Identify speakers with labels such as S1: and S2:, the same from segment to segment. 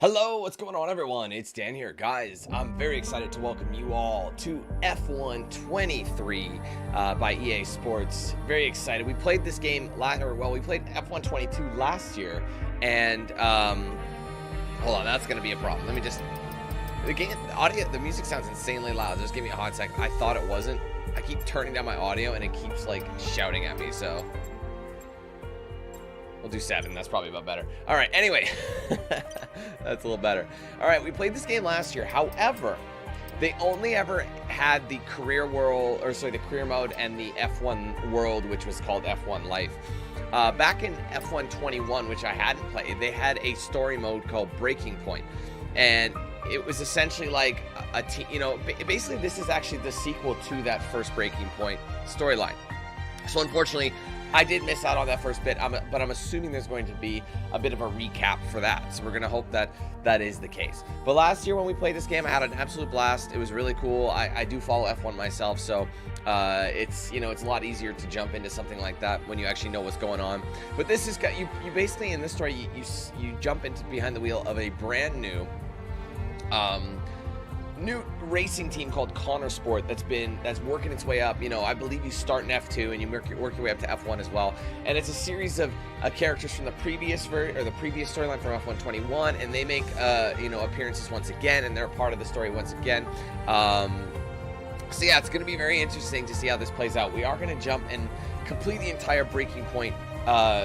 S1: Hello, what's going on everyone? It's Dan here. Guys, I'm very excited to welcome you all to F1 23 by EA Sports. Very excited. We played this game we played F1 22 last year, and hold on, that's gonna be a problem. Let me just, the music sounds insanely loud. Just give me a hot second. I thought it wasn't. I keep turning down my audio and it keeps like shouting at me, so we'll do 7. That's probably about better. All right. Anyway, that's a little better. All right. We played this game last year. However, they only ever had the career mode and the F1 world, which was called F1 Life. Back in F1 21, which I hadn't played, they had a story mode called Breaking Point, and it was essentially like basically this is actually the sequel to that first Breaking Point storyline. So unfortunately, I did miss out on that first bit, but I'm assuming there's going to be a bit of a recap for that. So we're going to hope that that is the case. But last year when we played this game, I had an absolute blast. It was really cool. I do follow F1 myself, so it's a lot easier to jump into something like that when you actually know what's going on. But this is you basically in this story you jump into behind the wheel of a brand new racing team called Connor Sport that's working its way up. I believe you start in F2 and you work your way up to F1 as well. And it's a series of characters from the previous storyline from F1 21, and they make appearances once again, and they're a part of the story once again. So yeah, it's going to be very interesting to see how this plays out. We are going to jump and complete the entire Breaking Point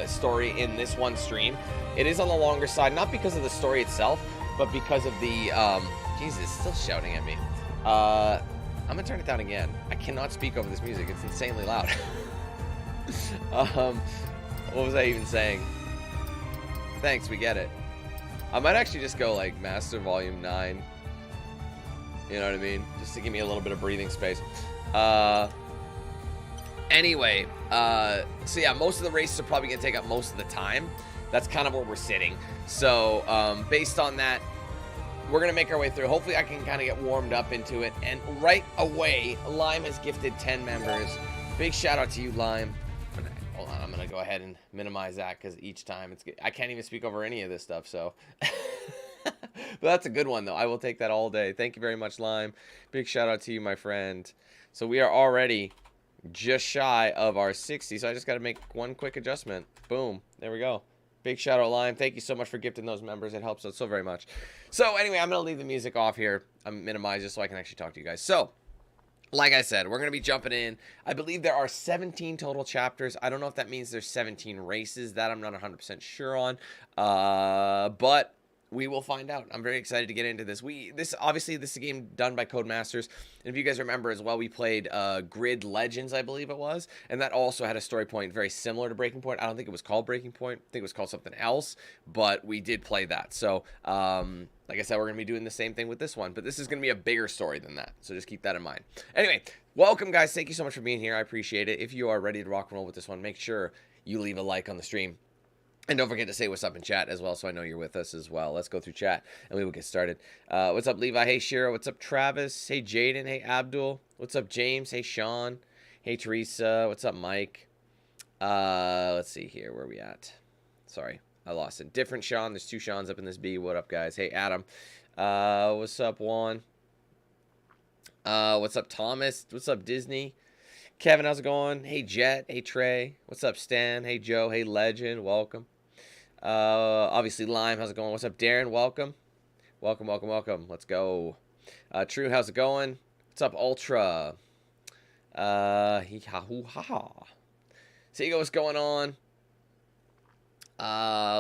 S1: story in this one stream. It is on the longer side, not because of the story itself, but because of the Jesus, it's still shouting at me. I'm gonna turn it down again. I cannot speak over this music. It's insanely loud. What was I even saying? Thanks, we get it. I might actually just go like master volume 9. You know what I mean? Just to give me a little bit of breathing space. Anyway, so yeah, most of the races are probably gonna take up most of the time. That's kind of where we're sitting. So based on that, we're going to make our way through. Hopefully I can kind of get warmed up into it. And right away, Lime has gifted 10 members. Big shout out to you, Lime. Hold on, I'm going to go ahead and minimize that because each time I can't even speak over any of this stuff. So, but that's a good one though. I will take that all day. Thank you very much, Lime. Big shout out to you, my friend. So we are already just shy of our 60. So I just got to make one quick adjustment. Boom. There we go. Big shout out, Lime. Thank you so much for gifting those members. It helps us so very much. So anyway, I'm going to leave the music off here. I'm minimize it so I can actually talk to you guys. So, like I said, we're going to be jumping in. I believe there are 17 total chapters. I don't know if that means there's 17 races. That I'm not 100% sure on. But we will find out. I'm very excited to get into this. Obviously, this is a game done by Codemasters. And if you guys remember as well, we played Grid Legends, I believe it was. And that also had a story point very similar to Breaking Point. I don't think it was called Breaking Point. I think it was called something else. But we did play that. So, like I said, we're going to be doing the same thing with this one. But this is going to be a bigger story than that. So just keep that in mind. Anyway, welcome, guys. Thank you so much for being here. I appreciate it. If you are ready to rock and roll with this one, make sure you leave a like on the stream. And don't forget to say what's up in chat as well, so I know you're with us as well. Let's go through chat, and we will get started. What's up, Levi? Hey, Shira. What's up, Travis? Hey, Jaden. Hey, Abdul. What's up, James? Hey, Sean. Hey, Teresa. What's up, Mike? Let's see here. Where are we at? Sorry, I lost it. Different Sean. There's 2 Seans up in this B. What up, guys? Hey, Adam. What's up, Juan? What's up, Thomas? What's up, Disney? Kevin, how's it going? Hey, Jet. Hey, Trey. What's up, Stan? Hey, Joe. Hey, Legend. Welcome. Obviously Lime, how's it going? What's up, Darren? Welcome. Welcome. Let's go. True, how's it going? What's up, Ultra? Hee-ha-hoo-ha-ha. Sego, what's going on?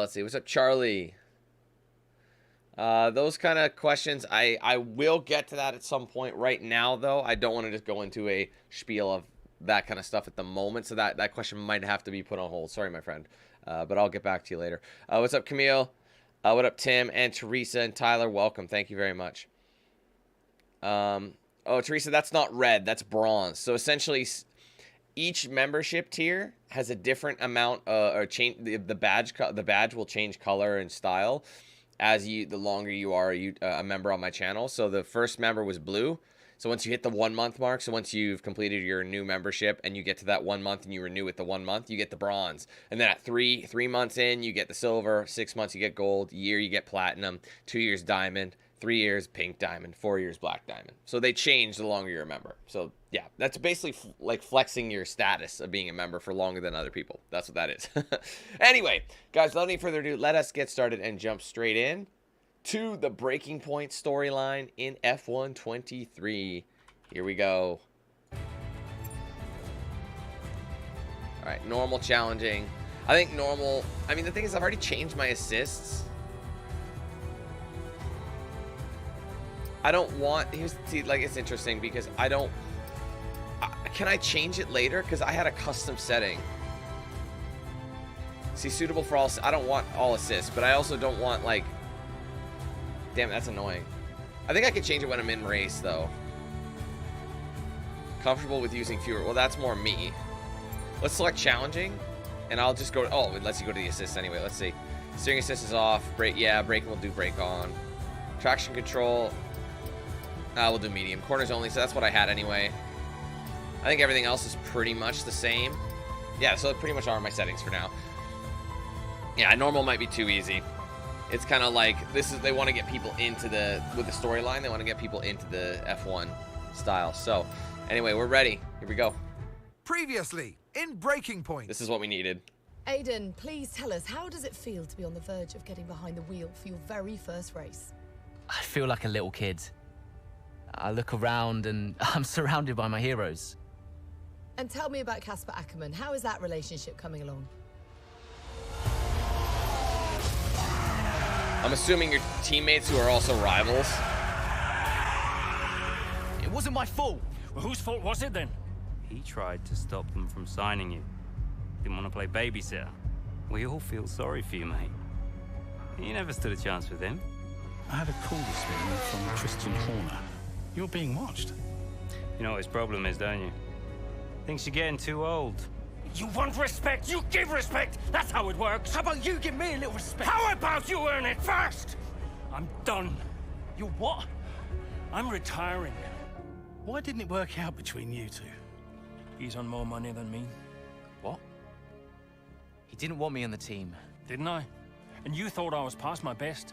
S1: Let's see, what's up, Charlie? Those kind of questions, I will get to that at some point. Right now, though, I don't want to just go into a spiel of that kind of stuff at the moment, so that question might have to be put on hold. Sorry, my friend. But I'll get back to you later. What's up, Camille? What up, Tim and Teresa and Tyler? Welcome. Thank you very much. Oh, Teresa, that's not red. That's bronze. So essentially, each membership tier has a different amount, or change the badge. The badge will change color and style the longer you are a member on my channel. So the first member was blue. So once you hit the 1 month mark, so once you've completed your new membership and you get to that 1 month and you renew it the 1 month, you get the bronze. And then at three months in, you get the silver. 6 months, you get gold. Year, you get platinum. 2 years, diamond. 3 years, pink diamond. 4 years, black diamond. So they change the longer you're a member. So yeah, that's basically like flexing your status of being a member for longer than other people. That's what that is. Anyway, guys, without any further ado, let us get started and jump straight in to the Breaking Point storyline in F1 23. Here we go. All right, normal, challenging. I think normal. I mean, the thing is, I've already changed my assists. I don't want. See, like, it's interesting because I don't. Can I change it later? Because I had a custom setting. See, suitable for all. I don't want all assists, but I also don't want, like. Damn, that's annoying. I think I could change it when I'm in race, though. Comfortable with using fewer. Well, that's more me. Let's select challenging, and I'll just go. Oh, it lets you go to the assist anyway. Let's see. Steering assist is off. Brake, yeah, braking will do brake on. Traction control. We'll do medium. Corners only, so that's what I had anyway. I think everything else is pretty much the same. Yeah, so it pretty much are my settings for now. Yeah, normal might be too easy. It's kind of like, they want to get people into with the storyline, they want to get people into the F1 style. So, anyway, we're ready. Here we go.
S2: Previously, in Breaking Point.
S1: This is what we needed.
S3: Aiden, please tell us, how does it feel to be on the verge of getting behind the wheel for your very first race?
S4: I feel like a little kid. I look around and I'm surrounded by my heroes.
S3: And tell me about Casper Ackerman. How is that relationship coming along?
S1: I'm assuming your teammates who are also rivals.
S4: It wasn't my fault.
S5: Well, whose fault was it then?
S6: He tried to stop them from signing you. Didn't want to play babysitter. We all feel sorry for you, mate. You never stood a chance with him.
S7: I had a call this morning from Christian Horner. You're being watched.
S6: You know what his problem is, don't you? Thinks you're getting too old.
S5: You want respect, you give respect. That's how it works.
S4: How about you give me a little respect?
S5: How about you earn it first? I'm done.
S4: You what?
S5: I'm retiring.
S7: Why didn't it work out between you two?
S5: He's on more money than me.
S4: What? He didn't want me on the team.
S5: Didn't I? And you thought I was past my best?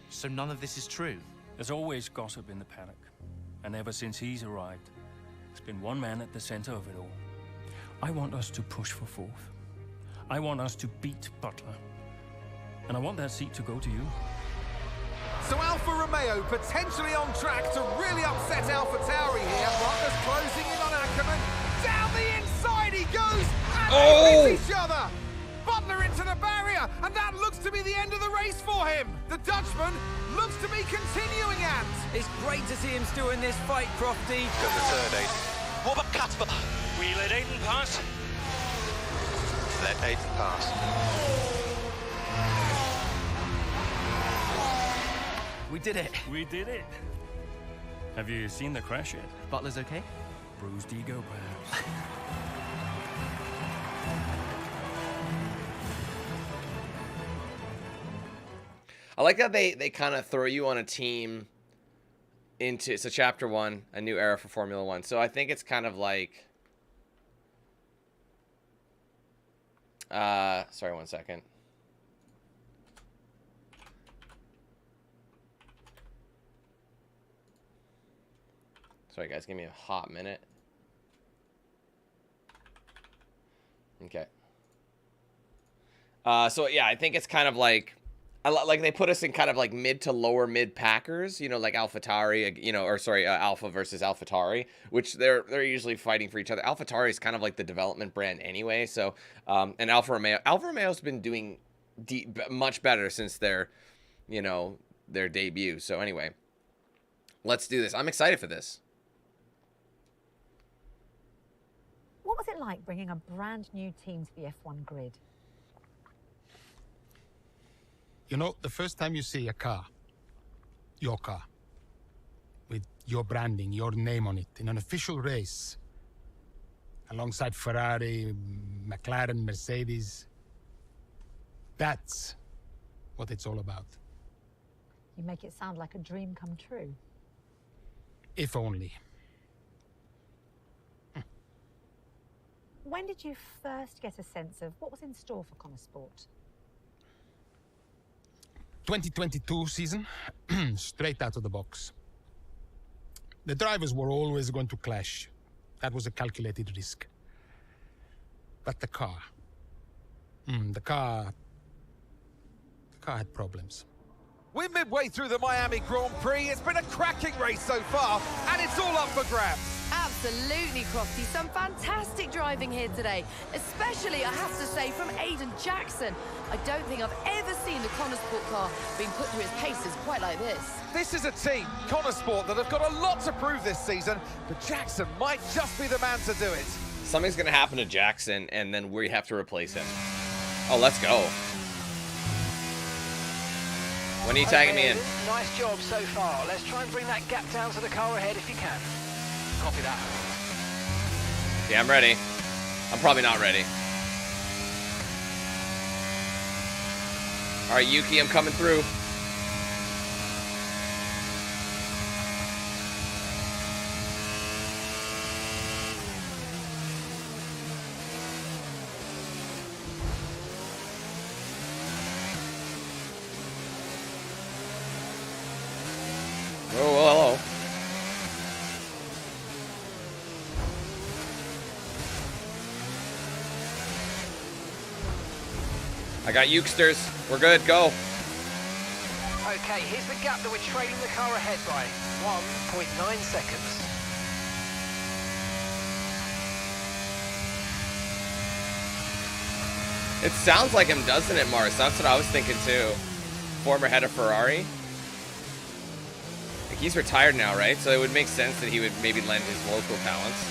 S4: So none of this is true?
S5: There's always gossip in the paddock. And ever since he's arrived, there's been one man at the center of it all. I want us to push for fourth. I want us to beat Butler. And I want that seat to go to you.
S2: So Alfa Romeo potentially on track to really upset AlphaTauri here. Butler's closing in on Ackerman. Down the inside he goes, and they hit each other. Butler into the barrier, and that looks to be the end of the race for him. The Dutchman looks to be continuing and...
S8: It's great to see him still in this fight, Crofty.
S9: Got the third, Aiden. What about Casper?
S5: We let Aiden pass.
S9: Let Aiden pass.
S4: We did it.
S5: We did it. Have you seen the crash yet?
S4: Butler's okay?
S5: Bruised ego, perhaps.
S1: I like that they kind of throw you on a team into, so chapter 1, a new era for Formula 1. So I think it's kind of like, sorry, 1 second. Sorry guys, give me a hot minute. Okay. So yeah, I think it's kind of like, like they put us in kind of like mid to lower mid packers, you know, like AlphaTauri, you know, or sorry, Alpha versus AlphaTauri, which they're usually fighting for each other. AlphaTauri is kind of like the development brand anyway. So, and Alfa Romeo's been doing much better since their, you know, their debut. So anyway, let's do this. I'm excited for this.
S10: What was it like bringing a brand new team to the F1 grid?
S7: You know, the first time you see a car, your car, with your branding, your name on it, in an official race, alongside Ferrari, McLaren, Mercedes, that's what it's all about.
S10: You make it sound like a dream come true.
S7: If only.
S10: when did you first get a sense of what was in store for Connor Sport?
S7: 2022 season, straight out of the box. The drivers were always going to clash. That was a calculated risk. But the car... the car had problems.
S2: We're midway through the Miami Grand Prix. It's been a cracking race so far, and it's all up for grabs.
S3: Absolutely, Crofty. Some fantastic driving here today, especially, I have to say, from Aiden Jackson. I don't think I've ever seen the Connor Sport car being put through its paces quite like this.
S2: This is a team, Connor Sport, that have got a lot to prove this season, but Jackson might just be the man to do it.
S1: Something's going to happen to Jackson, and then we have to replace him. Oh, let's go. When are you tagging me in?
S8: Nice job so far. Let's try and bring that gap down to the car ahead if you can. Copy that.
S1: Yeah, I'm ready. I'm probably not ready. All right, Yuki, I'm coming through. Oh, hello. I got Ukesters. We're good. Go.
S8: Okay, here's the gap that we're trailing the car ahead by. 1.9 seconds.
S1: It sounds like him, doesn't it, Mars? That's what I was thinking, too. Former head of Ferrari. Like, he's retired now, right? So it would make sense that he would maybe lend his local talents.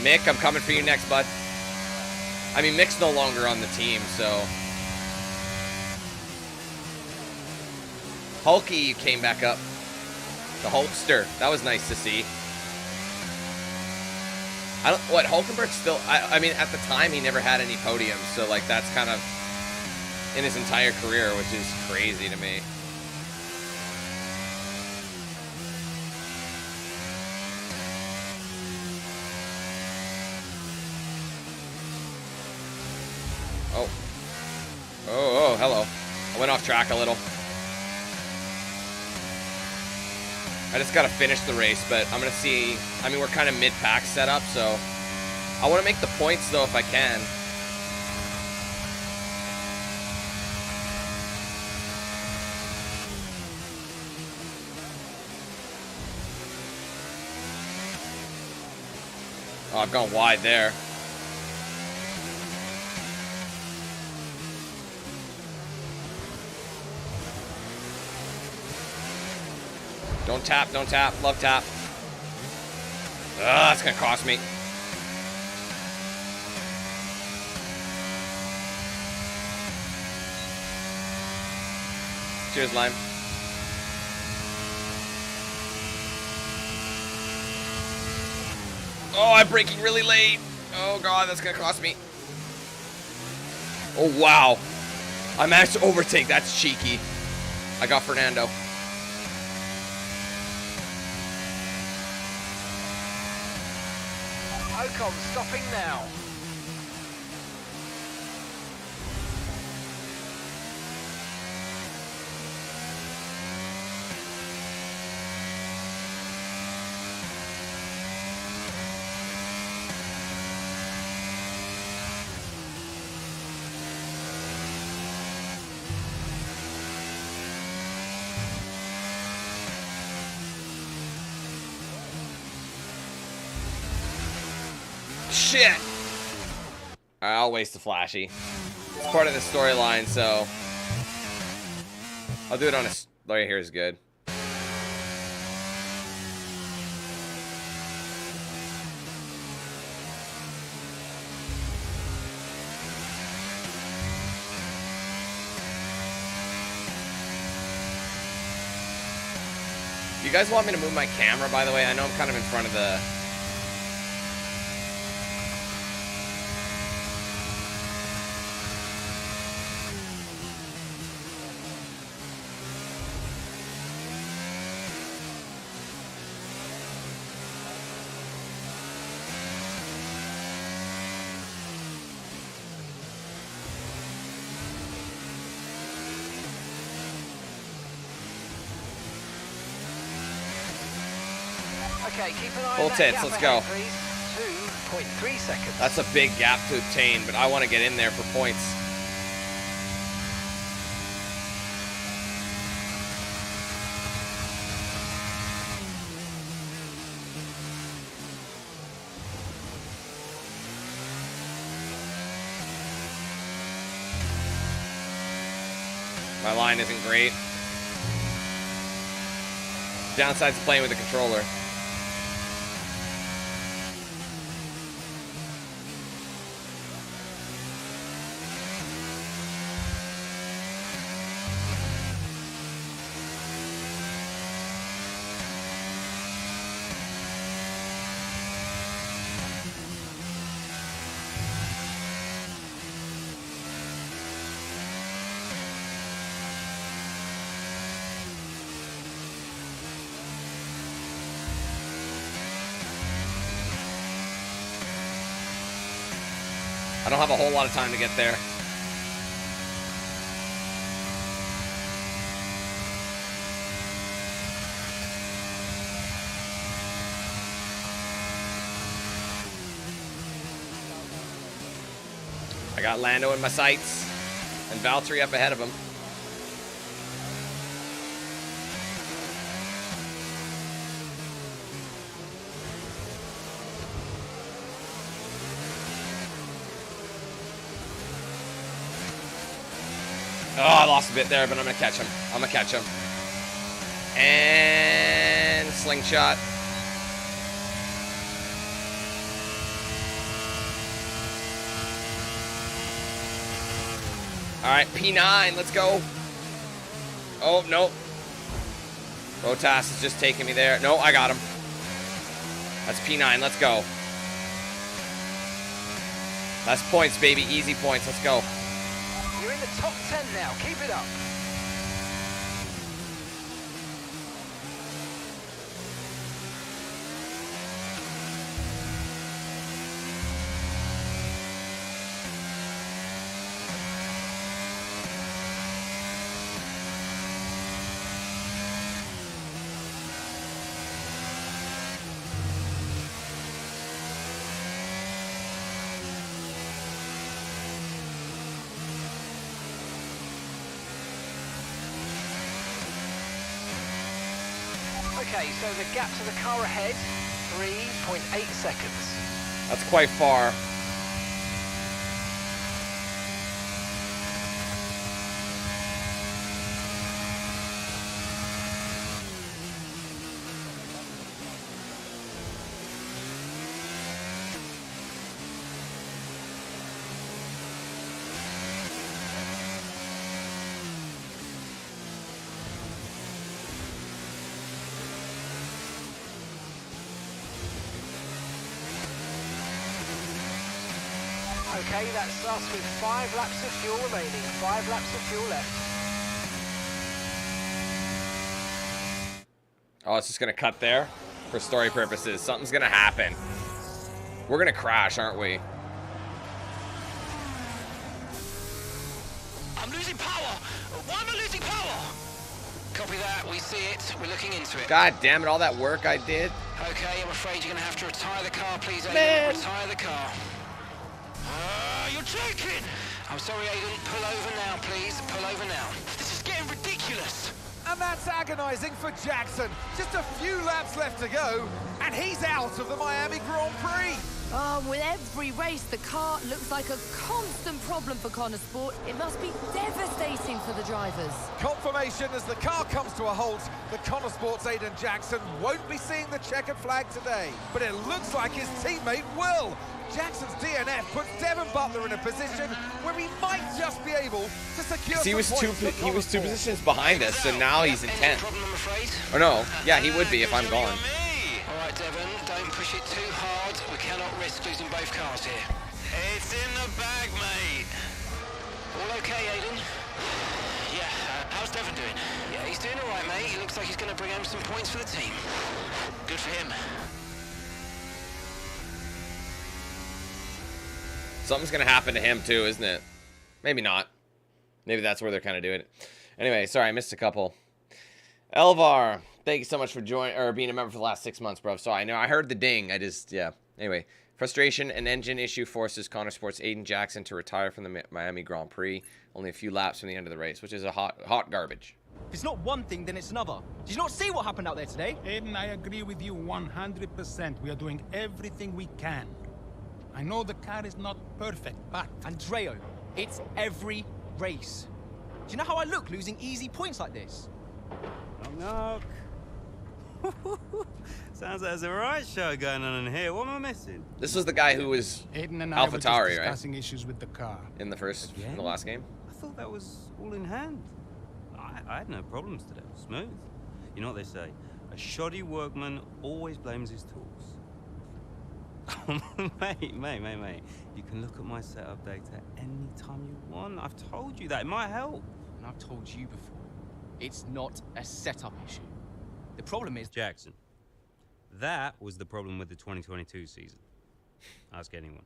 S1: Mick, I'm coming for you next, bud. I mean, Mick's no longer on the team, so... Hulky, you came back up. The Hulkster. That was nice to see. What, Hulkenberg still... I mean, at the time, he never had any podiums, so, like, that's kind of... in his entire career, which is crazy to me. Oh, hello. I went off track a little. I just gotta finish the race, but I'm gonna see... I mean, we're kind of mid-pack setup, so... I want to make the points, though, if I can. Oh, I've gone wide there. Don't tap, don't tap. Love tap. That's gonna cost me. Cheers, Lime. Oh, I'm braking really late. Oh, God, that's gonna cost me. Oh, wow. I managed to overtake. That's cheeky. I got Fernando.
S8: Ocon stopping now.
S1: Shit! I'll waste the flashy. It's part of the storyline, so... I'll do it on a... Right here is good. You guys want me to move my camera, by the way? I know I'm kind of in front of the...
S8: Okay, keep an eye
S1: Full
S8: on that
S1: tits,
S8: gap
S1: let's
S8: ahead,
S1: go.
S8: please. 2.3 seconds.
S1: That's a big gap to obtain, but I want to get in there for points. My line isn't great. Downside's playing with the controller. I don't have a whole lot of time to get there. I got Lando in my sights and Valtteri up ahead of him. Oh, I lost a bit there, but I'm going to catch him. I'm going to catch him. And slingshot. All right, P9, let's go. Oh, no. Rotas is just taking me there. No, I got him. That's P9, let's go. That's points, baby. Easy points, let's go.
S8: You're in the top 10 now. Keep it up. Okay, so the gap to the car ahead, 3.8 seconds.
S1: That's quite far.
S8: Okay, that's us with 5 laps of fuel remaining. 5 laps of fuel left.
S1: Oh, it's just going to cut there for story purposes. Something's going to happen. We're going to crash, aren't we?
S8: I'm losing power. Why am I losing power? Copy that. We see it. We're looking into it.
S1: God damn it, all that work I did.
S8: Okay, I'm afraid you're going to have to retire the car, please, Aiden.
S1: Man.
S8: Retire the car. You're joking! I'm sorry, Aiden. Pull over now, please. Pull over now. This is getting ridiculous.
S2: And that's agonising for Jackson. Just a few laps left to go, and he's out of the Miami Grand Prix.
S3: With every race, the car looks like a constant problem for Connor Sport. It must be devastating for the drivers.
S2: Confirmation as the car comes to a halt. The Connor Sport's Aiden Jackson won't be seeing the checkered flag today, but it looks like his teammate will. Jackson's DNF puts Devon Butler in a position where he might just be able to secure
S1: He was two positions behind us, so now he's in 10th.
S8: Problem, I'm afraid.
S1: Or no, yeah, he would be if I'm gone.
S8: All right, Devon, don't push it too hard. We cannot risk losing both cars here.
S6: It's in the bag, mate.
S8: All okay, Aiden?
S6: Yeah, how's Devon doing?
S8: Yeah, he's doing all right, mate. He looks like he's going to bring home some points for the team.
S6: Good for him.
S1: Something's going to happen to him too, isn't it? Maybe not. Maybe that's where they're kind of doing it. Anyway, sorry, I missed a couple. Elvar, thank you so much for joining or being a member for the last 6 months, bro. So I know I heard the ding. Yeah. Anyway, frustration and engine issue forces Connor Sports' Aiden Jackson to retire from the Miami Grand Prix. Only a few laps from the end of the race, which is a hot garbage.
S11: If it's not one thing, then it's another. Did you not see what happened out there today?
S7: Aiden, I agree with you 100%. We are doing everything we can. I know the car is not perfect, but...
S11: Andreo, it's every race. Do you know how I look losing easy points like this?
S6: Knock, knock. Sounds like there's a right show going on in here. What am I missing?
S1: This was the guy who was
S7: Aiden and I were just
S1: AlphaTauri,
S7: discussing issues with the car.
S1: In the last game?
S6: I thought that was all in hand. I had no problems today. Smooth. You know what they say? A shoddy workman always blames his tools. mate. You can look at my setup data anytime you want. I've told you that. It might help.
S11: And I've told you before. It's not a setup issue. The problem is...
S6: Jackson. That was the problem with the 2022 season. Ask anyone.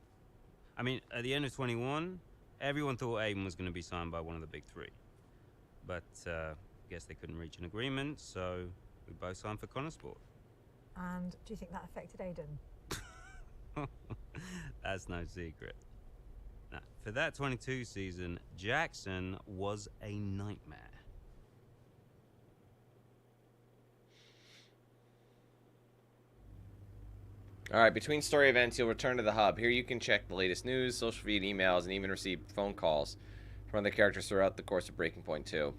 S6: I mean, at the end of 21, everyone thought Aiden was going to be signed by one of the big three. But, I guess they couldn't reach an agreement, so we both signed for Connor Sport.
S10: And do you think that affected Aiden?
S6: That's no secret. Now, for that 22 season, Jackson was a nightmare.
S1: Alright, between story events, you'll return to the hub. Here you can check the latest news, social feed, emails, and even receive phone calls from other characters throughout the course of Breaking Point 2.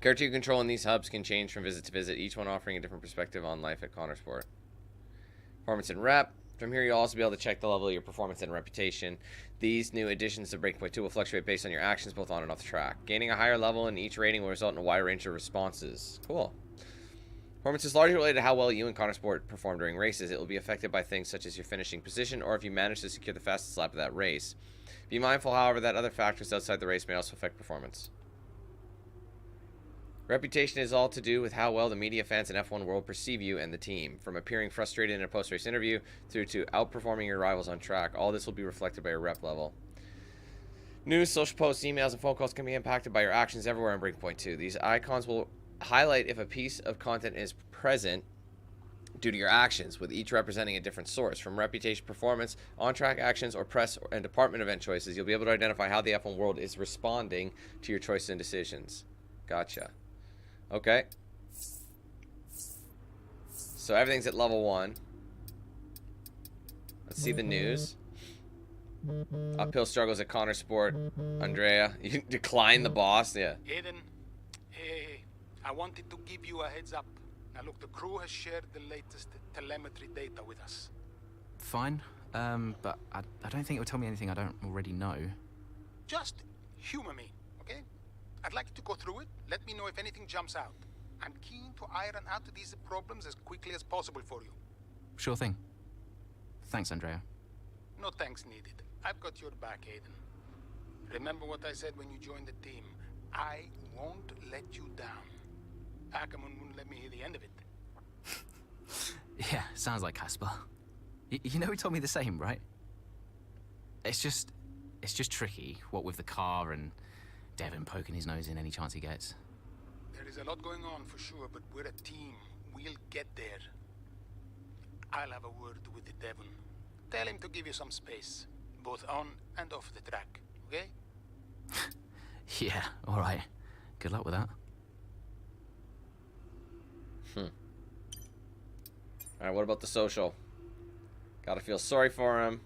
S1: Character you control in these hubs can change from visit to visit, each one offering a different perspective on life at Connor Sport. Performance and rep. From here, you'll also be able to check the level of your performance and reputation. These new additions to Breaking Point 2 will fluctuate based on your actions both on and off the track. Gaining a higher level in each rating will result in a wider range of responses. Cool. Performance is largely related to how well you and Connor Sport perform during races. It will be affected by things such as your finishing position or if you manage to secure the fastest lap of that race. Be mindful, however, that other factors outside the race may also affect performance. Reputation is all to do with how well the media, fans, and F1 world perceive you and the team. From appearing frustrated in a post-race interview through to outperforming your rivals on track, all this will be reflected by your rep level. News, social posts, emails, and phone calls can be impacted by your actions everywhere in Breaking Point 2. These icons will highlight if a piece of content is present due to your actions, with each representing a different source. From reputation, performance, on-track actions, or press and department event choices, you'll be able to identify how the F1 world is responding to your choices and decisions. Gotcha. Okay. So everything's at level 1. Let's see the news. Uphill struggles at Connor Sport. Andrea, you decline the boss? Yeah.
S7: Aiden, hey, I wanted to give you a heads up. Now look, the crew has shared the latest telemetry data with us.
S11: Fine, but I don't think it will tell me anything I don't already know.
S7: Just humor me, okay? I'd like you to go through it. Let me know if anything jumps out. I'm keen to iron out these problems as quickly as possible for you.
S11: Sure thing. Thanks, Andrea.
S7: No thanks needed. I've got your back, Aiden. Remember what I said when you joined the team. I won't let you down. Ackerman wouldn't let me hear the end of it.
S11: Yeah, sounds like Casper. You know he told me the same, right? It's just tricky, what with the car and Devin poking his nose in any chance he gets.
S7: There is a lot going on for sure, but we're a team. We'll get there. I'll have a word with the Devon. Tell him to give you some space, both on and off the track, okay?
S11: Yeah, all right. Good luck with that.
S1: Alright, what about the social? Gotta feel sorry for him.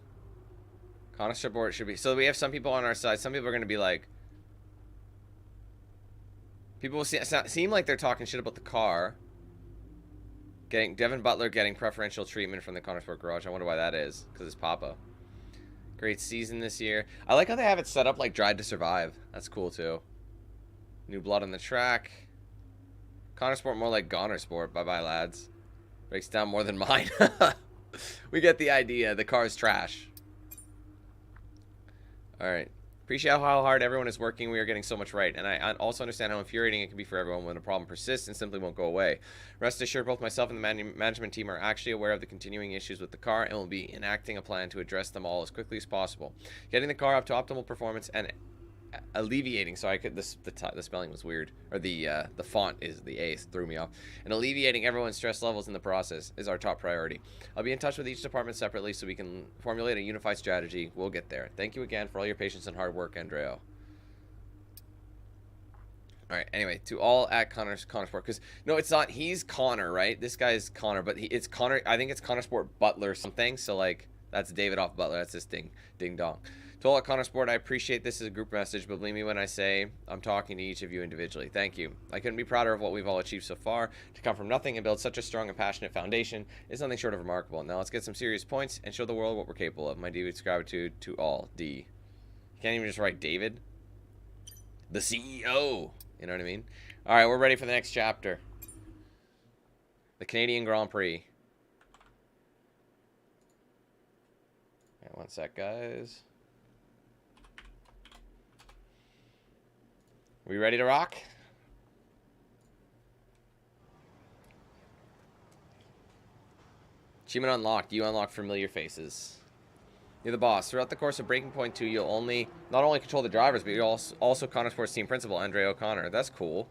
S1: Connor Sport should be... So we have some people on our side. Some people are going to be like... People will seem like they're talking shit about the car. Devin Butler getting preferential treatment from the Connor Sport garage. I wonder why that is. Because it's Papa. Great season this year. I like how they have it set up like Drive to Survive. That's cool too. New blood on the track. Connor Sport more like Goner Sport. Bye-bye, lads. Breaks down more than mine. We get the idea. The car's trash. Alright. Appreciate how hard everyone is working. We are getting so much right. And I also understand how infuriating it can be for everyone when a problem persists and simply won't go away. Rest assured, both myself and the management team are actually aware of the continuing issues with the car and will be enacting a plan to address them all as quickly as possible. Getting the car up to optimal performance and alleviating. So I could the spelling was weird, or the font is the A threw me off. And alleviating everyone's stress levels in the process is our top priority. I'll be in touch with each department separately so we can formulate a unified strategy. We'll get there. Thank you again for all your patience and hard work, Andreo. All right. Anyway, to all at Connor Sport, because no, it's not. He's Connor, right? This guy's Connor, but it's Connor. I think it's Connor Sport Butler something. So like that's David off Butler. That's this ding dong. To all at Connor Sport, I appreciate this as a group message, but believe me when I say I'm talking to each of you individually. Thank you. I couldn't be prouder of what we've all achieved so far. To come from nothing and build such a strong and passionate foundation is nothing short of remarkable. Now let's get some serious points and show the world what we're capable of. My deepest gratitude to all. D. You can't even just write David. The CEO. You know what I mean? All right, we're ready for the next chapter. The Canadian Grand Prix. All right, one sec, guys. We ready to rock? Achievement unlocked. You unlock familiar faces. You're the boss. Throughout the course of Breaking Point 2, you'll not only control the drivers, but you'll also Connor Sports team principal, Andre O'Connor. That's cool.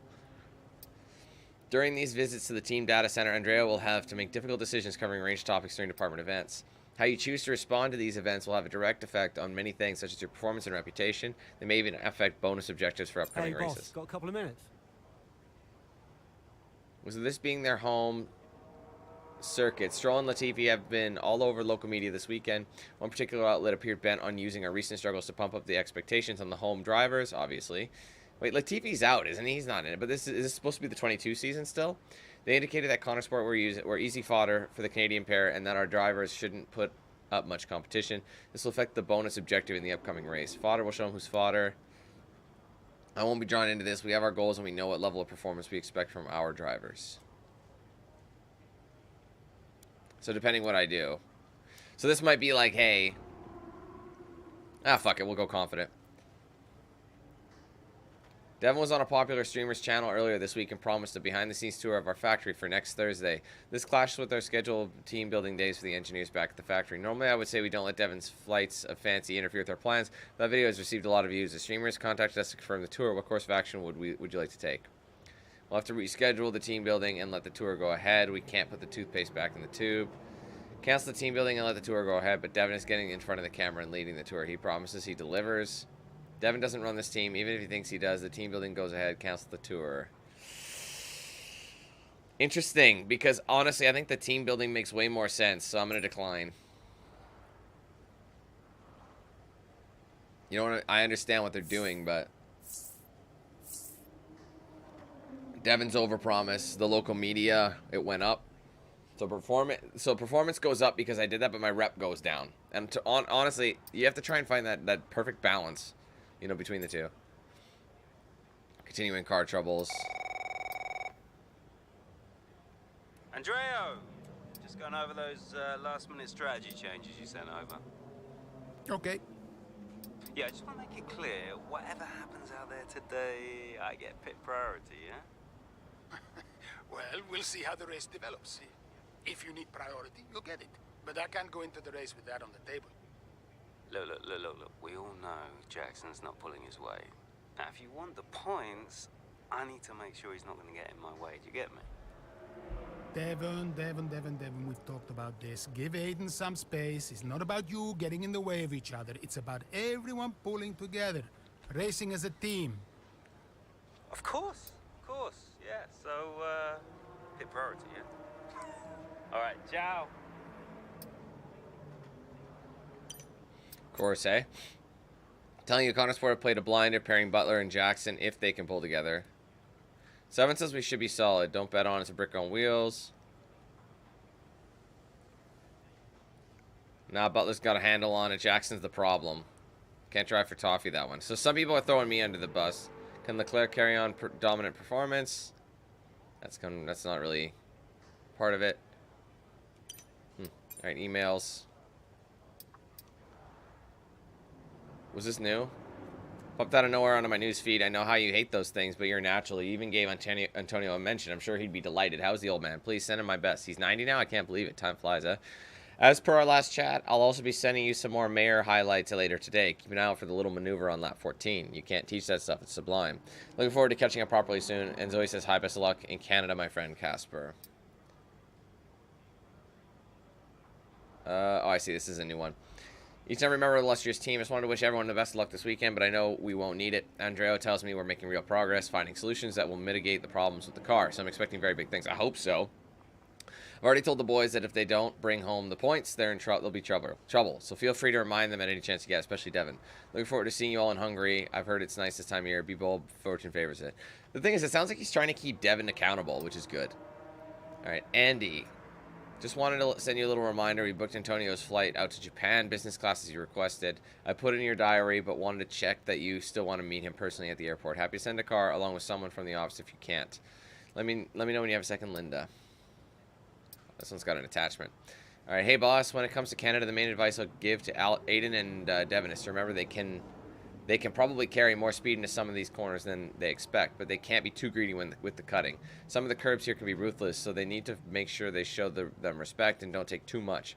S1: During these visits to the team data center, Andrea will have to make difficult decisions covering range topics during department events. How you choose to respond to these events will have a direct effect on many things, such as your performance and reputation. They may even affect bonus objectives for upcoming races.
S12: Boss, got a couple of minutes?
S1: Was this being their home circuit? Stroll and Latifi have been all over local media this weekend. One particular outlet appeared bent on using our recent struggles to pump up the expectations on the home drivers, obviously. Wait, Latifi's out, isn't he? He's not in it, but is this supposed to be the 22 season still? They indicated that Connor Sport were easy fodder for the Canadian pair and that our drivers shouldn't put up much competition. This will affect the bonus objective in the upcoming race. Fodder will show them who's fodder. I won't be drawn into this. We have our goals and we know what level of performance we expect from our drivers. So depending what I do. So this might be like, hey. Fuck it. We'll go confident. Devin was on a popular streamer's channel earlier this week and promised a behind-the-scenes tour of our factory for next Thursday. This clashes with our scheduled team-building days for the engineers back at the factory. Normally, I would say we don't let Devin's flights of fancy interfere with our plans. That video has received a lot of views. The streamers contacted us to confirm the tour. What course of action would you like to take? We'll have to reschedule the team building and let the tour go ahead. We can't put the toothpaste back in the tube. Cancel the team building and let the tour go ahead, but Devin is getting in front of the camera and leading the tour. He promises, he delivers. Devin doesn't run this team. Even if he thinks he does, the team building goes ahead. Cancel the tour. Interesting, because honestly, I think the team building makes way more sense, so I'm going to decline. You know what? I understand what they're doing, but Devin's overpromise. The local media, it went up. So performance goes up because I did that, but my rep goes down. And honestly, you have to try and find that perfect balance, you know, between the two. Continuing car troubles.
S6: Andreo, just going over those last-minute strategy changes you sent over.
S7: Okay.
S6: Yeah, I just want to make it clear, whatever happens out there today, I get pit priority, yeah?
S7: Well, we'll see how the race develops. If you need priority, you'll get it. But I can't go into the race with that on the table.
S6: Look. We all know Jackson's not pulling his weight. Now, if you want the points, I need to make sure he's not going to get in my way. Do you get me?
S7: Devon, we've talked about this. Give Aiden some space. It's not about you getting in the way of each other. It's about everyone pulling together, racing as a team.
S6: Of course, yeah. So, hit priority, yeah? All right, ciao.
S1: Of course, eh? Telling you, Connor Sport played a blinder pairing Butler and Jackson if they can pull together. Seven says we should be solid. Don't bet on it's a brick on wheels. Nah, Butler's got a handle on it. Jackson's the problem. Can't drive for toffee, that one. So some people are throwing me under the bus. Can Leclerc carry on dominant performance? That's not really part of it. Alright, emails. Was this new? Popped out of nowhere onto my news feed. I know how you hate those things, but you're natural. You even gave Antonio a mention. I'm sure he'd be delighted. How's the old man? Please send him my best. He's 90 now? I can't believe it. Time flies, huh? As per our last chat, I'll also be sending you some more Mayor highlights later today. Keep an eye out for the little maneuver on lap 14. You can't teach that stuff. It's sublime. Looking forward to catching up properly soon. And Zoe says, hi, best of luck in Canada, my friend Casper. Oh, I see. This is a new one. Each and every member of the illustrious team. Just wanted to wish everyone the best of luck this weekend, but I know we won't need it. Andreo tells me we're making real progress, finding solutions that will mitigate the problems with the car. So I'm expecting very big things. I hope so. I've already told the boys that if they don't bring home the points, they're in trouble. They'll be trouble. So feel free to remind them at any chance you get, especially Devin. Looking forward to seeing you all in Hungary. I've heard it's nice this time of year. Be bold. Fortune favors it. The thing is, it sounds like he's trying to keep Devin accountable, which is good. All right, Andy. Just wanted to send you a little reminder. We booked Antonio's flight out to Japan, business class as you requested. I put it in your diary, but wanted to check that you still want to meet him personally at the airport. Happy to send a car along with someone from the office if you can't. Let me know when you have a second, Linda. This one's got an attachment. All right, hey boss. When it comes to Canada, the main advice I'll give to Aiden and Devin is to remember they can probably carry more speed into some of these corners than they expect, but they can't be too greedy with the cutting. Some of the curbs here can be ruthless, so they need to make sure they show them respect and don't take too much.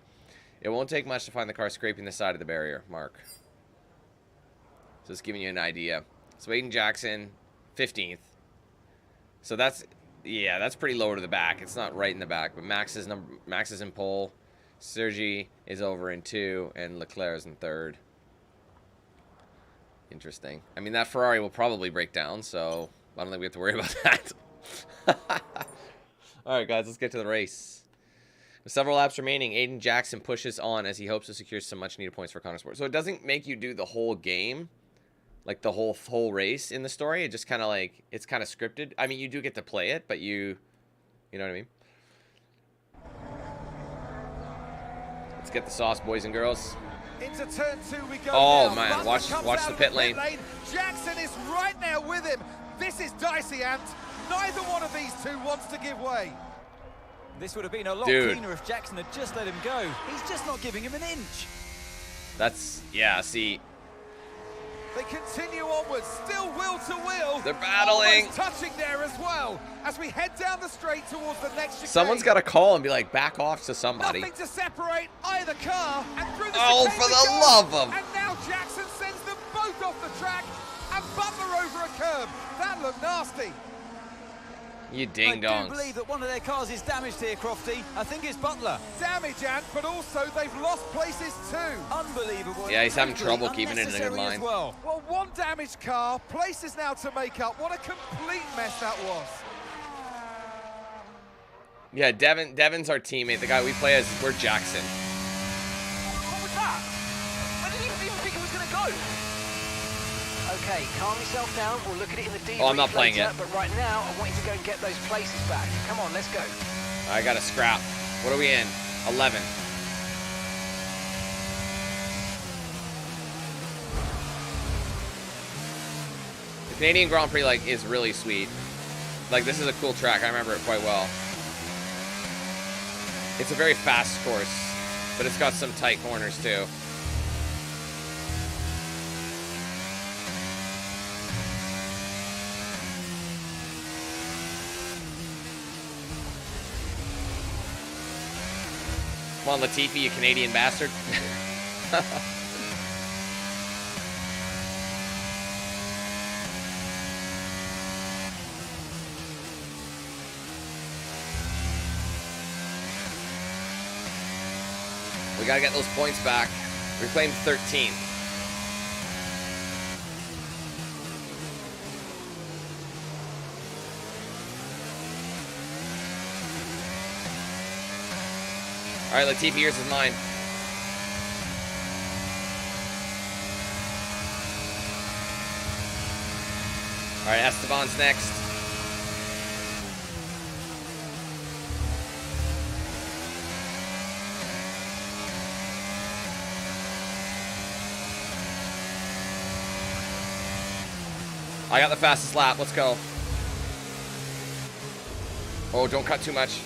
S1: It won't take much to find the car scraping the side of the barrier, Mark. So just giving you an idea. So Aiden Jackson, 15th. So that's pretty low to the back. It's not right in the back, but Max is in pole. Sergi is over in 2, and Leclerc is in 3rd. Interesting. I mean, that Ferrari will probably break down, so I don't think we have to worry about that. All right, guys, let's get to the race. With several laps remaining, Aiden Jackson pushes on as he hopes to secure some much-needed points for Conor Sport. So it doesn't make you do the whole game, like the whole race in the story. It just kind of like, it's kind of scripted. I mean, you do get to play it, but you know what I mean? Let's get the sauce, boys and girls.
S2: Into turn 2 we go.
S1: Oh
S2: now.
S1: man, watch the pit lane.
S2: Jackson is right now with him. This is dicey, Ant. Neither one of these two wants to give way.
S12: This would have been a lot cleaner if Jackson had just let him go. He's just not giving him an inch.
S1: That's, yeah, see.
S2: They continue onwards, still wheel to wheel.
S1: They're battling.
S2: Almost touching there as well, as we head down the straight towards the next chicane.
S1: Someone's got to call and be like, back off to somebody.
S2: Nothing to separate either car, and through the
S1: oh,
S2: chicane
S1: for
S2: we
S1: the
S2: go.
S1: love of...
S2: And now Jackson sends them both off the track, and Butler over a curb. That looked nasty.
S1: You ding-dongs.
S12: I do believe that one of their cars is damaged here, Crofty. I think it's Butler.
S2: Damage, Ant, but also they've lost places too.
S12: Unbelievable.
S1: Yeah, he's having trouble keeping it in a good line.
S2: Well, one damaged car, places now to make up. What a complete mess that was.
S1: Yeah, Devin's our teammate. The guy we play as, we're Jackson.
S8: What was that? I didn't even think it was going to go. Okay, calm yourself down. We'll look at it in the debrief.
S1: Oh, I'm not playing
S8: later,
S1: yet.
S8: But right now, I want you to go and get those places back. Come on, let's go.
S1: I got a scrap. What are we in? 11. The Canadian Grand Prix is really sweet. Like, this is a cool track. I remember it quite well. It's a very fast course, but it's got some tight corners too. Come on, Latifi, you Canadian bastard. We gotta get those points back. We claimed 13. All right, Latifi, yours is mine. All right, Esteban's next. I got the fastest lap. Let's go. Oh, don't cut too much.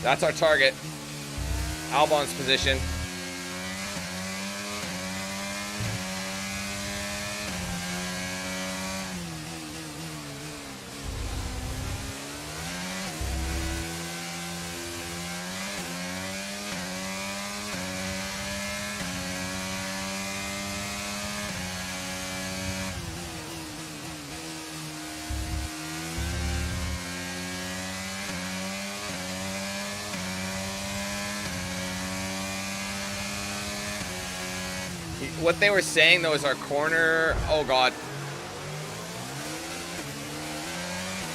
S1: That's our target. Albon's position. what they were saying though is our corner. Oh god.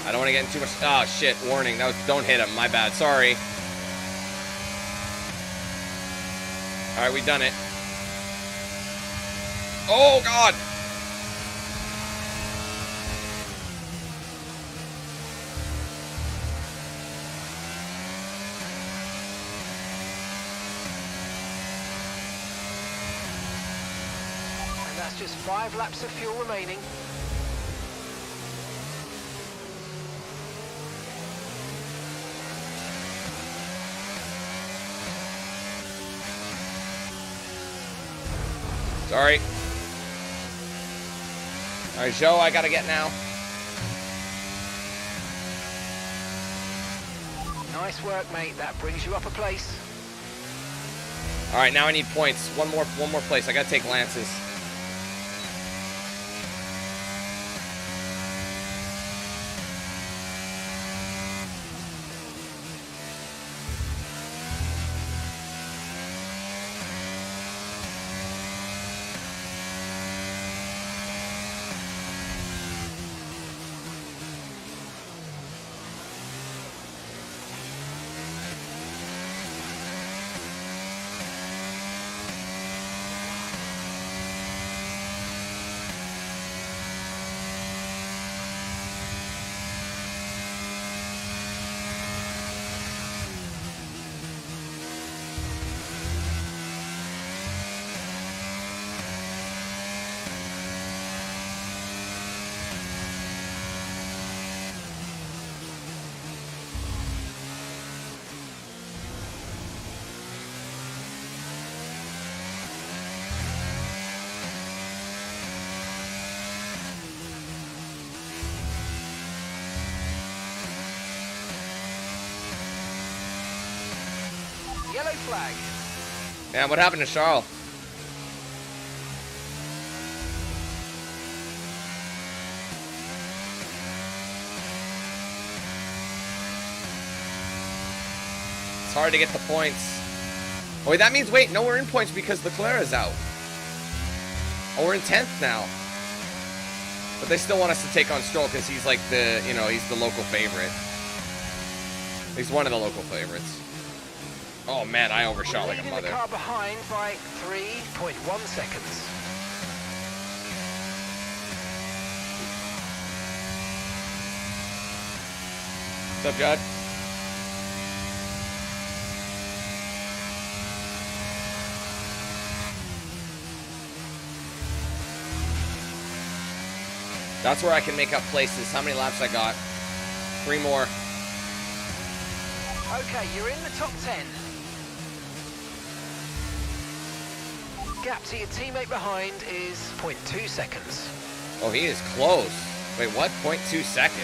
S1: I don't want to get in too much. Oh shit! Warning. That was. Don't hit him. My bad. Sorry. All right, we've done it. Oh god.
S8: And that's just 5 laps of fuel remaining.
S1: Sorry. All right, Joe, I gotta get now.
S8: Nice work, mate. That brings you up a place.
S1: All right, now I need points. One more place. I gotta take Lance's.
S8: Yellow flag.
S1: Man, what happened to Charles? It's hard to get the points. Oh, wait, that means, wait, no, we're in points because Leclerc is out. Oh, we're in 10th now. But they still want us to take on Stroll because he's like the, you know, he's the local favorite. He's one of the local favorites. Oh man, I overshot like a mother.
S8: The car behind by 3.1 seconds.
S1: What's up, Judd? That's where I can make up places. How many laps I got? 3 more.
S8: Okay, you're in the top 10. Gap to your teammate behind is 0.2 seconds.
S1: Oh, he is close. Wait, what? 0.2 seconds?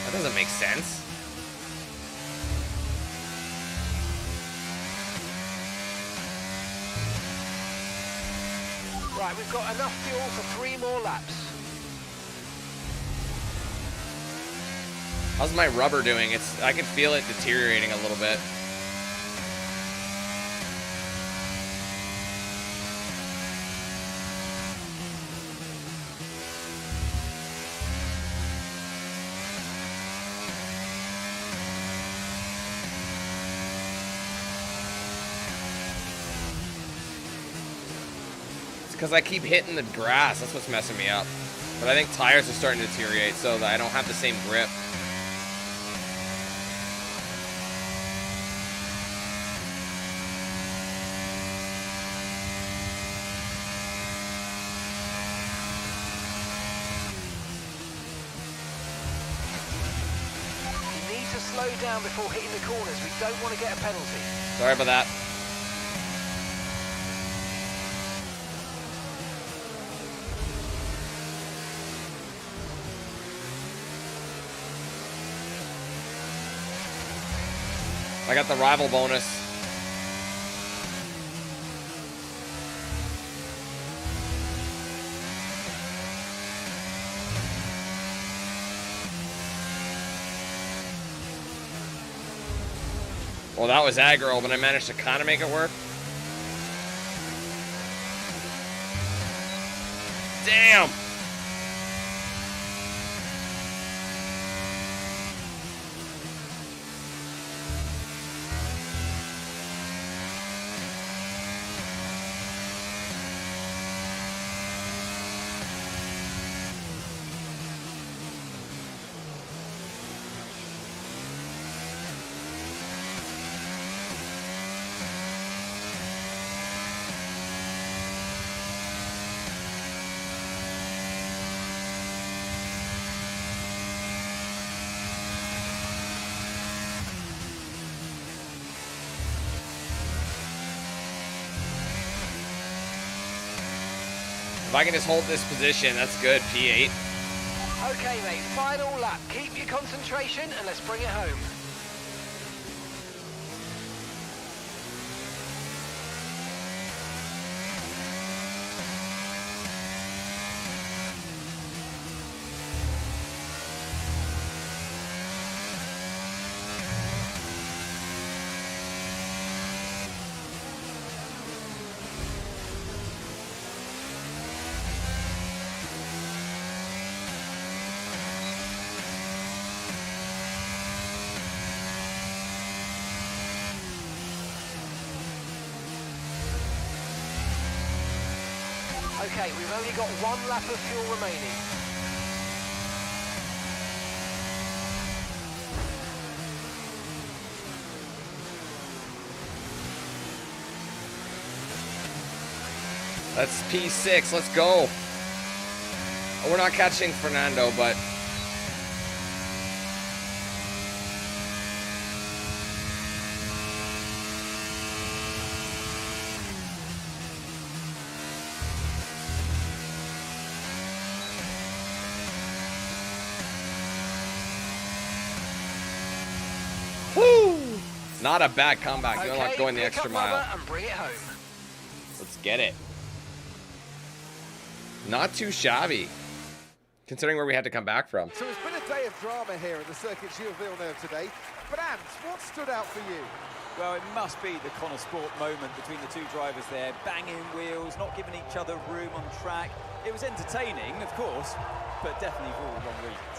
S1: That doesn't make sense.
S8: Right, we've got enough fuel for 3 more laps.
S1: How's my rubber doing? I can feel it deteriorating a little bit. Because I keep hitting the grass. That's what's messing me up. But I think tires are starting to deteriorate so that I don't have the same grip.
S8: You need to slow down before hitting the corners. We don't want to get a penalty.
S1: Sorry about that. I got the rival bonus. Well, that was aggro, but I managed to kind of make it work. Damn. If I can just hold this position, that's good, P8.
S8: Okay, mate, final lap. Keep your concentration and let's bring it home. Okay, we've only got one lap of fuel remaining.
S1: That's P6, let's go. Oh, we're not catching Fernando, but... Woo! Not a bad comeback. You're not going the extra mile.
S8: And bring it home.
S1: Let's get it. Not too shabby, considering where we had to come back from.
S2: So it's been a day of drama here at the Circuit Gilles Villeneuve today. But Ant, what stood out for you?
S12: Well, it must be the Connor Sport moment between the two drivers there, banging wheels, not giving each other room on track. It was entertaining, of course, but definitely for all the wrong reasons.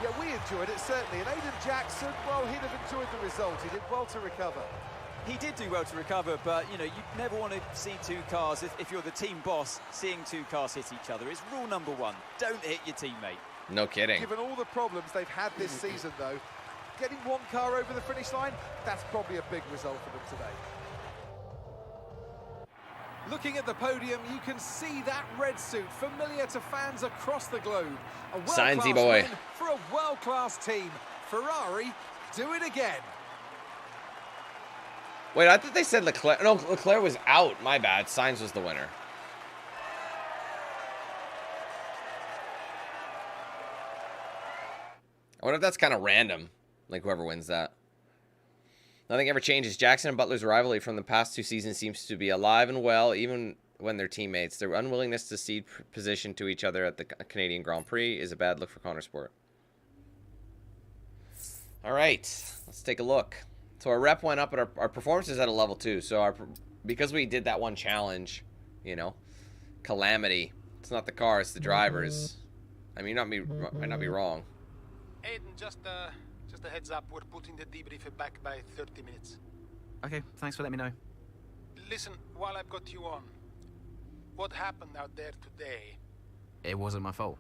S2: Yeah, we enjoyed it, certainly. And Aiden Jackson, well, he'd have enjoyed the result. He did well to recover.
S12: He did do well to recover, but, you know, you never want to see two cars, if you're the team boss, seeing two cars hit each other. It's rule number one. Don't hit your teammate.
S1: No kidding.
S2: Given all the problems they've had this season, though, getting one car over the finish line, that's probably a big result for them today. Looking at the podium, you can see that red suit familiar to fans across the globe. A world-class
S1: Signsy boy.
S2: win for a world-class team. Ferrari, do it again.
S1: Wait, I thought they said Leclerc. No, Leclerc was out. My bad. Sainz was the winner. I wonder if that's kind of random. Like, whoever wins that. Nothing ever changes. Jackson and Butler's rivalry from the past 2 seasons seems to be alive and well, even when they're teammates. Their unwillingness to cede position to each other at the Canadian Grand Prix is a bad look for Connor Sport. All right, let's take a look. So our rep went up, but our performance is at a level 2. So because we did that one challenge, you know, calamity. It's not the car, it's the drivers. I mean, might not be wrong.
S13: Aiden, just a heads up. We're putting the debrief back by 30 minutes.
S11: Okay, thanks for letting me know.
S13: Listen, while I've got you on, what happened out there today?
S11: It wasn't my fault.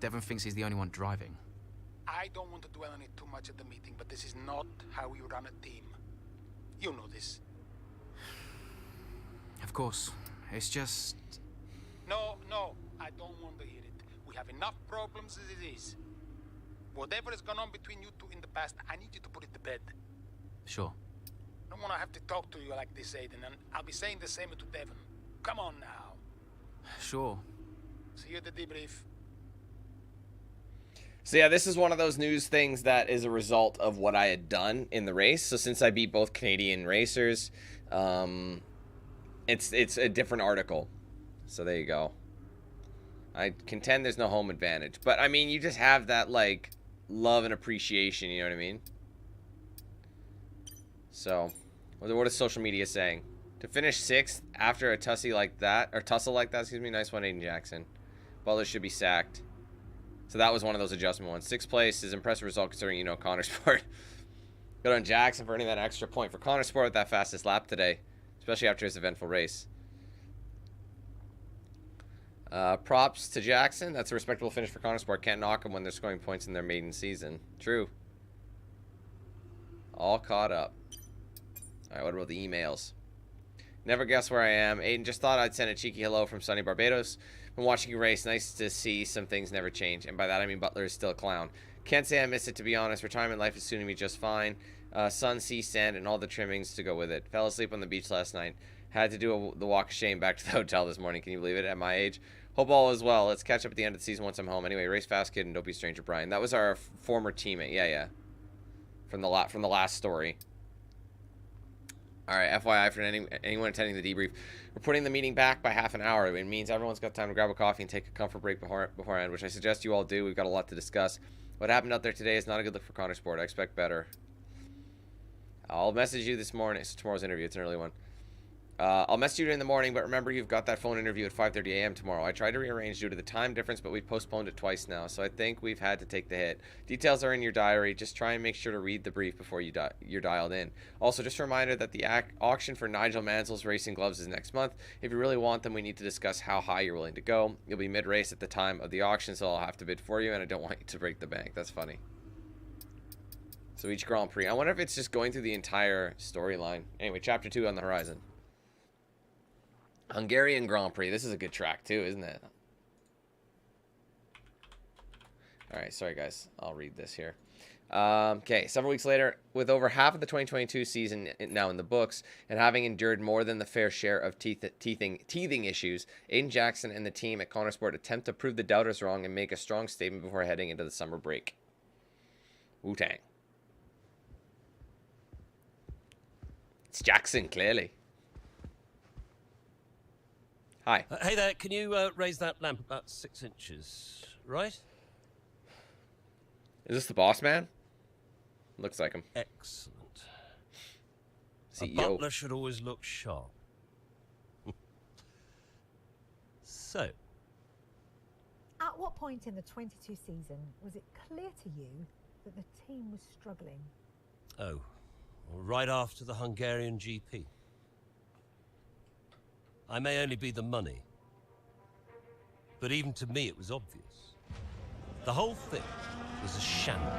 S11: Devon thinks he's the only one driving.
S13: I don't want to dwell on it too much at the meeting, but this is not how we run a team. You know this.
S11: Of course. It's just...
S13: No, I don't want to hear it. We have enough problems as it is. Whatever has gone on between you two in the past, I need you to put it to bed.
S11: Sure.
S13: I don't want to have to talk to you like this, Aiden, and I'll be saying the same to Devon. Come on now.
S11: Sure.
S13: See you at the debrief.
S1: So yeah, this is one of those news things that is a result of what I had done in the race. So since I beat both Canadian racers, it's a different article. So there you go. I contend there's no home advantage. But I mean, you just have that like love and appreciation, you know what I mean? So, what is social media saying? To finish 6th after a tussle like that, excuse me, nice one, Aiden Jackson. Butler should be sacked. So that was one of those adjustment ones. 6th place is impressive result considering you know Connor Sport. Good on Jackson for earning that extra point for Connor Sport with that fastest lap today, especially after his eventful race. Props to Jackson. That's a respectable finish for Connor Sport. Can't knock them when they're scoring points in their maiden season. True. All caught up. All right, what about the emails? Never guess where I am. Aiden, just thought I'd send a cheeky hello from sunny Barbados. Been watching you race. Nice to see some things never change. And by that, I mean Butler is still a clown. Can't say I miss it, to be honest. Retirement life is suiting me just fine. Sun, sea, sand, and all the trimmings to go with it. Fell asleep on the beach last night. Had to do the walk of shame back to the hotel this morning. Can you believe it? At my age. Hope all is well. Let's catch up at the end of the season once I'm home. Anyway, race fast, kid, and don't be a stranger, Brian. That was our former teammate. Yeah. From the last story. All right, FYI for anyone attending the debrief, we're putting the meeting back by half an hour. It means everyone's got time to grab a coffee and take a comfort break beforehand, which I suggest you all do. We've got a lot to discuss. What happened out there today is not a good look for Connor Sport. I expect better. I'll message you this morning. It's tomorrow's interview. It's an early one. I'll message you in the morning, but remember you've got that phone interview at 5:30 a.m. tomorrow. I tried to rearrange due to the time difference, but we've postponed it twice now, so I think we've had to take the hit. Details are in your diary. Just try and make sure to read the brief before you're dialed in. Also, just a reminder that the auction for Nigel Mansell's racing gloves is next month. If you really want them, we need to discuss how high you're willing to go. You'll be mid-race at the time of the auction, so I'll have to bid for you, and I don't want you to break the bank. That's funny. So each Grand Prix. I wonder if it's just going through the entire storyline. Anyway, Chapter 2 on the horizon. Hungarian Grand Prix. This is a good track too, isn't it? All right, sorry guys. I'll read this here. Okay, several weeks later, with over half of the 2022 season now in the books, and having endured more than the fair share of teething issues, Aiden Jackson and the team at Connor Sport attempt to prove the doubters wrong and make a strong statement before heading into the summer break. Wu-Tang. It's Jackson, clearly. Hi.
S14: Hey there, can you raise that lamp about 6 inches, right?
S1: Is this the boss man? Looks like him.
S14: Excellent.
S1: CEO.
S14: A butler should always look sharp. So.
S10: At what point in the 22 season was it clear to you that the team was struggling?
S14: Oh, well, right after the Hungarian GP. I may only be the money, but even to me it was obvious. The whole thing was a shambles.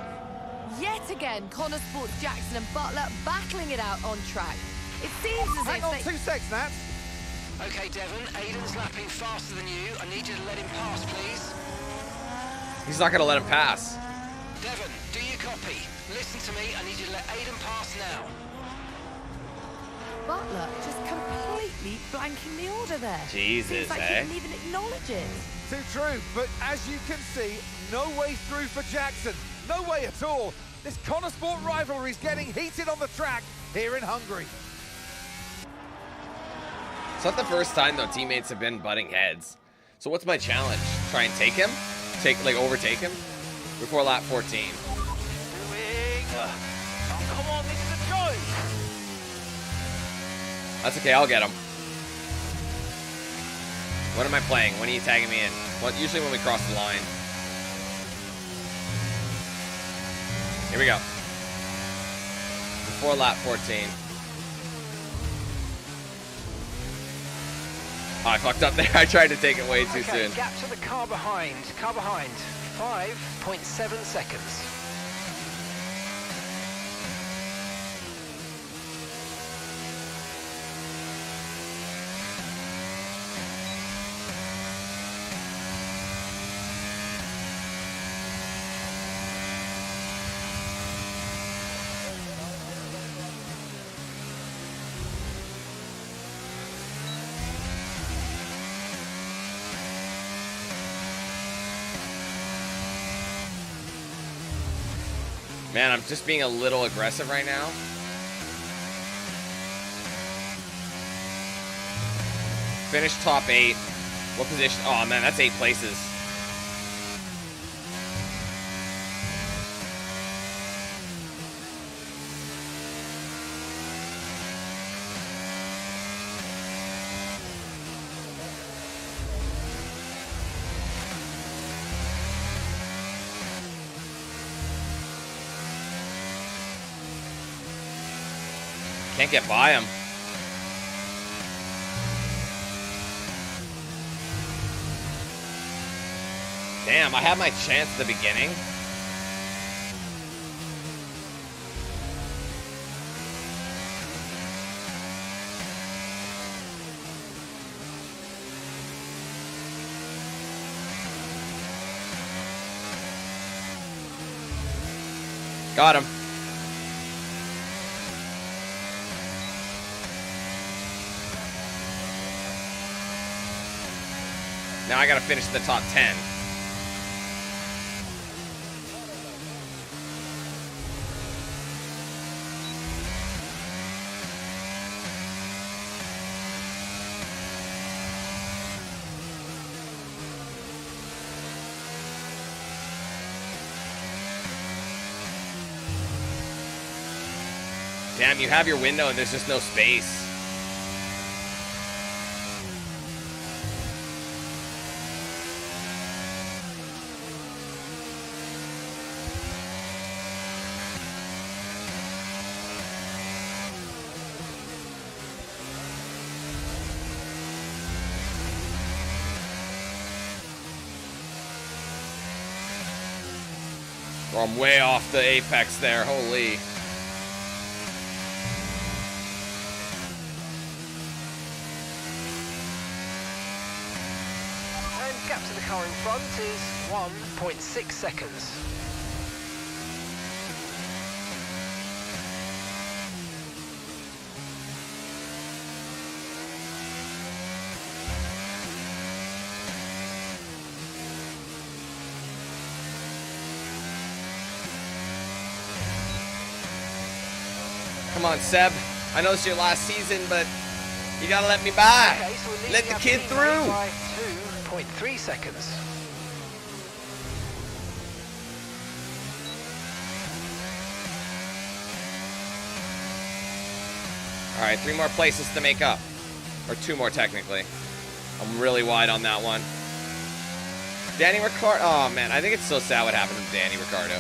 S3: Yet again, Connor Sport's Jackson and Butler battling it out on track. It seems as
S2: Hang
S3: if
S2: on,
S3: they...
S2: 2 seconds, Nat.
S8: Okay, Devon, Aiden's lapping faster than you. I need you to let him pass, please.
S1: He's not going to let him pass.
S8: Devon, do you copy? Listen to me, I need you to let Aiden pass now.
S3: Butler just completely blanking the order there.
S1: Jesus,
S3: Seems like he didn't even acknowledge it.
S2: Too true, but as you can see, no way through for Jackson. No way at all. This Connor Sport rivalry is getting heated on the track here in Hungary.
S1: It's not the first time, though, teammates have been butting heads. So what's my challenge? Try and take him? Overtake him? Before lap 14.
S8: Oh, come on, this is a joke.
S1: That's okay, I'll get him. What am I playing? When are you tagging me in? Well, usually when we cross the line. Here we go. Before lap 14. Oh, I fucked up there. I tried to take it way too soon.
S8: Gap to the car behind. 5.7 seconds.
S1: Man, I'm just being a little aggressive right now. Finished top 8. What position? Oh, man, that's 8 places. Can't get by him. Damn, I had my chance at the beginning. Got him. Now I gotta finish the top 10. Damn, you have your window and there's just no space. Oh, I'm way off the apex there, holy.
S8: Gap to the car in front is 1.6 seconds.
S1: Come on, Seb. I know it's your last season, but you gotta let me by.
S8: Okay, so we're
S1: let the kid through.
S8: By 2.3 seconds.
S1: All right, 3 more places to make up. Or 2 more, technically. I'm really wide on that one. Danny Ricciardo. Oh, man. I think it's so sad what happened to Danny Ricciardo.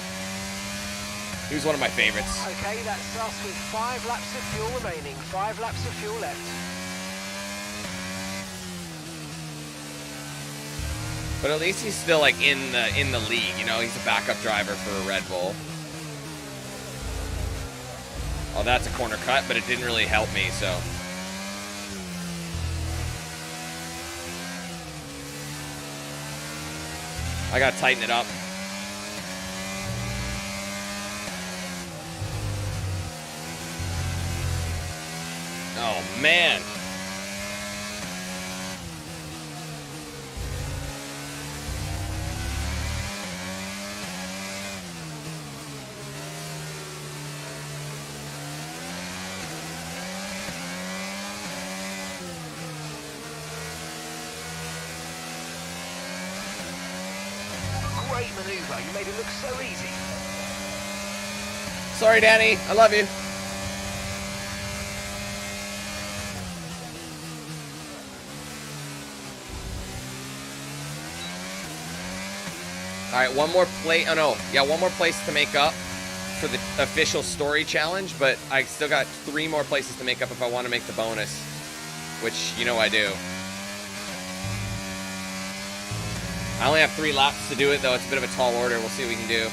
S1: He was one of my favorites.
S8: Okay, that's us with 5 laps of fuel remaining. 5 laps of fuel left.
S1: But at least he's still like in the league, you know. He's a backup driver for a Red Bull. Oh, that's a corner cut, but it didn't really help me, so. I gotta tighten it up. Oh, man.
S8: Great maneuver. You made it look so easy.
S1: Sorry, Danny. I love you. All right, one more play. Oh, no. Yeah, one more place to make up for the official story challenge, but I still got 3 more places to make up if I want to make the bonus, which, you know, I do. I only have 3 laps to do it, though. It's a bit of a tall order. We'll see what we can do.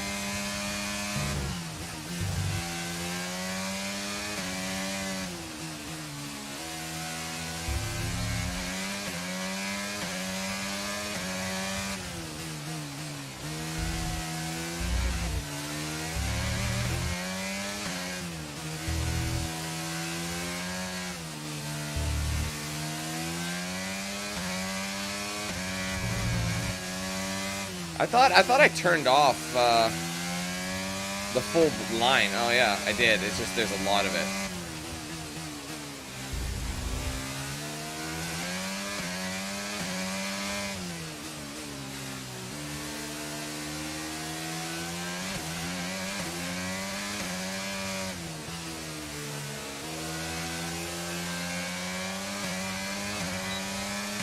S1: I thought I turned off the full line. Oh yeah, I did. It's just there's a lot of it.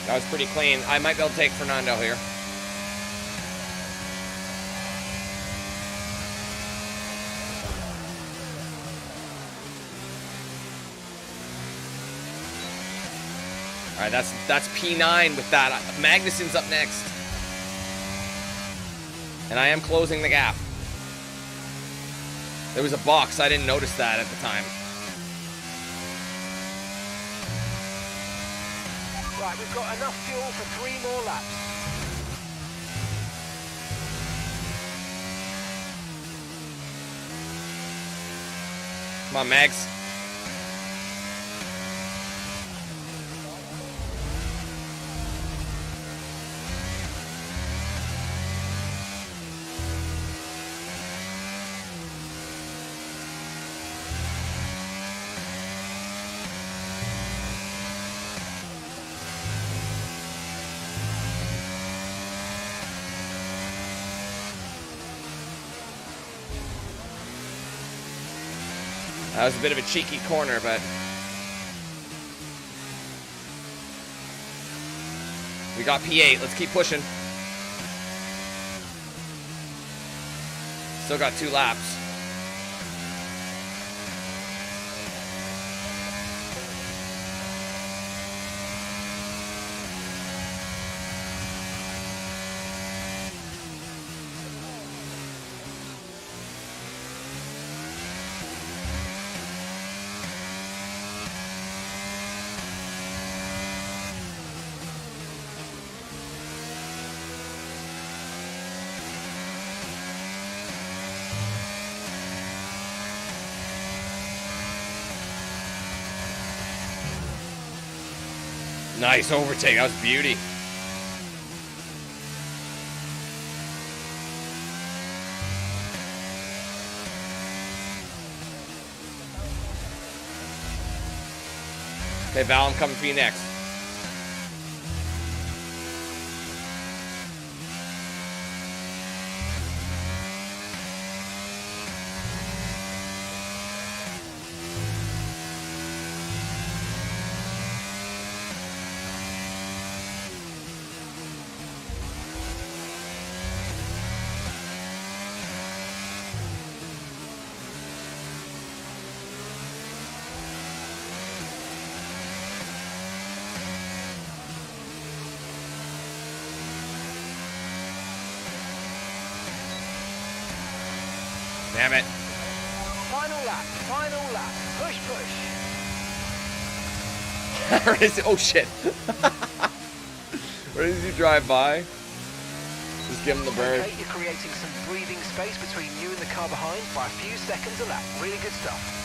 S1: That was pretty clean. I might be able to take Fernando here. All right, that's P9 with that. Magnussen's up next. And I am closing the gap. There was a box. I didn't notice that at the time.
S8: Right, we've got enough fuel for 3 more laps.
S1: Come on, Mags. That was a bit of a cheeky corner, but we got P8. Let's keep pushing. Still got 2 laps. Nice overtake. That was beauty. Okay, Val, I'm coming for you next. Damn it.
S8: Final lap, final lap. Push, push.
S1: Where is it? Oh, shit. Where did you drive by? Just give him the bird.
S8: Okay, you're creating some breathing space between you and the car behind by a few seconds a lap. Really good stuff.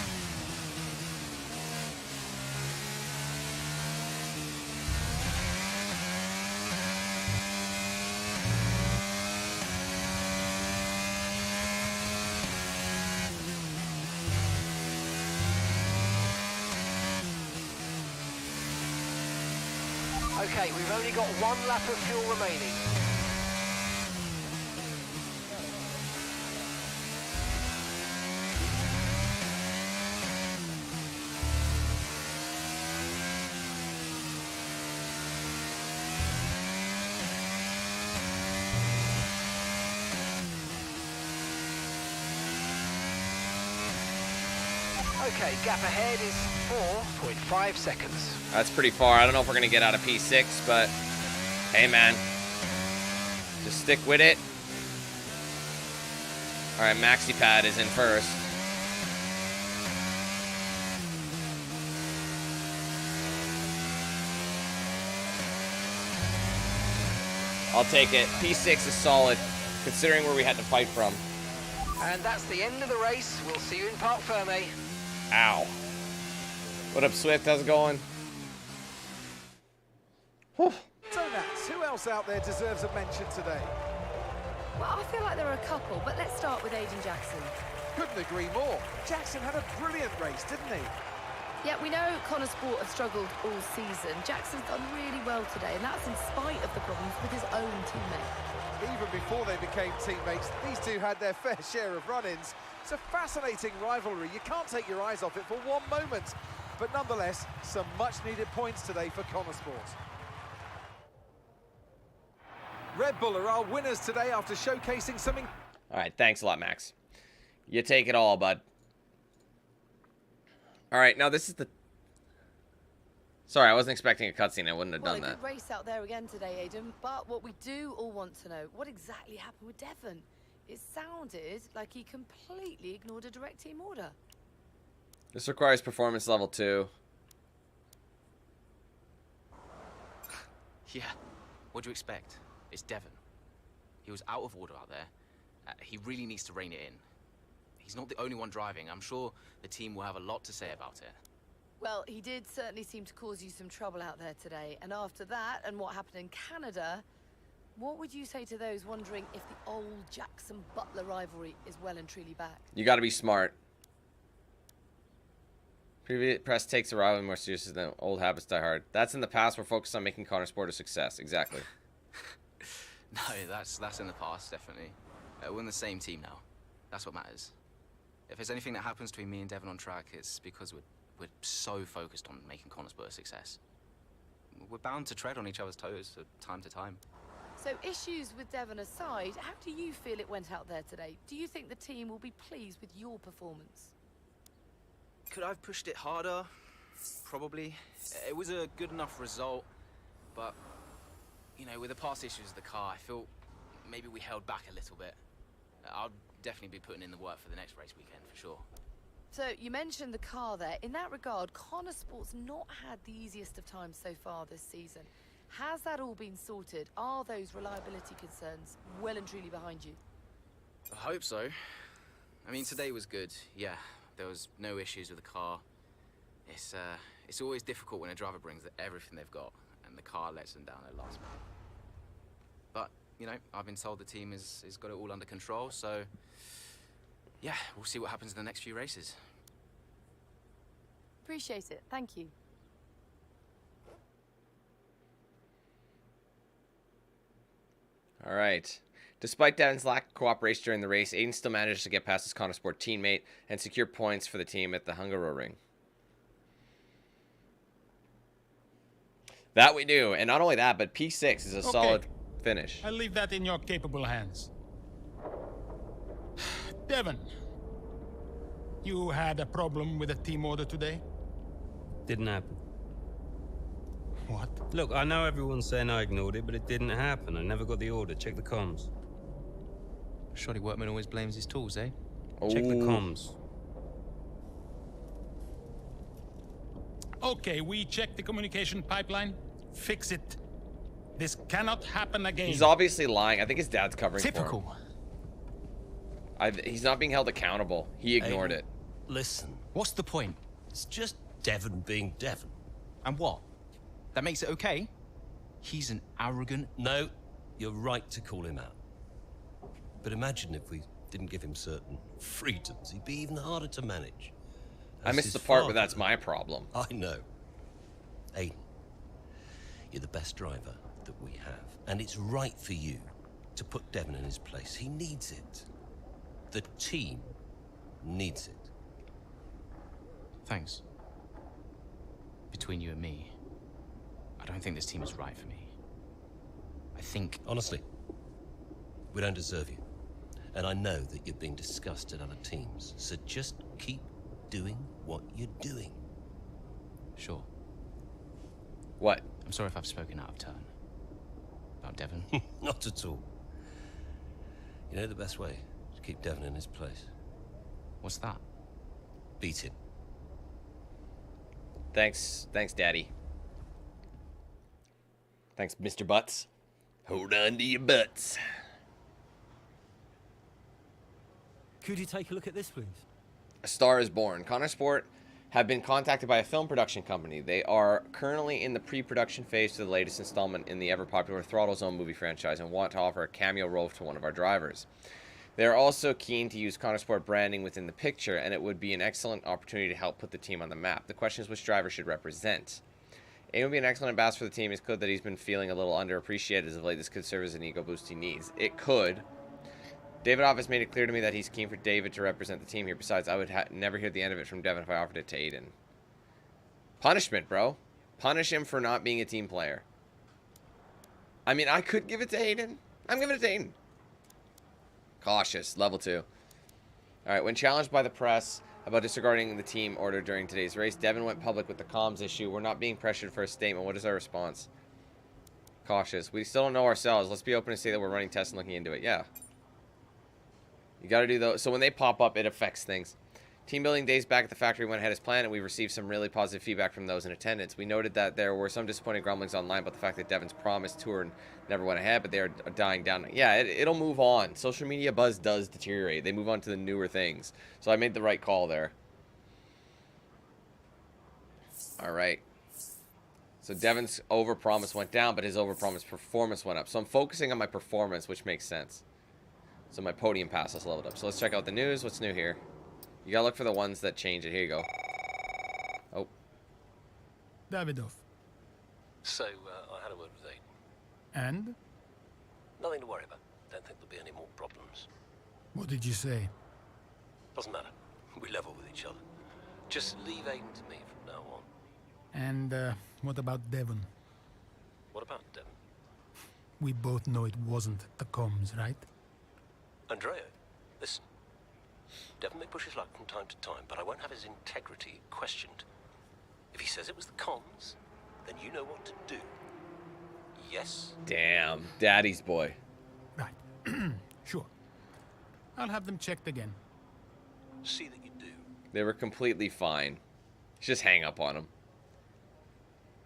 S8: Okay, we've only got 1 lap of fuel remaining. Okay, gap ahead is 4.5 seconds.
S1: That's pretty far. I don't know if we're going to get out of P6, but hey, man. Just stick with it. All right, Maxi Pad is in first. I'll take it. P6 is solid, considering where we had to fight from.
S8: And that's the end of the race. We'll see you in Parc Ferme.
S1: Ow. What up, Swift? How's it going?
S2: So Nats, who else out there deserves a mention today?
S3: Well, I feel like there are a couple, but let's start with Aiden Jackson.
S2: Couldn't agree more. Jackson had a brilliant race, didn't he?
S3: Yeah, we know Connor Sport have struggled all season. Jackson's done really well today, and that's in spite of the problems with his own teammate.
S2: Even before they became teammates, these two had their fair share of run-ins. It's a fascinating rivalry. You can't take your eyes off it for one moment. But nonetheless, some much-needed points today for Connor Sport. Red Bull are our winners today after showcasing something.
S1: All right, thanks a lot, Max. You take it all, bud. All right, now this is Sorry, I wasn't expecting a cutscene. I wouldn't have done
S3: Well, a
S1: that.
S3: good race out there again today, Aidan. But what we do all want to know, what exactly happened with Devon? It sounded like he completely ignored a direct team order.
S1: This requires performance level 2.
S11: Yeah. What do you expect? It's Devon. He was out of order out there. He really needs to rein it in. He's not the only one driving. I'm sure the team will have a lot to say about it.
S3: Well, he did certainly seem to cause you some trouble out there today. And after that, and what happened in Canada, what would you say to those wondering if the old Jackson-Butler rivalry is well and truly back?
S1: You got to be smart. Previous press takes the rivalry more seriously than old habits die hard. That's in the past. We're focused on making Connor Sport a success. Exactly.
S11: No, that's in the past, definitely. We're in the same team now. That's what matters. If there's anything that happens between me and Devon on track, it's because we're so focused on making Connor Sport a success. We're bound to tread on each other's toes from time to time.
S3: So issues with Devon aside, how do you feel it went out there today? Do you think the team will be pleased with your performance?
S11: Could I have pushed it harder? Probably. It was a good enough result, but, you know, with the past issues with the car, I feel maybe we held back a little bit. I'll definitely be putting in the work for the next race weekend, for sure.
S3: So you mentioned the car there. In that regard, Connor Sport's not had the easiest of times so far this season. Has that all been sorted? Are those reliability concerns well and truly behind you?
S11: I hope so. I mean, today was good, yeah. There was no issues with the car. It's always difficult when a driver brings everything they've got and the car lets them down at last minute. But, you know, I've been told the team has got it all under control, so yeah, we'll see what happens in the next few races.
S3: Appreciate it. Thank you.
S1: All right. Despite Devon's lack of cooperation during the race, Aiden still managed to get past his Connor Sport teammate and secure points for the team at the Hungaroring. That we do. And not only that, but P6 is a solid finish.
S7: I'll leave that in your capable hands. Devon, you had a problem with a team order today?
S6: Didn't happen.
S7: What?
S6: Look, I know everyone's saying I ignored it, but it didn't happen. I never got the order. Check the comms.
S11: Shoddy workman always blames his tools, eh?
S6: Check the comms.
S7: Okay, we checked the communication pipeline. Fix it. This cannot happen again.
S1: He's obviously lying. I think his dad's covering
S14: Typical.
S1: for him. He's not being held accountable. He ignored it.
S14: Listen,
S11: What's the point?
S14: it's just Devon being Devon.
S11: And what? That makes it okay? He's an arrogant...
S14: No, you're right to call him out. But imagine if we didn't give him certain freedoms. He'd be even harder to manage.
S1: I
S14: As
S1: missed
S14: his
S1: the part where
S14: father-
S1: that's my problem.
S14: I know. Aiden, you're the best driver that we have. And it's right for you to put Devon in his place. He needs it. The team needs it.
S11: Thanks. Between you and me, I don't think this team is right for me. I think...
S14: Honestly, we don't deserve you. And I know that you're being discussed at other teams. So just keep doing what you're doing.
S11: Sure.
S1: What?
S11: I'm sorry if I've spoken out of turn. About Devon.
S14: Not at all. You know the best way to keep Devon in his place?
S11: What's that?
S14: Beat him.
S1: Thanks, Daddy. Thanks, Mr. Butts. Hold on to your butts.
S15: Could you take a look at this, please?
S1: A Star is Born. Connor Sport have been contacted by a film production company. They are currently in the pre-production phase for the latest installment in the ever-popular Throttle Zone movie franchise and want to offer a cameo role to one of our drivers. They are also keen to use Connor Sport branding within the picture, and it would be an excellent opportunity to help put the team on the map. The question is which driver should represent. Aiden would be an excellent ambassador for the team. It's good that he's been feeling a little underappreciated as of late. This could serve as an ego boost he needs. It could. David Office made it clear to me that he's keen for David to represent the team here. Besides, I would never hear the end of it from Devon if I offered it to Aiden. Punishment, bro. Punish him for not being a team player. I mean, I could give it to Aiden. I'm giving it to Aiden. Cautious. Level 2. Alright, when challenged by the press about disregarding the team order during today's race. Devin went public with the comms issue. We're not being pressured for a statement. What is our response? Cautious. We still don't know ourselves. Let's be open and say that we're running tests and looking into it. Yeah. You got to do those. So when they pop up, it affects things. Team building days back at the factory went ahead as planned, and we received some really positive feedback from those in attendance. We noted that there were some disappointing grumblings online about the fact that Devin's promised tour never went ahead, but they are dying down. Yeah, it'll move on. Social media buzz does deteriorate. They move on to the newer things. So I made the right call there. All right. So Devin's overpromise went down, but his overpromise performance went up. So I'm focusing on my performance, which makes sense. So my podium pass is leveled up. So let's check out the news. What's new here? You gotta look for the ones that change it. Here you go. Oh.
S7: Davidoff.
S14: So, I had a word with Aiden.
S7: And?
S14: Nothing to worry about. Don't think there'll be any more problems.
S7: What did you say?
S14: Doesn't matter. We level with each other. Just leave Aiden to me from now on.
S7: And, what about Devon?
S14: What about Devon?
S7: We both know it wasn't the comms, right?
S14: Andrea, listen. Devon may push his luck from time to time, but I won't have his integrity questioned. If he says it was the comms, then you know what to do. Yes?
S1: Damn. Daddy's boy.
S7: Right. Sure. I'll have them checked again.
S14: See that you do.
S1: They were completely fine. Just hang up on them.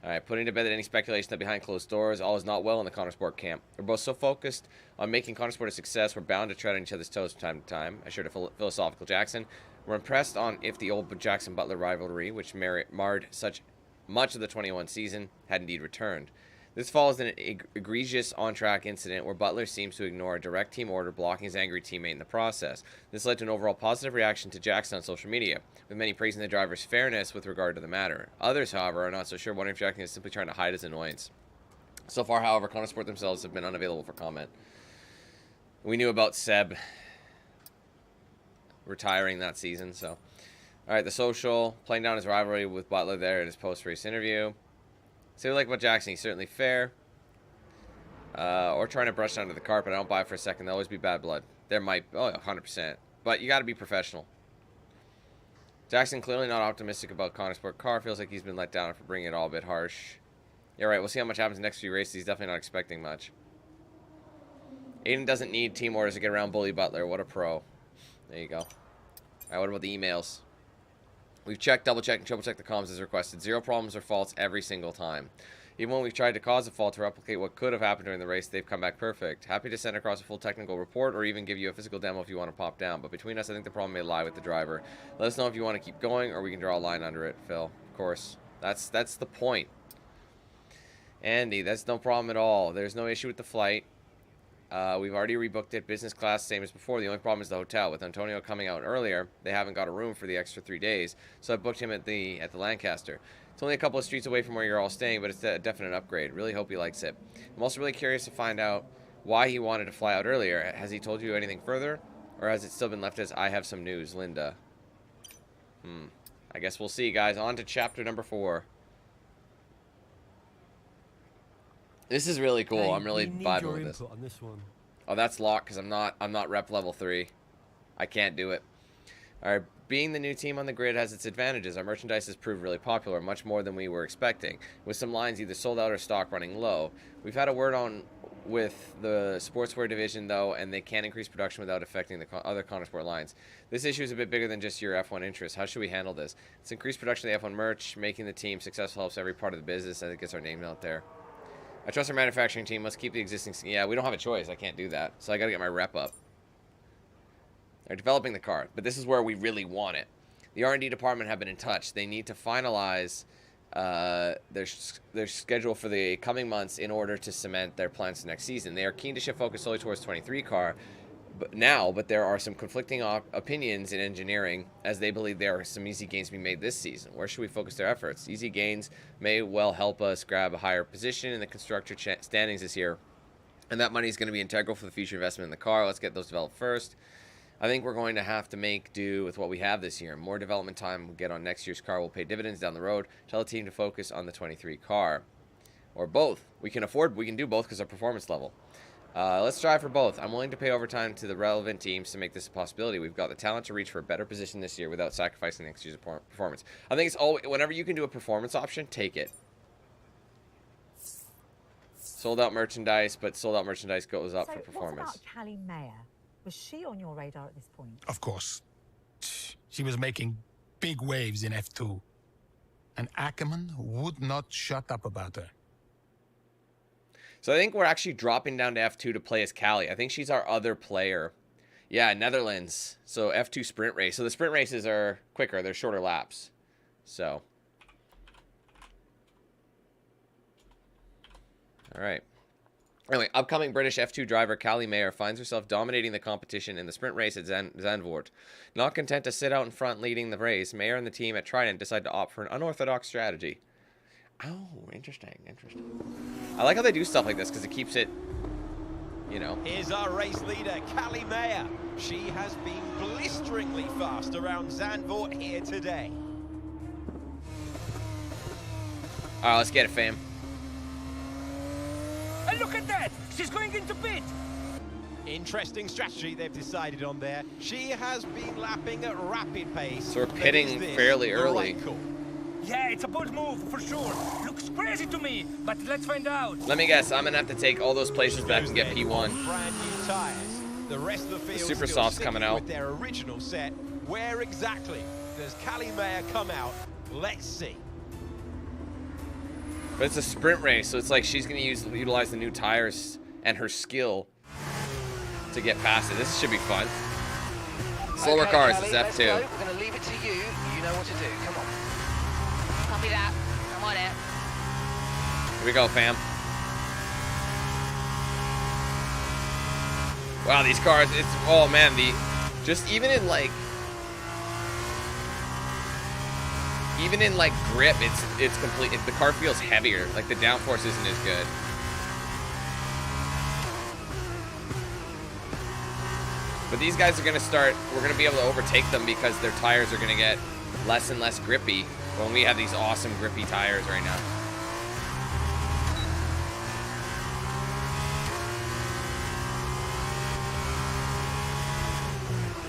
S1: Alright, putting to bed that any speculation that behind closed doors, all is not well in the Connorsport camp. We're both so focused on making Connorsport a success, we're bound to tread on each other's toes from time to time, assured a philosophical Jackson. We're impressed on if the old Jackson-Butler rivalry, which marred such much of the 21 season, had indeed returned. This follows an egregious on-track incident where Butler seems to ignore a direct team order, blocking his angry teammate in the process. This led to an overall positive reaction to Jackson on social media, with many praising the driver's fairness with regard to the matter. Others, however, are not so sure, wondering if Jackson is simply trying to hide his annoyance. So far, however, Connorsport themselves have been unavailable for comment. We knew about Seb retiring that season, so... Alright, the social, playing down his rivalry with Butler there in his post-race interview. Say we like about Jackson, he's certainly fair. Or trying to brush under the carpet. I don't buy it for a second. There'll always be bad blood. There might... Oh, 100%. But you got to be professional. Jackson clearly not optimistic about Connorsport car. Feels like he's been let down for bringing it all a bit harsh. Yeah, right. We'll see how much happens in the next few races. He's definitely not expecting much. Aiden doesn't need team orders to get around Bully Butler. What a pro. There you go. All right, what about the emails? We've checked, double-checked, and triple-checked the comms as requested. Zero problems or faults every single time. Even when we've tried to cause a fault to replicate what could have happened during the race, they've come back perfect. Happy to send across a full technical report or even give you a physical demo if you want to pop down. But between us, I think the problem may lie with the driver. Let us know if you want to keep going or we can draw a line under it, Phil. Of course. That's the point. Andy, that's no problem at all. There's no issue with the flight. We've already rebooked it. Business class, same as before. The only problem is the hotel. With Antonio coming out earlier, they haven't got a room for the extra 3 days. So I booked him at the Lancaster. It's only a couple of streets away from where you're all staying, but it's a definite upgrade. Really hope he likes it. I'm also really curious to find out why he wanted to fly out earlier. Has he told you anything further? Or has it still been left as, I have some news, Linda? I guess we'll see, guys. On to chapter number 4. This is really cool.
S15: Hey,
S1: I'm really vibing with this.
S15: On this one.
S1: Oh, that's locked because I'm not rep level 3. I can't do it. All right, being the new team on the grid has its advantages. Our merchandise has proved really popular, much more than we were expecting, with some lines either sold out or stock running low. We've had a word on with the sportswear division, though, and they can't increase production without affecting the other Connorsport lines. This issue is a bit bigger than just your F1 interest. How should we handle this? It's increased production of the F1 merch. Making the team successful helps every part of the business, and it gets our name out there. I trust our manufacturing team. Let's keep the existing... Yeah, we don't have a choice. I can't do that. So I got to get my rep up. They're developing the car, but this is where we really want it. The R&D department have been in touch. They need to finalize their schedule for the coming months in order to cement their plans for next season. They are keen to shift focus solely towards 23 car but there are some conflicting opinions in engineering, as they believe there are some easy gains to be made this season. Where should we focus their efforts? Easy gains may well help us grab a higher position in the constructor standings this year, and that money is going to be integral for the future investment in the car. Let's get those developed first. I think we're going to have to make do with what we have this year. More development time we'll get on next year's car will pay dividends down the road. Tell the team to focus on the 23 car. Or both. We can do both because of performance level. Let's strive for both. I'm willing to pay overtime to the relevant teams to make this a possibility. We've got the talent to reach for a better position this year without sacrificing next year's performance. I think it's always, whenever you can do a performance option, take it. Sold out merchandise, but sold out merchandise goes up for performance.
S10: What about Callie Mayer? Was she on your radar at this point?
S7: Of course. She was making big waves in F2. And Ackerman would not shut up about her.
S1: So I think we're actually dropping down to F2 to play as Callie. I think she's our other player. Yeah, Netherlands. So F2 sprint race. So the sprint races are quicker. They're shorter laps. So. All right. Anyway, upcoming British F2 driver Callie Mayer finds herself dominating the competition in the sprint race at Zandvoort. Not content to sit out in front leading the race, Mayer and the team at Trident decide to opt for an unorthodox strategy. Oh, interesting, interesting. I like how they do stuff like this because it keeps it, you know.
S16: Here's our race leader, Callie Mayer. She has been blisteringly fast around Zandvoort here today.
S1: All right, let's get it, fam.
S8: And look at that! She's going into pit!
S16: Interesting strategy they've decided on there. She has been lapping at rapid pace.
S1: So we're pitting fairly early.
S16: Right call?
S8: Yeah, it's a bold move, for sure. Looks crazy to me, but let's find out.
S1: Let me guess, I'm going to have to take all those places back and get P1.
S16: Brand new tires. The rest of the field
S1: Super
S16: still
S1: Soft's coming out.
S16: with their original set. Where exactly does Callie Mayer come out? Let's see.
S1: But it's a sprint race, so it's like she's going to utilize the new tires and her skill to get past it. This should be fun. Slower cars,
S8: Callie,
S1: it's
S8: let's
S1: F2.
S8: go. We're going to leave it to you. You know what to do. Come on. Copy that. I'm on it.
S1: Here we go, fam. Wow, these cars, it's, oh man, just even in like grip, it's complete. The car feels heavier. Like the downforce isn't as good. But these guys are gonna start. We're gonna be able to overtake them because their tires are gonna get less and less grippy when we have these awesome grippy tires right now.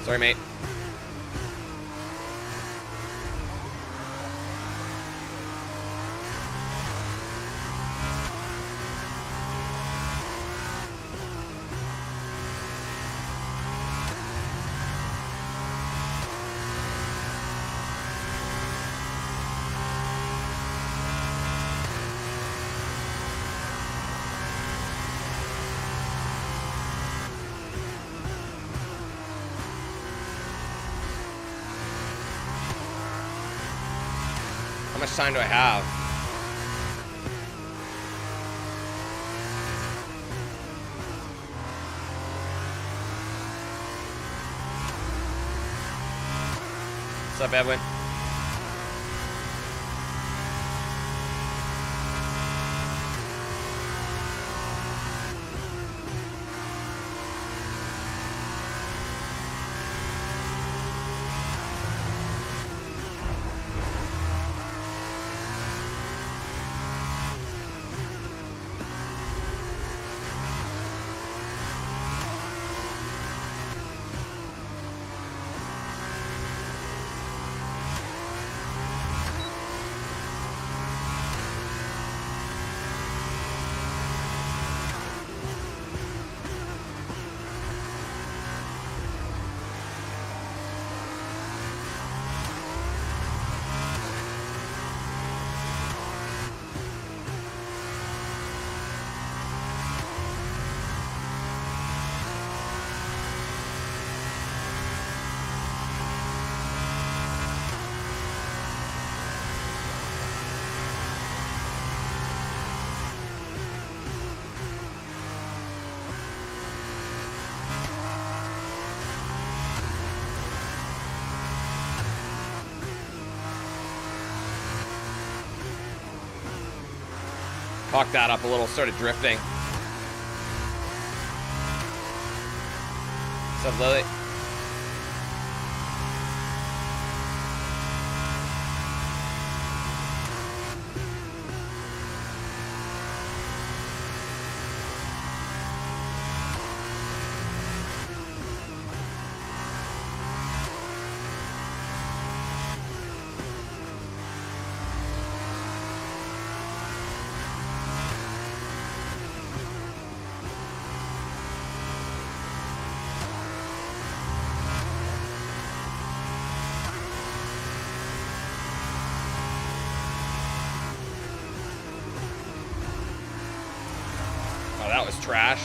S1: Sorry, mate. How much time do I have? What's up, Edwin? Cocked that up a little, started drifting. What's up, Lily? that was trash.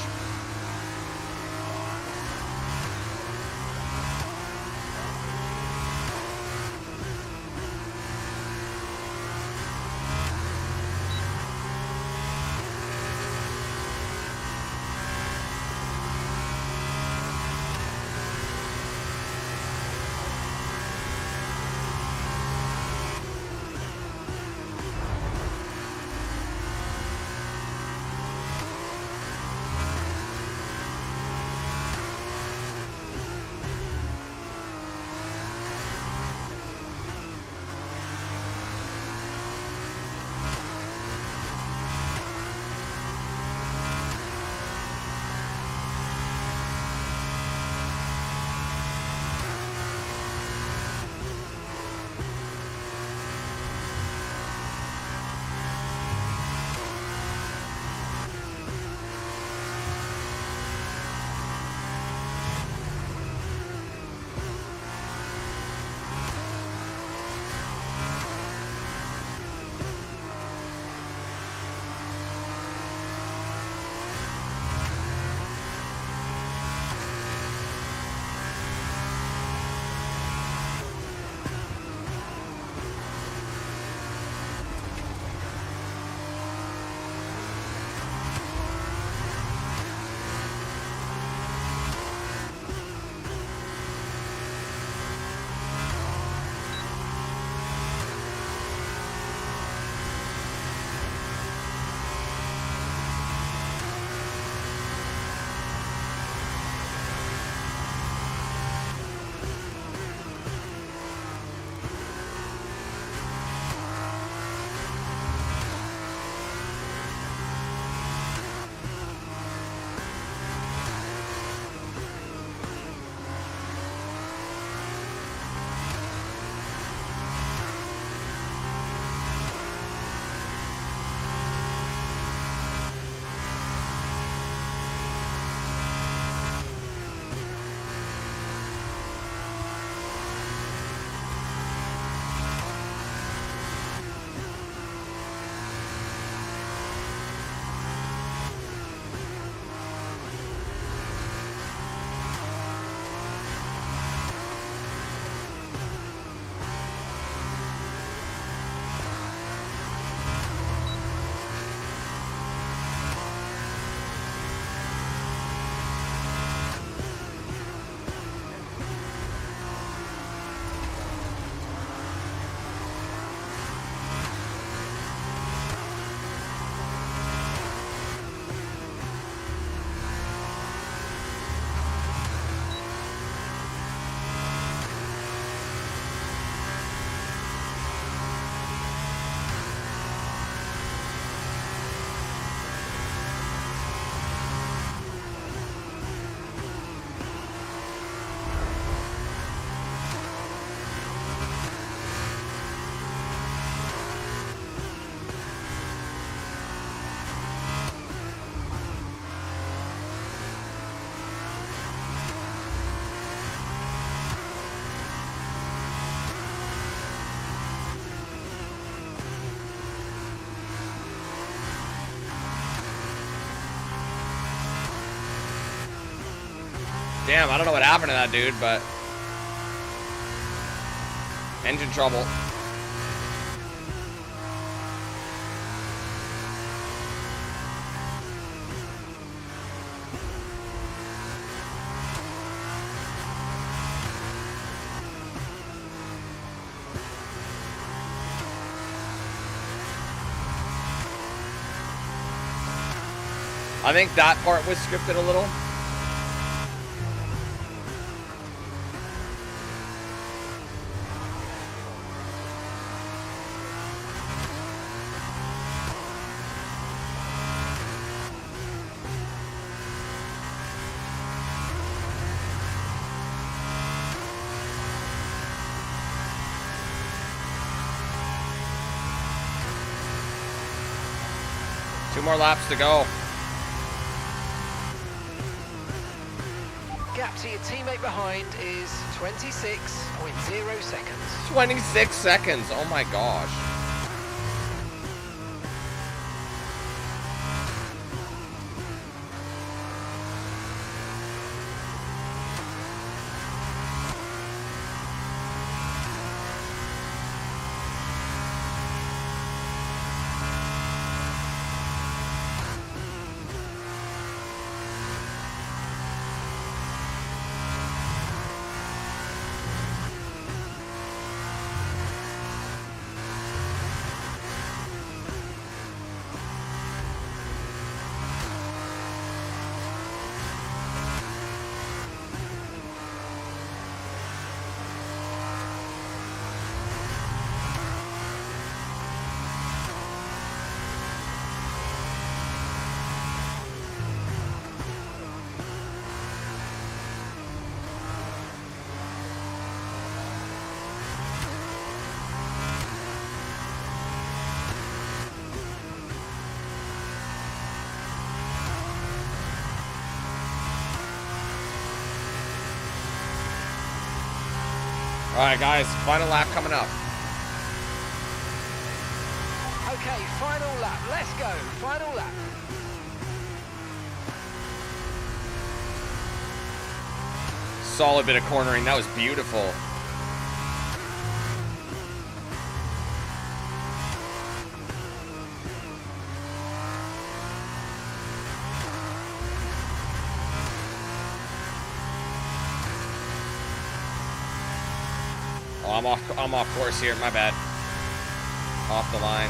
S1: Damn, I don't know what happened to that dude, but engine trouble. I think that part was scripted a little. Two more laps to go.
S8: Gap to your teammate behind is 26.0 seconds.
S1: 26 seconds. Oh my gosh. All right, guys, final lap coming up.
S8: Okay, final lap. Let's go. Final lap.
S1: Solid bit of cornering. That was beautiful. Oh, I'm off course here. My bad. Off the line.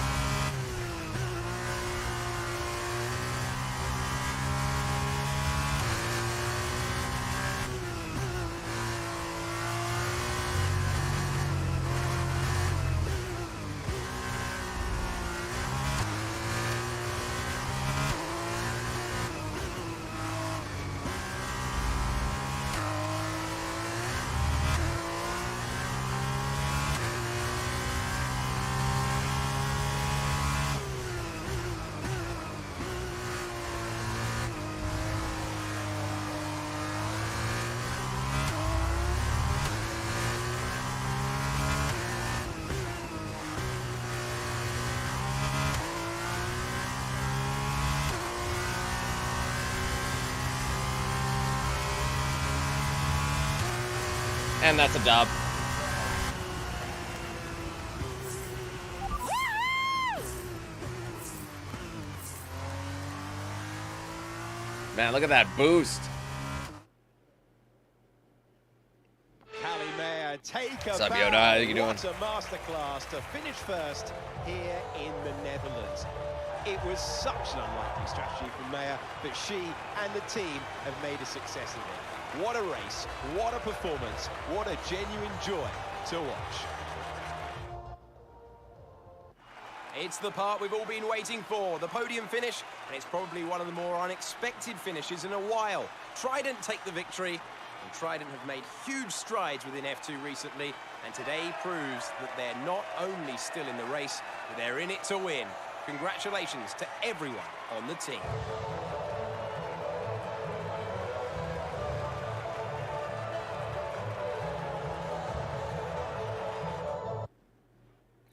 S1: And that's a dub. Man, look at that boost.
S16: Callie Mayer, take a
S1: What's up,
S16: bow.
S1: Yoda? How you doing?
S16: What a masterclass to finish first here in the Netherlands. It was such an unlikely strategy from Mayer, but she and the team have made a success of it. What a race, what a performance, what a genuine joy to watch.
S17: It's the part we've all been waiting for, the podium finish, and it's probably one of the more unexpected finishes in a while. Trident take the victory, and Trident have made huge strides within F2 recently, and today proves that they're not only still in the race, but they're in it to win. Congratulations to everyone on the team.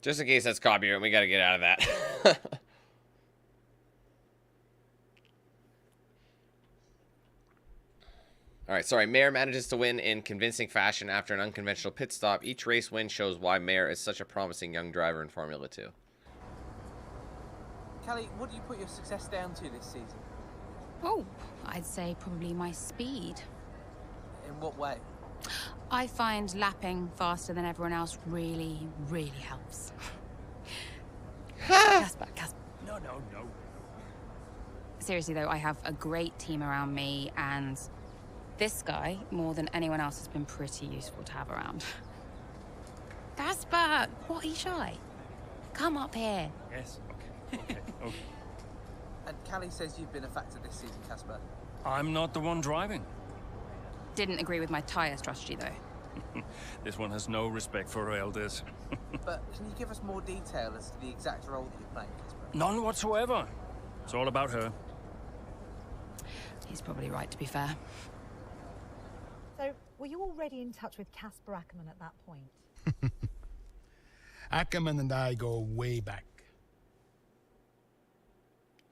S1: Just in case that's copyright, we got to get out of that. All right, sorry. Mayer manages to win in convincing fashion after an unconventional pit stop. Each race win shows why Mayer is such a promising young driver in Formula 2.
S18: Callie, what do you put your success down to this season?
S19: Oh, I'd say probably my speed.
S18: In what way?
S19: I find lapping faster than everyone else really, really helps. Casper.
S5: No.
S19: Seriously though, I have a great team around me, and this guy, more than anyone else, has been pretty useful to have around. Casper, what are you shy? Come up here.
S5: Yes, okay.
S18: And Callie says you've been a factor this season, Casper.
S5: I'm not the one driving.
S19: Didn't agree with my tyre strategy though.
S5: This one has no respect for her elders.
S18: But can you give us more detail as to the exact role that you're playing, Casper?
S5: None whatsoever. It's all about her.
S19: He's probably right, to be fair.
S10: So, were you already in touch with Casper Ackerman at that point?
S7: Ackerman and I go way back.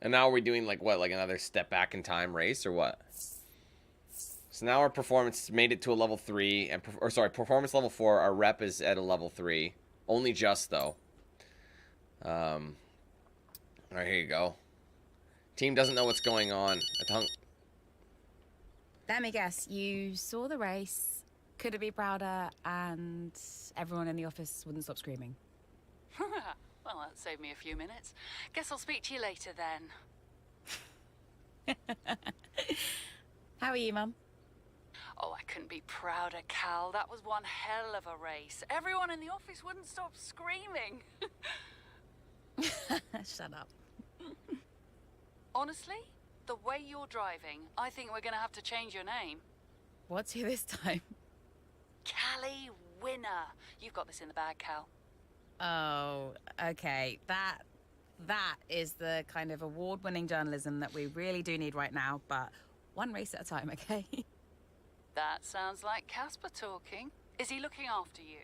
S1: And now are we doing like what, like another step back in time race or what? So now our performance made it to a level 3, and performance level 4. Our rep is at a level 3, only just though. All right, here you go. Team doesn't know what's going on.
S19: Let me guess, you saw the race, couldn't be prouder, and everyone in the office wouldn't stop screaming.
S20: Well, that saved me a few minutes. Guess I'll speak to you later then.
S19: How are you, Mum?
S20: Oh, I couldn't be prouder, Cal. That was one hell of a race. Everyone in the office wouldn't stop screaming.
S19: Shut up.
S20: Honestly, the way you're driving, I think we're going to have to change your name.
S19: What's here this time?
S20: Callie Winner. You've got this in the bag, Cal.
S19: Oh, okay. That is the kind of award-winning journalism that we really do need right now, but one race at a time, okay?
S20: That sounds like Casper talking. Is he looking after you?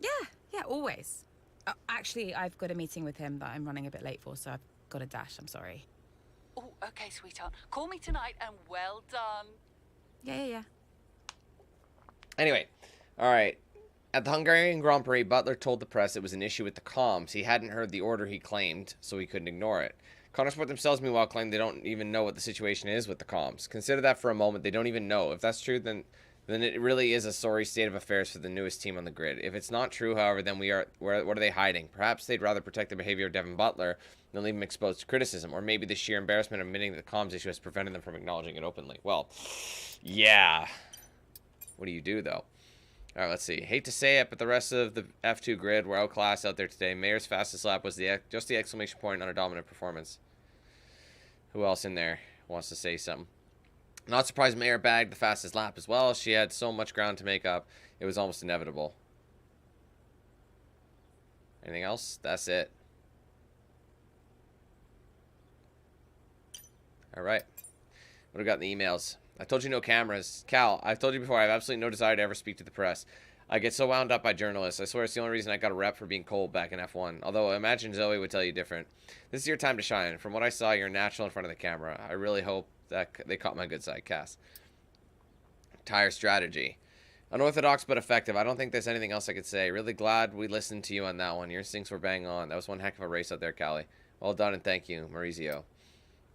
S19: Yeah, always. Actually, I've got a meeting with him that I'm running a bit late for, so I've got to dash. I'm sorry.
S20: Oh, okay, sweetheart. Call me tonight and well done.
S19: Yeah.
S1: Anyway, all right. At the Hungarian Grand Prix, Butler told the press it was an issue with the comms. He hadn't heard the order he claimed, so he couldn't ignore it. Connorsport themselves, meanwhile, claim they don't even know what the situation is with the comms. Consider that for a moment. They don't even know. If that's true, then it really is a sorry state of affairs for the newest team on the grid. If it's not true, however, then what are they hiding? Perhaps they'd rather protect the behavior of Devin Butler than leave him exposed to criticism, or maybe the sheer embarrassment of admitting that the comms issue has prevented them from acknowledging it openly. Well, yeah. What do you do, though? All right, let's see. Hate to say it, but the rest of the F2 grid were outclassed out there today. Mayer's fastest lap was just the exclamation point on a dominant performance. Who else in there wants to say something? Not surprised Mayer bagged the fastest lap as well. She had so much ground to make up. It was almost inevitable. Anything else? That's it. All right. What do we got in the emails? I told you no cameras. Cal, I've told you before, I have absolutely no desire to ever speak to the press. I get so wound up by journalists. I swear it's the only reason I got a rep for being cold back in F1. Although I imagine Zoe would tell you different. This is your time to shine. From what I saw, you're natural in front of the camera. I really hope that they caught my good side, Cass. Tire strategy. Unorthodox but effective. I don't think there's anything else I could say. Really glad we listened to you on that one. Your instincts were bang on. That was one heck of a race out there, Callie. Well done and thank you, Maurizio.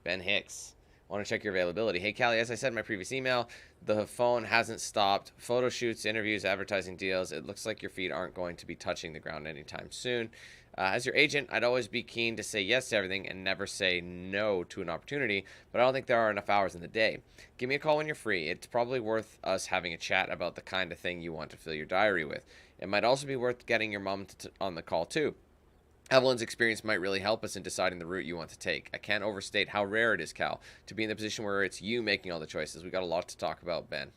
S1: Ben Hicks. Want to check your availability. Hey, Callie, as I said in my previous email, the phone hasn't stopped. Photo shoots, interviews, advertising deals. It looks like your feet aren't going to be touching the ground anytime soon. As your agent, I'd always be keen to say yes to everything and never say no to an opportunity, but I don't think there are enough hours in the day. Give me a call when you're free. It's probably worth us having a chat about the kind of thing you want to fill your diary with. It might also be worth getting your mom on the call, too. Evelyn's experience might really help us in deciding the route you want to take. I can't overstate how rare it is, Cal, to be in the position where it's you making all the choices. We got a lot to talk about, Ben.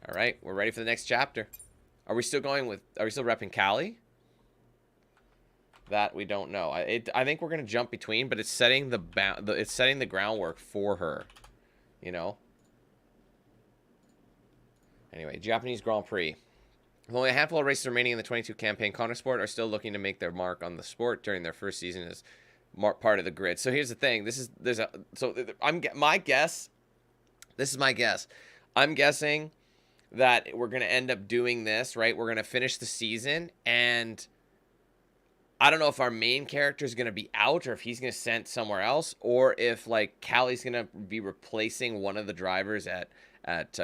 S1: All right, we're ready for the next chapter. Are we still repping Callie? That we don't know. I think we're gonna jump between, but it's setting the groundwork for her, you know. Anyway, Japanese Grand Prix. With only a handful of races remaining in the 22 campaign, Connorsport are still looking to make their mark on the sport during their first season as part of the grid. So here's the thing. My guess. This is my guess. I'm guessing that we're gonna end up doing this, right? We're gonna finish the season, and I don't know if our main character is gonna be out, or if he's gonna send somewhere else, or if like Callie's gonna be replacing one of the drivers at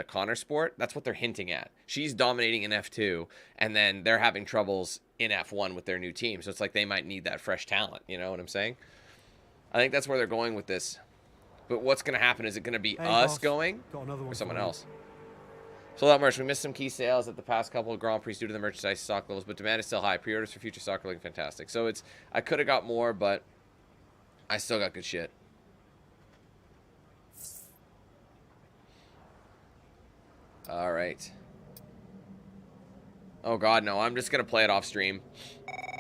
S1: Connorsport. That's what they're hinting at. She's dominating in F2, and then they're having troubles in F1 with their new team. So it's like they might need that fresh talent. You know what I'm saying? I think that's where they're going with this. But what's going to happen? Is it going to be us going or someone else? So that merch. We missed some key sales at the past couple of Grand Prix due to the merchandise stock levels, but demand is still high. Pre-orders for future stock are looking fantastic. So I could have got more, but I still got good shit. All right. Oh, God, no. I'm just going to play it off stream.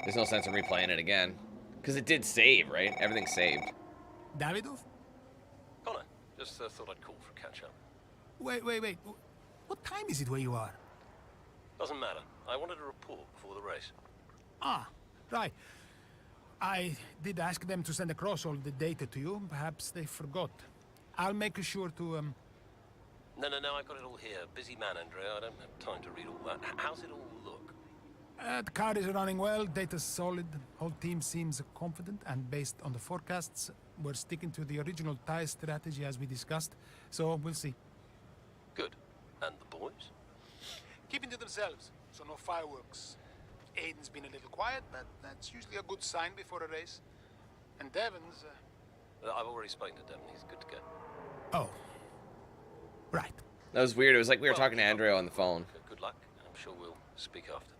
S1: There's no sense in replaying it again. Because it did save, right? Everything's saved.
S7: Davidov?
S21: Connor, just thought I'd call for a catch-up.
S7: Wait. What time is it where you are?
S21: Doesn't matter. I wanted a report before the race.
S7: Ah, right. I did ask them to send across all the data to you. Perhaps they forgot. I'll make sure to,
S21: No, I've got it all here. Busy man, Andrea. I don't have time to read all that. How's it all look?
S7: The car is running well, data's solid, whole team seems confident, and based on the forecasts, we're sticking to the original tire strategy as we discussed, so we'll see.
S21: Good. And the boys?
S13: Keeping to themselves, so no fireworks. Aiden's been a little quiet, but that's usually a good sign before a race. And Devin's...
S21: I've already spoken to Devin. He's good to go.
S7: Oh. Right.
S1: That was weird. It was like we were talking to Andrea on the phone.
S21: Good luck. I'm sure we'll speak after.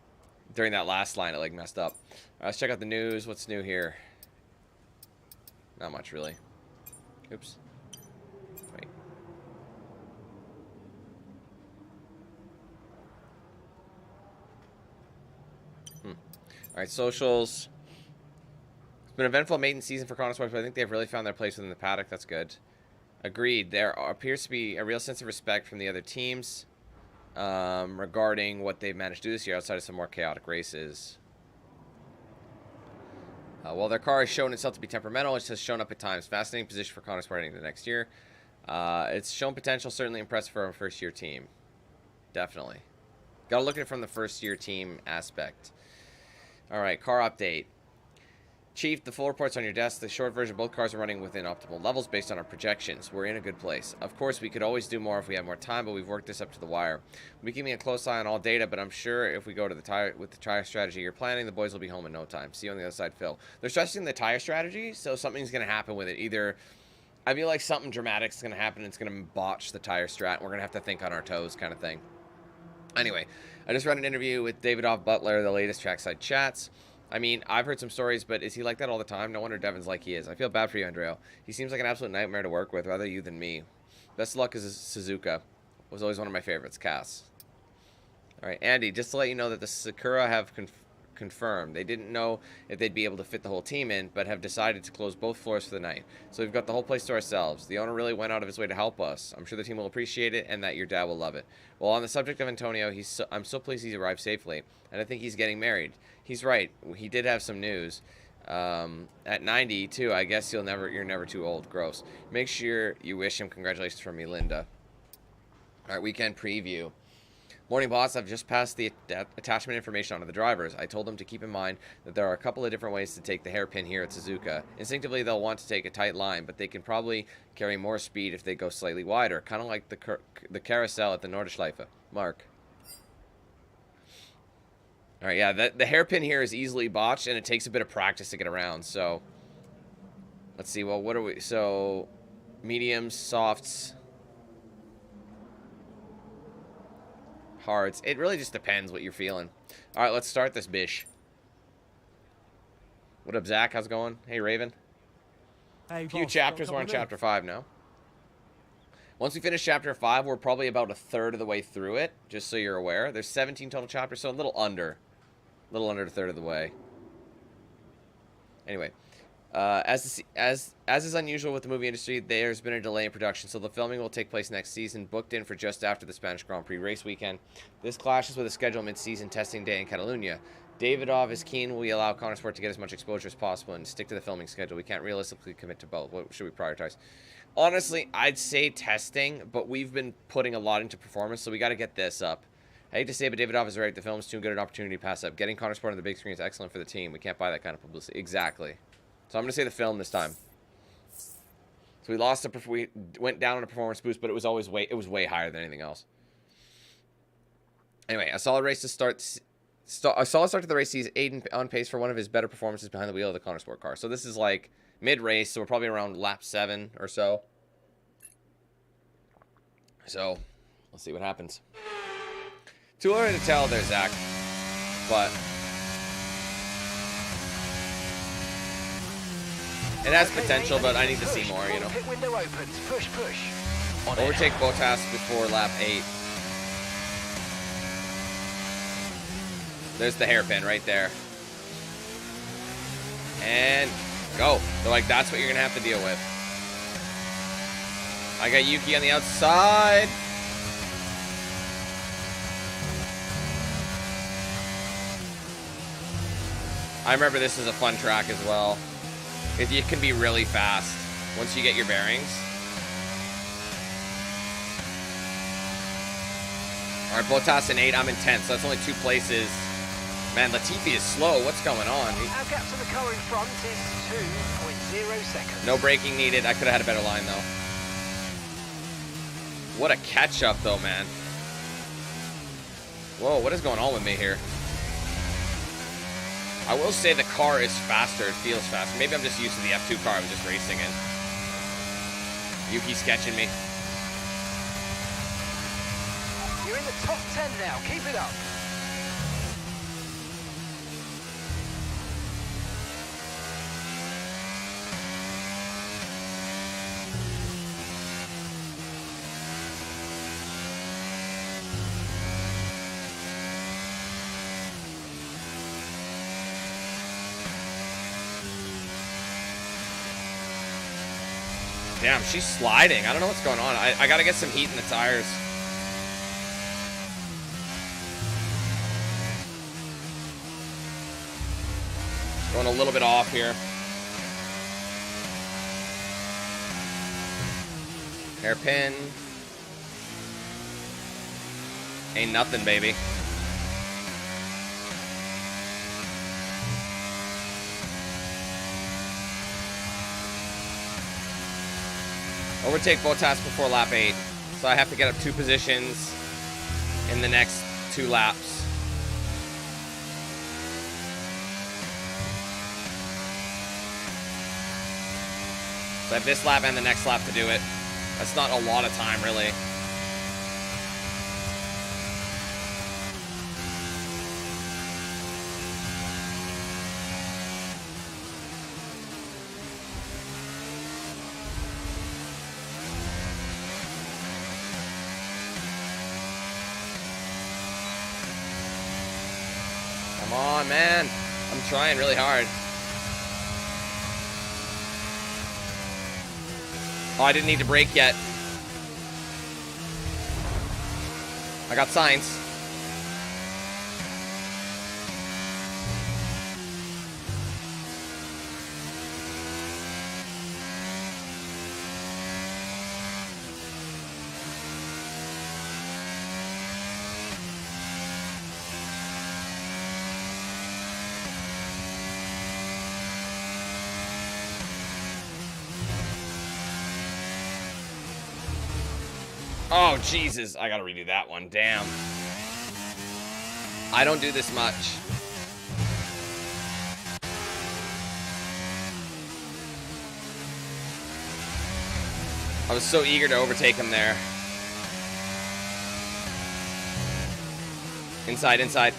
S1: During that last line, it like messed up. Let's check out the news. What's new here? Not much, really. Oops. Wait. All right, socials. It's been an eventful maiden season for Connorsport, but I think they've really found their place within the paddock. That's good. Agreed. There appears to be a real sense of respect from the other teams. regarding what they've managed to do this year outside of some more chaotic races. While their car has shown itself to be temperamental, it has shown up at times. Fascinating position for Connor Sport heading into next year. It's shown potential, certainly impressive for a first-year team. Definitely. Got to look at it from the first-year team aspect. All right, car update. Chief, the full report's on your desk. The short version, both cars are running within optimal levels based on our projections. We're in a good place. Of course, we could always do more if we had more time, but we've worked this up to the wire. We're keeping a close eye on all data, but I'm sure if we go to the tire with the tire strategy you're planning, the boys will be home in no time. See you on the other side, Phil. They're stressing the tire strategy, so something's going to happen with it. Either I feel like something dramatic is going to happen, and it's going to botch the tire strat, and we're going to have to think on our toes kind of thing. Anyway, I just read an interview with David Butler, the latest Trackside Chats. I mean, I've heard some stories, but is he like that all the time? No wonder Devin's like he is. I feel bad for you, Andrea. He seems like an absolute nightmare to work with, rather you than me. Best of luck as Suzuka. Was always one of my favorites, Cass. All right, Andy, just to let you know that the Sakura have confirmed. They didn't know if they'd be able to fit the whole team in, but have decided to close both floors for the night. So we've got the whole place to ourselves. The owner really went out of his way to help us. I'm sure the team will appreciate it and that your dad will love it. Well, on the subject of Antonio, I'm so pleased he's arrived safely, and I think he's getting married. He's right. He did have some news. At 90, too, I guess you're never too old. Gross. Make sure you wish him congratulations from me, Linda. All right, weekend preview. Morning, boss. I've just passed the attachment information on to the drivers. I told them to keep in mind that there are a couple of different ways to take the hairpin here at Suzuka. Instinctively, they'll want to take a tight line, but they can probably carry more speed if they go slightly wider, kind of like the carousel at the Nordschleife. Mark. All right, yeah, the hairpin here is easily botched, and it takes a bit of practice to get around. So, let's see. Well, what are we? So, mediums, softs, hards. It really just depends what you're feeling. All right, let's start this bish. What up, Zach? How's it going? Hey, Raven.
S15: Hey,
S1: a few chapters. We're on chapter 5 now. Once we finish chapter 5, we're probably about a third of the way through it, just so you're aware. There's 17 total chapters, so a little under a third of the way. Anyway, as is unusual with the movie industry, there's been a delay in production, so the filming will take place next season, booked in for just after the Spanish Grand Prix race weekend. This clashes with a scheduled mid-season testing day in Catalonia. Davidov is keen we allow Connor Sport to get as much exposure as possible and stick to the filming schedule. We can't realistically commit to both. What should we prioritize? Honestly, I'd say testing, but we've been putting a lot into performance, so we got to get this up. I hate to say it, but Davidov is right. The film's too good an opportunity to pass up. Getting Connor Sport on the big screen is excellent for the team. We can't buy that kind of publicity. Exactly. So I'm going to say the film this time. So we went down on a performance boost, but it was way higher than anything else. Anyway, a solid race to start. A solid start to the race sees Aiden on pace for one of his better performances behind the wheel of the Connor Sport car. So this is like mid-race, so we're probably around lap 7 or so. So, let's see what happens. Too early to tell there, Zach. But it has potential, but I need to see more, you know.
S8: Pit window opens. Push.
S1: Overtake Bottas before lap 8. There's the hairpin right there. And go. So, like, that's what you're going to have to deal with. I got Yuki on the outside. I remember this is a fun track as well. It can be really fast once you get your bearings. All right, Bottas in 8. I'm in 10th, so that's only 2 places. Man, Latifi is slow. What's going on?
S8: Our gap to the car in front is 2.0 seconds.
S1: No braking needed. I could have had a better line, though. What a catch-up, though, man. Whoa, what is going on with me here? I will say the car is faster. It feels faster. Maybe I'm just used to the F2 car I was just racing in. Yuki's sketching me.
S8: You're in the top 10 now. Keep it up.
S1: Damn, she's sliding. I don't know what's going on. I got to get some heat in the tires. Going a little bit off here. Hairpin. Ain't nothing, baby. Overtake Bottas before lap 8. So I have to get up 2 positions in the next 2 laps. So I have this lap and the next lap to do it. That's not a lot of time, really. Come on, man. I'm trying really hard. Oh, I didn't need to brake yet. I got signs. Oh, Jesus. I gotta redo that one. Damn. I don't do this much. I was so eager to overtake him there. Inside, inside.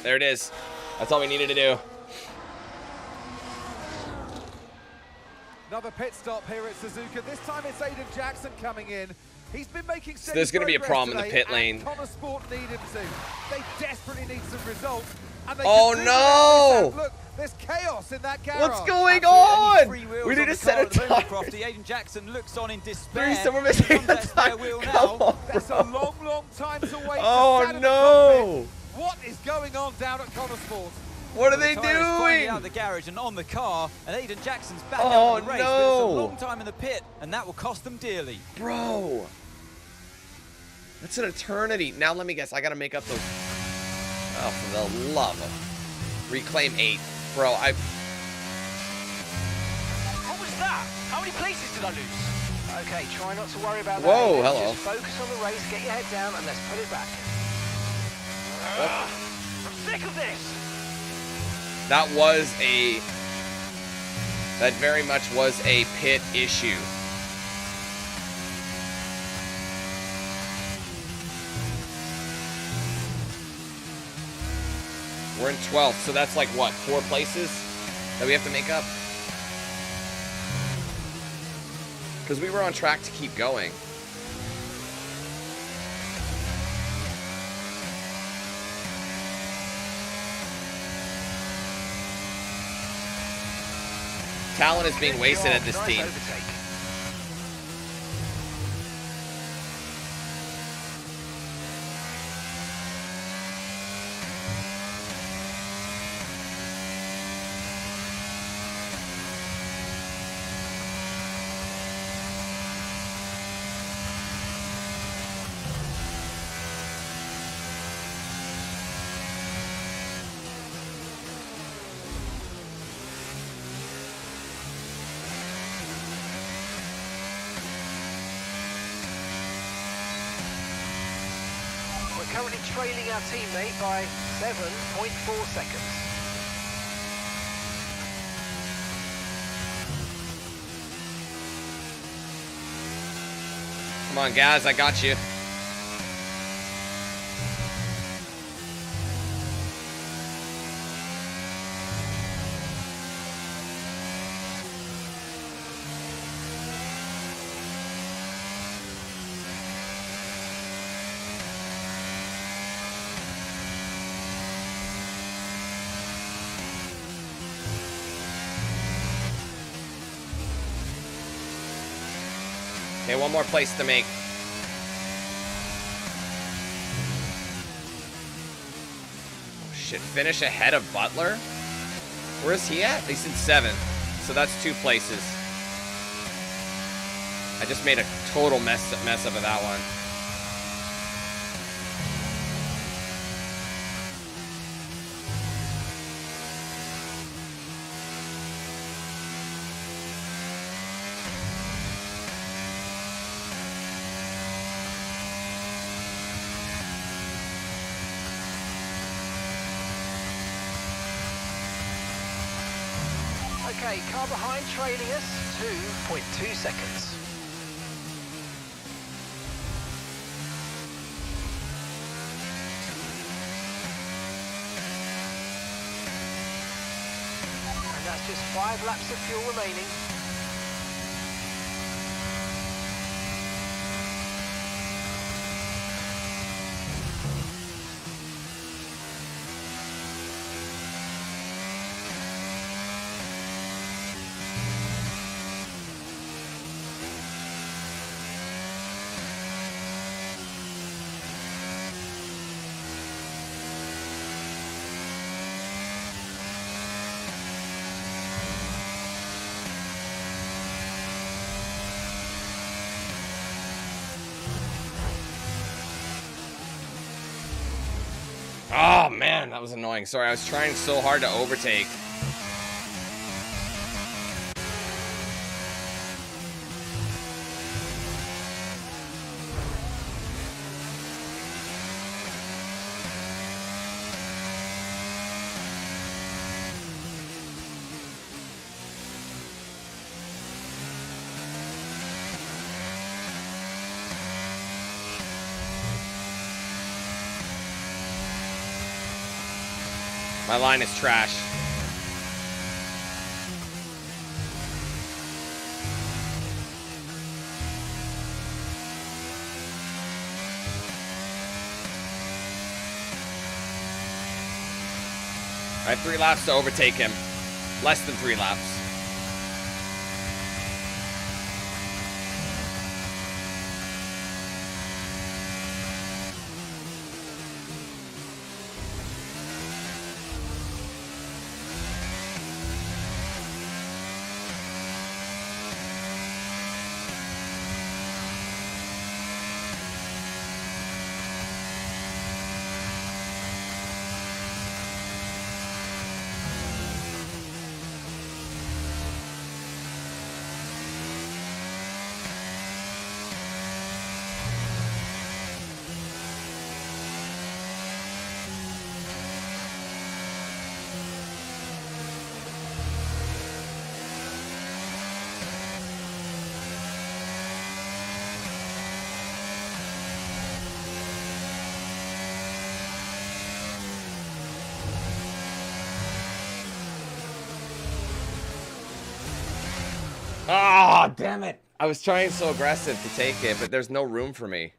S1: There it is. That's all we needed to do.
S2: Another pit stop here at Suzuka. This time it's Aiden Jackson coming in. He's been making
S1: So there's going to be a problem in the pit lane.
S2: Connor Sport need him to. They desperately need some results. And they
S1: Oh no!
S2: Look, there's chaos in that garage.
S1: What's going on? We need to set a time.
S12: Aiden Jackson looks on in despair.
S1: There's someone missing a tire. Come on.
S2: There's a long, long time to wait.
S1: Oh no!
S2: What is going on down at Connor Sport?
S1: What are they
S12: The tyre is finally
S1: doing?
S12: out of the garage and on the car, and Aiden Jackson's back
S1: Oh,
S12: out in the race,
S1: no.
S12: but it's a long time in the pit, and that will cost them dearly.
S1: Bro. That's an eternity. Now let me guess. I got to make up those. Oh, for the love of. Reclaim 8. Bro,
S8: What was that? How many places did I lose? Okay, try not to worry about that.
S1: Whoa, hello.
S8: Just focus on the race, get your head down, and let's put it back. I'm sick of this.
S1: That very much was a pit issue. We're in 12th, so that's like what, 4 places that we have to make up? Because we were on track to keep going. Talent is being wasted at this team.
S8: Currently trailing our teammate by 7.4 seconds.
S1: Come on, guys, I got you. Okay, one more place to make. Oh, finish it. Finish ahead of Butler? Where's he at? He's in 7th. So that's 2 places. I just made a total mess up of that one.
S8: Okay, car behind trailing us, 2.2 seconds. And that's just 5 laps of fuel remaining.
S1: Oh, man, that was annoying. Sorry, I was trying so hard to overtake. My line is trash. I have 3 laps to overtake him. Less than 3 laps. Oh, damn it. I was trying so aggressive to take it, but there's no room for me.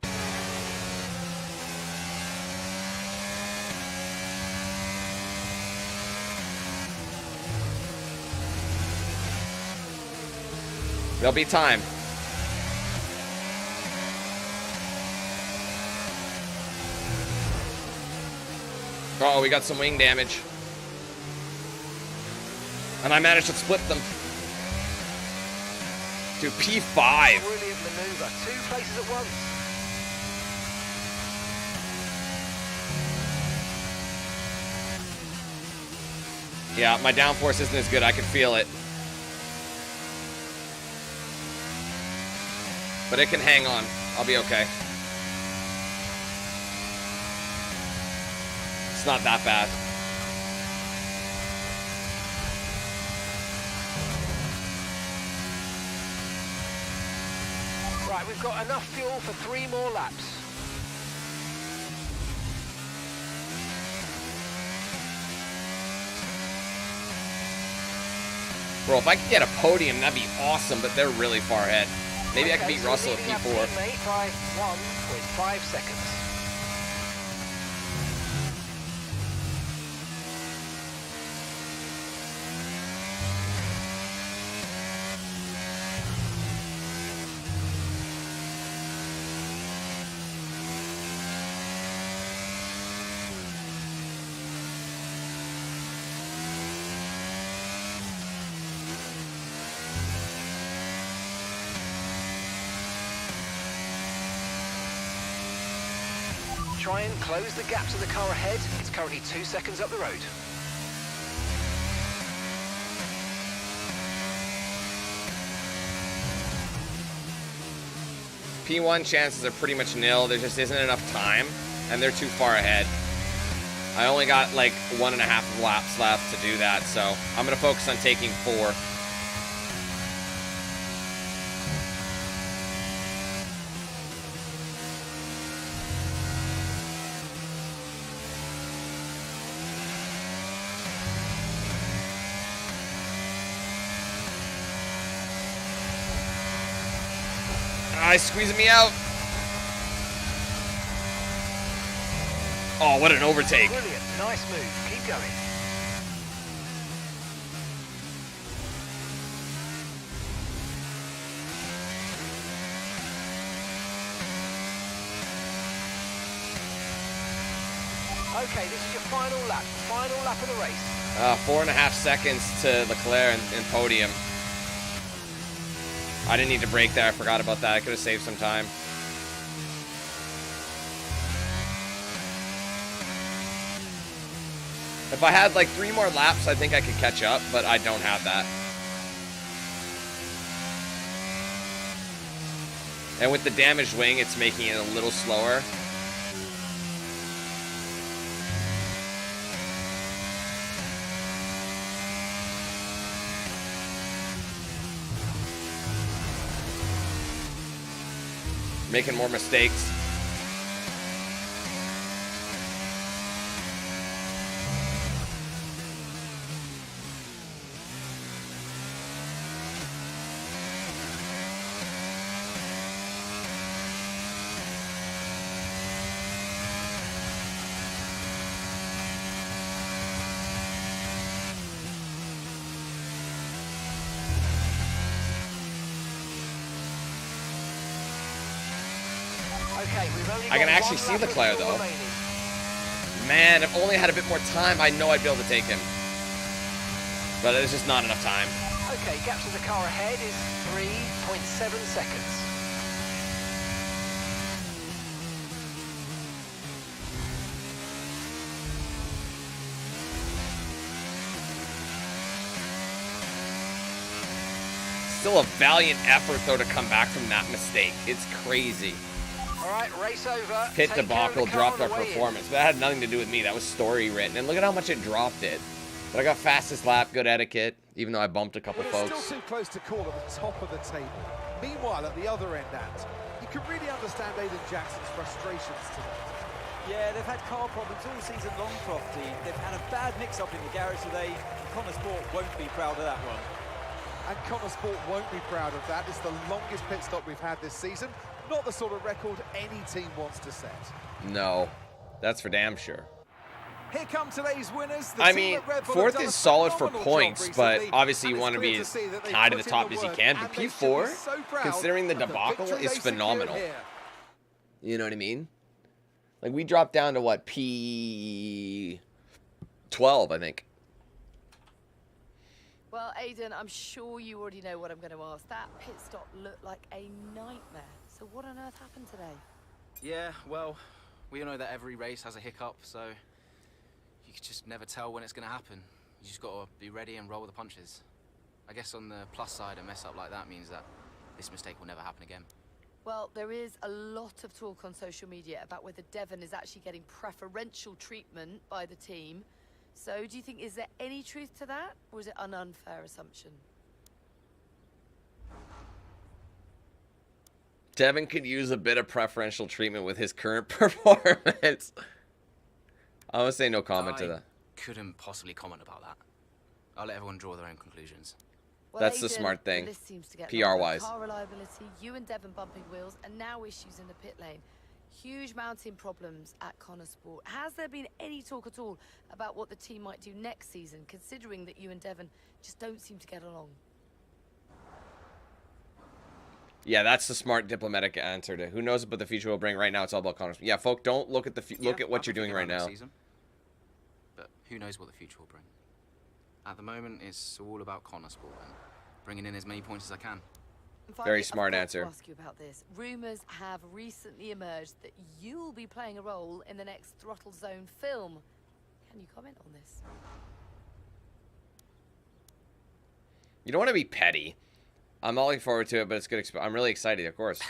S1: There'll be time. Uh-oh, we got some wing damage. And I managed to split them. Dude, P5.
S8: Brilliant maneuver. 2 places at once.
S1: Yeah, my downforce isn't as good. I can feel it. But it can hang on. I'll be okay. It's not that bad.
S8: Right, we've got enough fuel for 3 more laps.
S1: Bro, if I could get a podium, that'd be awesome, but they're really far ahead. Maybe I could beat Russell at P4.
S8: Teammate by 1.5 seconds. Try and close the gap to the car ahead. It's currently 2 seconds up the road.
S1: P1 chances are pretty much nil. There just isn't enough time, and they're too far ahead. I only got like 1.5 laps left to do that, so I'm going to focus on taking 4. He's squeezing me out. Oh, what an overtake.
S8: Brilliant. Nice move. Keep going. Okay, this is your final lap. Final lap of the race.
S1: 4.5 seconds to Leclerc and podium. I didn't need to brake there. I forgot about that. I could have saved some time. If I had like 3 more laps, I think I could catch up, but I don't have that. And with the damaged wing, it's making it a little slower. Making more mistakes. I can actually see Leclerc though. Man, if only I had a bit more time, I know I'd be able to take him. But there's just not enough time.
S8: Okay, gap to the car ahead is 3.7 seconds.
S1: Still a valiant effort though to come back from that mistake. It's crazy.
S8: All right, race over.
S1: Pit debacle dropped our performance. But that had nothing to do with me. That was story written. And look at how much it dropped it. But I got fastest lap, good etiquette, even though I bumped a couple folks.
S2: Still too close to call at the top of the table. Meanwhile, at the other end, Ant, you can really understand Aiden Jackson's frustrations today.
S12: Yeah, they've had car problems all season long, Crofty. They've had a bad mix-up in the garage today. Connor Sport won't be proud of that one.
S2: And Connor Sport won't be proud of that. It's the longest pit stop we've had this season. Not the sort of record any team wants to set.
S1: No, that's for damn sure.
S2: Here come today's winners.
S1: I mean, 4th is solid for points, but obviously you want to be as high to the top as you can. But P4, considering the debacle, is phenomenal. You know what I mean? Like, we dropped down to, what, P12, I think.
S3: Well, Aiden, I'm sure you already know what I'm going to ask. That pit stop looked like a nightmare. So what on earth happened today?
S11: Yeah, well, we all know that every race has a hiccup, so you can just never tell when it's going to happen. You just got to be ready and roll with the punches. I guess on the plus side, a mess up like that means that this mistake will never happen again.
S3: Well, there is a lot of talk on social media about whether Devon is actually getting preferential treatment by the team. So do you think, is there any truth to that, or is it an unfair assumption?
S1: Devon could use a bit of preferential treatment with his current performance. I would say no comment to that.
S11: Couldn't possibly comment about that. I'll let everyone draw their own conclusions.
S3: Well,
S1: that's
S3: Aiden,
S1: the smart thing,
S3: the list seems to get
S1: PR-wise.
S3: Car reliability, you and Devon bumping wheels, and now issues in the pit lane. Huge mounting problems at Connor Sport. Has there been any talk at all about what the team might do next season, considering that you and Devon just don't seem to get along?
S1: Yeah, that's the smart diplomatic answer to who knows what the future will bring. Right now, it's all about Connor. Yeah, folk, don't look at the look at what you're doing right now.
S11: Season, but who knows what the future will bring? At the moment, it's all about Connor Sport and bringing in as many points as I can.
S3: And finally,
S1: Very smart
S3: I've got
S1: answer.
S3: to ask you about this. Rumors have recently emerged that you'll be playing a role in the next Throttle Zone film. Can you comment on this?
S1: You don't want to be petty. I'm not looking forward to it, but it's good. I'm really excited, of course.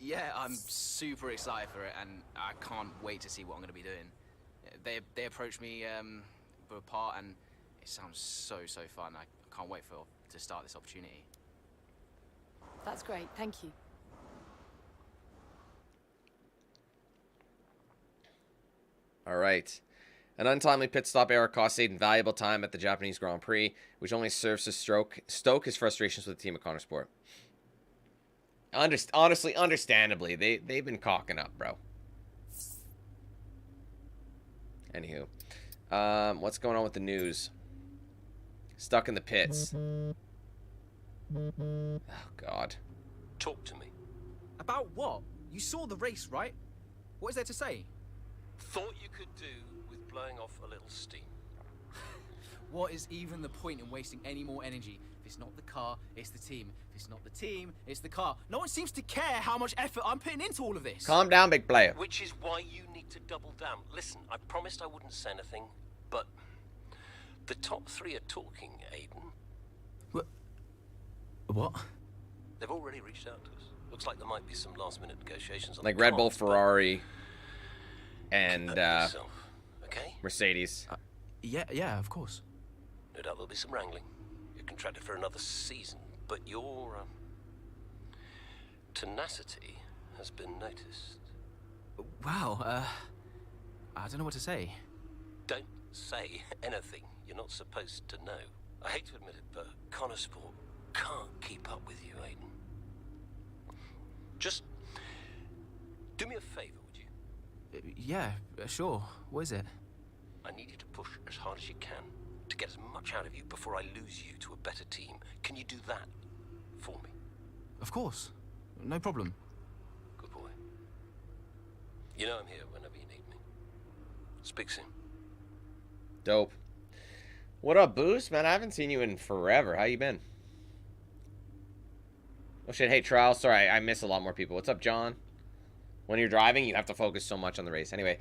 S11: Yeah, I'm super excited for it, and I can't wait to see what I'm going to be doing. They approached me for a part, and it sounds so fun. I can't wait to start this opportunity.
S3: That's great. Thank you.
S1: All right. An untimely pit stop error cost Aiden valuable time at the Japanese Grand Prix, which only serves to stoke his frustrations with the team at Connor Sport. Honestly, understandably, they've been cocking up, bro. Anywho, what's going on with the news? Stuck in the pits. Oh God.
S21: Talk to me.
S11: About what? You saw the race, right? What is there to say?
S21: Thought you could do with blowing off a little steam.
S11: What is even the point in wasting any more energy? If it's not the car, it's the team. If it's not the team, it's the car. No one seems to care how much effort I'm putting into all of this.
S1: Calm down, big player.
S21: Which is why you need to double down. Listen, I promised I wouldn't say anything, but the top three are talking, Aiden.
S11: What?
S21: They've already reached out to us. Looks like there might be some last-minute negotiations on
S1: Like
S21: the
S1: Red Bull,
S21: cars,
S1: Ferrari, and
S21: yourself, okay?
S1: Mercedes.
S11: Yeah, of course.
S21: No doubt there'll be some wrangling. You're contracted for another season, but your tenacity has been noticed.
S11: Wow, I don't know what to say.
S21: Don't say anything you're not supposed to know. I hate to admit it, but Connor Sport can't keep up with you, Aiden. Just do me a favor, would you?
S11: Yeah, sure. What is it?
S21: I need you to push as hard as you can to get as much out of you before I lose you to a better team. Can you do that for me?
S11: Of course. No problem.
S21: Good boy. You know I'm here whenever you need me. Speak soon.
S1: Dope. What up, Boost? Man, I haven't seen you in forever. How you been? Oh shit, hey Trial. Sorry, I miss a lot more people. What's up, John? When you're driving, you have to focus so much on the race. Anyway,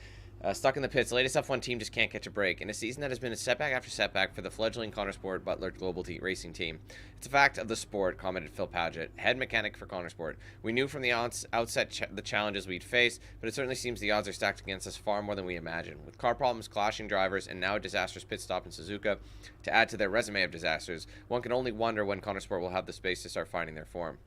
S1: stuck in the pits. The latest F1 team just can't catch a break. In a season that has been a setback after setback for the fledgling Connor Sport Butler Global Racing Team. It's a fact of the sport, commented Phil Paget, head mechanic for Connor Sport. We knew from the outset the challenges we'd face, but it certainly seems the odds are stacked against us far more than we imagined. With car problems, clashing drivers, and now a disastrous pit stop in Suzuka to add to their resume of disasters, one can only wonder when Connor Sport will have the space to start finding their form.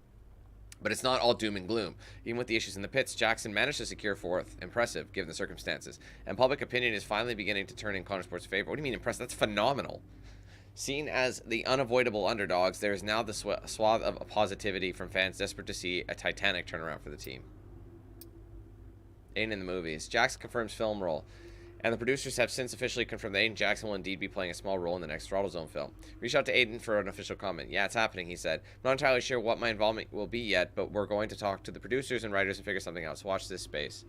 S1: But it's not all doom and gloom. Even with the issues in the pits, Jackson managed to secure fourth. Impressive, given the circumstances. And public opinion is finally beginning to turn in Connor Sport's favor. What do you mean impressive? That's phenomenal. Seen as the unavoidable underdogs, there is now the swath of positivity from fans desperate to see a titanic turnaround for the team. Aiden in the movies. Jackson confirms film role. And the producers have since officially confirmed that Aiden Jackson will indeed be playing a small role in the next Throttle Zone film. Reached out to Aiden for an official comment. Yeah, it's happening, he said. I'm not entirely sure what my involvement will be yet, but we're going to talk to the producers and writers and figure something out, so watch this space.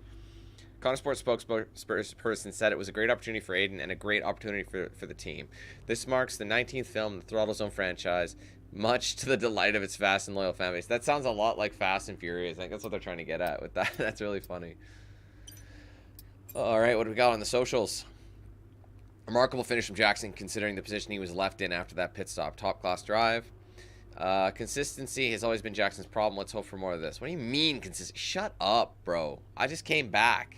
S1: Connor Sports spokesperson said it was a great opportunity for Aiden and a great opportunity for the team. This marks the 19th film in the Throttle Zone franchise, much to the delight of its vast and loyal fan base. That sounds a lot like Fast and Furious. I think that's what they're trying to get at with that. That's really funny. All right, what do we got on the socials? Remarkable finish from Jackson considering the position he was left in after that pit stop. Top class drive. Consistency has always been Jackson's problem. Let's hope for more of this. What do you mean consistency? Shut up, bro. I just came back.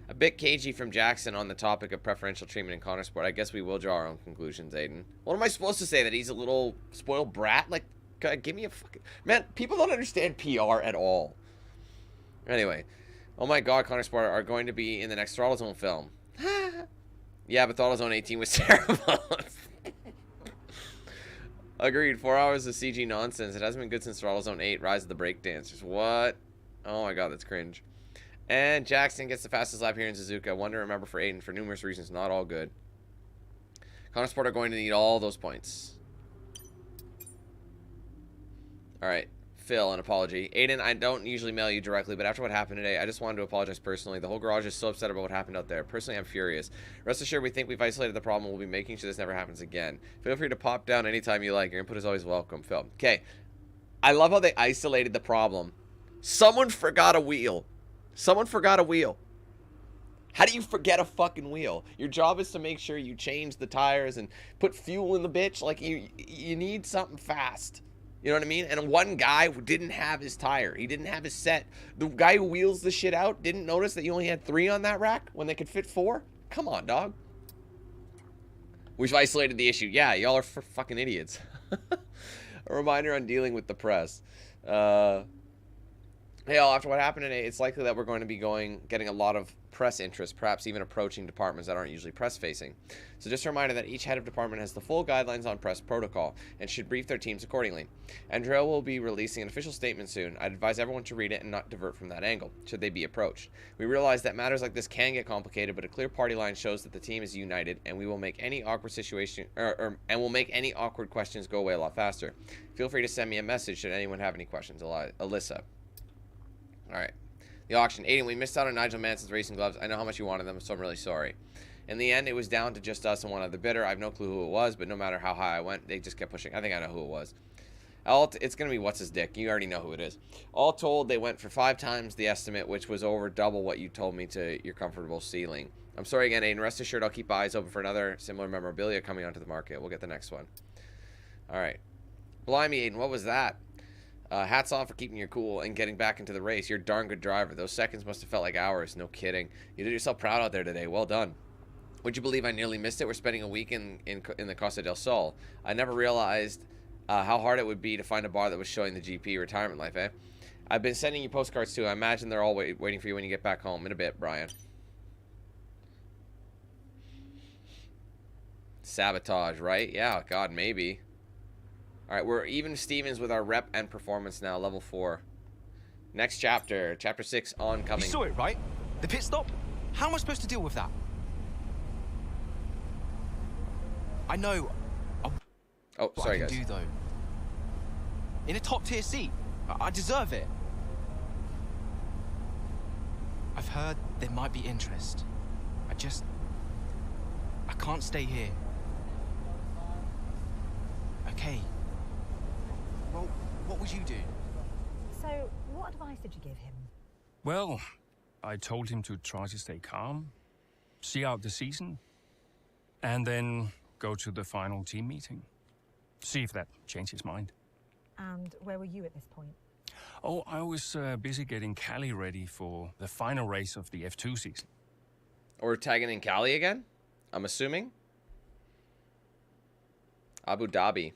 S1: A bit cagey from Jackson on the topic of preferential treatment in Connor Sport. I guess we will draw our own conclusions, Aiden. What am I supposed to say? That he's a little spoiled brat? Like, God, give me a fucking... Man, people don't understand PR at all. Anyway. Oh my god, Connor Sport are going to be in the next Throttle Zone film. Yeah, but Throttle Zone 18 was terrible. Agreed. 4 hours of CG nonsense. It hasn't been good since Throttle Zone 8, Rise of the Breakdancers. What? Oh my god, that's cringe. And Jackson gets the fastest lap here in Suzuka. One to remember for Aiden for numerous reasons. Not all good. Connor Sport are going to need all those points. Alright. Phil, an apology. Aiden, I don't usually mail you directly, but after what happened today, I just wanted to apologize personally. The whole garage is so upset about what happened out there. Personally, I'm furious. Rest assured, we think we've isolated the problem. We'll be making sure this never happens again. Feel free to pop down anytime you like. Your input is always welcome, Phil. Okay. I love how they isolated the problem. Someone forgot a wheel. Someone forgot a wheel. How do you forget a fucking wheel? Your job is to make sure you change the tires and put fuel in the bitch. Like, you need something fast. You know what I mean? And one guy didn't have his tire. He didn't have his set. The guy who wheels the shit out didn't notice that you only had 3 on that rack when they could fit 4? Come on, dog. We've isolated the issue. Yeah, y'all are fucking idiots. A reminder on dealing with the press. Hey, all, after what happened today, it's likely that we're going to be getting a lot of press interest, perhaps even approaching departments that aren't usually press-facing. So just a reminder that each head of department has the full guidelines on press protocol and should brief their teams accordingly. Andrea will be releasing an official statement soon. I'd advise everyone to read it and not divert from that angle, should they be approached. We realize that matters like this can get complicated, but a clear party line shows that the team is united, and we will make any awkward situation, and will make any awkward questions go away a lot faster. Feel free to send me a message should anyone have any questions. Alyssa. Alright. The auction. Aiden, we missed out on Nigel Manson's racing gloves. I know how much you wanted them, so I'm really sorry. In the end, it was down to just us and one other bidder. I have no clue who it was, but no matter how high I went, they just kept pushing. I think I know who it was. It's going to be what's-his-dick. You already know who it is. All told, they went for 5 times the estimate, which was over double what you told me to your comfortable ceiling. I'm sorry again, Aiden. Rest assured, I'll keep eyes open for another similar memorabilia coming onto the market. We'll get the next one. Alright. Blimey, Aiden, what was that? Hats off for keeping your cool and getting back into the race. You're a darn good driver. Those seconds must have felt like hours. No kidding. You did yourself proud out there today. Well done. Would you believe I nearly missed it? We're spending a week in the Costa del Sol. I never realized how hard it would be to find a bar that was showing the GP retirement life, eh? I've been sending you postcards too. I imagine they're all waiting for you when you get back home. In a bit, Brian. Sabotage, right? Yeah, God, maybe. Alright, we're even Stevens with our rep and performance now, level 4. Next chapter, chapter 6, oncoming.
S9: You saw it, right? The pit stop? How am I supposed to deal with that? I know.
S1: Oh, sorry,
S9: guys. What I can do, though. In a top-tier seat. I deserve it. I've heard there might be interest. I can't stay here. Okay. Well, what would you do?
S10: So, what advice did you give him?
S5: Well, I told him to try to stay calm, see out the season, and then go to the final team meeting. See if that changed his mind.
S10: And where were you at this point?
S5: Oh, I was busy getting Callie ready for the final race of the F2 season.
S1: Or tagging in Callie again? I'm assuming. Abu Dhabi.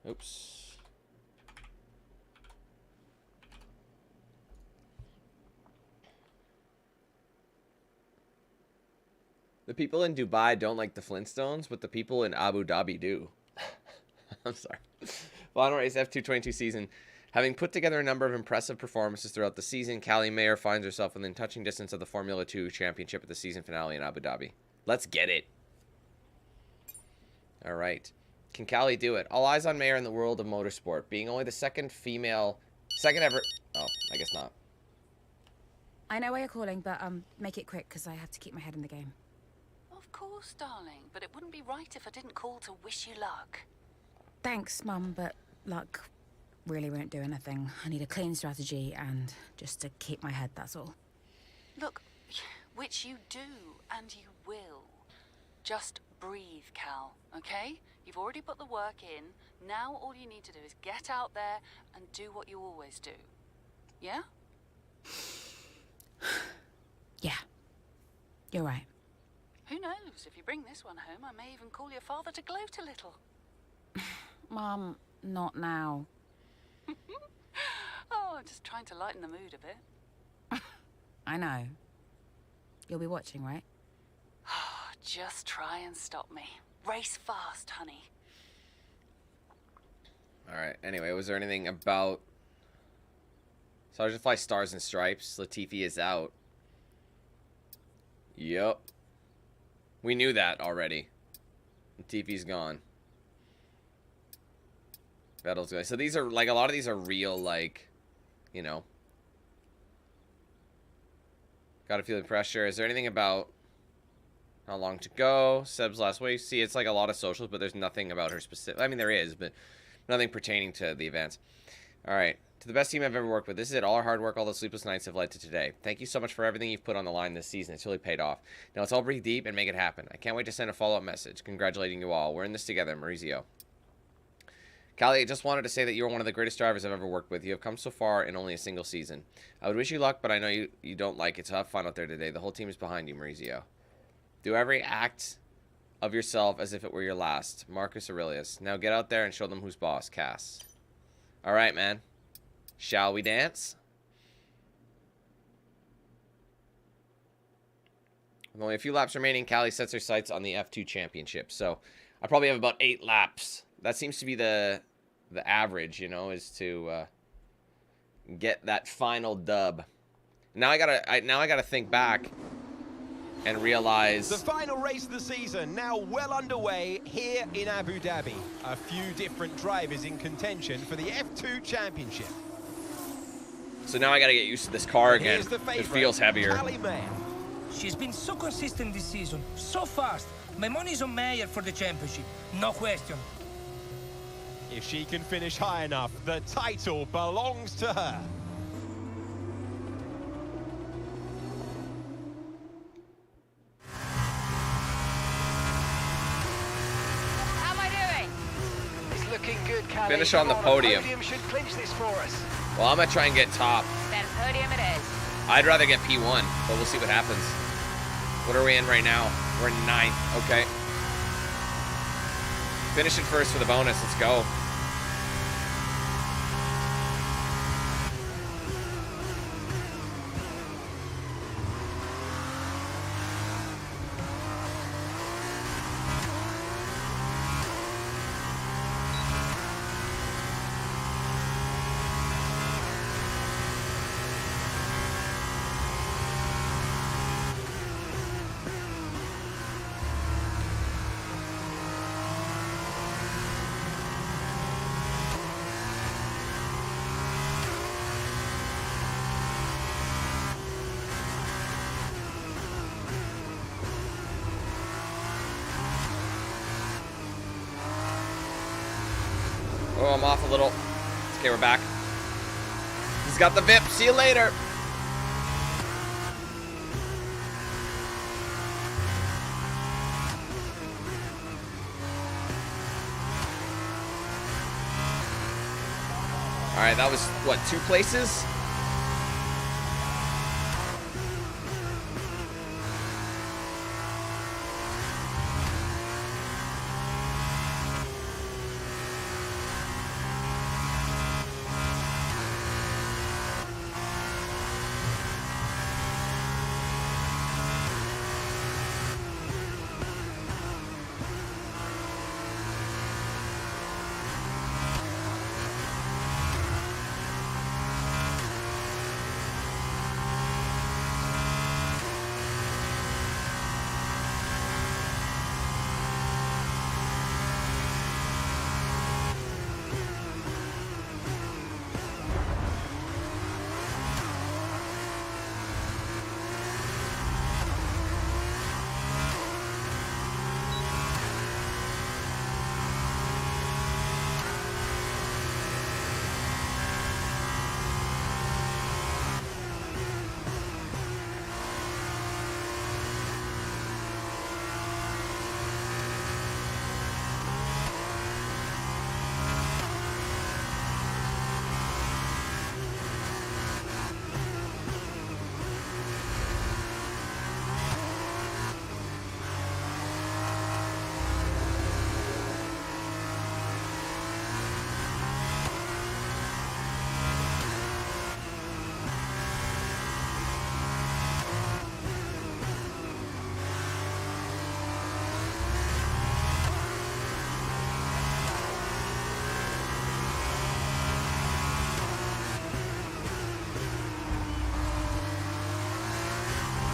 S1: Oops. The people in Dubai don't like the Flintstones, but the people in Abu Dhabi do. I'm sorry. Final race F222 season. Having put together a number of impressive performances throughout the season, Callie Mayer finds herself within touching distance of the Formula 2 championship at the season finale in Abu Dhabi. Let's get it. All right. Can Callie do it? All eyes on Mayer in the world of motorsport, being only the second ever... Oh, I guess not.
S19: I know why you're calling, but make it quick, because I have to keep my head in the game.
S20: Of course, darling, but it wouldn't be right if I didn't call to wish you luck.
S19: Thanks, Mum, but luck really won't do anything. I need a clean strategy and just to keep my head, that's all.
S20: Look, which you do, and you will. Just breathe, Cal, okay? You've already put the work in. Now all you need to do is get out there and do what you always do. Yeah?
S19: Yeah. You're right.
S20: Who knows? If you bring this one home, I may even call your father to gloat a little.
S19: Mum, not now.
S20: Oh, I'm just trying to lighten the mood a bit.
S19: I know. You'll be watching, right?
S20: Just try and stop me. Race fast, honey.
S1: Alright, anyway, was there anything about... Sergeant Fly Stars and Stripes? Latifi is out. Yup. We knew that already. Latifi's gone. Vettel's going. So these are like a lot of these are real, like, you know. Got to feel the pressure. Is there anything about how long to go? Seb's last way. See, it's like a lot of socials, but there's nothing about her specific. I mean, there is, but nothing pertaining to the events. All right. To the best team I've ever worked with. This is it. All our hard work, all the sleepless nights have led to today. Thank you so much for everything you've put on the line this season. It's really paid off. Now let's all breathe deep and make it happen. I can't wait to send a follow-up message congratulating you all. We're in this together, Maurizio. Callie, I just wanted to say that you're one of the greatest drivers I've ever worked with. You have come so far in only a single season. I would wish you luck, but I know you don't like it, so have fun out there today. The whole team is behind you, Maurizio. Do every act of yourself as if it were your last. Marcus Aurelius. Now get out there and show them who's boss. Cass. All right, man. Shall we dance? With only a few laps remaining, Callie sets her sights on the F2 championship. So I probably have about 8 laps. That seems to be the average, you know, is to get that final dub. Now I gotta think back and realize
S16: the final race of the season now well underway here in Abu Dhabi. A few different drivers in contention for the F2 championship.
S1: So now I gotta get used to this car again. It feels heavier.
S15: She's been so consistent this season, so fast. My money's on Meyer for the championship, no question.
S16: If she can finish high enough, the title belongs to her.
S8: How am I doing? It's looking good, Callie.
S1: Finish on the podium.
S8: Podium should clinch this for us.
S1: Well, I'm gonna try and get top.
S8: Then podium it is.
S1: I'd rather get P1, but we'll see what happens. What are we in right now? We're in 9th. Okay. Finishing first for the bonus. Let's go. Oh, I'm off a little. Okay, we're back. He's got the VIP. See you later. All right, that was, what, 2 places?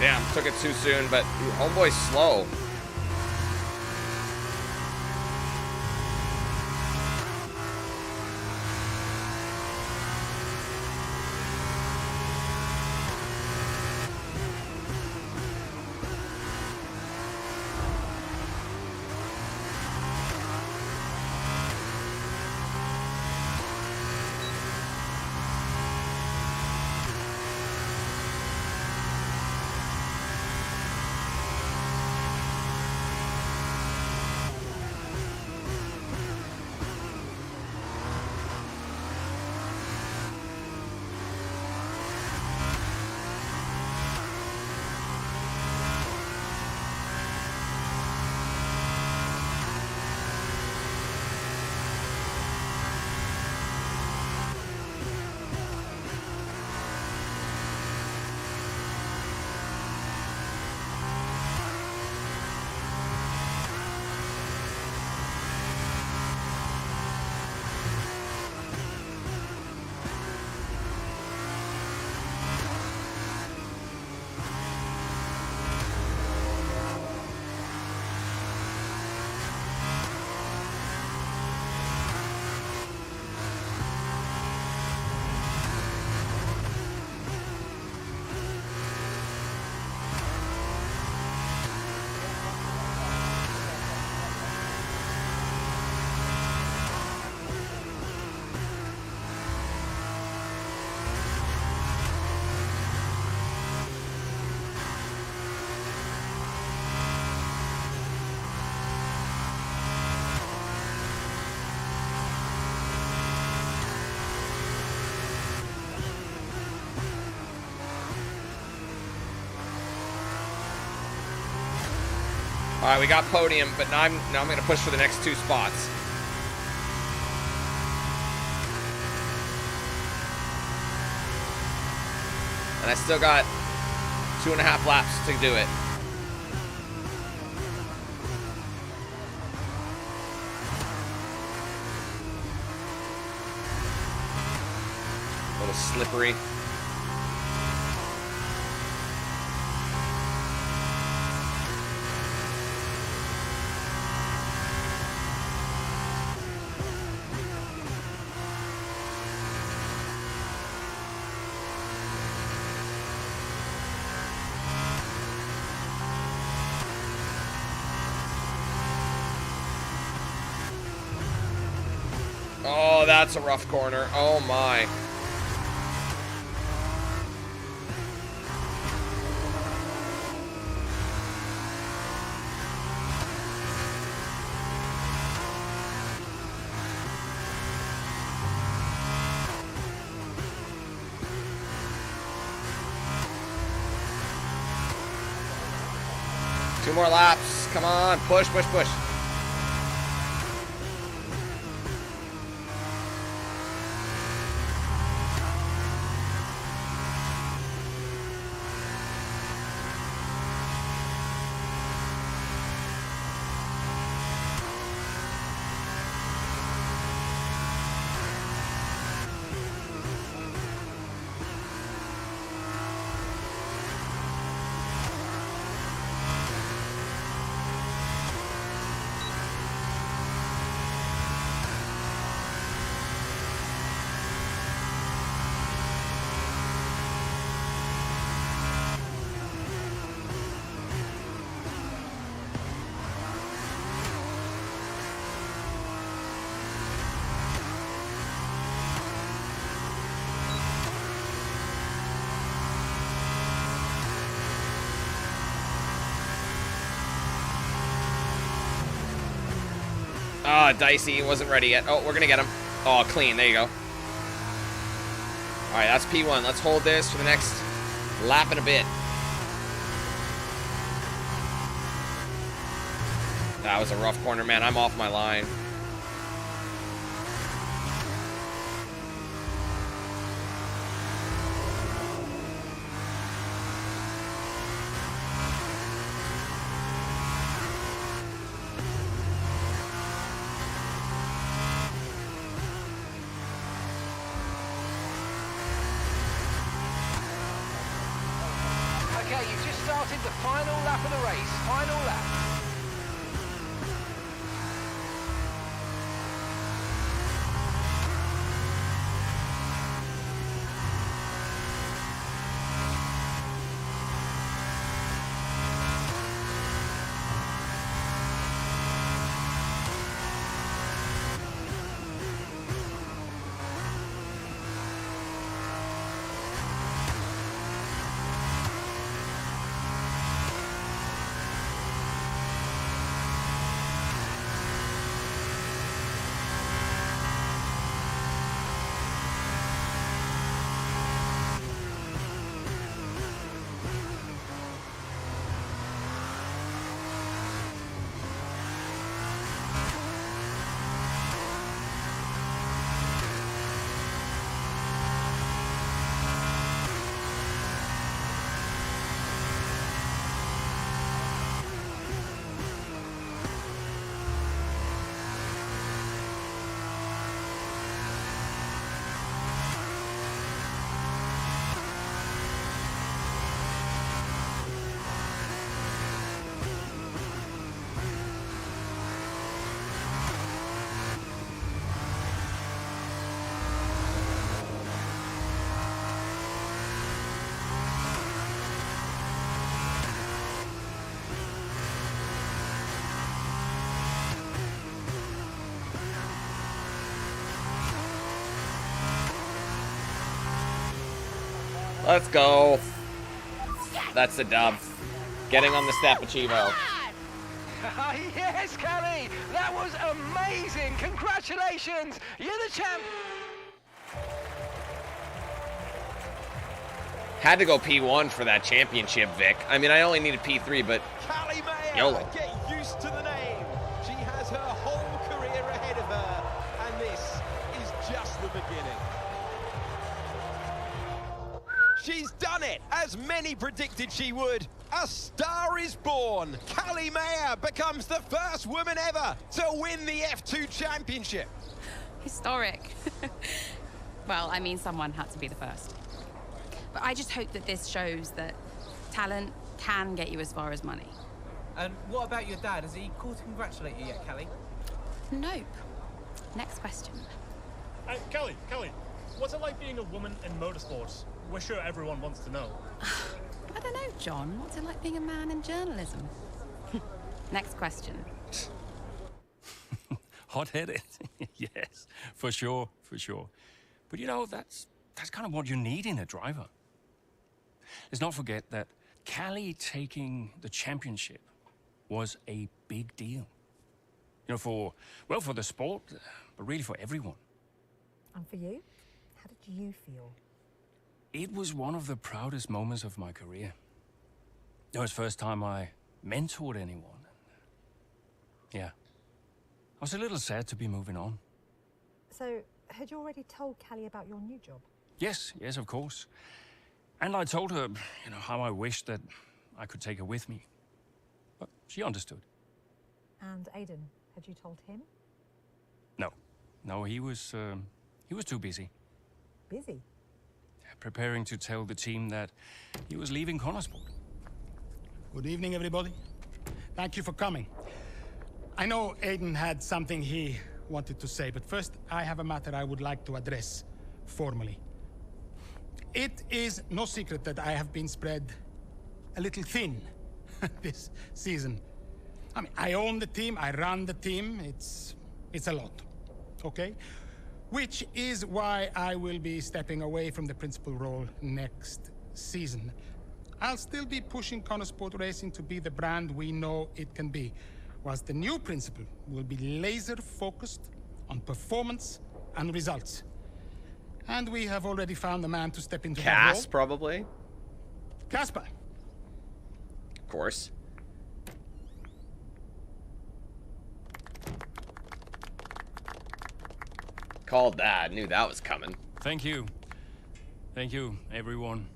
S1: Damn, took it too soon, but homeboy's slow. All right, we got podium, but now I'm going to push for the next 2 spots. And I still got 2.5 laps to do it. A little slippery. Oh, that's a rough corner. Oh my. Two more laps. Come on. Push, push, push. Ah, dicey. Wasn't ready yet. Oh, we're going to get him. Oh, clean. There you go. All right, that's P1. Let's hold this for the next lap and a bit. That was a rough corner, man. I'm off my line.
S8: Okay, you've just started the final lap of the race. Final lap.
S1: Let's go. That's the dub. Getting on the step, Achivo.
S8: Yes, Callie! That was amazing! Congratulations! You're the champ!
S1: Had to go P1 for that championship, Vic. I mean, I only needed P3, but
S16: Callie Mayer,
S1: YOLO.
S16: get used close to the name. She has her whole career ahead of her, and this is just the beginning. She's done it, as many predicted she would. A star is born. Callie Mayer becomes the first woman ever to win the F2 championship.
S19: Historic. Well, I mean, someone had to be the first. But I just hope that this shows that talent can get you as far as money.
S18: And what about your dad? Has he called to congratulate you yet, Callie?
S19: Nope. Next question.
S4: Kelly, what's it like being a woman in motorsports? We're sure everyone wants to know.
S19: I don't know, John. What's it like being a man in journalism? Next question.
S5: Hot-headed. Yes, for sure. But you know, that's kind of what you need in a driver. Let's not forget that Callie taking the championship was a big deal. You know, for the sport, but really for everyone.
S10: And for you? How did you feel?
S5: It was one of the proudest moments of my career. It was the first time I mentored anyone. Yeah. I was a little sad to be moving on.
S10: So, had you already told Callie about your new job?
S5: Yes, of course. And I told her, you know, how I wished that I could take her with me. But she understood.
S10: And Aiden, had you told him?
S5: No, he was too busy.
S10: Busy?
S5: Preparing to tell the team that he was leaving Connorsport.
S7: Good evening, everybody. Thank you for coming. I know Aiden had something he wanted to say, but first I have a matter I would like to address formally. It is no secret that I have been spread a little thin this season. I mean, I own the team, I run the team, it's a lot, okay? Which is why I will be stepping away from the principal role next season. I'll still be pushing Connorsport Racing to be the brand we know it can be, whilst the new principal will be laser-focused on performance and results. And we have already found the man to step into that role.
S1: Probably.
S7: Casper.
S1: Of course. Called that. Knew that was coming.
S5: Thank you. Thank you, everyone.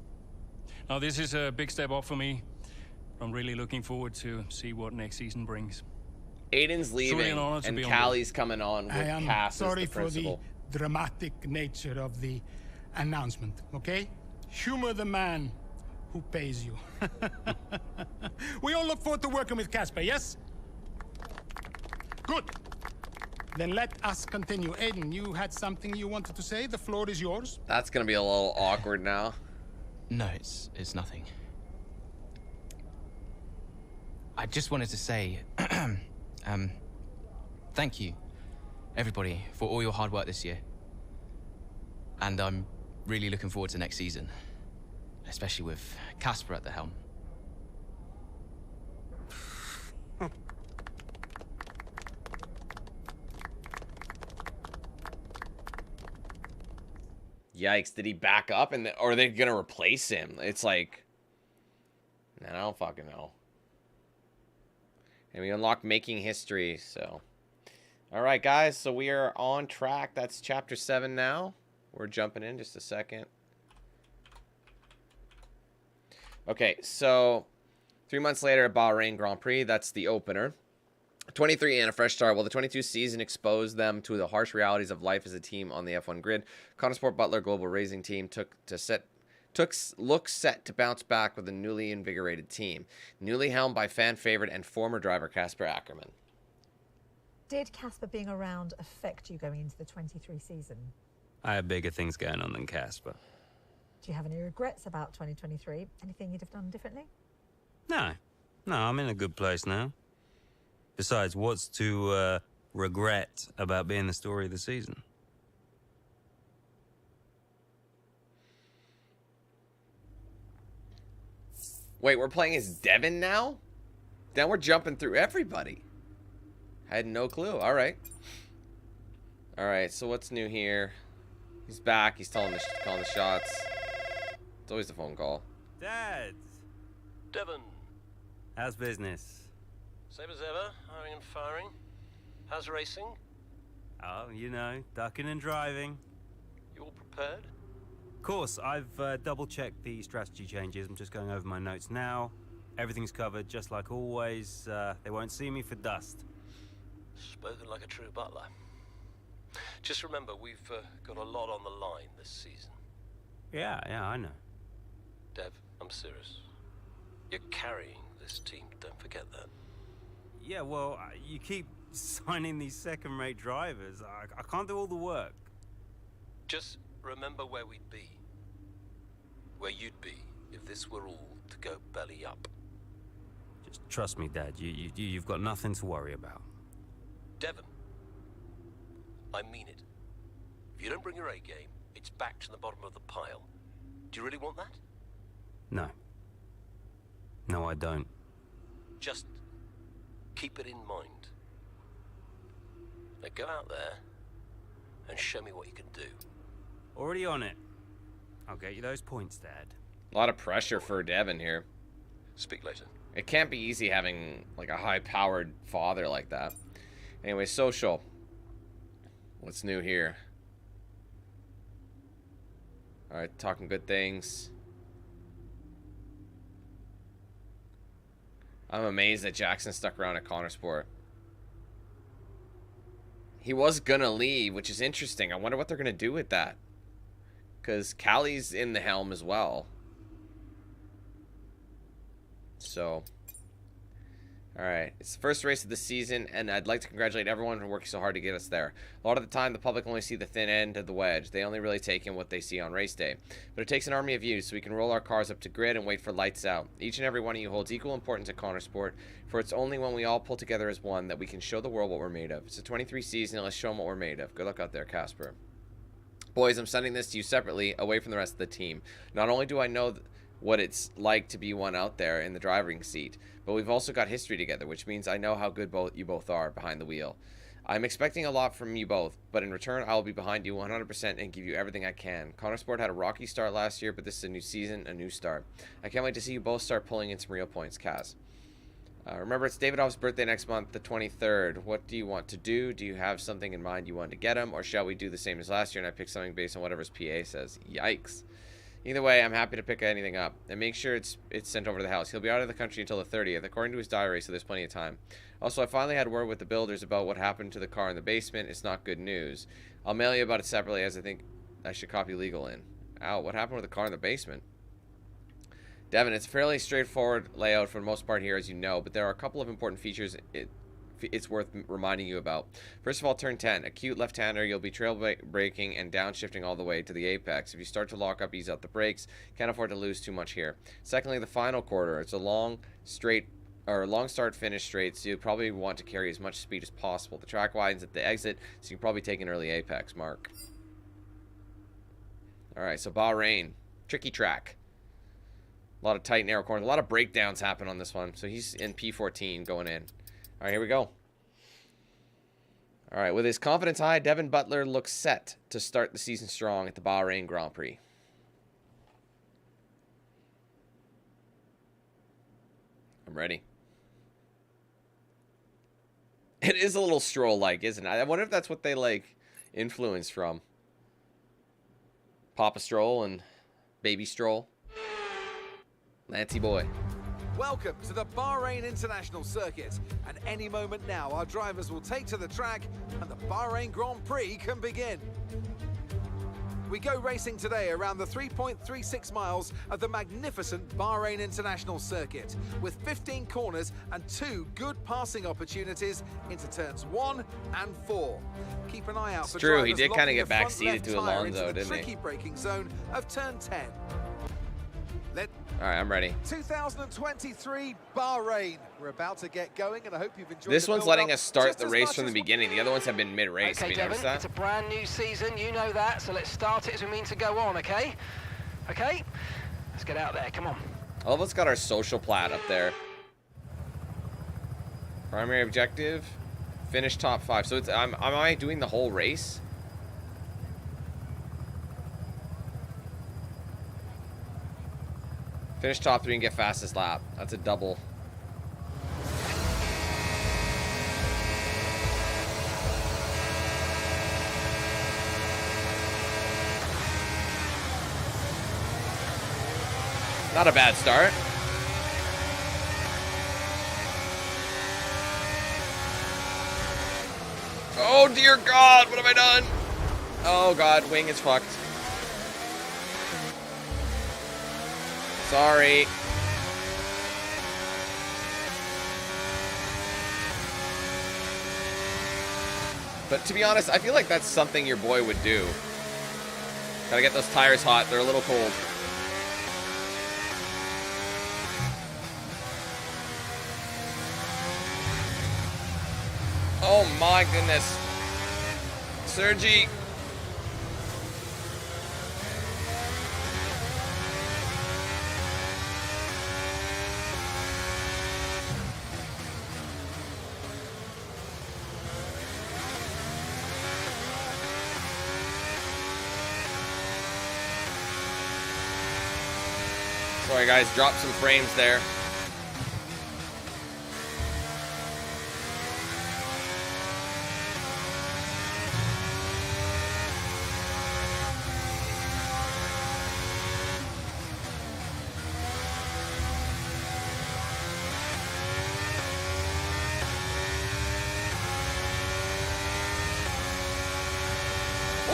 S5: Now, this is a big step up for me. I'm really looking forward to see what next season brings.
S1: Aiden's leaving, and Callie's coming on with Cass as the principal.
S7: For the dramatic nature of the announcement, okay? Humor the man who pays you. We all look forward to working with Casper, yes? Good. Then let us continue. Aiden, you had something you wanted to say? The floor is yours.
S1: That's gonna be a little awkward now.
S11: No, it's nothing. I just wanted to say, thank you, everybody, for all your hard work this year. And I'm really looking forward to next season, especially with Casper at the helm.
S1: Yikes, did he back up or are they gonna replace him? It's like, man, I don't fucking know. And we unlock making history, so. Alright guys, so we are on track. That's chapter 7 now. We're jumping in just a second. Okay, so 3 months later at Bahrain Grand Prix, that's the opener. 23 and a fresh start. Well, the 22 season exposed them to the harsh realities of life as a team on the F1 grid. Connorsport Butler Global Racing Team looks set to bounce back with a newly invigorated team. Newly helmed by fan favorite and former driver Casper Ackerman.
S10: Did Casper being around affect you going into the 23 season?
S6: I have bigger things going on than Casper.
S10: Do you have any regrets about 2023? Anything you'd have done differently?
S6: No, I'm in a good place now. Besides, what's to regret about being the story of the season?
S1: Wait, we're playing as Devin now? Then we're jumping through everybody. I had no clue. All right. All right, so what's new here? He's back. He's calling the shots. It's always the phone call.
S6: Dad!
S21: Devin.
S6: How's business?
S21: Same as ever, hiring and firing. How's racing?
S6: Oh, you know, ducking and driving.
S21: You all prepared?
S6: Of course, I've double-checked the strategy changes. I'm just going over my notes now. Everything's covered, just like always. They won't see me for dust.
S21: Spoken like a true butler. Just remember, we've got a lot on the line this season.
S6: Yeah, I know.
S21: Dev, I'm serious. You're carrying this team, don't forget that.
S6: Yeah, well, you keep signing these second-rate drivers. I can't do all the work.
S21: Just remember where we'd be. Where you'd be if this were all to go belly up.
S6: Just trust me, Dad. You've got nothing to worry about.
S21: Devon, I mean it. If you don't bring your A game, it's back to the bottom of the pile. Do you really want that?
S6: No. No, I don't.
S21: Just keep it in mind. Now go out there and show me what you can do.
S6: Already on it. I'll get you those points, Dad.
S1: A lot of pressure for Devin here.
S21: Speak later.
S1: It can't be easy having like a high-powered father like that. Anyway, social. What's new here? All right, talking good things. I'm amazed that Jackson stuck around at Connorsport. He was gonna leave, which is interesting. I wonder what they're gonna do with that. Because Callie's in the helm as well. So, alright. It's the first race of the season, and I'd like to congratulate everyone for working so hard to get us there. A lot of the time, the public only see the thin end of the wedge. They only really take in what they see on race day. But it takes an army of you, so we can roll our cars up to grid and wait for lights out. Each and every one of you holds equal importance at Connorsport, for it's only when we all pull together as one that we can show the world what we're made of. It's a 23 season, and let's show them what we're made of. Good luck out there, Casper. Boys, I'm sending this to you separately, away from the rest of the team. Not only do I know what it's like to be one out there in the driving seat, but we've also got history together, which means I know how good you both are behind the wheel. I'm expecting a lot from you both, but in return, I will be behind you 100% and give you everything I can. Connorsport had a rocky start last year, but this is a new season, a new start. I can't wait to see you both start pulling in some real points, Kaz. Remember, it's Davidoff's birthday next month, the 23rd. What do you want to do? Do you have something in mind you want to get him? Or shall we do the same as last year and I pick something based on whatever his PA says? Yikes. Either way, I'm happy to pick anything up. And make sure it's sent over to the house. He'll be out of the country until the 30th, according to his diary, so there's plenty of time. Also, I finally had word with the builders about what happened to the car in the basement. It's not good news. I'll mail you about it separately, as I think I should copy legal in. Ow, what happened with the car in the basement? Devin, it's a fairly straightforward layout for the most part here, as you know, but there are a couple of important features it's worth reminding you about. First of all, turn 10. Acute left-hander, you'll be trail braking and downshifting all the way to the apex. If you start to lock up, ease out the brakes. Can't afford to lose too much here. Secondly, the final quarter. It's a long start finish straight, so you'll probably want to carry as much speed as possible. The track widens at the exit, so you can probably take an early apex mark. Alright, so Bahrain. Tricky track. A lot of tight, narrow corners. A lot of breakdowns happen on this one. So he's in P14 going in. All right, here we go. All right, with his confidence high, Devin Butler looks set to start the season strong at the Bahrain Grand Prix. I'm ready. It is a little Stroll-like, isn't it? I wonder if that's what they, like, influence from. Papa Stroll and Baby Stroll. Lancy boy.
S2: Welcome to the Bahrain International Circuit, and any moment now our drivers will take to the track and the Bahrain Grand Prix can begin. We go racing today around the 3.36 miles of the magnificent Bahrain International Circuit, with 15 corners and 2 good passing opportunities into turns 1 and 4. Keep an eye out for
S1: true,
S2: drivers
S1: he did kind of
S2: locking
S1: get
S2: the front
S1: backseated
S2: left
S1: to
S2: tyre
S1: Alonso,
S2: into the
S1: didn't he?
S2: tricky braking zone of turn 10.
S1: All right, I'm ready.
S2: 2023 Bahrain. We're about to get going, and I hope you've enjoyed.
S1: This
S2: the
S1: one's
S2: build-up
S1: letting us start
S2: just
S1: the
S2: as
S1: race
S2: much
S1: from the
S2: as
S1: beginning. The other ones have been mid-race.
S8: Okay,
S1: Have you
S8: Devin,
S1: noticed that?
S8: it's a brand new season. You know that, so let's start it as we mean to go on, okay? Okay? Let's get out there. Come on.
S1: All of us got our social plat up there. Primary objective, finish top 5. So it's am I doing the whole race? Finish top 3 and get fastest lap. That's a double. Not a bad start. Oh dear God, what have I done? Oh God, wing is fucked. Sorry. But to be honest, I feel like that's something your boy would do. Gotta get those tires hot, they're a little cold. Oh my goodness. Sergi. Sorry guys, dropped some frames there.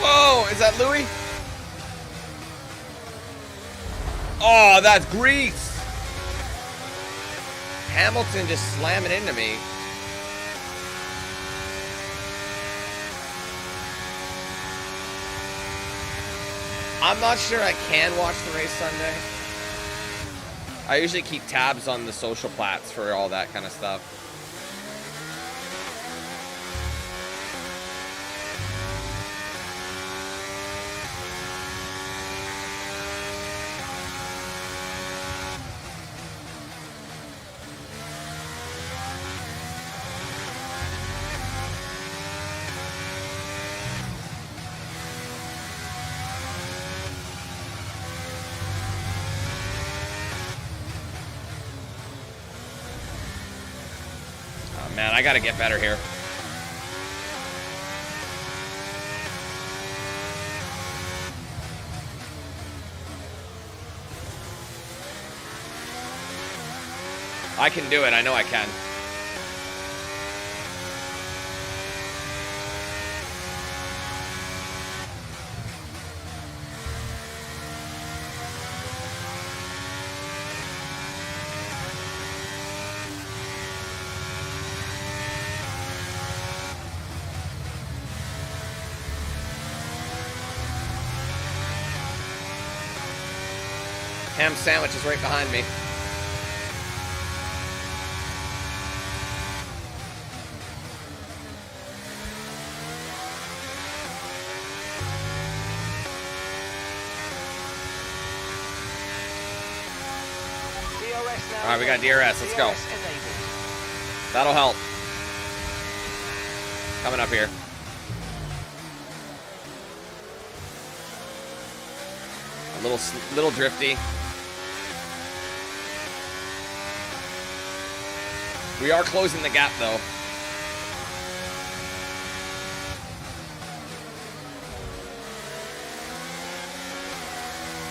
S1: Whoa, is that Louis? Oh, that's grease. Hamilton just slamming into me. I'm not sure I can watch the race Sunday. I usually keep tabs on the social plats for all that kind of stuff. Man, I gotta get better here. I can do it, I know I can. Ham sandwich is right behind me. All right, we got DRS. Let's go. That'll help. Coming up here. A little drifty. We are closing the gap, though.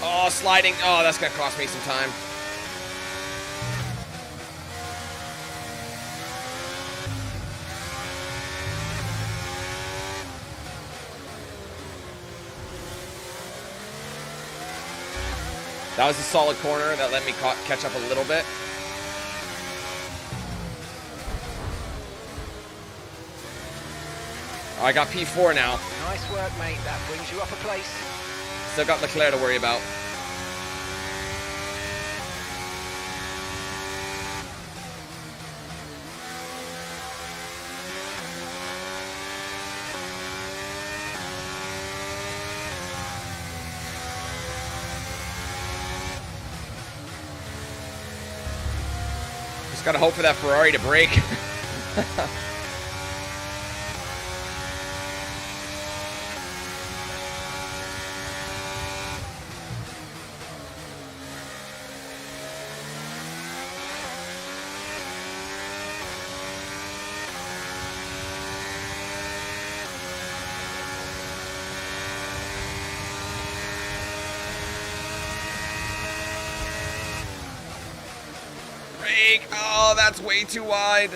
S1: Oh, sliding. Oh, that's going to cost me some time. That was a solid corner that let me catch up a little bit. Oh, I got P4 now.
S8: Nice work, mate. That brings you up a place.
S1: Still got Leclerc to worry about. Just gotta hope for that Ferrari to break. sake. Oh, that's way too wide.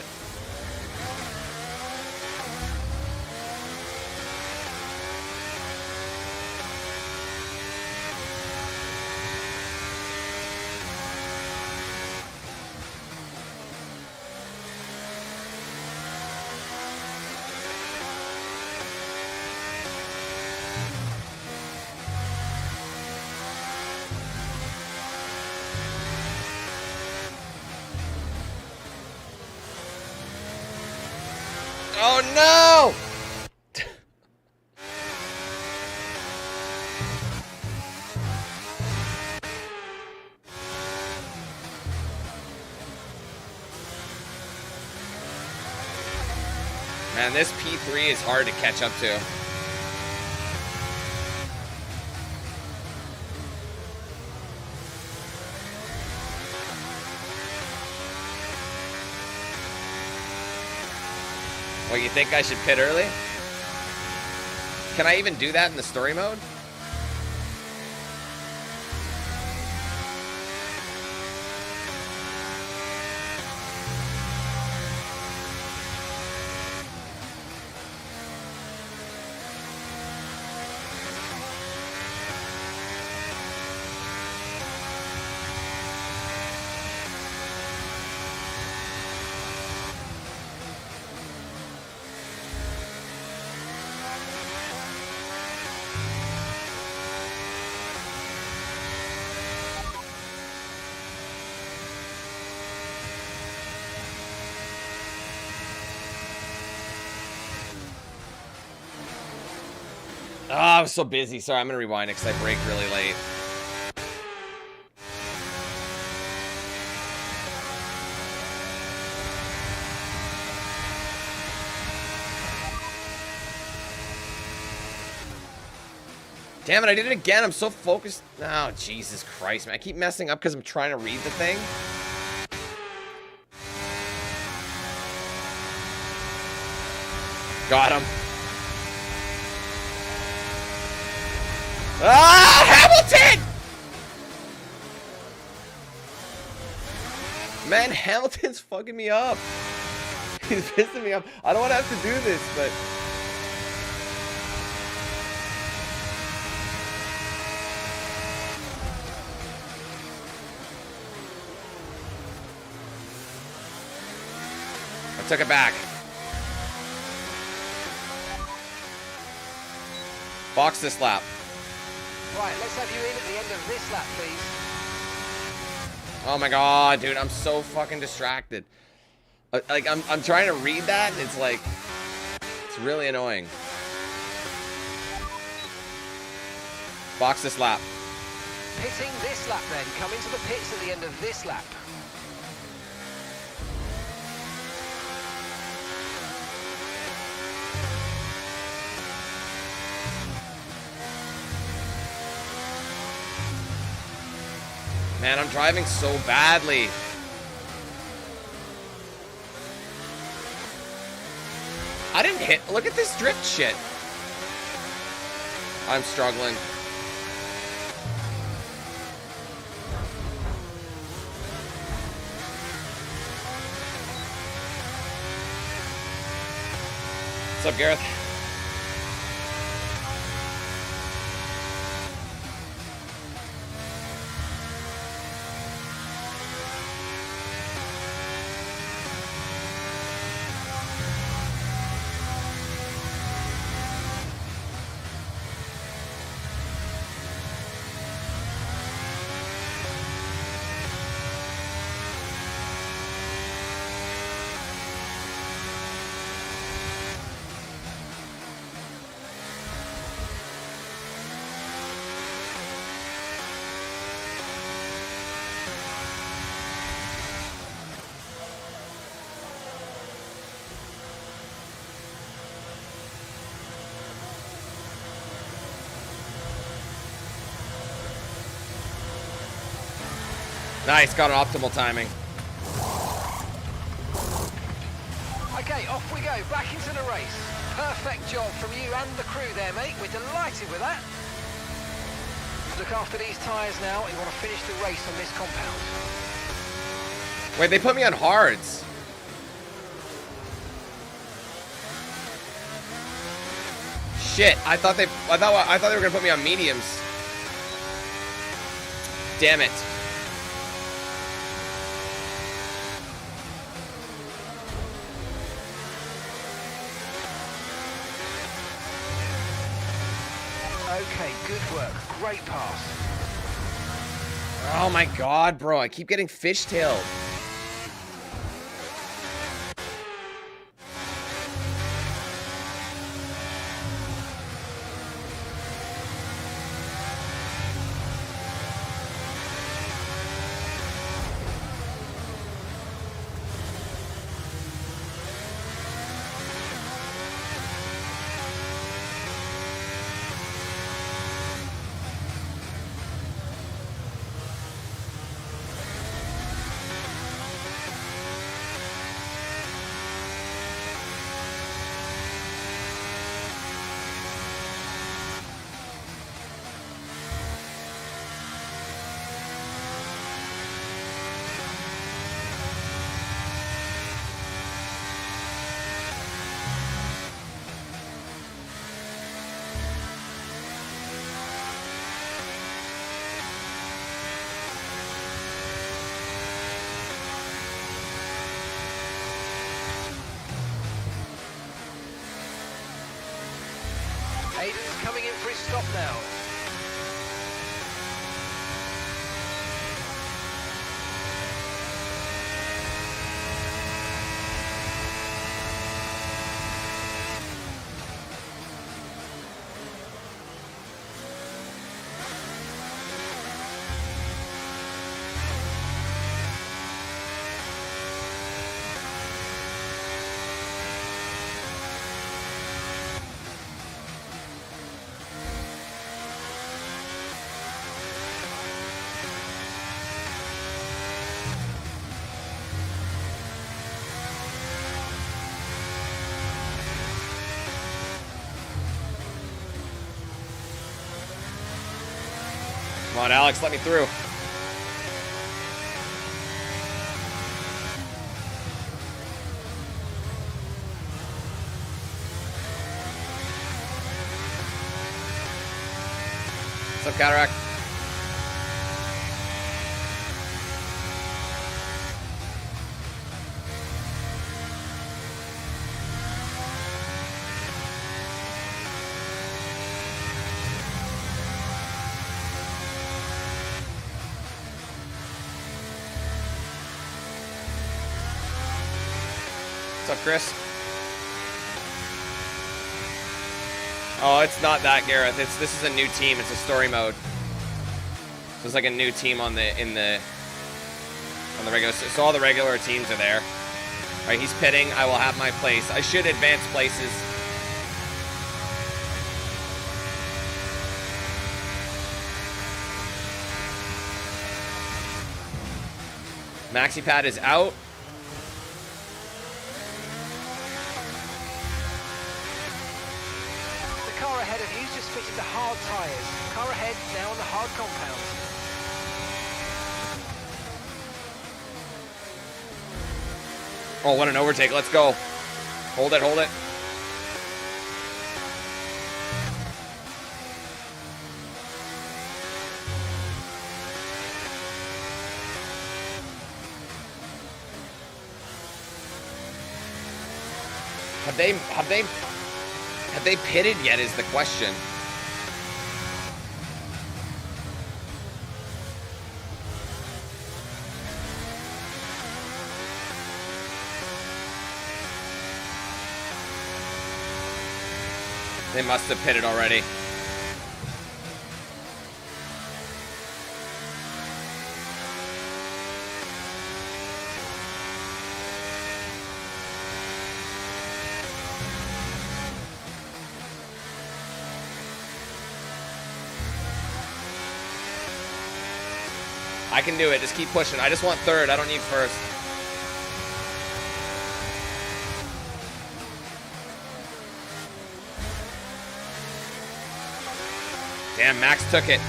S1: Oh no! Man, this P3 is hard to catch up to. What, you think I should pit early? Can I even do that in the story mode? Oh, I was so busy. Sorry, I'm going to rewind it because I break really late. Damn it, I did it again. I'm so focused. Oh, Jesus Christ, man. I keep messing up because I'm trying to read the thing. Got him. Ah, Hamilton! Man, Hamilton's fucking me up. He's pissing me off. I don't want to have to do this, but... I took it back. Box this lap.
S8: Right, let's have you in at the end of this lap, please.
S1: Oh my god, dude, I'm so fucking distracted. Like, I'm trying to read that, and it's like... It's really annoying. Box this lap.
S8: Pitting this lap then. Come into the pits at the end of this lap.
S1: Man, I'm driving so badly. I didn't hit. Look at this drift shit. I'm struggling. What's up, Gareth? Nice, got an optimal timing.
S8: Okay, off we go, back into the race. Perfect job from you and the crew there, mate. We're delighted with that. Look after these tyres now. You want to finish the race on this compound.
S1: Wait, they put me on hards. Shit, I thought they were gonna put me on mediums. Damn it.
S8: Okay, good work. Great pass.
S1: Oh my god, bro. I keep getting fishtailed.
S8: Aiden's coming in for his stop now.
S1: Come on, Alex, let me through. What's up, Cataract? What's up, Chris? Oh, it's not that, Gareth. This is a new team. It's a story mode. So it's like a new team on the regular. So all the regular teams are there. All right, he's pitting. I will have my place. I should advance places. Maxi pad is out.
S8: The car ahead of you's just fitted the hard tyres. Car ahead now on the hard compound.
S1: Oh, what an overtake. Let's go. Hold it, hold it. Have they pitted yet is the question. They must have pitted already. I can do it. Just keep pushing. I just want third. I don't need first. Damn, Max took it.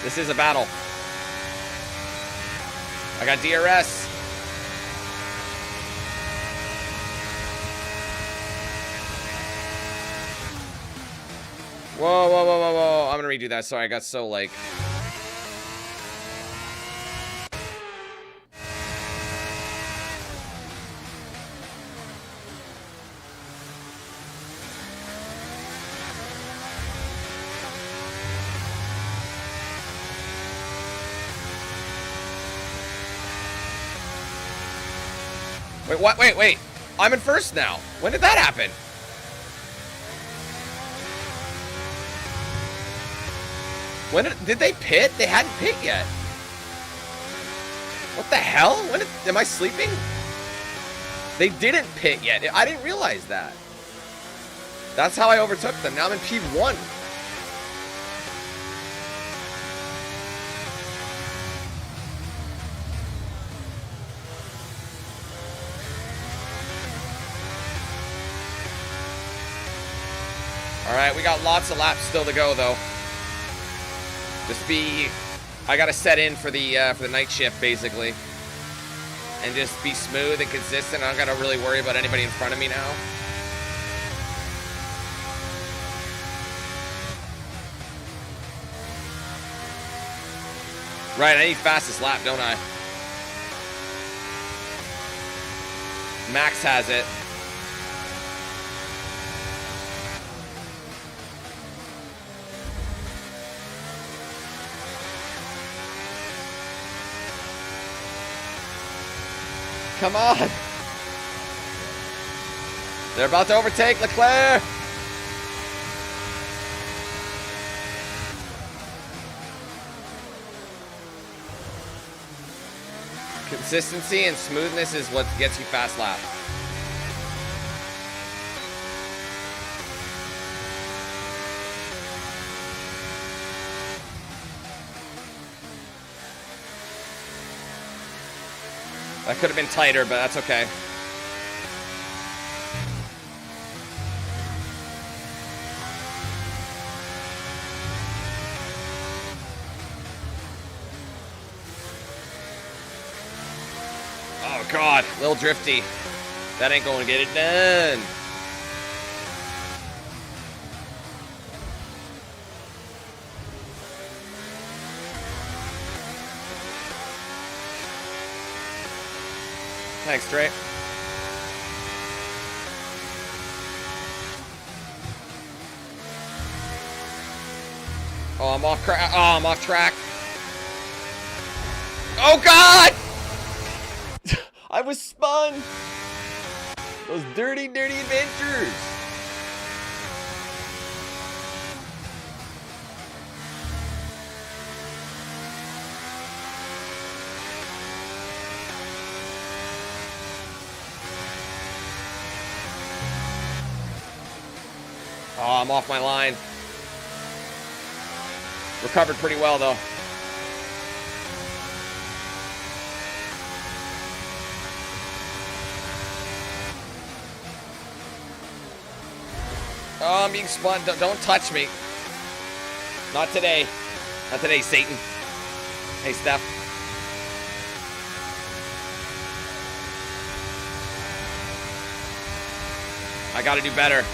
S1: This is a battle. I got DRS. Whoa, whoa, whoa, whoa, whoa. I'm gonna redo that. Sorry, I got so, like... Wait, what? Wait. I'm in first now. When did that happen? When did they pit? They hadn't pit yet. What the hell? Am I sleeping? They didn't pit yet. I didn't realize that. That's how I overtook them. Now I'm in P1. All right, we got lots of laps still to go, though. I gotta set in for the night shift, basically, and just be smooth and consistent. I don't gotta really worry about anybody in front of me now. Right, I need fastest lap, don't I? Max has it. Come on. They're about to overtake Leclerc. Consistency and smoothness is what gets you fast lap. That could have been tighter, but that's okay. Oh, God. A little drifty. That ain't going to get it done. Thanks, Trey. Oh, I'm off track. Oh, I'm off track. Oh, God! I was spun. Those dirty, dirty adventures. Oh, I'm off my line. Recovered pretty well, though. Oh, I'm being spun. Don't touch me. Not today. Not today, Satan. Hey, Steph. I gotta do better.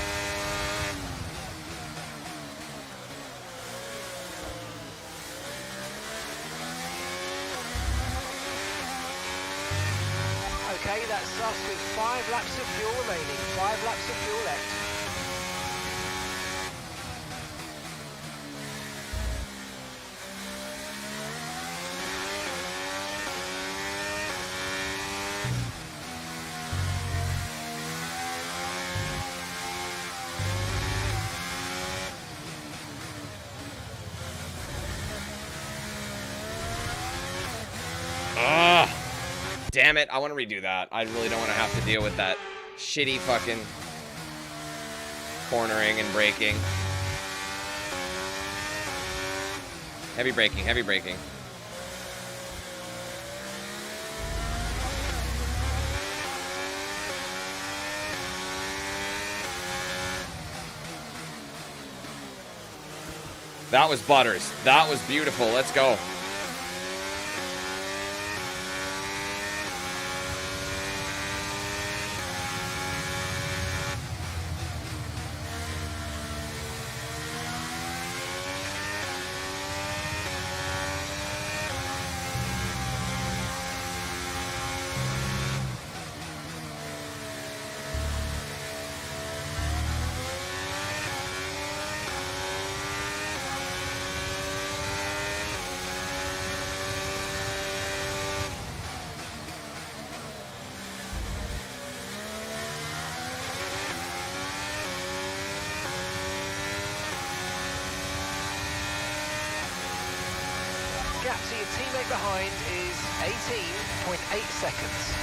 S8: Okay, that's us with 5 laps of fuel remaining. 5 laps of fuel left.
S1: Damn it, I want to redo that. I really don't want to have to deal with that shitty fucking cornering and braking. Heavy braking, heavy braking. That was butters. That was beautiful. Let's go.
S8: gap to your teammate behind is 18.8 seconds.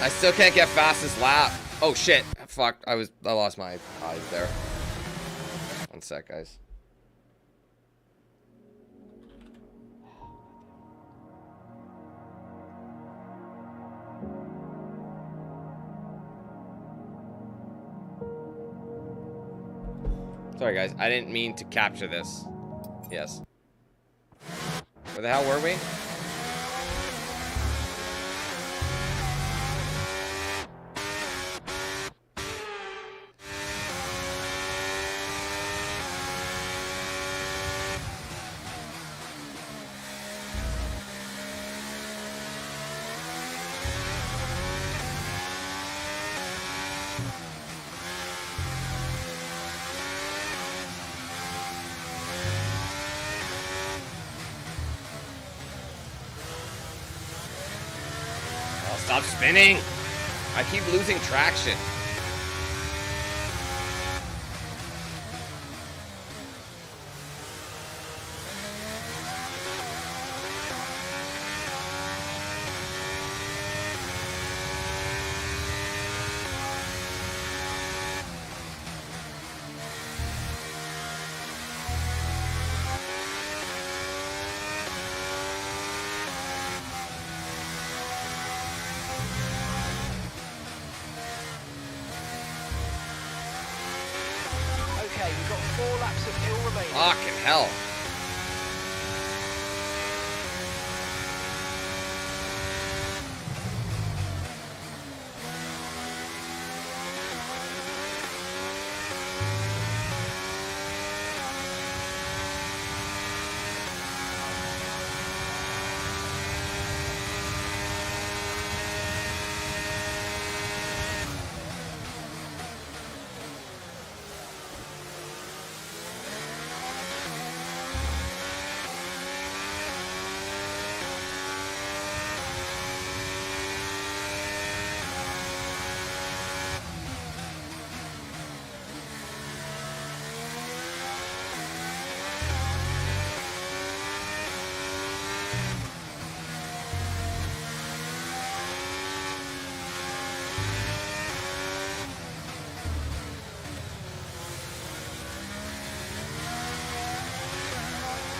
S1: I still can't get fastest lap. Oh shit. Fuck. I lost my eyes there. One sec, guys. Sorry guys, I didn't mean to capture this. Yes. Where the hell were we? Stop spinning! I keep losing traction.
S8: We've got 4 laps of fuel remaining.
S1: Fucking hell.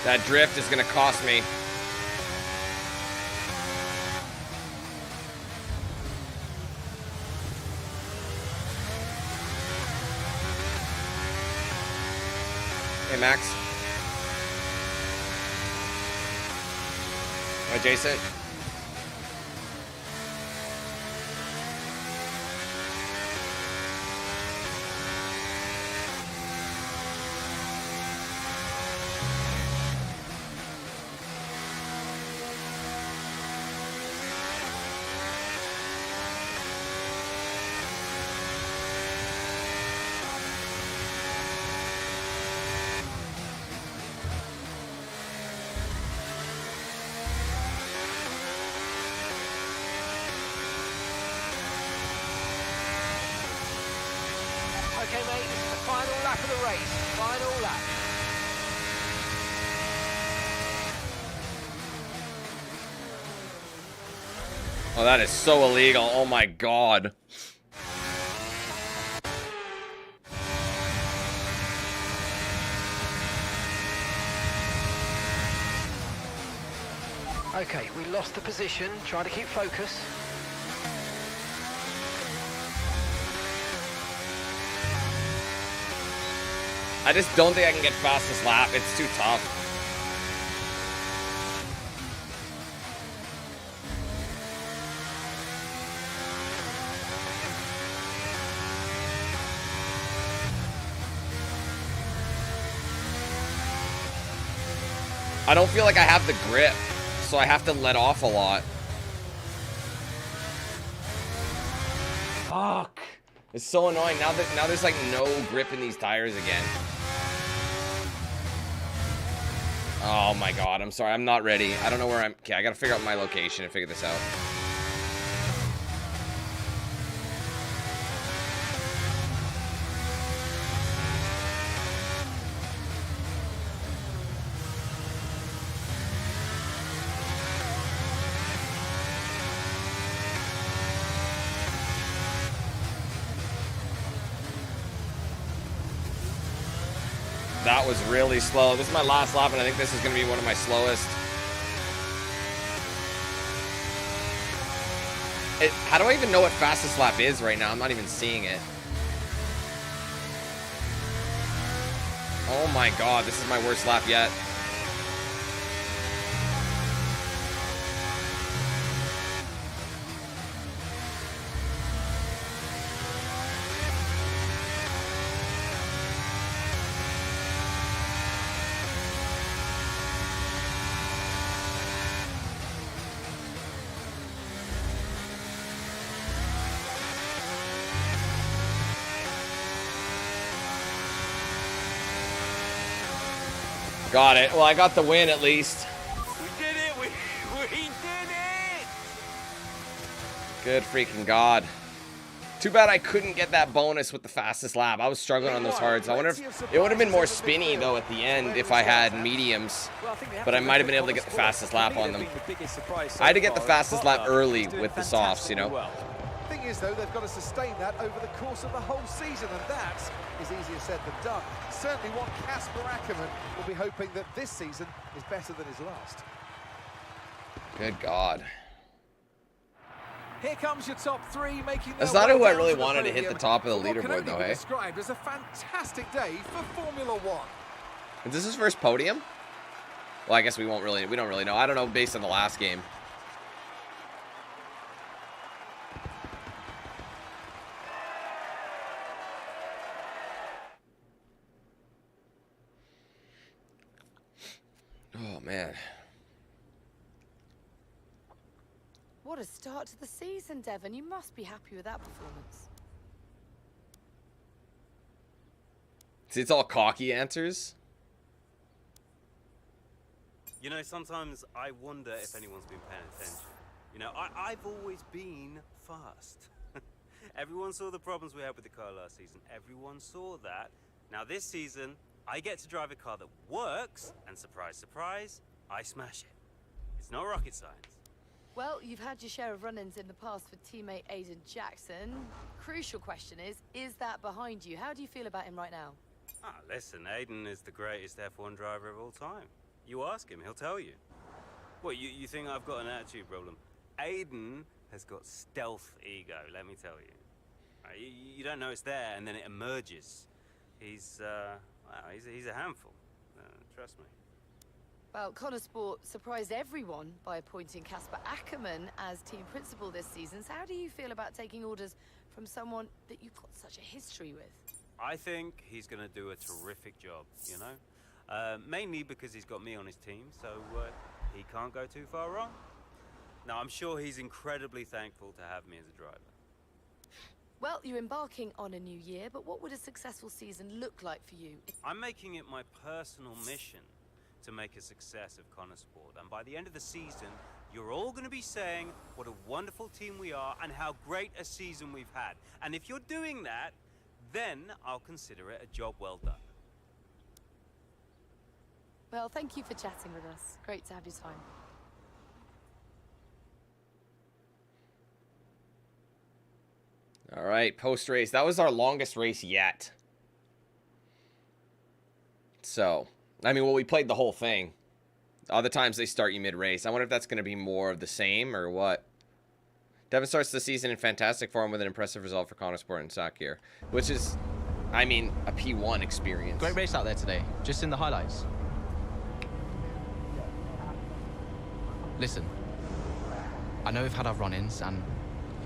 S1: That drift is gonna cost me. Hey, Max. Hi, Jason.
S8: Okay, mate, this is the final lap of the race. Final lap.
S1: Oh, that is so illegal. Oh my god.
S8: Okay, we lost the position. Trying to keep focus.
S1: I just don't think I can get fastest lap. It's too tough. I don't feel like I have the grip, so I have to let off a lot. Fuck. It's so annoying now there's like no grip in these tires again. Oh my god, I'm sorry. I'm not ready. I don't know where I'm... Okay, I gotta figure out my location and figure this out. That was really slow. This is my last lap, and I think this is going to be one of my slowest. How do I even know what fastest lap is right now? I'm not even seeing it. Oh my god, this is my worst lap yet. Got it. Well, I got the win at least.
S6: We did it! We did it!
S1: Good freaking god. Too bad I couldn't get that bonus with the fastest lap. I was struggling on those hards. I wonder if it would have been more spinny though at the end if I had mediums. But I might have been able to get the fastest lap on them. I had to get the fastest lap early with the softs, you know.
S2: Thing is, though, they've got to sustain that over the course of the whole season, and that is easier said than done. Certainly one Casper Ackerman will be hoping that this season is better than his last.
S1: Good god.
S2: Here comes your top three, making
S1: That's
S2: their
S1: not
S2: way
S1: who I
S2: down
S1: really
S2: to the
S1: wanted to hit
S2: podium
S1: the top of the
S2: for what can
S1: leaderboard,
S2: only
S1: though,
S2: be
S1: hey?
S2: described as a fantastic day for Formula One.
S1: Is this his first podium? Well, I guess we don't really know. I don't know based on the last game. Oh man.
S3: What a start to the season, Devon. You must be happy with that performance.
S1: See, it's all cocky answers.
S6: You know, sometimes I wonder if anyone's been paying attention. You know, I've always been fast. Everyone saw the problems we had with the car last season. Everyone saw that. Now this season, I get to drive a car that works, and surprise, surprise, I smash it. It's not rocket science.
S3: Well, you've had your share of run-ins in the past with teammate Aiden Jackson. Crucial question is that behind you? How do you feel about him right now?
S6: Ah, listen, Aiden is the greatest F1 driver of all time. You ask him, he'll tell you. What, you think I've got an attitude problem? Aiden has got stealth ego, let me tell you. You don't know it's there, and then it emerges. He's a handful. Trust me.
S3: Well, Connor Sport surprised everyone by appointing Casper Ackerman as team principal this season. So how do you feel about taking orders from someone that you've got such a history with?
S6: I think he's going to do a terrific job, you know? Mainly because he's got me on his team, so he can't go too far wrong. Now, I'm sure he's incredibly thankful to have me as a driver.
S3: Well, you're embarking on a new year, but what would a successful season look like for you?
S6: I'm making it my personal mission to make a success of Connor Sport, and by the end of the season, you're all going to be saying what a wonderful team we are and how great a season we've had. And if you're doing that, then I'll consider it a job well done.
S3: Well, thank you for chatting with us. Great to have your time.
S1: All right, post-race. That was our longest race yet. So, I mean, well, we played the whole thing. Other times they start you mid-race. I wonder if that's going to be more of the same or what. Devon starts the season in fantastic form with an impressive result for Connor Sport and Sakir, which is, I mean, a P1 experience.
S9: Great race out there today, just in the highlights. Listen, I know we've had our run-ins and,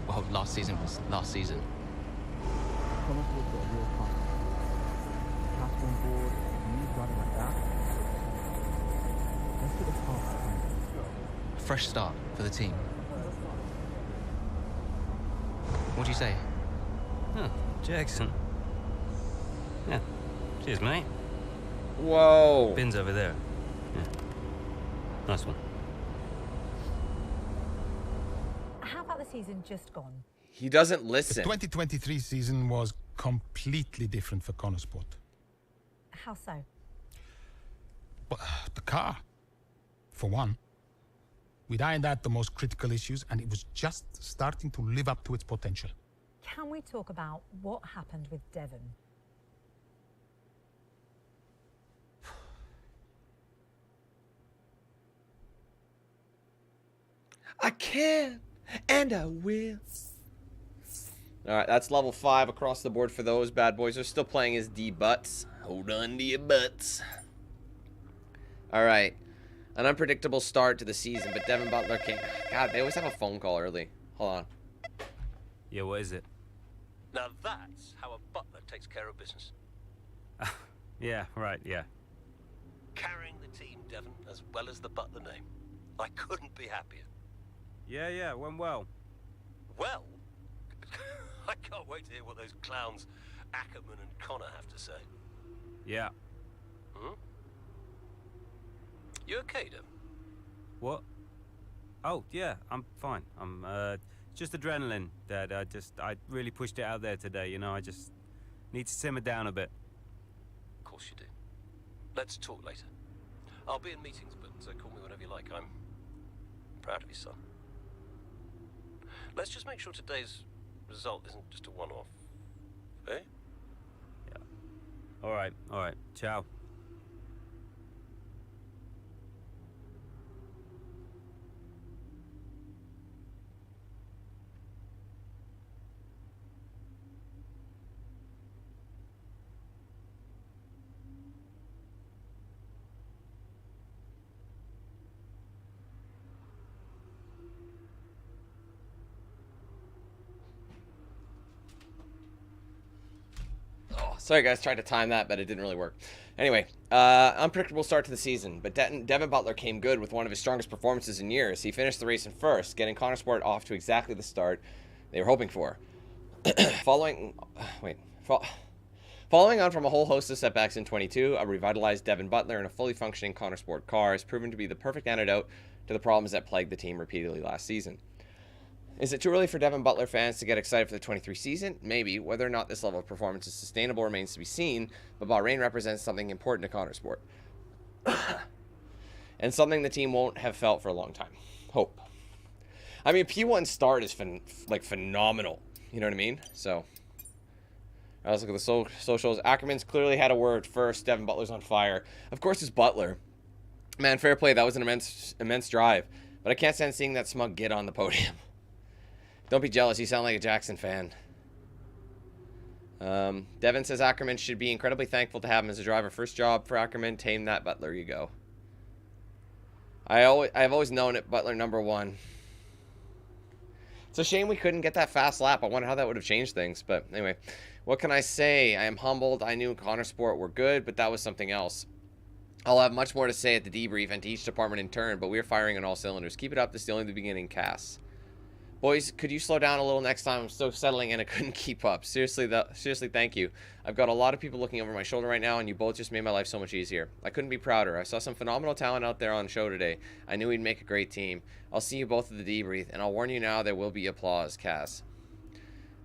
S9: well, last season was last season. A fresh start for the team. What do you say?
S6: Huh, Jackson. Yeah. Cheers, mate.
S1: Whoa.
S6: Bin's over there. Yeah. Nice one.
S10: How about the season just gone?
S1: He doesn't listen.
S7: The 2023 season was completely different for Connorsport.
S10: How so?
S7: Well, the car, for one. We'd ironed out the most critical issues, and it was just starting to live up to its potential.
S10: Can we talk about what happened with Devon?
S1: I can, and I will. All right, that's level 5 across the board for those bad boys. They're still playing as D-butts. Hold on to your butts. All right, an unpredictable start to the season, but Devin Butler came. God, they always have a phone call early. Hold on.
S6: Yeah, what is it?
S21: Now that's how a butler takes care of business.
S6: Yeah, right, yeah.
S21: Carrying the team, Devon, as well as the butler name. I couldn't be happier.
S6: Yeah, went well.
S21: Well, I can't wait to hear what those clowns Ackerman and Connor have to say.
S6: Yeah.
S21: You okay, Devon?
S6: What? Oh, yeah, I'm fine. I'm, just adrenaline, Dad. I really pushed it out there today, you know, I just need to simmer down a bit.
S21: Of course you do. Let's talk later. I'll be in meetings, but call me whenever you like. I'm proud of you, son. Let's just make sure today's result isn't just a one-off. Eh?
S6: Yeah. All right. Ciao.
S1: Sorry, guys. Tried to time that, but it didn't really work. Anyway, unpredictable start to the season, but Devin Butler came good with one of his strongest performances in years. He finished the race in first, getting Connorsport off to exactly the start they were hoping for. Following on from a whole host of setbacks in 22, a revitalized Devin Butler in a fully functioning Connorsport car has proven to be the perfect antidote to the problems that plagued the team repeatedly last season. Is it too early for Devin Butler fans to get excited for the 23 season? Maybe. Whether or not this level of performance is sustainable remains to be seen, but Bahrain represents something important to Connorsport. And something the team won't have felt for a long time. Hope. I mean, P1 start is phenomenal. You know what I mean? So, let's look at the socials. Ackerman's clearly had a word first. Devin Butler's on fire. Of course, it's Butler. Man, fair play. That was an immense drive. But I can't stand seeing that smug git on the podium. Don't be jealous. You sound like a Jackson fan. Devin says Ackerman should be incredibly thankful to have him as a driver. First job for Ackerman. Tame that Butler. You go. I've always known it. Butler #1. It's a shame we couldn't get that fast lap. I wonder how that would have changed things. But anyway, what can I say? I am humbled. I knew Connorsport were good, but that was something else. I'll have much more to say at the debrief and to each department in turn, but we're firing on all cylinders. Keep it up. This is only the beginning, Cass. Boys, could you slow down a little next time? I'm still settling in. I couldn't keep up. Seriously, thank you. I've got a lot of people looking over my shoulder right now, and you both just made my life so much easier. I couldn't be prouder. I saw some phenomenal talent out there on the show today. I knew we'd make a great team. I'll see you both at the debrief, and I'll warn you now, there will be applause, Cass.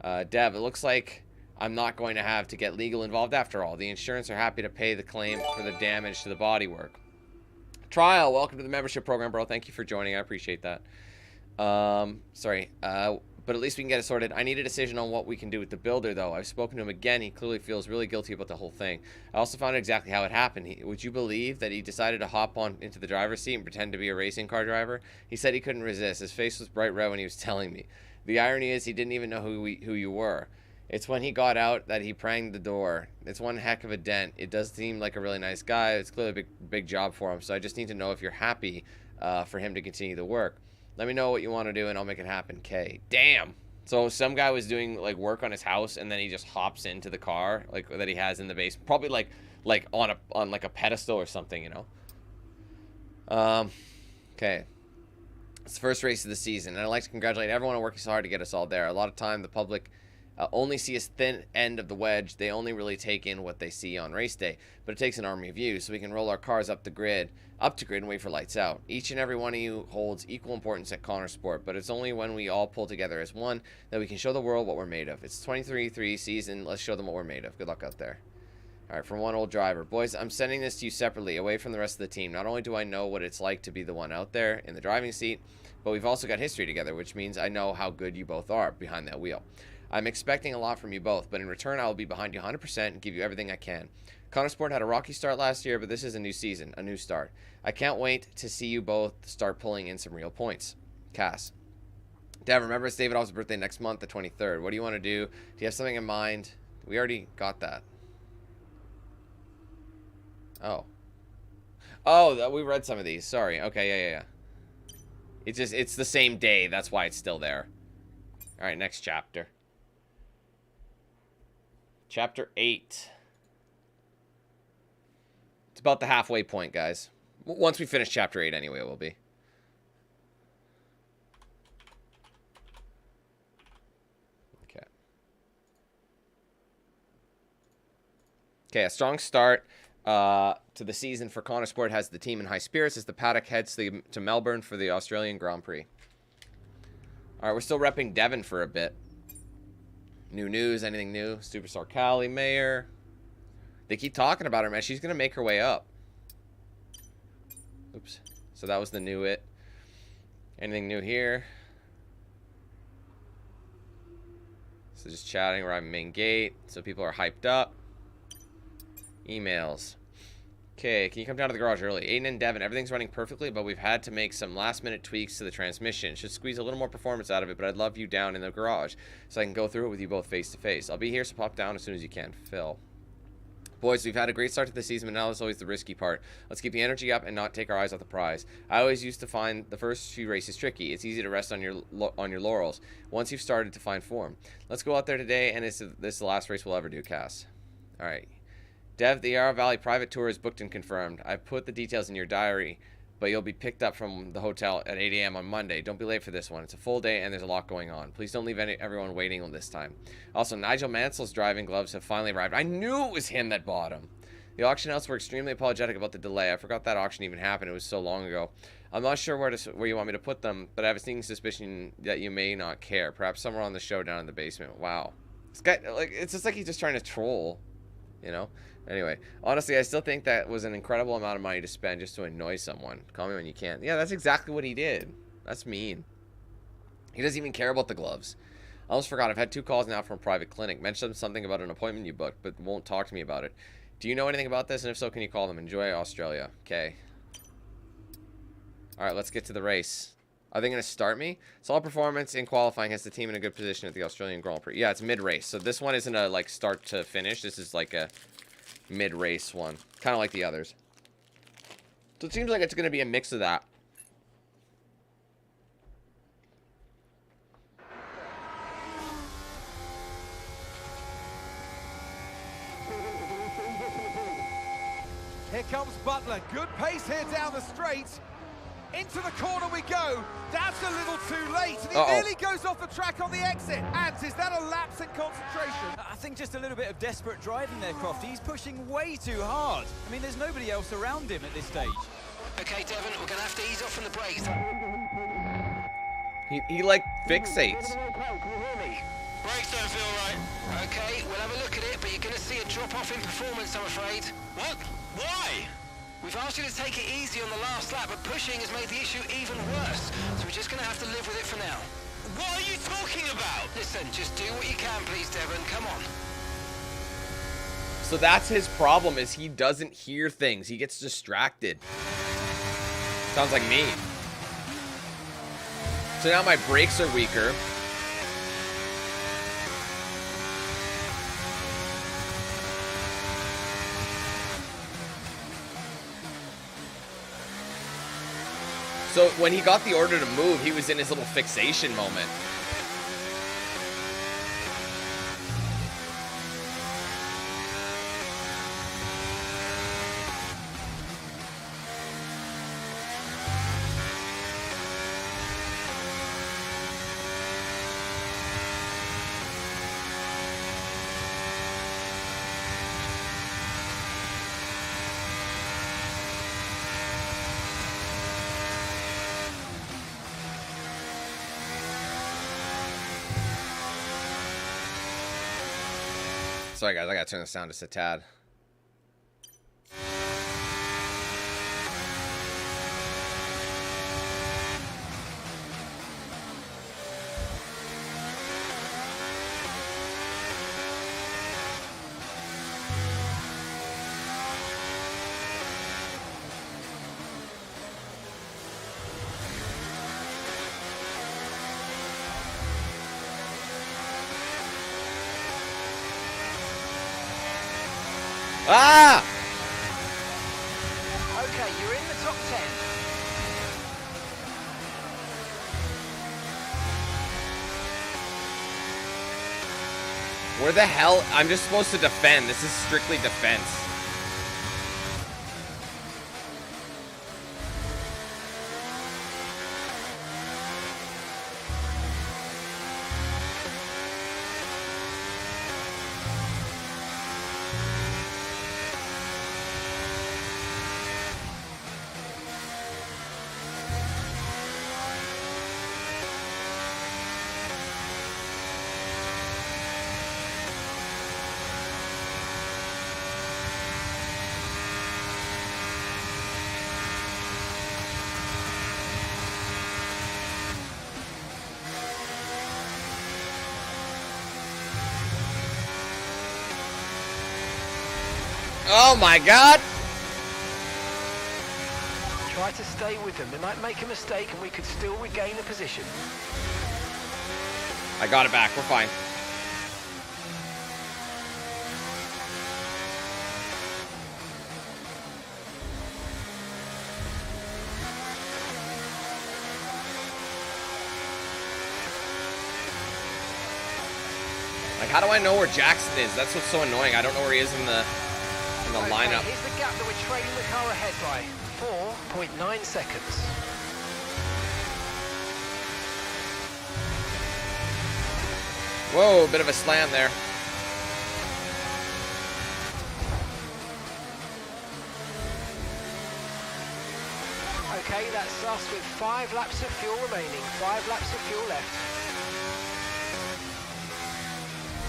S1: Dev, it looks like I'm not going to have to get legal involved after all. The insurance are happy to pay the claim for the damage to the bodywork. Trial, welcome to the membership program, bro. Thank you for joining. I appreciate that. But at least we can get it sorted. I need a decision on what we can do with the builder, though. I've spoken to him again. He clearly feels really guilty about the whole thing. I also found out exactly how it happened. Would you believe that he decided to hop on into the driver's seat and pretend to be a racing car driver? He said he couldn't resist. His face was bright red when he was telling me. The irony is he didn't even know who you were. It's when he got out that he pranged the door. It's one heck of a dent. It does seem like a really nice guy. It's clearly a big job for him. So I just need to know if you're happy for him to continue the work. Let me know what you want to do, and I'll make it happen, K. Damn. So some guy was doing, like, work on his house, and then he just hops into the car, like, that he has in the basement. Probably, like on a pedestal or something, you know? Okay. It's the first race of the season, and I'd like to congratulate everyone on working so hard to get us all there. A lot of time the public only see a thin end of the wedge. They only really take in what they see on race day, but it takes an army of you, so we can roll our cars up to grid and wait for lights out. Each and every one of you holds equal importance at Connor Sport, but it's only when we all pull together as one that we can show the world what we're made of. It's 23-3 season. Let's show them what we're made of. Good luck out there. All right, from one old driver. Boys, I'm sending this to you separately, away from the rest of the team. Not only do I know what it's like to be the one out there in the driving seat, but we've also got history together, which means I know how good you both are behind that wheel. I'm expecting a lot from you both, but in return, I will be behind you 100% and give you everything I can. Connor Sport had a rocky start last year, but this is a new season, a new start. I can't wait to see you both start pulling in some real points. Cass. Dev, remember it's David Alves' birthday next month, the 23rd. What do you want to do? Do you have something in mind? We already got that. Oh. Oh, we read some of these. Sorry. Okay, yeah. It's the same day. That's why it's still there. All right, next chapter. Chapter 8. It's about the halfway point, guys. Once we finish chapter 8 anyway, it will be. Okay. Okay, a strong start to the season for Connor Sport has the team in high spirits as the paddock heads to Melbourne for the Australian Grand Prix. All right, we're still repping Devon for a bit. New news, anything new? Superstar Callie, Mayer. They keep talking about her, man. She's going to make her way up. Oops. So that was the new it. Anything new here? So just chatting around main gate. So people are hyped up. Emails. Okay, can you come down to the garage early? Aiden and Devin, everything's running perfectly, but we've had to make some last-minute tweaks to the transmission. Should squeeze a little more performance out of it, but I'd love you down in the garage so I can go through it with you both face-to-face. I'll be here, so pop down as soon as you can. Phil. Boys, we've had a great start to the season, but now is always the risky part. Let's keep the energy up and not take our eyes off the prize. I always used to find the first few races tricky. It's easy to rest on your laurels once you've started to find form. Let's go out there today, and this is the last race we'll ever do, Cass. All right. Dev, the Yarra Valley private tour is booked and confirmed. I put the details in your diary, but you'll be picked up from the hotel at 8 a.m. on Monday. Don't be late for this one. It's a full day, and there's a lot going on. Please don't leave everyone waiting on this time. Also, Nigel Mansell's driving gloves have finally arrived. I knew it was him that bought them. The auction house were extremely apologetic about the delay. I forgot that auction even happened. It was so long ago. I'm not sure where you want me to put them, but I have a sneaking suspicion that you may not care. Perhaps somewhere on the show down in the basement. Wow. This guy, like, it's just like he's just trying to troll, you know? Anyway, honestly, I still think that was an incredible amount of money to spend just to annoy someone. Call me when you can. Yeah, that's exactly what he did. That's mean. He doesn't even care about the gloves. I almost forgot. I've had 2 calls now from a private clinic. Mentioned something about an appointment you booked, but won't talk to me about it. Do you know anything about this? And if so, can you call them? Enjoy Australia. Okay. All right, let's get to the race. Are they going to start me? Solid performance in qualifying has the team in a good position at the Australian Grand Prix. Yeah, it's mid-race. So this one isn't a, like, start to finish. This is like a mid-race one, kind of like the others. So it seems like it's going to be a mix of that.
S2: Here comes Butler. Good pace here down the straight. Into the corner we go. That's a little too late. And he nearly goes off the track on the exit. Ant, is that a lapse in concentration?
S12: I think just a little bit of desperate driving there, Crofty. He's pushing way too hard. I mean, there's nobody else around him at this stage.
S8: Okay, Devon, we're going to have to ease off from the brakes.
S1: He like, fixates.
S8: Brakes don't feel right. Okay, we'll have a look at it, but you're going to see a drop-off in performance, I'm afraid. What? Why? We've asked you to take it easy on the last lap, but pushing has made the issue even worse. So we're just going to have to live with it for now. What are you talking about? Listen, just do what you can, please, Devon. Come on.
S1: So that's his problem, is he doesn't hear things. He gets distracted. Sounds like me. So now my brakes are weaker. So when he got the order to move, he was in his little fixation moment. Sorry, guys. I gotta turn the sound just a tad. Ah!
S8: Okay, you're in the top 10.
S1: Where the hell? I'm just supposed to defend. This is strictly defense. Oh my god!
S8: Try to stay with them. They might make a mistake and we could still regain a position.
S1: I got it back. We're fine. Like, how do I know where Jackson is? That's what's so annoying. I don't know where he is in the lineup.
S8: Here's the gap that we're trailing the car ahead by. 4.9 seconds.
S1: Whoa, a bit of a slam there.
S8: Okay, that's us with 5 laps of fuel remaining. 5 laps of fuel left.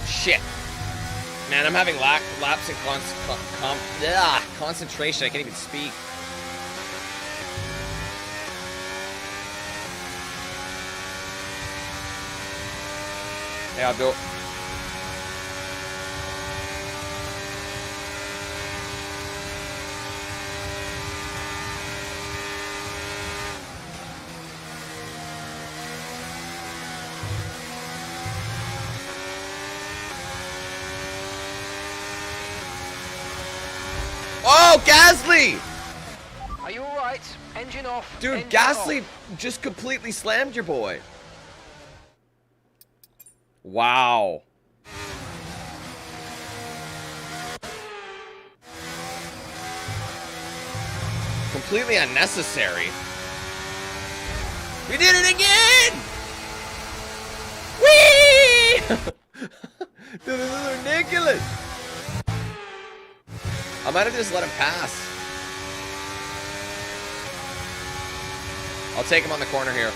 S1: Shit. Man, I'm having lapse in concentration. I can't even speak. Hey, Abdul. Oh, Gasly!
S8: Are you alright? Engine off.
S1: Dude,
S8: engine
S1: Gasly
S8: off.
S1: just completely slammed your boy. Wow. Completely unnecessary. We did it again! Whee! Dude, this is ridiculous. I might have just let him pass. I'll take him on the corner here.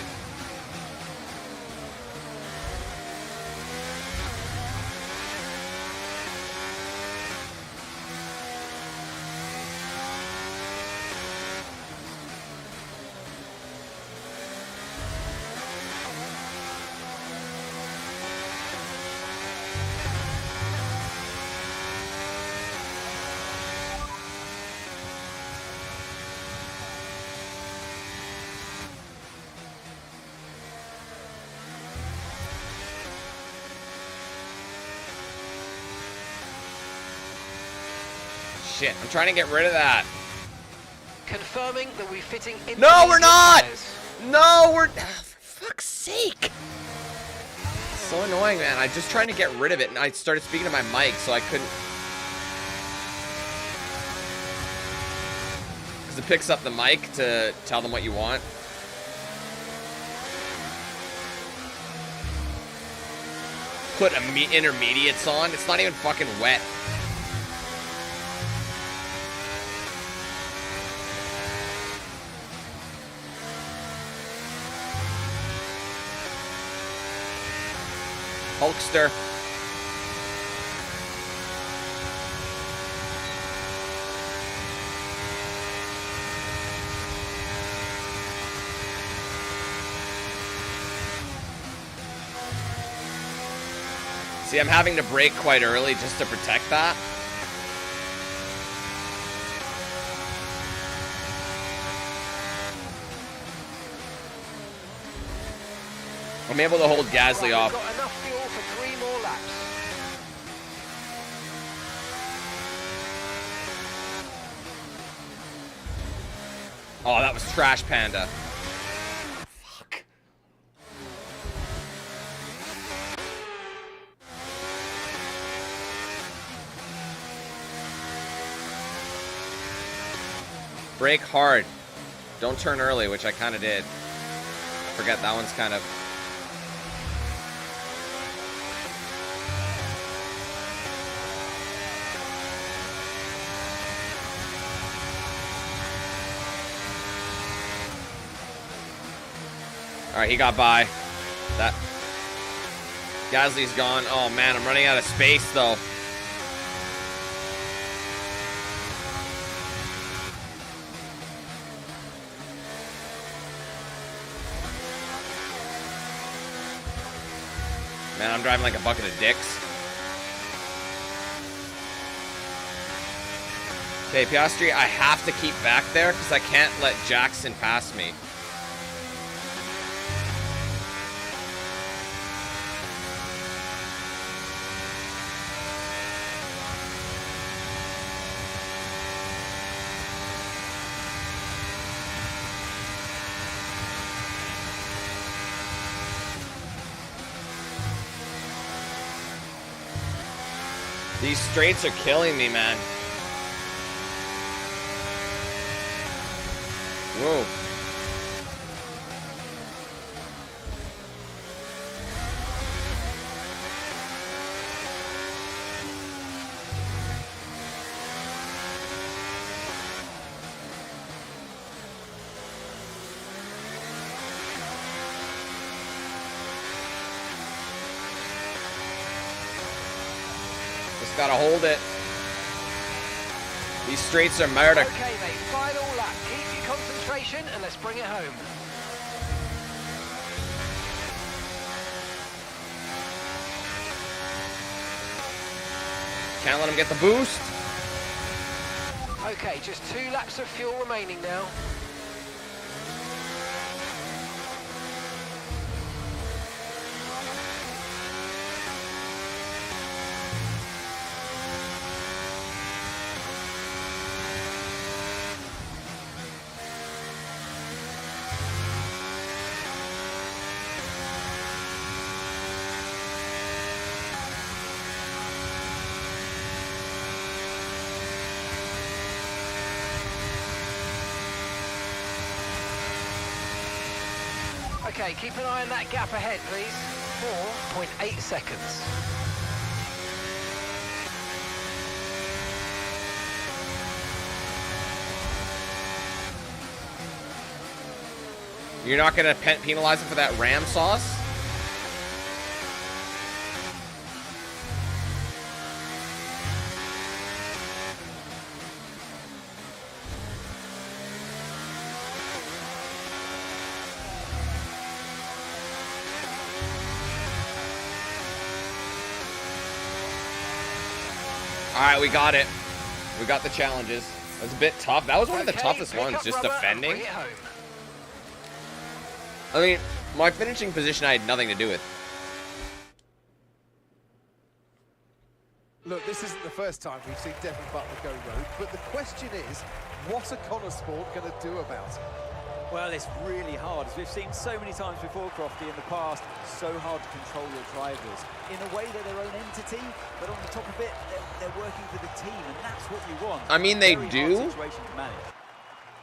S1: Shit, I'm trying to get rid of that.
S8: Confirming that we're fitting in.
S1: No, we're not! No, we're... for fuck's sake. So annoying, man. I'm just trying to get rid of it, and I started speaking to my mic, so I couldn't... Because it picks up the mic to tell them what you want. Put intermediates on. It's not even fucking wet. Hulkster. See, I'm having to brake quite early just to protect that. I'm able to hold Gasly off.
S8: We've got enough fuel for 3 more laps.
S1: Oh, that was Trash Panda. Fuck. Brake hard. Don't turn early, which I kind of did. Forget that one's kind of... All right, he got by. That Gasly's gone. Oh man, I'm running out of space though. Man, I'm driving like a bucket of dicks. Okay, Piastri, I have to keep back there because I can't let Jackson pass me. These straights are killing me, man. Whoa. Just gotta hold it. These straights are murder.
S8: Okay, mate, final lap. Keep your concentration and let's bring it home.
S1: Can't let him get the boost.
S8: Okay, just 2 laps of fuel remaining now. Okay, keep an eye on that gap ahead, please. 4.8 seconds.
S1: You're not gonna penalize him for that ram sauce? Alright, we got it. We got the challenges. That was a bit tough. That was one of the toughest ones, just defending. I mean, my finishing position I had nothing to do with.
S2: Look, this isn't the first time we've seen Devin Butler go rogue, but the question is, what are Connor Sport going to do about it?
S12: Well, it's really hard, as we've seen so many times before, Crofty, in the past. So hard to control your drivers. In a way, they're their own entity, but on the top of it, they're working for the team, and that's what you want.
S1: I mean, they
S12: Very
S1: do.
S12: hard situation to manage.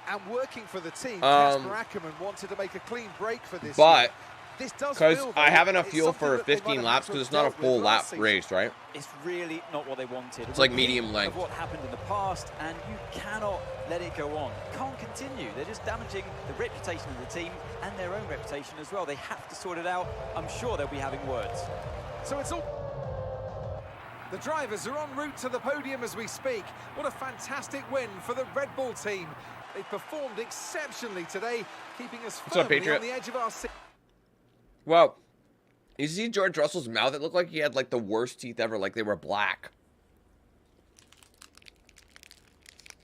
S2: And working for the team, Casper Ackerman wanted to make a clean break for this.
S1: But
S2: because
S1: I have enough fuel for 15 laps because it's not a full lap race, right?
S12: It's really not what they wanted.
S1: It's like medium length.
S12: Of what happened in the past, and you cannot let it go on. Can't continue. They're just damaging the reputation of the team and their own reputation as well. They have to sort it out. I'm sure they'll be having words.
S2: So it's all... The drivers are en route to the podium as we speak. What a fantastic win for the Red Bull team. They performed exceptionally today, keeping us firmly on the edge of our seat.
S1: Well, You see George Russell's mouth? It looked like he had like the worst teeth ever, like they were black.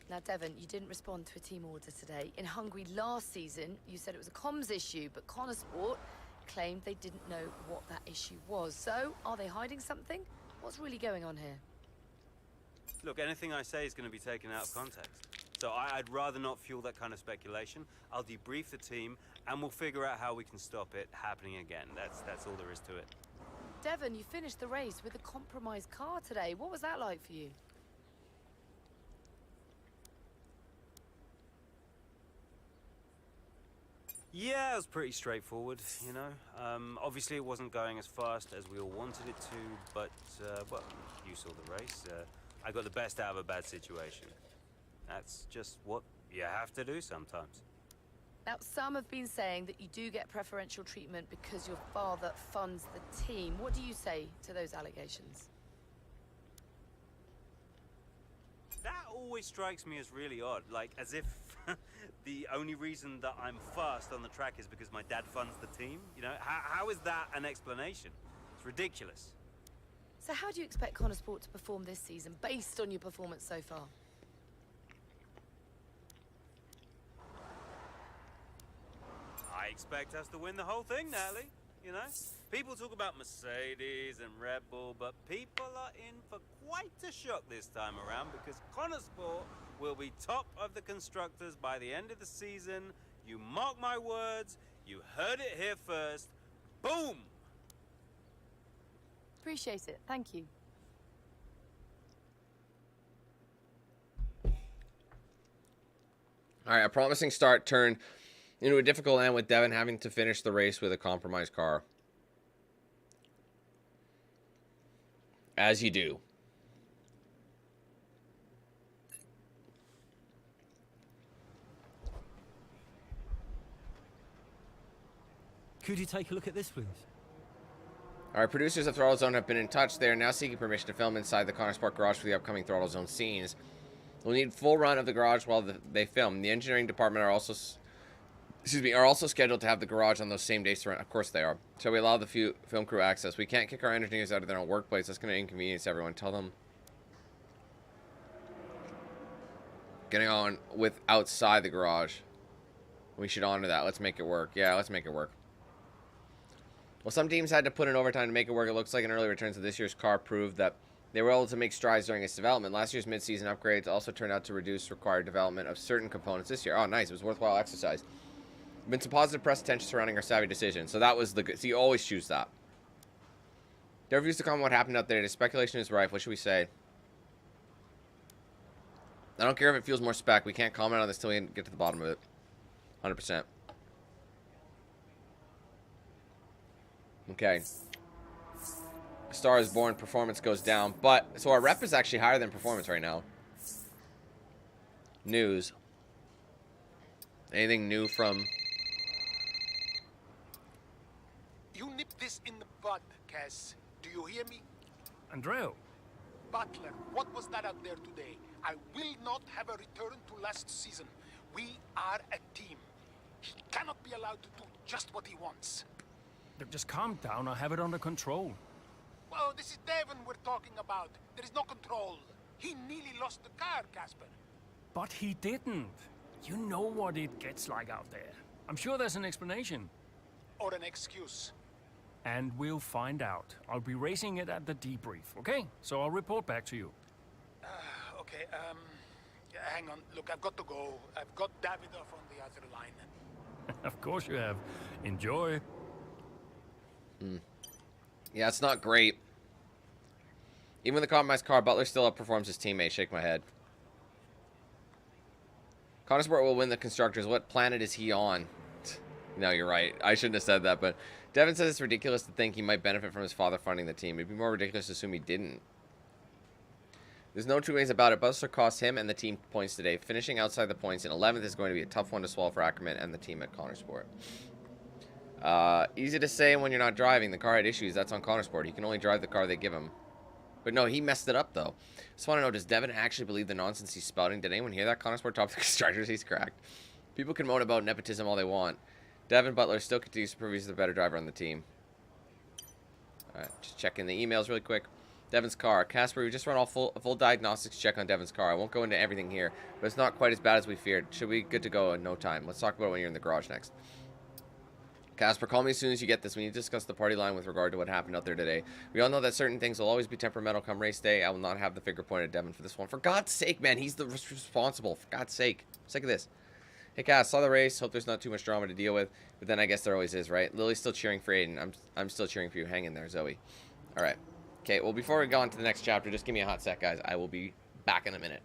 S3: Now, Devon, you didn't respond to a team order today. In Hungary last season, you said it was a comms issue, but Connor Sport claimed they didn't know what that issue was. So, are they hiding something? What's really going on here?
S6: Look, anything I say is going to be taken out of context. So I'd rather not fuel that kind of speculation. I'll debrief the team, and we'll figure out how we can stop it happening again. That's all there is to it.
S3: Devon, you finished the race with a compromised car today. What was that like for you?
S6: Yeah, it was pretty straightforward, you know. Obviously, it wasn't going as fast as we all wanted it to, but, well, you saw the race. I got the best out of a bad situation. That's just what you have to do sometimes.
S3: Now, some have been saying that you do get preferential treatment because your father funds the team. What do you say to those allegations?
S6: That always strikes me as really odd, like as if the only reason that I'm fast on the track is because my dad funds the team. You know, how is that an explanation? It's ridiculous.
S3: So how do you expect Connor Sport to perform this season based on your performance so far?
S6: I expect us to win the whole thing, Natalie. You know, people talk about Mercedes and Red Bull, but people are in for quite a shock this time around because Connor Sport will be top of the constructors by the end of the season. You mark my words, you heard it here first. Boom!
S3: Appreciate it. Thank you.
S1: All right, a promising start turned into a difficult end with Devon having to finish the race with a compromised car. As you do.
S14: Could you take a look at this, please?
S1: All right, producers of Throttle Zone have been in touch. They are now seeking permission to film inside the Connor Sport garage for the upcoming Throttle Zone scenes. We'll need full run of the garage while they film. The engineering department are also scheduled to have the garage on those same days to run. Of course they are. So we allow the film crew access. We can't kick our engineers out of their own workplace. That's going to inconvenience everyone. Tell them. Getting on with outside the garage. We should honor that. Let's make it work. Yeah, let's make it work. Well, some teams had to put in overtime to make it work. It looks like an early return to this year's car proved that they were able to make strides during its development. Last year's mid-season upgrades also turned out to reduce required development of certain components this year. Oh, nice. It was worthwhile exercise. Been some positive press attention surrounding our savvy decision. So that was the good. So you always choose that. There refused to comment what happened out there. The speculation is rife. What should we say? I don't care if it feels more spec. We can't comment on this till we get to the bottom of it. 100%. Okay. Star is born. Performance goes down. But, so our rep is actually higher than performance right now. News. Anything new from...
S13: You nip this in the bud, Cass. Do you hear me?
S5: Andreo.
S13: Butler, what was that out there today? I will not have a return to last season. We are a team. He cannot be allowed to do just what he wants.
S5: Look, just calm down. I have it under control.
S13: Well, this is Devon we're talking about. There is no control. He nearly lost the car, Casper.
S5: But he didn't. You know what it gets like out there. I'm sure there's an explanation.
S13: Or an excuse.
S5: And we'll find out. I'll be racing it at the debrief, okay? So I'll report back to you.
S13: Okay, hang on. Look, I've got to go. I've got Davidoff on the other line.
S5: Of course you have. Enjoy.
S1: Yeah, it's not great. Even with the compromised car, Butler still outperforms his teammate. Shake my head. Connor Sport will win the Constructors. What planet is he on? No, you're right. I shouldn't have said that, but Devon says it's ridiculous to think he might benefit from his father funding the team. It'd be more ridiculous to assume he didn't. There's no two ways about it. Butler cost him and the team points today. Finishing outside the points in 11th is going to be a tough one to swallow for Ackerman and the team at Connor Sport. Easy to say when you're not driving. The car had issues. That's on Connor Sport. He can only drive the car they give him. But no, he messed it up, though. Just want to know, does Devon actually believe the nonsense he's spouting? Did anyone hear that? Connor Sport top the Constructors. He's cracked. People can moan about nepotism all they want. Devon Butler still continues to prove he's the better driver on the team. All right, just checking the emails really quick. Devin's car. Casper, we just run a full diagnostics check on Devin's car. I won't go into everything here, but it's not quite as bad as we feared. Should be good to go in no time. Let's talk about it when you're in the garage next. Casper, call me as soon as you get this. We need to discuss the party line with regard to what happened out there today. We all know that certain things will always be temperamental come race day. I will not have the finger pointed at Devin for this one. For God's sake, man, he's the responsible. For God's sake. I'm sick of this. Hey, Cass, saw the race. Hope there's not too much drama to deal with. But then I guess there always is, right? Lily's still cheering for Aiden. I'm still cheering for you. Hang in there, Zoe. All right. Okay, well, before we go on to the next chapter, just give me a hot sec, guys. I will be back in a minute.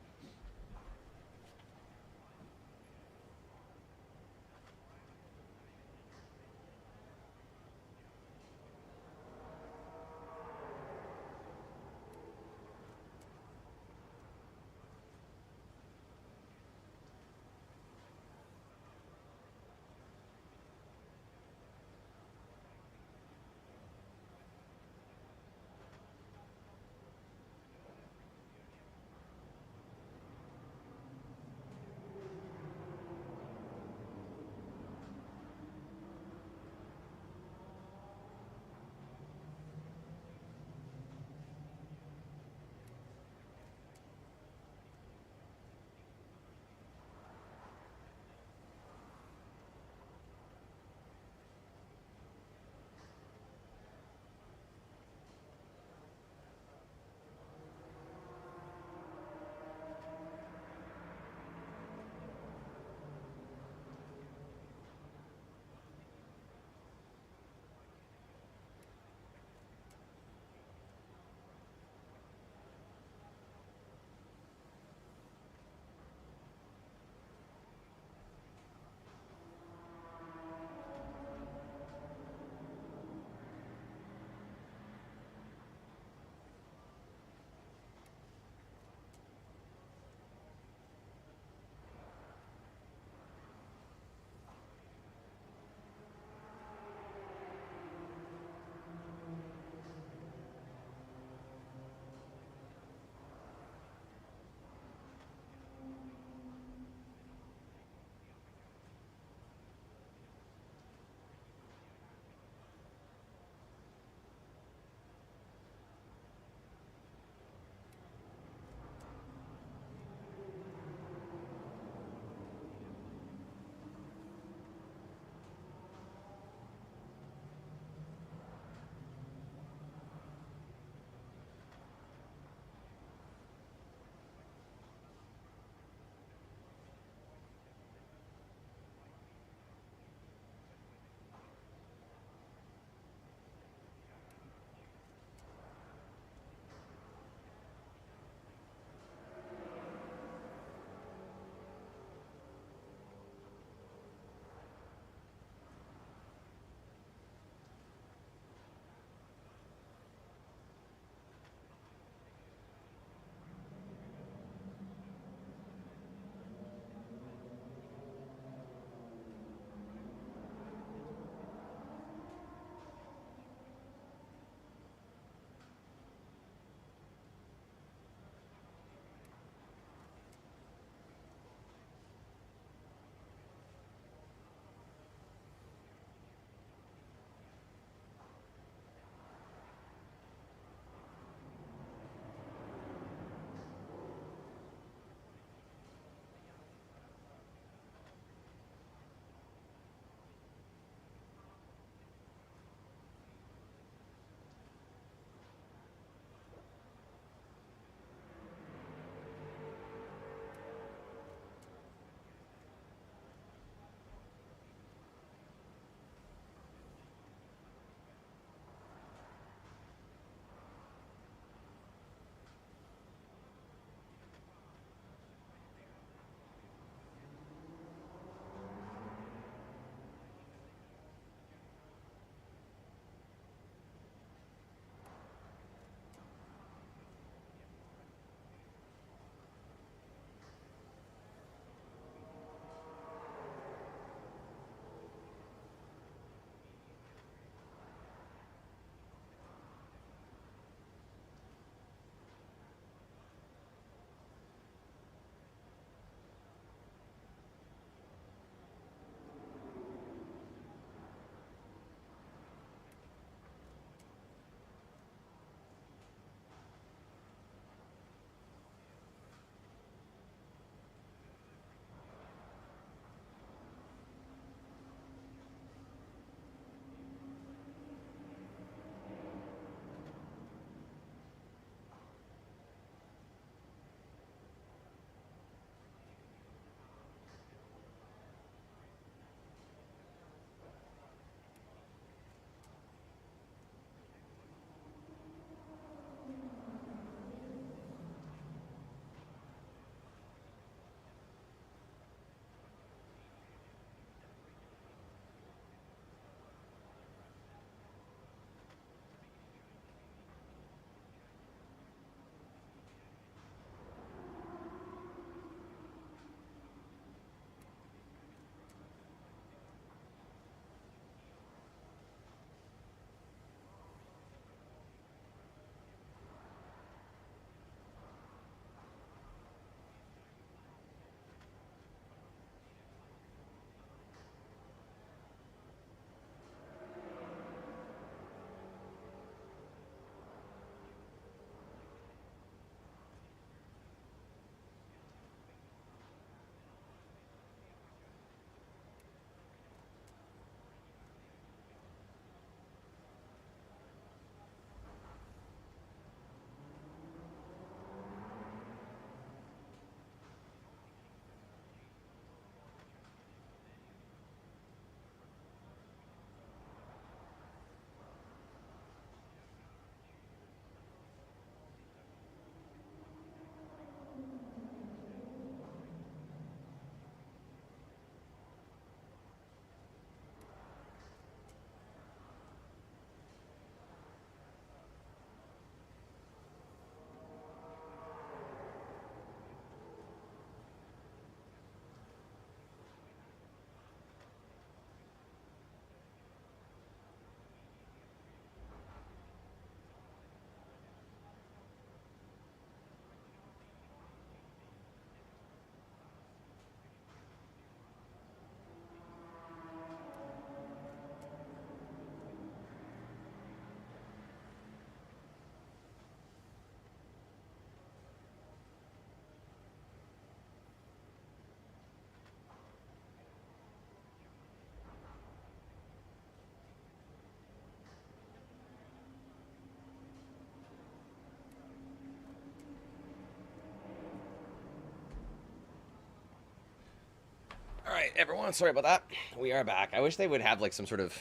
S1: right, everyone, sorry about that. We are back. I wish they would have like some sort of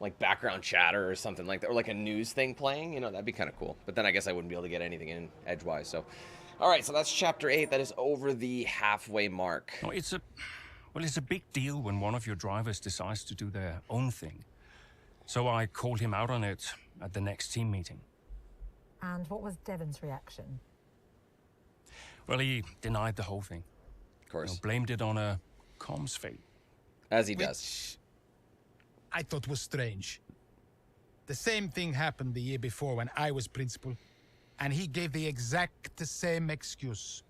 S1: like background chatter or something like that, or like a news thing playing. You know, that'd be kind of cool. But then I guess I wouldn't be able to get anything in edgewise. So, all right, so that's chapter 8. That is over the halfway mark.
S5: Oh, it's a big deal when one of your drivers decides to do their own thing. So I called him out on it at the next team meeting.
S10: And what was Devon's reaction?
S5: Well, he denied the whole thing.
S1: Of course.
S5: You know, blamed it on a comms fate.
S1: As he does.
S7: I thought was strange. The same thing happened the year before when I was principal, and he gave the exact same excuse.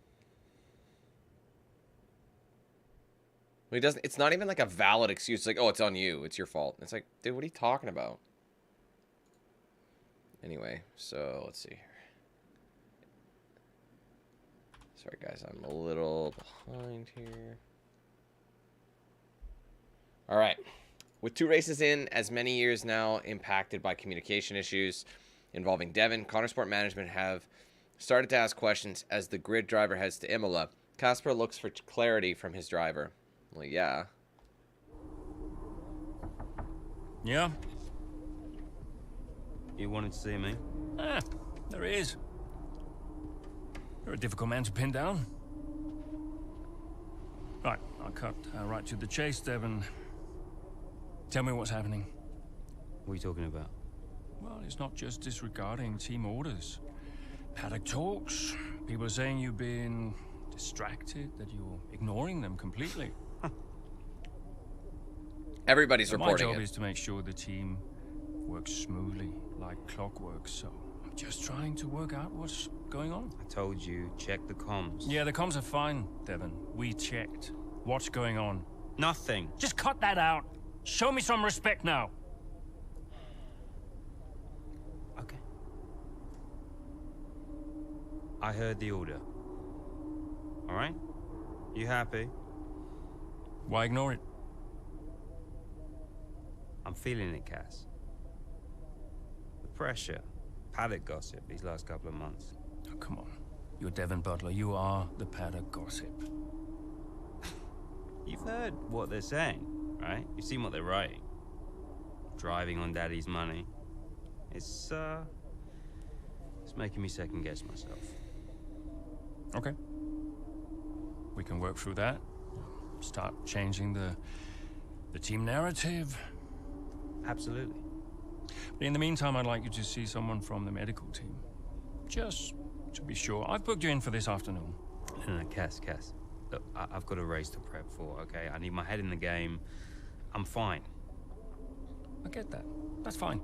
S1: Well, he doesn't. It's not even like a valid excuse. It's like, oh, it's on you. It's your fault. It's like, dude, what are you talking about? Anyway, so let's see here. Sorry, guys, I'm a little behind here. All right. With 2 races in, as many years now impacted by communication issues involving Devon, Connor Sport Management have started to ask questions as the grid driver heads to Imola. Casper looks for clarity from his driver. Well, yeah.
S5: Yeah?
S6: You wanted to see me?
S5: Ah, there he is. You're a difficult man to pin down. Right, I'll cut right to the chase, Devon. Tell me what's happening.
S6: What are you talking about?
S5: Well, it's not just disregarding team orders. Paddock talks. People are saying you've been distracted, that you're ignoring them completely.
S1: Everybody's reporting
S5: My job
S1: it.
S5: is to make sure the team works smoothly, like clockwork, so I'm just trying to work out what's going on.
S6: I told you, check the comms.
S5: Yeah, the comms are fine, Devon. We checked. What's going on?
S6: Nothing.
S5: Just cut that out. Show me some respect now.
S6: Okay. I heard the order. All right? You happy?
S5: Why ignore it?
S6: I'm feeling it, Cass. The pressure, paddock gossip these last couple of months.
S5: Oh, come on. You're Devon Butler. You are the paddock gossip.
S6: You've heard what they're saying, right? You've seen what they're writing. Driving on Daddy's money. It's making me second guess myself.
S5: Okay. We can work through that. Start changing the team narrative.
S6: Absolutely.
S5: But in the meantime, I'd like you to see someone from the medical team. Just to be sure. I've booked you in for this afternoon.
S6: No, Cass. Look, I've got a race to prep for, okay? I need my head in the game. I'm fine.
S5: I get that. That's fine.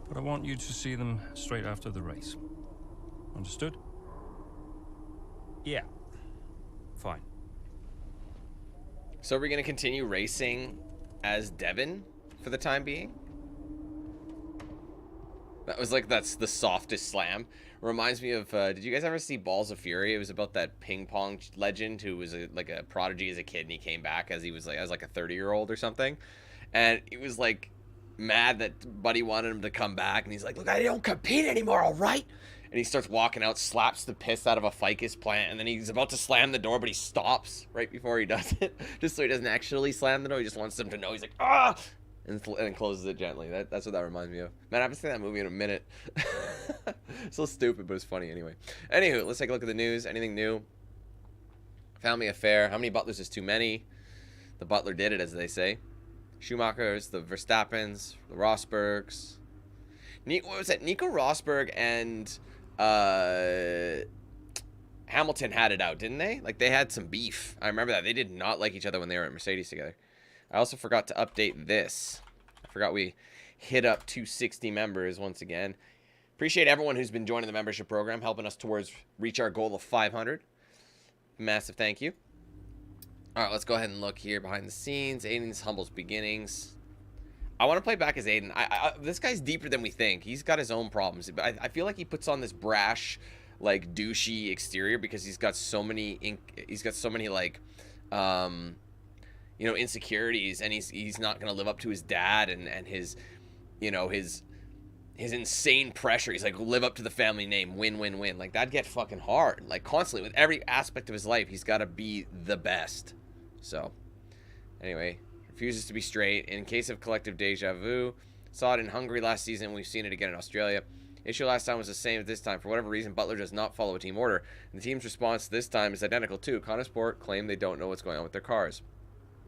S5: But I want you to see them straight after the race. Understood?
S6: Yeah. Fine.
S1: So are we going to continue racing as Devon for the time being? That was like, that's the softest slam. Reminds me of, did you guys ever see Balls of Fury? It was about that ping pong legend who was like a prodigy as a kid, and he came back as he was like, as like a 30-year-old or something. And he was like mad that Buddy wanted him to come back, and he's like, look, I don't compete anymore, all right? And he starts walking out, slaps the piss out of a ficus plant, and then he's about to slam the door, but he stops right before he does it, just so he doesn't actually slam the door. He just wants them to know. He's like, ah! And closes it gently. That's what that reminds me of. Man, I haven't seen that movie in a minute. So stupid, but it's funny anyway. Anywho, let's take a look at the news. Anything new? Family affair. How many Butlers is too many? The Butler did it, as they say. Schumachers, the Verstappens, the Rosbergs. What was that? Nico Rosberg and Hamilton had it out, didn't they? Like, they had some beef. I remember that. They did not like each other when they were at Mercedes together. I also forgot to update this. I forgot we hit up 260 members once again. Appreciate everyone who's been joining the membership program, helping us towards reach our goal of 500. Massive thank you. All right, let's go ahead and look here behind the scenes. Aiden's Humble's beginnings. I want to play back as Aiden. This guy's deeper than we think. He's got his own problems, but I feel like he puts on this brash, like douchey exterior because he's got so many. He's got so many like, you know, insecurities, and he's not gonna live up to his dad and his, you know, his insane pressure. He's like, live up to the family name, win. Like, that'd get fucking hard. Like, constantly with every aspect of his life, he's got to be the best. So, anyway, refuses to be straight. In case of collective deja vu, saw it in Hungary last season. We've seen it again in Australia. Issue last time was the same as this time. For whatever reason, Butler does not follow a team order. And the team's response this time is identical too. Conesport claim they don't know what's going on with their cars.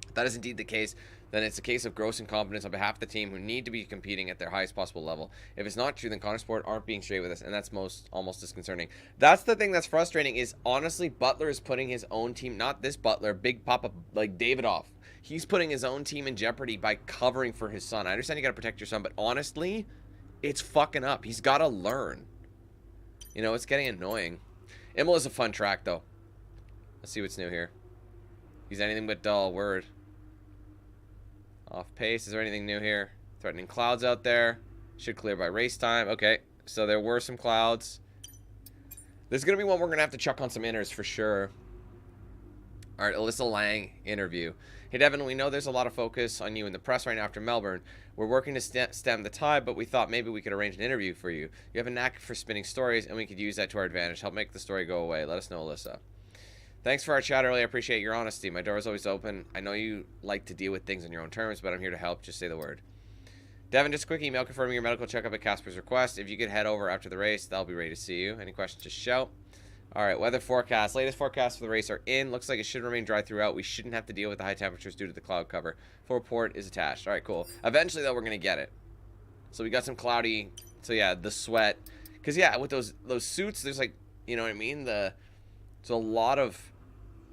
S1: If that is indeed the case, then it's a case of gross incompetence on behalf of the team who need to be competing at their highest possible level. If it's not true, then Conesport aren't being straight with us, and that's almost as concerning. That's the thing that's frustrating is, honestly, Butler is putting his own team, not this Butler, Big Papa, like Davidoff. He's putting his own team in jeopardy by covering for his son. I understand you got to protect your son, but honestly, it's fucking up. He's got to learn. You know, it's getting annoying. Imola's a fun track, though. Let's see what's new here. He's anything but dull. Word. Off pace. Is there anything new here? Threatening clouds out there. Should clear by race time. Okay. So there were some clouds. There's going to be one we're going to have to chuck on some inners for sure. All right. Alyssa Lang interview. Hey, Devin, we know there's a lot of focus on you in the press right now after Melbourne. We're working to stem the tide, but we thought maybe we could arrange an interview for you. You have a knack for spinning stories, and we could use that to our advantage. Help make the story go away. Let us know, Alyssa. Thanks for our chat earlier. I appreciate your honesty. My door is always open. I know you like to deal with things on your own terms, but I'm here to help. Just say the word. Devin, just a quick email confirming your medical checkup at Casper's request. If you could head over after the race, they'll be ready to see you. Any questions, just shout. All right, weather forecast. Latest forecasts for the race are in. Looks like it should remain dry throughout. We shouldn't have to deal with the high temperatures due to the cloud cover. Full report is attached. All right, cool. Eventually, though, we're going to get it. So we got some cloudy. So, yeah, the sweat. Because, yeah, with those suits, there's, like, you know what I mean? It's a lot of,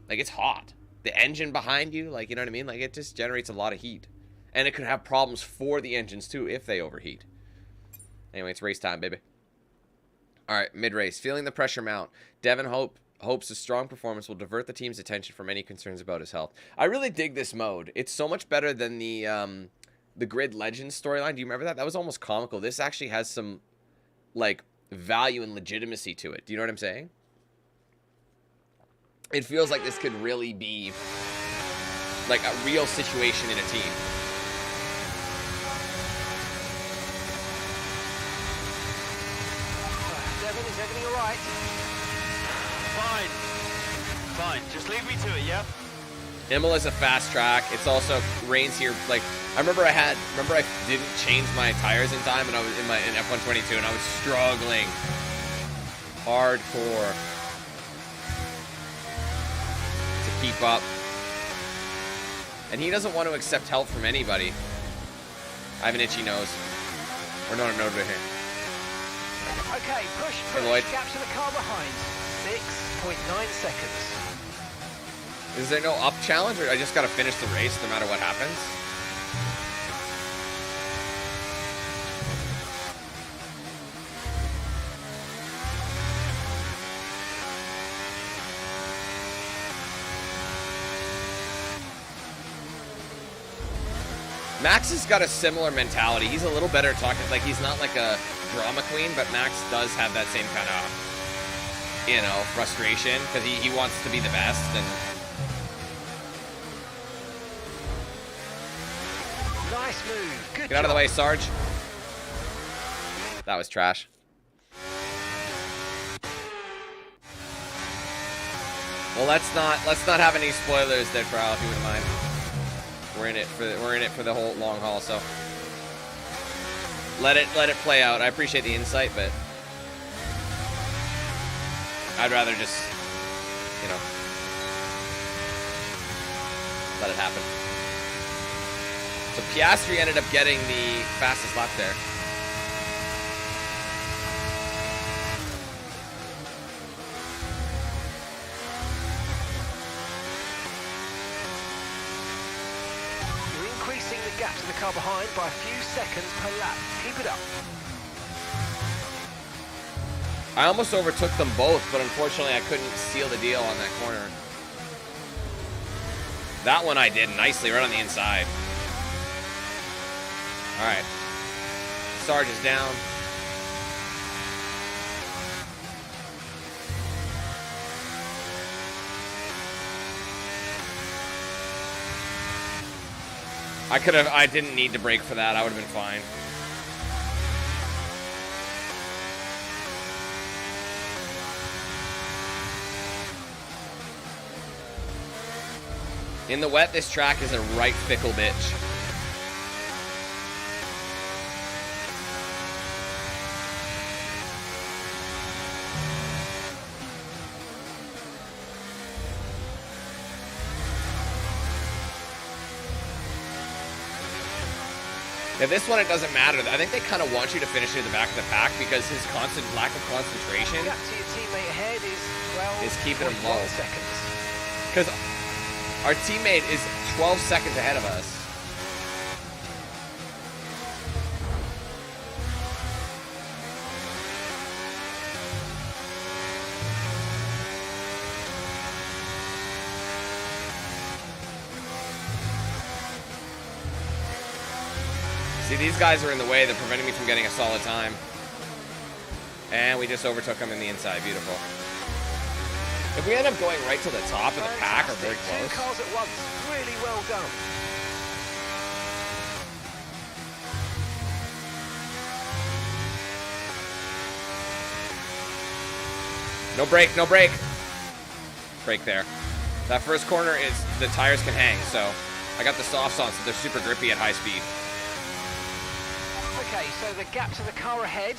S1: like, it's hot. The engine behind you, like, you know what I mean? Like, it just generates a lot of heat. And it could have problems for the engines, too, if they overheat. Anyway, it's race time, baby. All right, mid-race. Feeling the pressure mount. Devin hopes a strong performance will divert the team's attention from any concerns about his health. I really dig this mode. It's so much better than the Grid Legends storyline. Do you remember that? That was almost comical. This actually has some, like, value and legitimacy to it. Do you know what I'm saying? It feels like this could really be, like, a real situation in a team.
S8: Is everything all right? Fine. Just leave me to it, yeah?
S1: Imola's a fast track. It's also rains here. Like, I remember I didn't change my tires in time, and I was in F122, and I was struggling hardcore to keep up. And he doesn't want to accept help from anybody. I have an itchy nose. Or no to here.
S8: Okay, push.
S1: Lloyd.
S8: Gap to the car behind. 6.9 seconds.
S1: Is there no up challenge, or I just got to finish the race no matter what happens? Max has got a similar mentality. He's a little better at talking. Like, he's not like a drama queen, but Max does have that same kind of, you know, frustration because he wants to be the best. And
S8: nice move. Good
S1: get out of the way, Sarge. That was trash. Well, let's not have any spoilers there, Prowl, if you wouldn't mind. We're in it for the whole long haul, so let it play out. I appreciate the insight, but I'd rather just, you know, let it happen. So Piastri ended up getting the fastest lap there.
S8: Gap to the car behind by a few seconds per lap. Keep it up.
S1: I almost overtook them both, but unfortunately I couldn't seal the deal on that corner. That one I did nicely, right on the inside. All right. Sarge is down. I didn't need to brake for that. I would have been fine. In the wet, this track is a right fickle bitch. Yeah, this one, it doesn't matter. I think they kind of want you to finish in the back of the pack because his constant lack of concentration
S8: Gap to your teammate ahead is
S1: is keeping him low.
S8: seconds.
S1: Because our teammate is 12 seconds ahead of us. See, these guys are in the way. They're preventing me from getting a solid time. And we just overtook them in the inside. Beautiful. If we end up going right to the top of the pack or very close.
S8: 2 cars at once. Really well done.
S1: No brake, no brake. Brake there. That first corner is, the tires can hang, so I got the softs on, so they're super grippy at high speed.
S8: Okay, so the gap to the car ahead,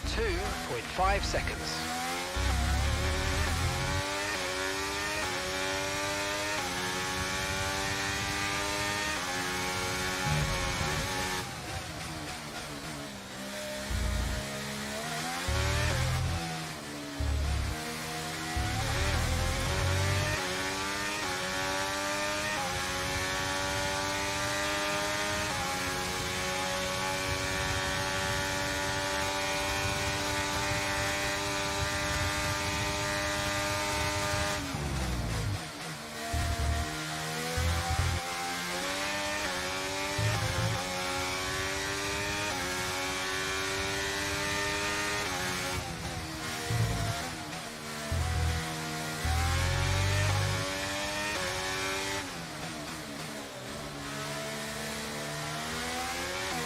S8: 2.5 seconds.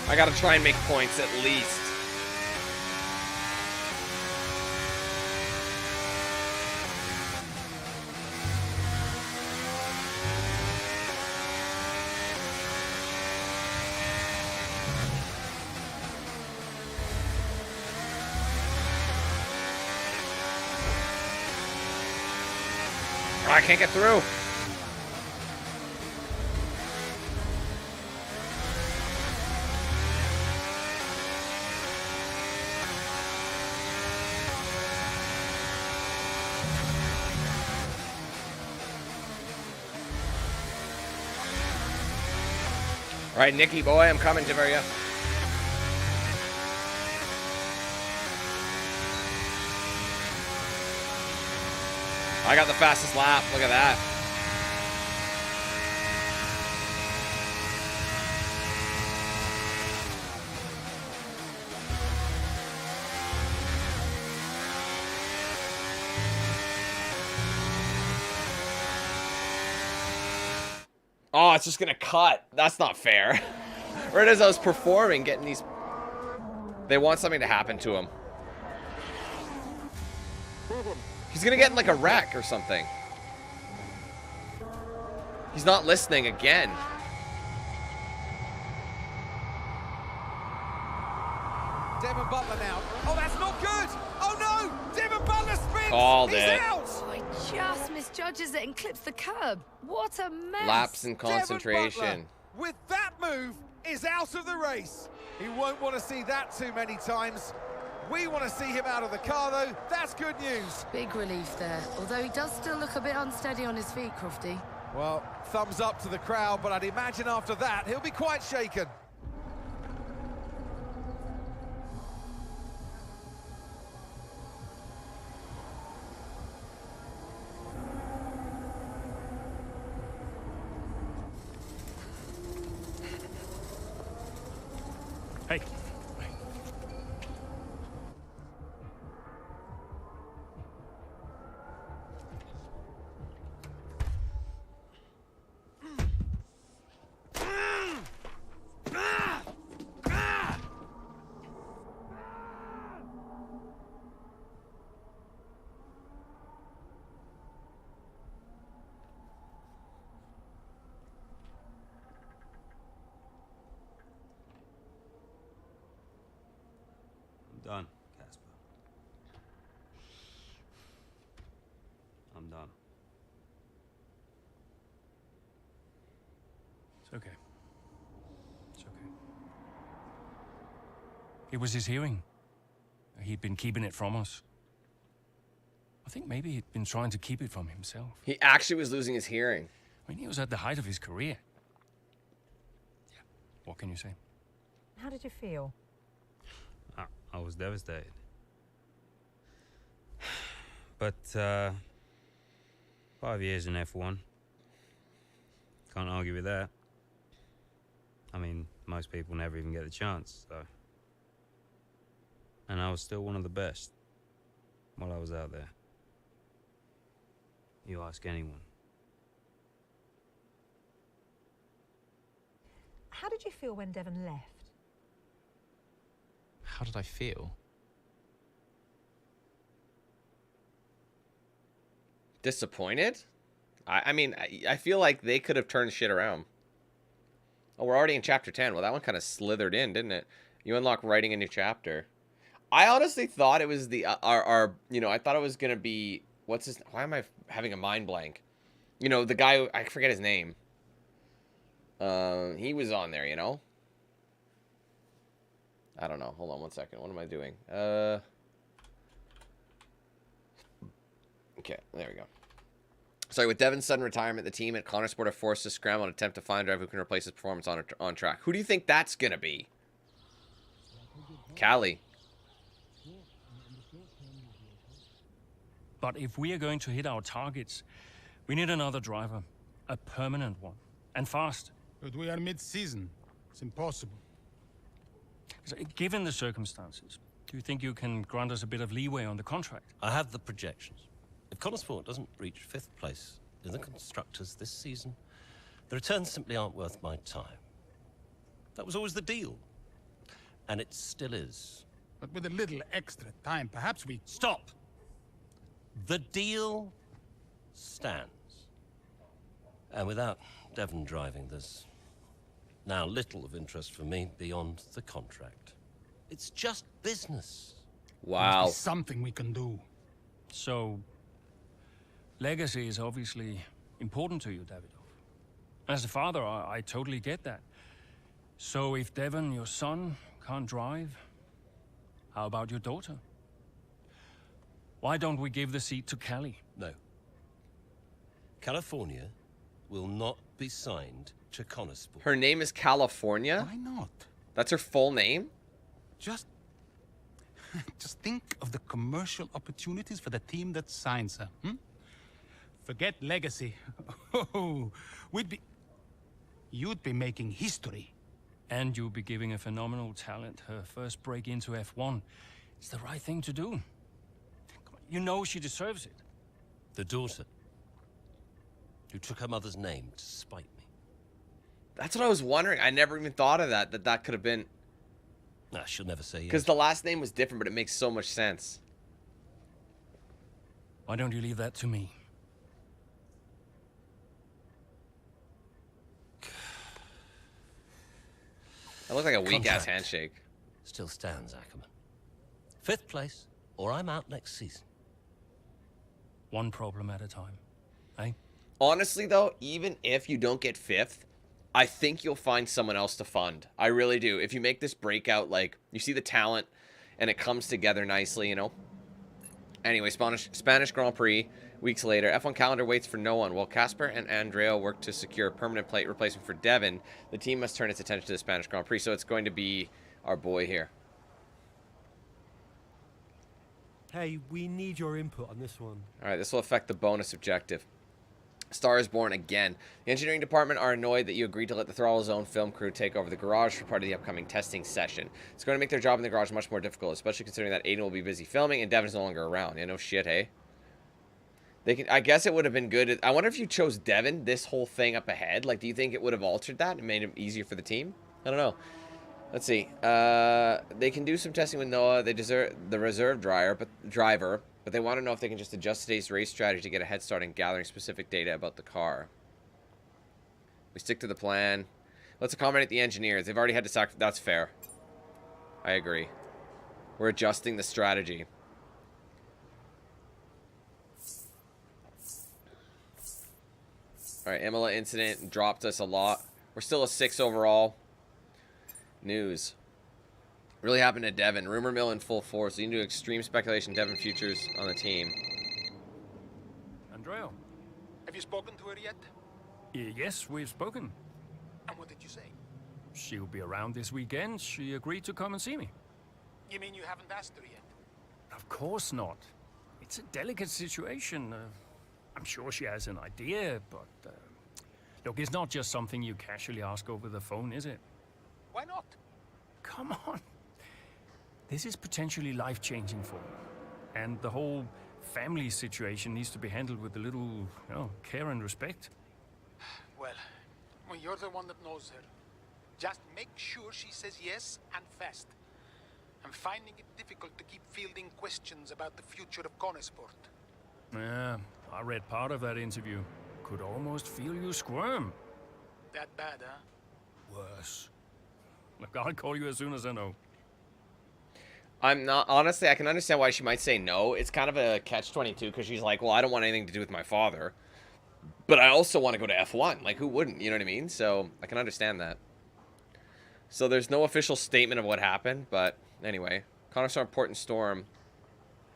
S1: I gotta try and make points at least. Oh, I can't get through. All right, Nicky boy, I'm coming to you. I got the fastest lap. Look at that. Oh, it's just gonna cut. That's not fair. Right as I was performing, getting these... They want something to happen to him. He's gonna get in like a wreck or something. He's not listening again.
S2: Devon Butler now. Oh, that's not good. Oh no! Devon Butler spins.
S1: Called
S2: He's
S1: it.
S2: out.
S3: Oh, he just misjudges it and clips the curb. What a mess.
S1: Laps and
S2: Devon
S1: concentration.
S2: Butler, with that move, is out of the race. He won't want to see that too many times. We want to see him out of the car, though. That's good news.
S3: Big relief there, although he does still look a bit unsteady on his feet, Crofty.
S2: Well, thumbs up to the crowd, but I'd imagine after that, he'll be quite shaken.
S4: Hey.
S6: done, Casper. I'm done.
S5: It's okay. It's okay. It was his hearing. He'd been keeping it from us. I think maybe he'd been trying to keep it from himself.
S1: He actually was losing his hearing.
S5: I mean, he was at the height of his career. Yeah. What can you say?
S10: How did you feel?
S6: I was devastated. But, 5 years in F1. Can't argue with that. I mean, most people never even get the chance, so. And I was still one of the best while I was out there. You ask anyone.
S10: How did you feel when Devon left?
S9: How did I feel?
S1: Disappointed? I mean, I feel like they could have turned shit around. Oh, we're already in chapter 10. Well, that one kind of slithered in, didn't it? You unlock writing a new chapter. I honestly thought it was the our you know, I thought it was gonna be what's his. Why am I having a mind blank? You know, the guy, I forget his name. He was on there, you know. I don't know. Hold on one second. What am I doing? Okay, there we go. Sorry, with Devon's sudden retirement, the team at Connor Sport are forced to scramble and attempt to find a driver who can replace his performance on track. Who do you think that's gonna be? Callie.
S5: But if we are going to hit our targets, we need another driver. A permanent one. And fast.
S7: But we are mid-season. It's impossible.
S5: So, given the circumstances, do you think you can grant us a bit of leeway on the contract?
S21: I have the projections. If Connorsport doesn't reach 5th place in the Constructors this season, the returns simply aren't worth my time. That was always the deal. And it still is.
S7: But with a little extra time, perhaps we...
S21: Stop! The deal stands. And without Devon driving, there's now little of interest for me beyond the contract. It's just business.
S1: Wow.
S7: Something we can do.
S5: So, legacy is obviously important to you, Davidoff. As a father, I totally get that. So if Devon, your son, can't drive, how about your daughter? Why don't we give the seat to Callie?
S21: No. California will not be signed to Connorsport.
S1: Her name is California?
S7: Why not?
S1: That's her full name?
S7: Just think of the commercial opportunities for the team that signs her. Forget legacy. Oh, you'd be making history.
S5: And you'll be giving a phenomenal talent her first break into F1. It's the right thing to do. You know she deserves it.
S21: The daughter who took her mother's name to spite me.
S1: That's what I was wondering. I never even thought of that could have been...
S21: Nah, she'll never say yes.
S1: Because the last name was different, but it makes so much sense.
S5: Why don't you leave that to me?
S1: That looked like a weak-ass
S21: Contract
S1: handshake.
S21: Still stands, Ackerman. 5th place, or I'm out next season.
S5: One problem at a time, eh?
S1: Honestly, though, even if you don't get 5th, I think you'll find someone else to fund. I really do. If you make this breakout, like, you see the talent, and it comes together nicely, you know? Anyway, Spanish Grand Prix, weeks later. F1 calendar waits for no one. While Casper and Andrea work to secure a permanent plate replacement for Devon, the team must turn its attention to the Spanish Grand Prix, so it's going to be our boy here.
S14: Hey, we need your input on this one.
S1: All right, this will affect the bonus objective. Star is born again. The engineering department are annoyed that you agreed to let the Thrall Zone film crew take over the garage for part of the upcoming testing session. It's going to make their job in the garage much more difficult, especially considering that Aiden will be busy filming and Devon's no longer around. Yeah, no shit, hey? They can. I guess it would have been good. I wonder if you chose Devon, this whole thing up ahead. Like, do you think it would have altered that and made it easier for the team? I don't know. Let's see. They can do some testing with Noah. They deserve the reserve driver, but they want to know if they can just adjust today's race strategy to get a head start in gathering specific data about the car. We stick to the plan. Let's accommodate the engineers. They've already had to sacrifice. That's fair. I agree. We're adjusting the strategy. All right, Imola incident dropped us a lot. We're still a 6 overall. News. Really happened to Devin. Rumor mill in full force. Leading to extreme speculation Devin futures on the team.
S5: Andrea.
S13: Have you spoken to her yet?
S5: Yes, we've spoken.
S13: And what did you say?
S5: She'll be around this weekend. She agreed to come and see me.
S13: You mean you haven't asked her yet?
S5: Of course not. It's a delicate situation. I'm sure she has an idea, but... look, it's not just something you casually ask over the phone, is it?
S13: Why not?
S5: Come on. This is potentially life-changing for her. And the whole family situation needs to be handled with a little, you know, care and respect.
S13: Well, you're the one that knows her. Just make sure she says yes and fast. I'm finding it difficult to keep fielding questions about the future of Conesport.
S5: Yeah, I read part of that interview. Could almost feel you squirm.
S13: That bad, huh?
S5: Worse. Look, I'll call you as soon as I know.
S1: I'm not, honestly, I can understand why she might say no. It's kind of a catch-22 because she's like, well, I don't want anything to do with my father. But I also want to go to F1. Like, who wouldn't? You know what I mean? So, I can understand that. So, there's no official statement of what happened. But, anyway. Conesport Port and Storm.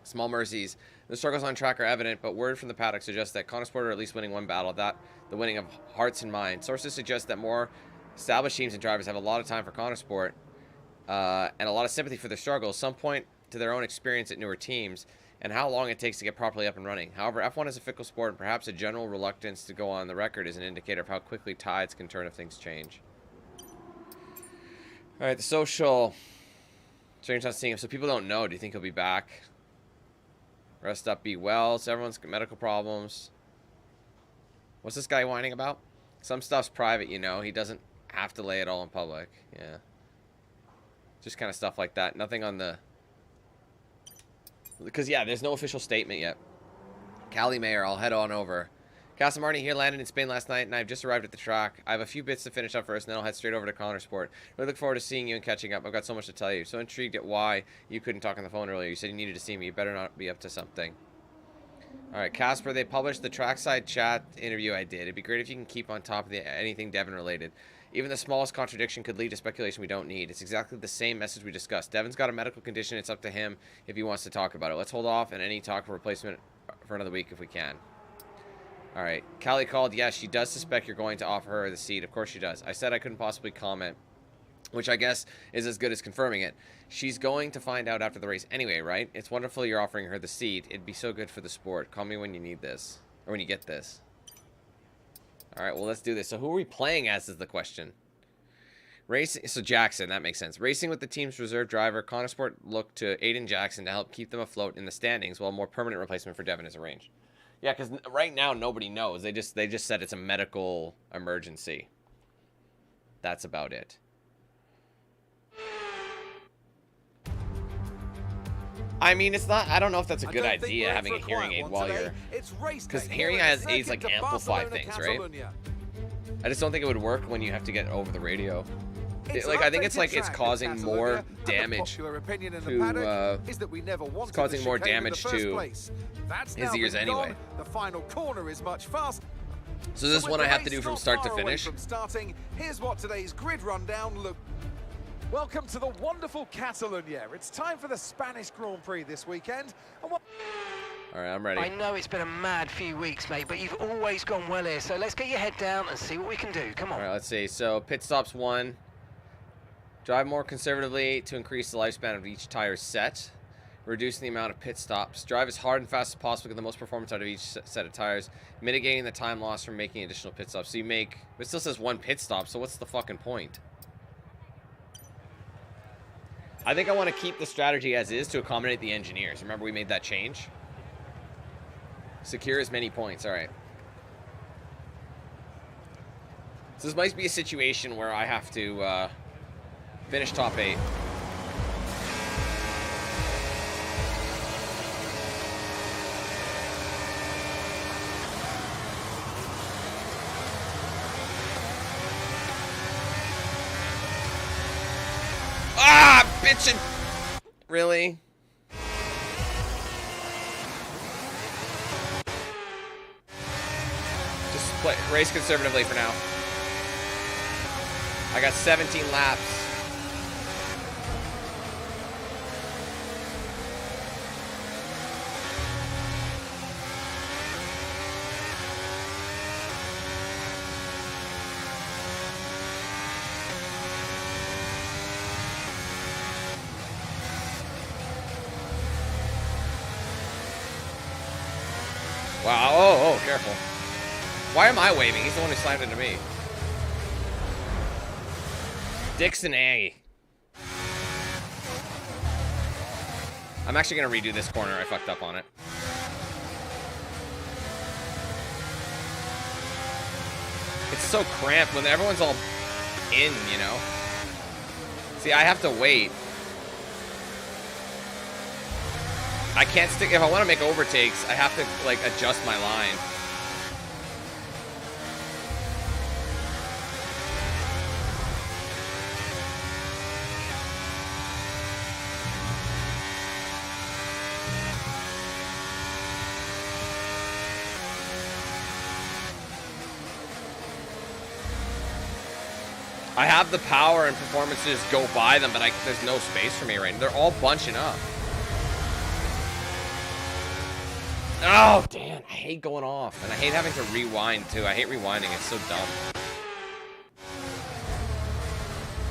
S1: Small mercies. The struggles on track are evident, but word from the paddock suggests that Conesport are at least winning one battle. That the winning of hearts and minds. Sources suggest that more established teams and drivers have a lot of time for Conesport. And a lot of sympathy for their struggles. Some point to their own experience at newer teams and how long it takes to get properly up and running. However, F1 is a fickle sport, and perhaps a general reluctance to go on the record is an indicator of how quickly tides can turn if things change. All right, the social. Strange not seeing him. So people don't know. Do you think he'll be back? Rest up, be well. So everyone's got medical problems. What's this guy whining about? Some stuff's private, you know. He doesn't have to lay it all in public. Yeah. Just kind of stuff like that. Nothing on the... Because, yeah, there's no official statement yet. Cali Mayor, I'll head on over. Casamarni here, landed in Spain last night, and I've just arrived at the track. I have a few bits to finish up first, and then I'll head straight over to Conesport. Really look forward to seeing you and catching up. I've got so much to tell you. So intrigued at why you couldn't talk on the phone earlier. You said you needed to see me. You better not be up to something. Alright, Casper, they published the trackside chat interview I did. It'd be great if you can keep on top of anything Devin related. Even the smallest contradiction could lead to speculation we don't need. It's exactly the same message we discussed. Devin's got a medical condition. It's up to him if he wants to talk about it. Let's hold off on any talk of replacement for another week if we can. Alright, Callie called. Yes, she does suspect you're going to offer her the seat. Of course she does. I said I couldn't possibly comment, which I guess is as good as confirming it. She's going to find out after the race anyway, right? It's wonderful you're offering her the seat. It'd be so good for the sport. Call me when you need this. Or when you get this. Alright, well, let's do this. So who are we playing as is the question. Racing, so Jackson, that makes sense. Racing with the team's reserve driver, Conesport looked to Aiden Jackson to help keep them afloat in the standings, while a more permanent replacement for Devin is arranged. Yeah, because right now nobody knows. They just said it's a medical emergency. That's about it. I mean, it's not. I don't know if that's a good idea having a hearing aid while you're. Because hearing aids like amplify things, right? I just don't think it would work when you have to get over the radio. Like I think it's like it's causing more damage to. It's causing more damage to his ears anyway.
S2: The final corner is much faster.
S1: So this is one I have to do from start to finish.
S2: Here's what today's grid rundown look. Welcome to the wonderful Catalonia. It's time for the Spanish Grand Prix this weekend.
S1: All right, I'm ready.
S8: I know it's been a mad few weeks, mate, but you've always gone well here, so let's get your head down and see what we can do. Come on.
S1: All right, let's see. So pit stops 1. Drive more conservatively to increase the lifespan of each tire set. Reducing the amount of pit stops. Drive as hard and fast as possible to get the most performance out of each set of tires. Mitigating the time lost from making additional pit stops. So you make... It still says 1 pit stop, so what's the fucking point? I think I want to keep the strategy as is to accommodate the engineers. Remember we made that change? Secure as many points. All right. So this might be a situation where I have to finish top 8. Ah, bitchin'. Really? Just race conservatively for now. I got 17 laps. Wow, oh, careful. Why am I waving? He's the one who slammed into me. Dixon A. I'm actually gonna redo this corner. I fucked up on it. It's so cramped when everyone's all in, you know? See, I have to wait. I can't stick, if I want to make overtakes, I have to, like, adjust my line. I have the power and performance to just go by them, but there's no space for me right now. They're all bunching up. Oh, damn. I hate going off. And I hate having to rewind, too. I hate rewinding. It's so dumb.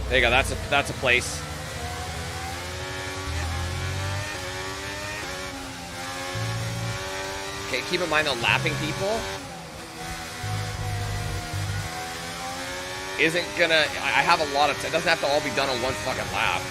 S1: There you go. That's a place. Okay, keep in mind, though, lapping people isn't gonna... I have a lot of... It doesn't have to all be done on one fucking lap.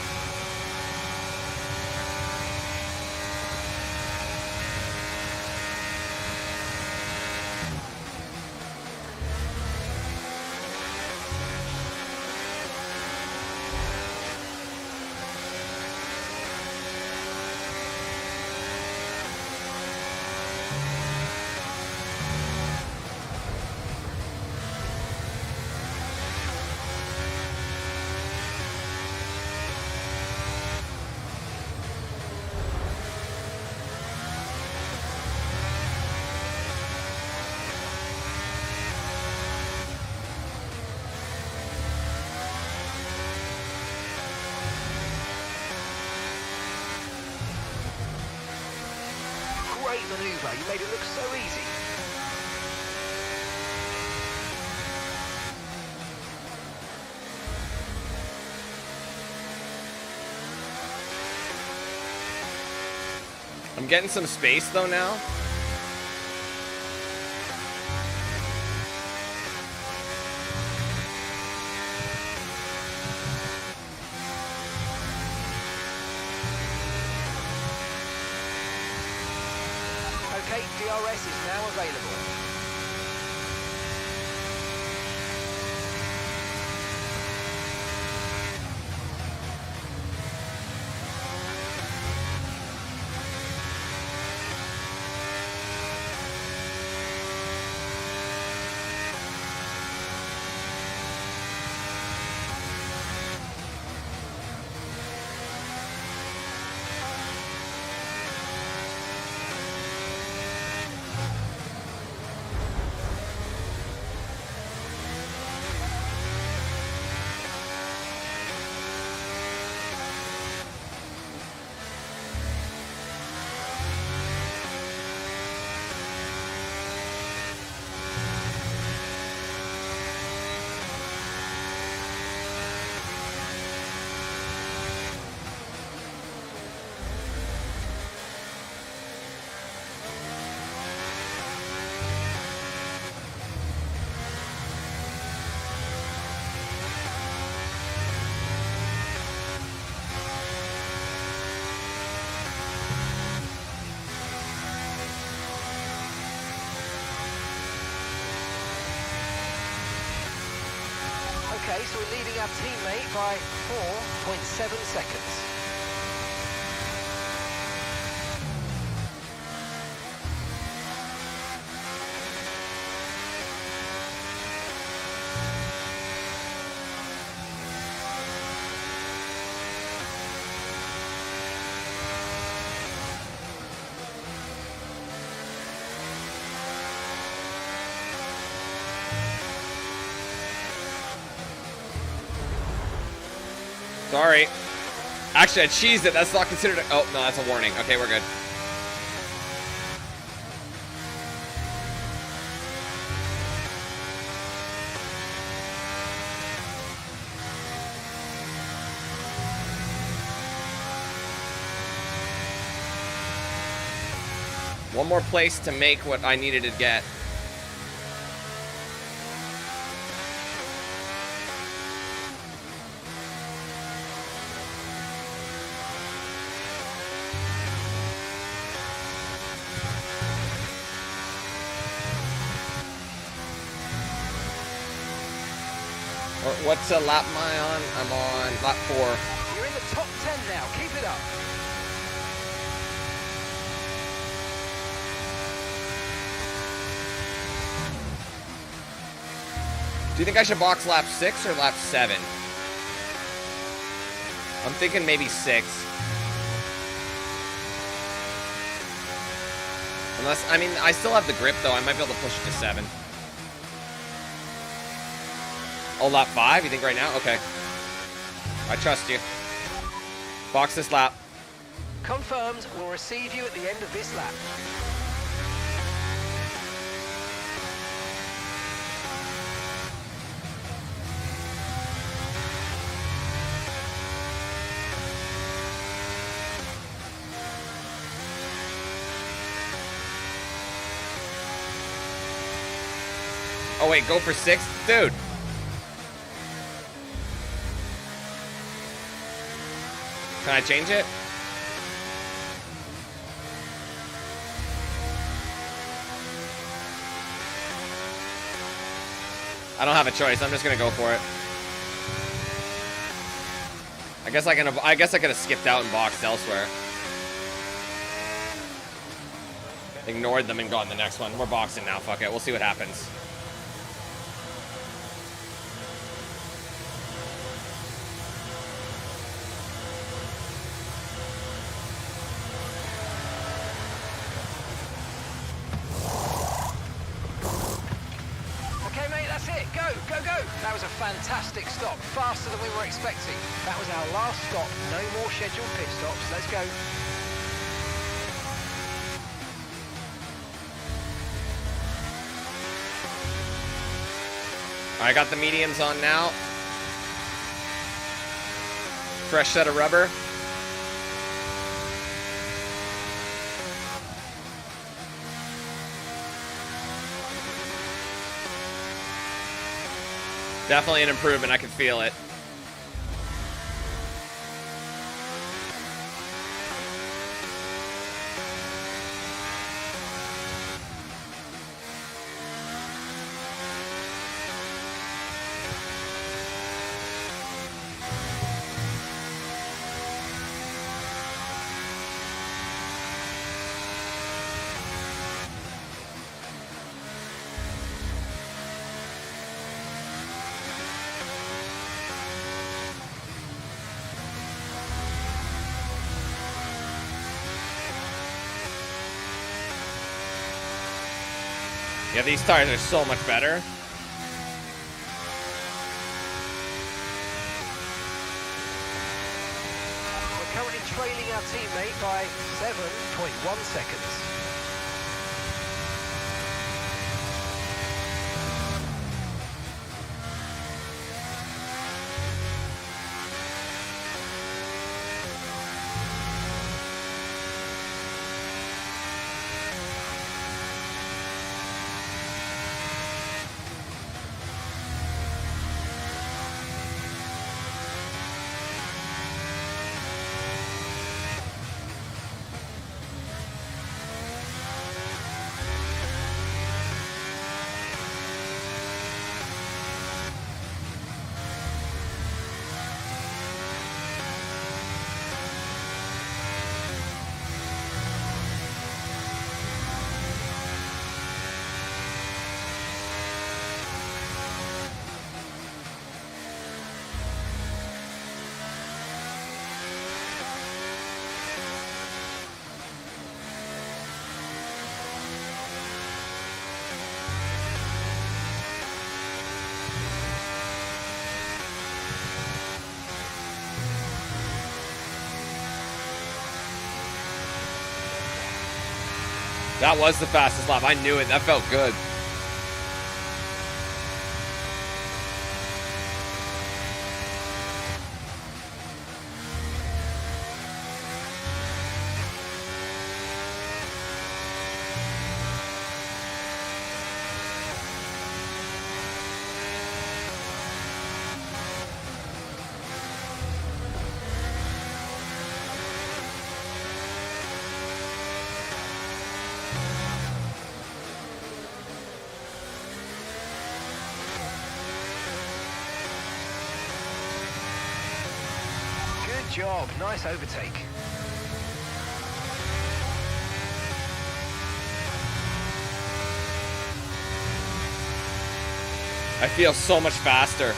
S8: Great maneuver. You made it look so easy.
S1: I'm getting some space, though, now.
S8: Okay, DRS is now available. Okay, so we're leading our teammate by 4.7 seconds.
S1: Sorry. Actually, I cheesed it. That's not considered a... Oh, no, that's a warning. Okay, we're good. One more place to make what I needed to get. What's a lap am I on? I'm on lap 4.
S8: You're in the top 10 now. Keep it up.
S1: Do you think I should box lap 6 or lap 7? I'm thinking maybe 6. Unless, I mean, I still have the grip though. I might be able to push it to 7. Oh, lap 5? You think right now? Okay. I trust you. Box this lap.
S8: Confirmed. We'll receive you at the end of this lap.
S1: Oh wait, go for 6? Dude. Can I change it? I don't have a choice. I'm just gonna go for it. I guess I could have skipped out and boxed elsewhere. Ignored them and gone the next one. We're boxing now. Fuck it. We'll see what happens.
S8: That was a fantastic stop, faster than we were expecting. That was our last stop, no more scheduled pit stops. Let's go.
S1: I got the mediums on now. Fresh set of rubber. Definitely an improvement. I can feel it. Yeah, these tires are so much better.
S8: We're currently trailing our teammate by 7.1 seconds.
S1: That was the fastest lap. I knew it. That felt good.
S8: Good job. Nice overtake.
S1: I feel so much faster.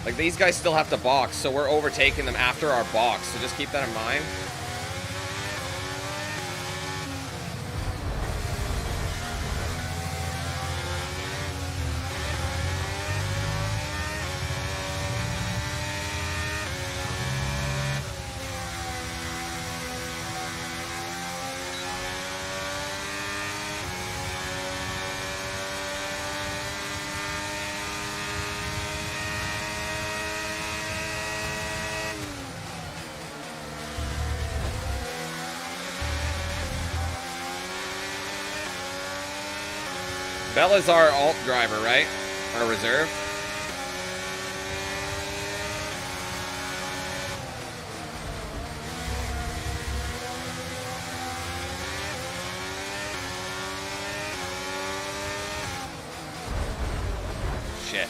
S1: Like, these guys still have to box, so we're overtaking them after our box, so just keep that in mind. Bella's our alt driver, right? Our reserve. Shit.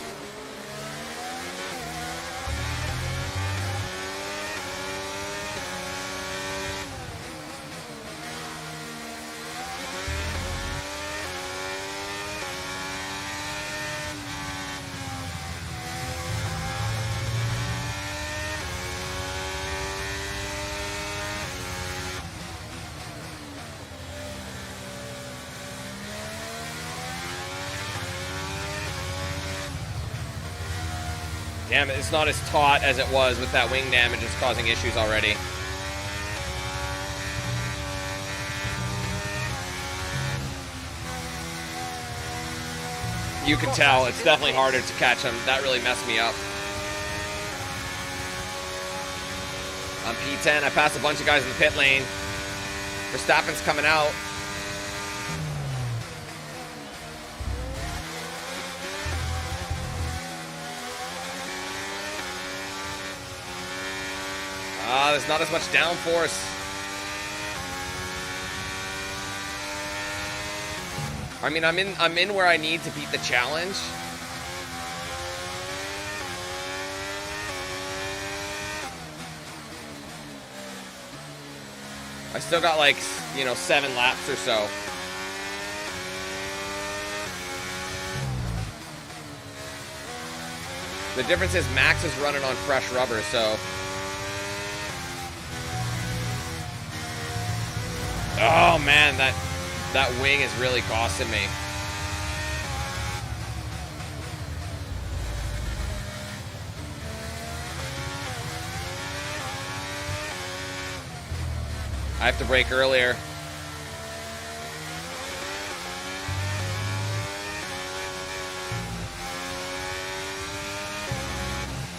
S1: Damn it, it's not as taut as it was with that wing damage. It's causing issues already. You can tell it's definitely harder to catch him. That really messed me up. I'm P10. I passed a bunch of guys in the pit lane. Verstappen's coming out. There's not as much downforce. I mean, I'm in where I need to beat the challenge. I still got like, 7 laps or so. The difference is Max is running on fresh rubber, so. Oh man, that wing is really costing me. I have to brake earlier.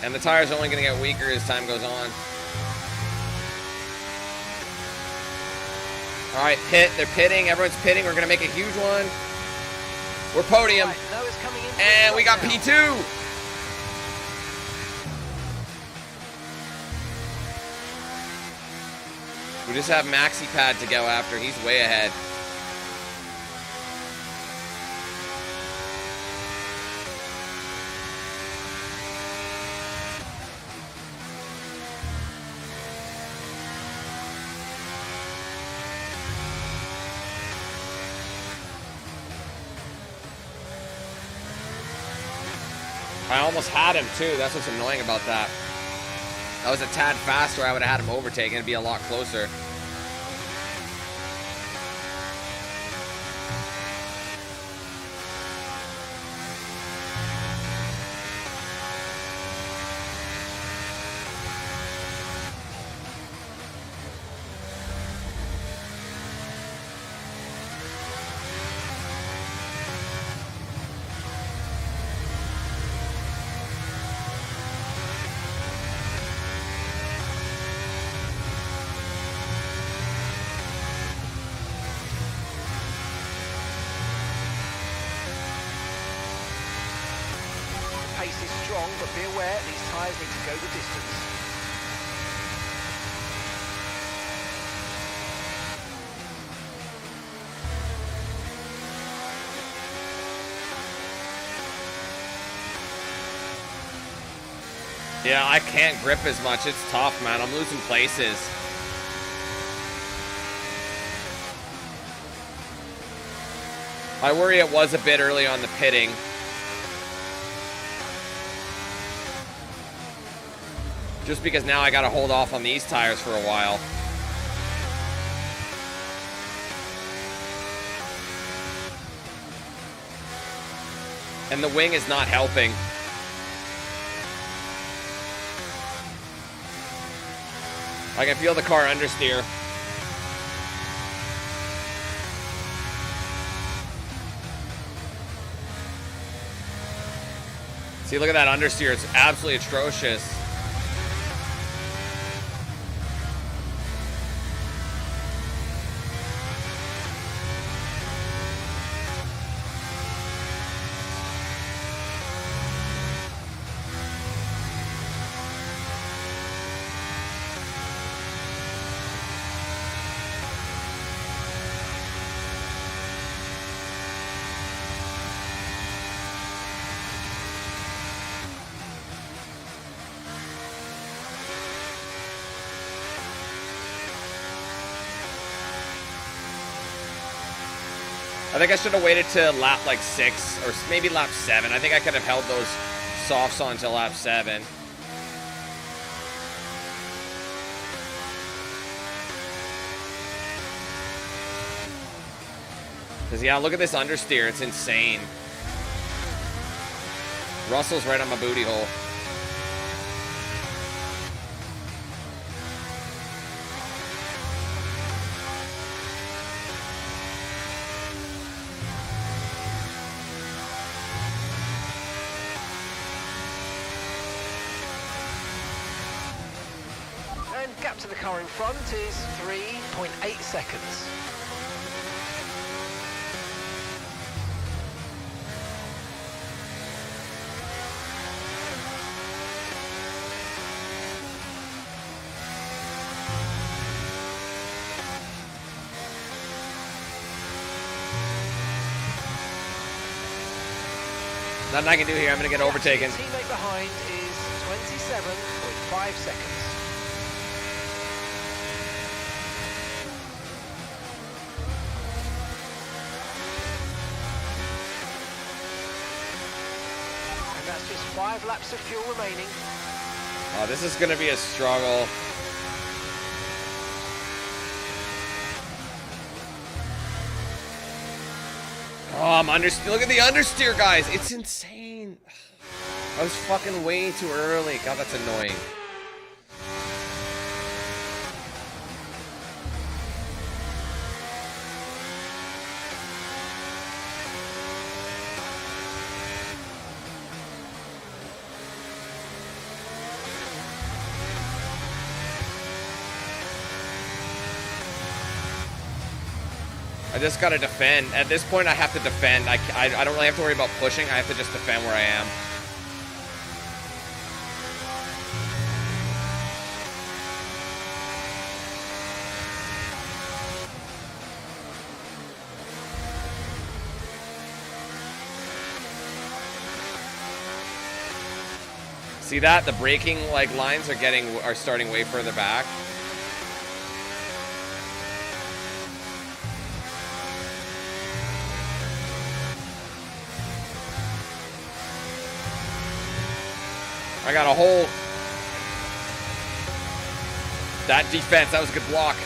S1: And the tires are only going to get weaker as time goes on. All right, pit. They're pitting. Everyone's pitting. We're going to make a huge one. We're podium. And we got P2. We just have Maxi Pad to go after. He's way ahead. I almost had him too. That's what's annoying about that. I was a tad faster. I would have had him overtaken. It'd be a lot closer.
S8: strong, but be aware these tyres need to go the distance.
S1: Yeah, I can't grip as much. It's tough, man. I'm losing places. I worry it was a bit early on the pitting. Just because now I gotta hold off on these tires for a while. And the wing is not helping. I can feel the car understeer. See, look at that understeer. It's absolutely atrocious. I think I should have waited to lap like 6 or maybe lap 7. I think I could have held those softs on until lap 7. Because, yeah, look at this understeer. It's insane. Russell's right on my booty hole.
S8: And gap to the car in front is 3.8 seconds.
S1: Nothing I can do here. I'm going to get overtaken.
S8: Teammate behind is 27.5 seconds. And that's just 5 laps of fuel remaining.
S1: Oh, this is going to be a struggle. Oh, I'm understeer. Look at the understeer, guys. It's insane. I was fucking way too early. God, that's annoying. I just gotta defend. At this point, I have to defend. I don't really have to worry about pushing. I have to just defend where I am. See that? The braking lines are starting way further back. I got a hole. That defense, that was a good block.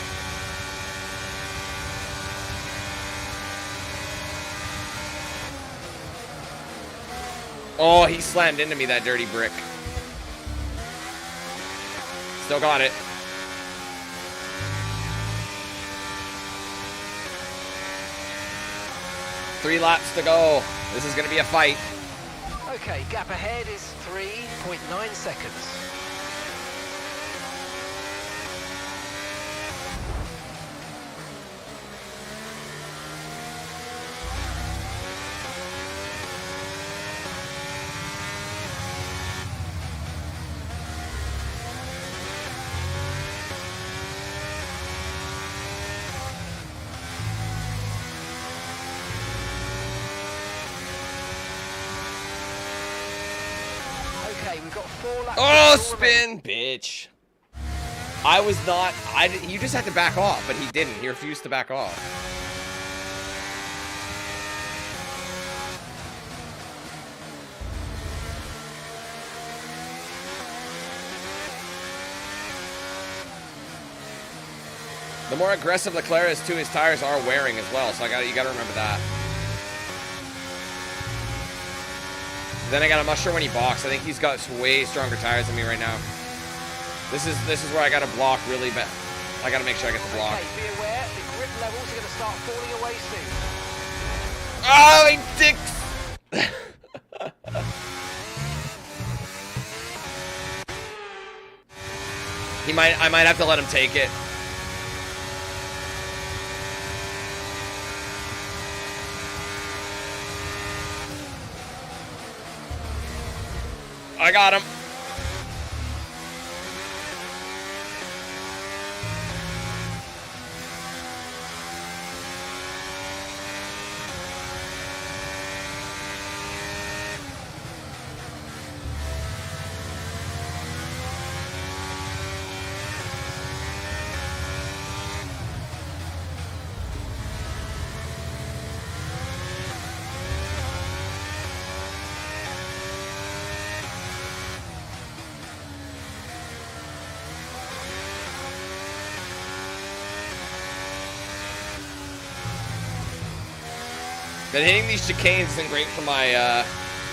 S1: Oh, he slammed into me, that dirty brick. Still got it. Three laps to go. This is going to be a fight.
S8: Okay, gap ahead is 3.9 seconds. got 4 laps.
S1: Oh, spin, bitch. I was not. You just had to back off, but he didn't. He refused to back off. The more aggressive Leclerc is too, his tires are wearing as well. So you gotta remember that. Then I got a mushroom when he balks. I think he's got way stronger tires than me right now. This is where I gotta block really bad. I gotta make sure I get the block.
S8: Okay, be aware, the grip levels are gonna start falling away soon.
S1: Oh, he dicks! I might have to let him take it. I got him. Been hitting these chicanes has been great for my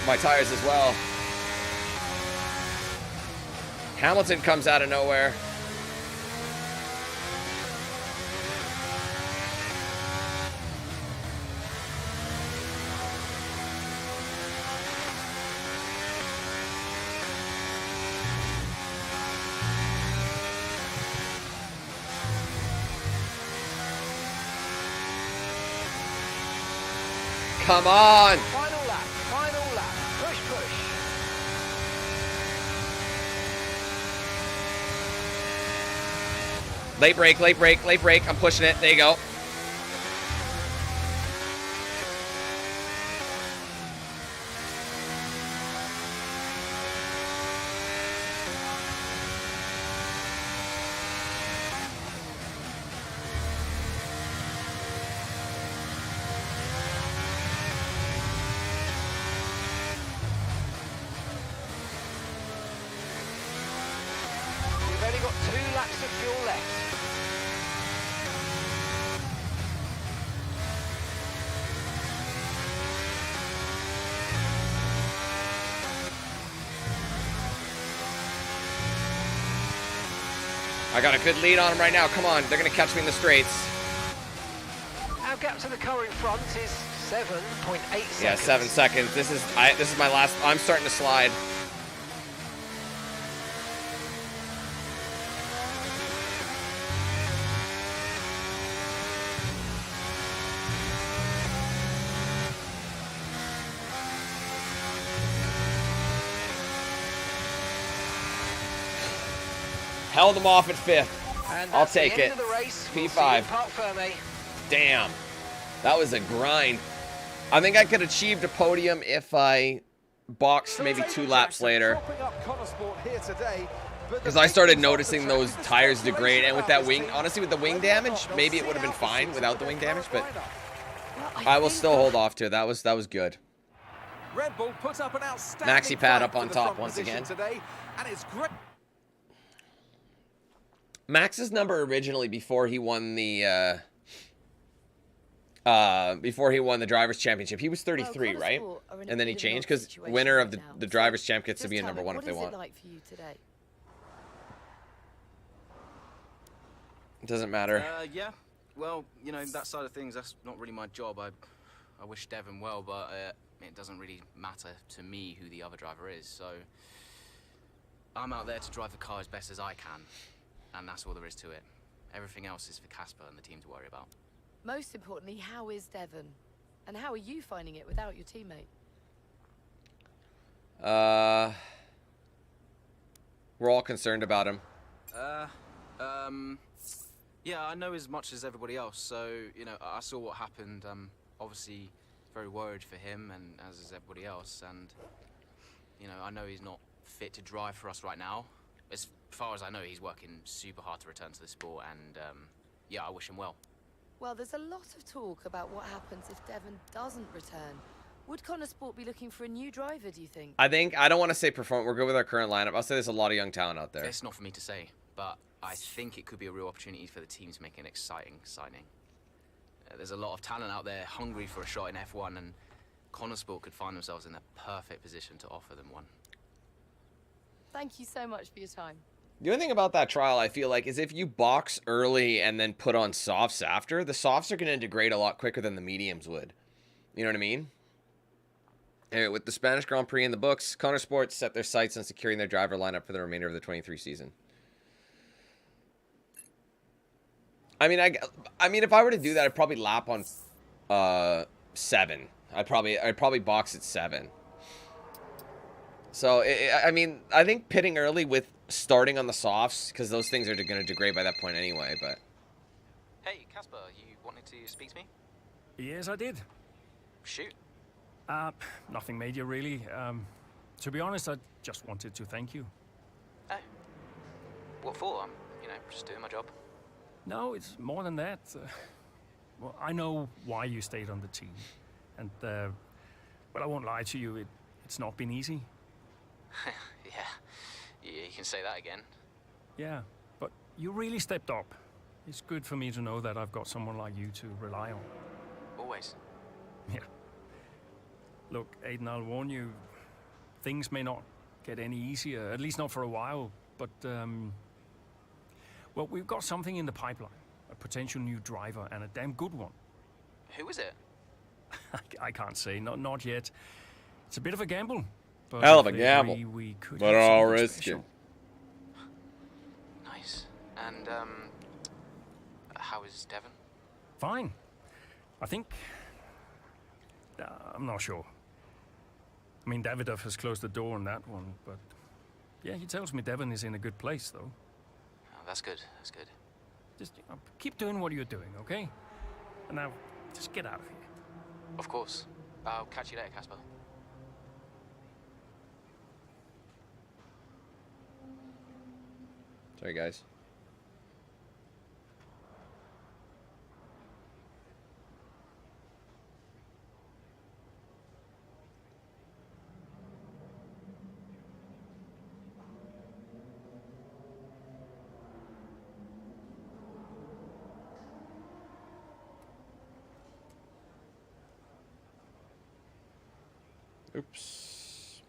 S1: my tires as well. Hamilton comes out of nowhere. Come on!
S8: Final lap, push, push.
S1: Late break, late break, late break. I'm pushing it. There you go.
S8: You've only got 2 laps of fuel left.
S1: I got a good lead on him right now. Come on, they're gonna catch me in the straights.
S8: Our gap to the car in front is 7.8 seconds.
S1: Yeah, 7 seconds. This is my last. I'm starting to slide. Held him off at 5th. I'll take it. P5. Damn. That was a grind. I think I could have achieved a podium if I boxed maybe 2 laps later. Because I started noticing those tires degrade, and with that wing, honestly, with the wing damage, maybe it would have been fine without the wing damage, but I will still hold off to it. That was good.
S2: Red Bull put up an outstanding
S1: Maxi pad up
S2: fight
S1: on
S2: for the
S1: top
S2: front
S1: once
S2: position
S1: again.
S2: today, and it's great.
S1: Max's number originally before he won the drivers championship, he was 33, right? And then he changed because winner of the drivers champ gets to be a number 1 if they want.
S3: What is it like for you today?
S1: It doesn't matter.
S11: Yeah. Well, you know, that side of things, that's not really my job. I wish Devon well, but it doesn't really matter to me who the other driver is. So I'm out there to drive the car as best as I can. And that's all there is to it. Everything else is for Casper and the team to worry about.
S3: Most importantly, how is Devon? And how are you finding it without your teammate?
S1: We're all concerned about him.
S11: Yeah, I know as much as everybody else. So, you know, I saw what happened. Obviously very worried for him, and as is everybody else. And, you know, I know he's not fit to drive for us right now. As far as I know, he's working super hard to return to the sport, and yeah, I wish him well.
S3: Well, there's a lot of talk about what happens if Devon doesn't return. Would Connor Sport be looking for a new driver, do you think?
S1: I don't want to say perform. We're good with our current lineup. I'll say there's a lot of young talent out there.
S11: It's not for me to say, but I think it could be a real opportunity for the team to make an exciting signing. There's a lot of talent out there hungry for a shot in F1, and Connor Sport could find themselves in the perfect position to offer them one.
S3: Thank you so much for your time.
S1: The only thing about that trial, I feel like, is if you box early and then put on softs after, the softs are going to degrade a lot quicker than the mediums would. You know what I mean? Anyway, with the Spanish Grand Prix in the books, Connor Sport set their sights on securing their driver lineup for the remainder of the 23 season. I mean, if I were to do that, I'd probably lap on 7. I'd probably box at 7. So, I mean, I think pitting early with starting on the softs, because those things are going to degrade by that point anyway, but...
S11: Hey, Casper, you wanted to speak to me?
S5: Yes, I did.
S11: Shoot.
S5: Nothing major, really. To be honest, I just wanted to thank you.
S11: Oh. What for? I'm, just doing my job.
S5: No, it's more than that. Well, I know why you stayed on the team. And, but I won't lie to you, it's not been easy.
S11: Yeah, you can say that again.
S5: Yeah, but you really stepped up. It's good for me to know that I've got someone like you to rely on.
S11: Always.
S5: Yeah. Look, Aiden, I'll warn you, things may not get any easier, at least not for a while, but, well, we've got something in the pipeline, a potential new driver, and a damn good one.
S11: Who is it?
S5: I can't say, not yet. It's a bit of a gamble. But
S1: hell of a gamble, but I'll risk it.
S11: Nice. And, how is Devon?
S5: Fine. I think... I'm not sure. I mean, Davidoff has closed the door on that one, but... Yeah, he tells me Devon is in a good place, though.
S11: Oh, that's good, that's good.
S5: Just keep doing what you're doing, okay? And now, just get out of here.
S11: Of course. I'll catch you later, Casper.
S1: Sorry, guys. Oops.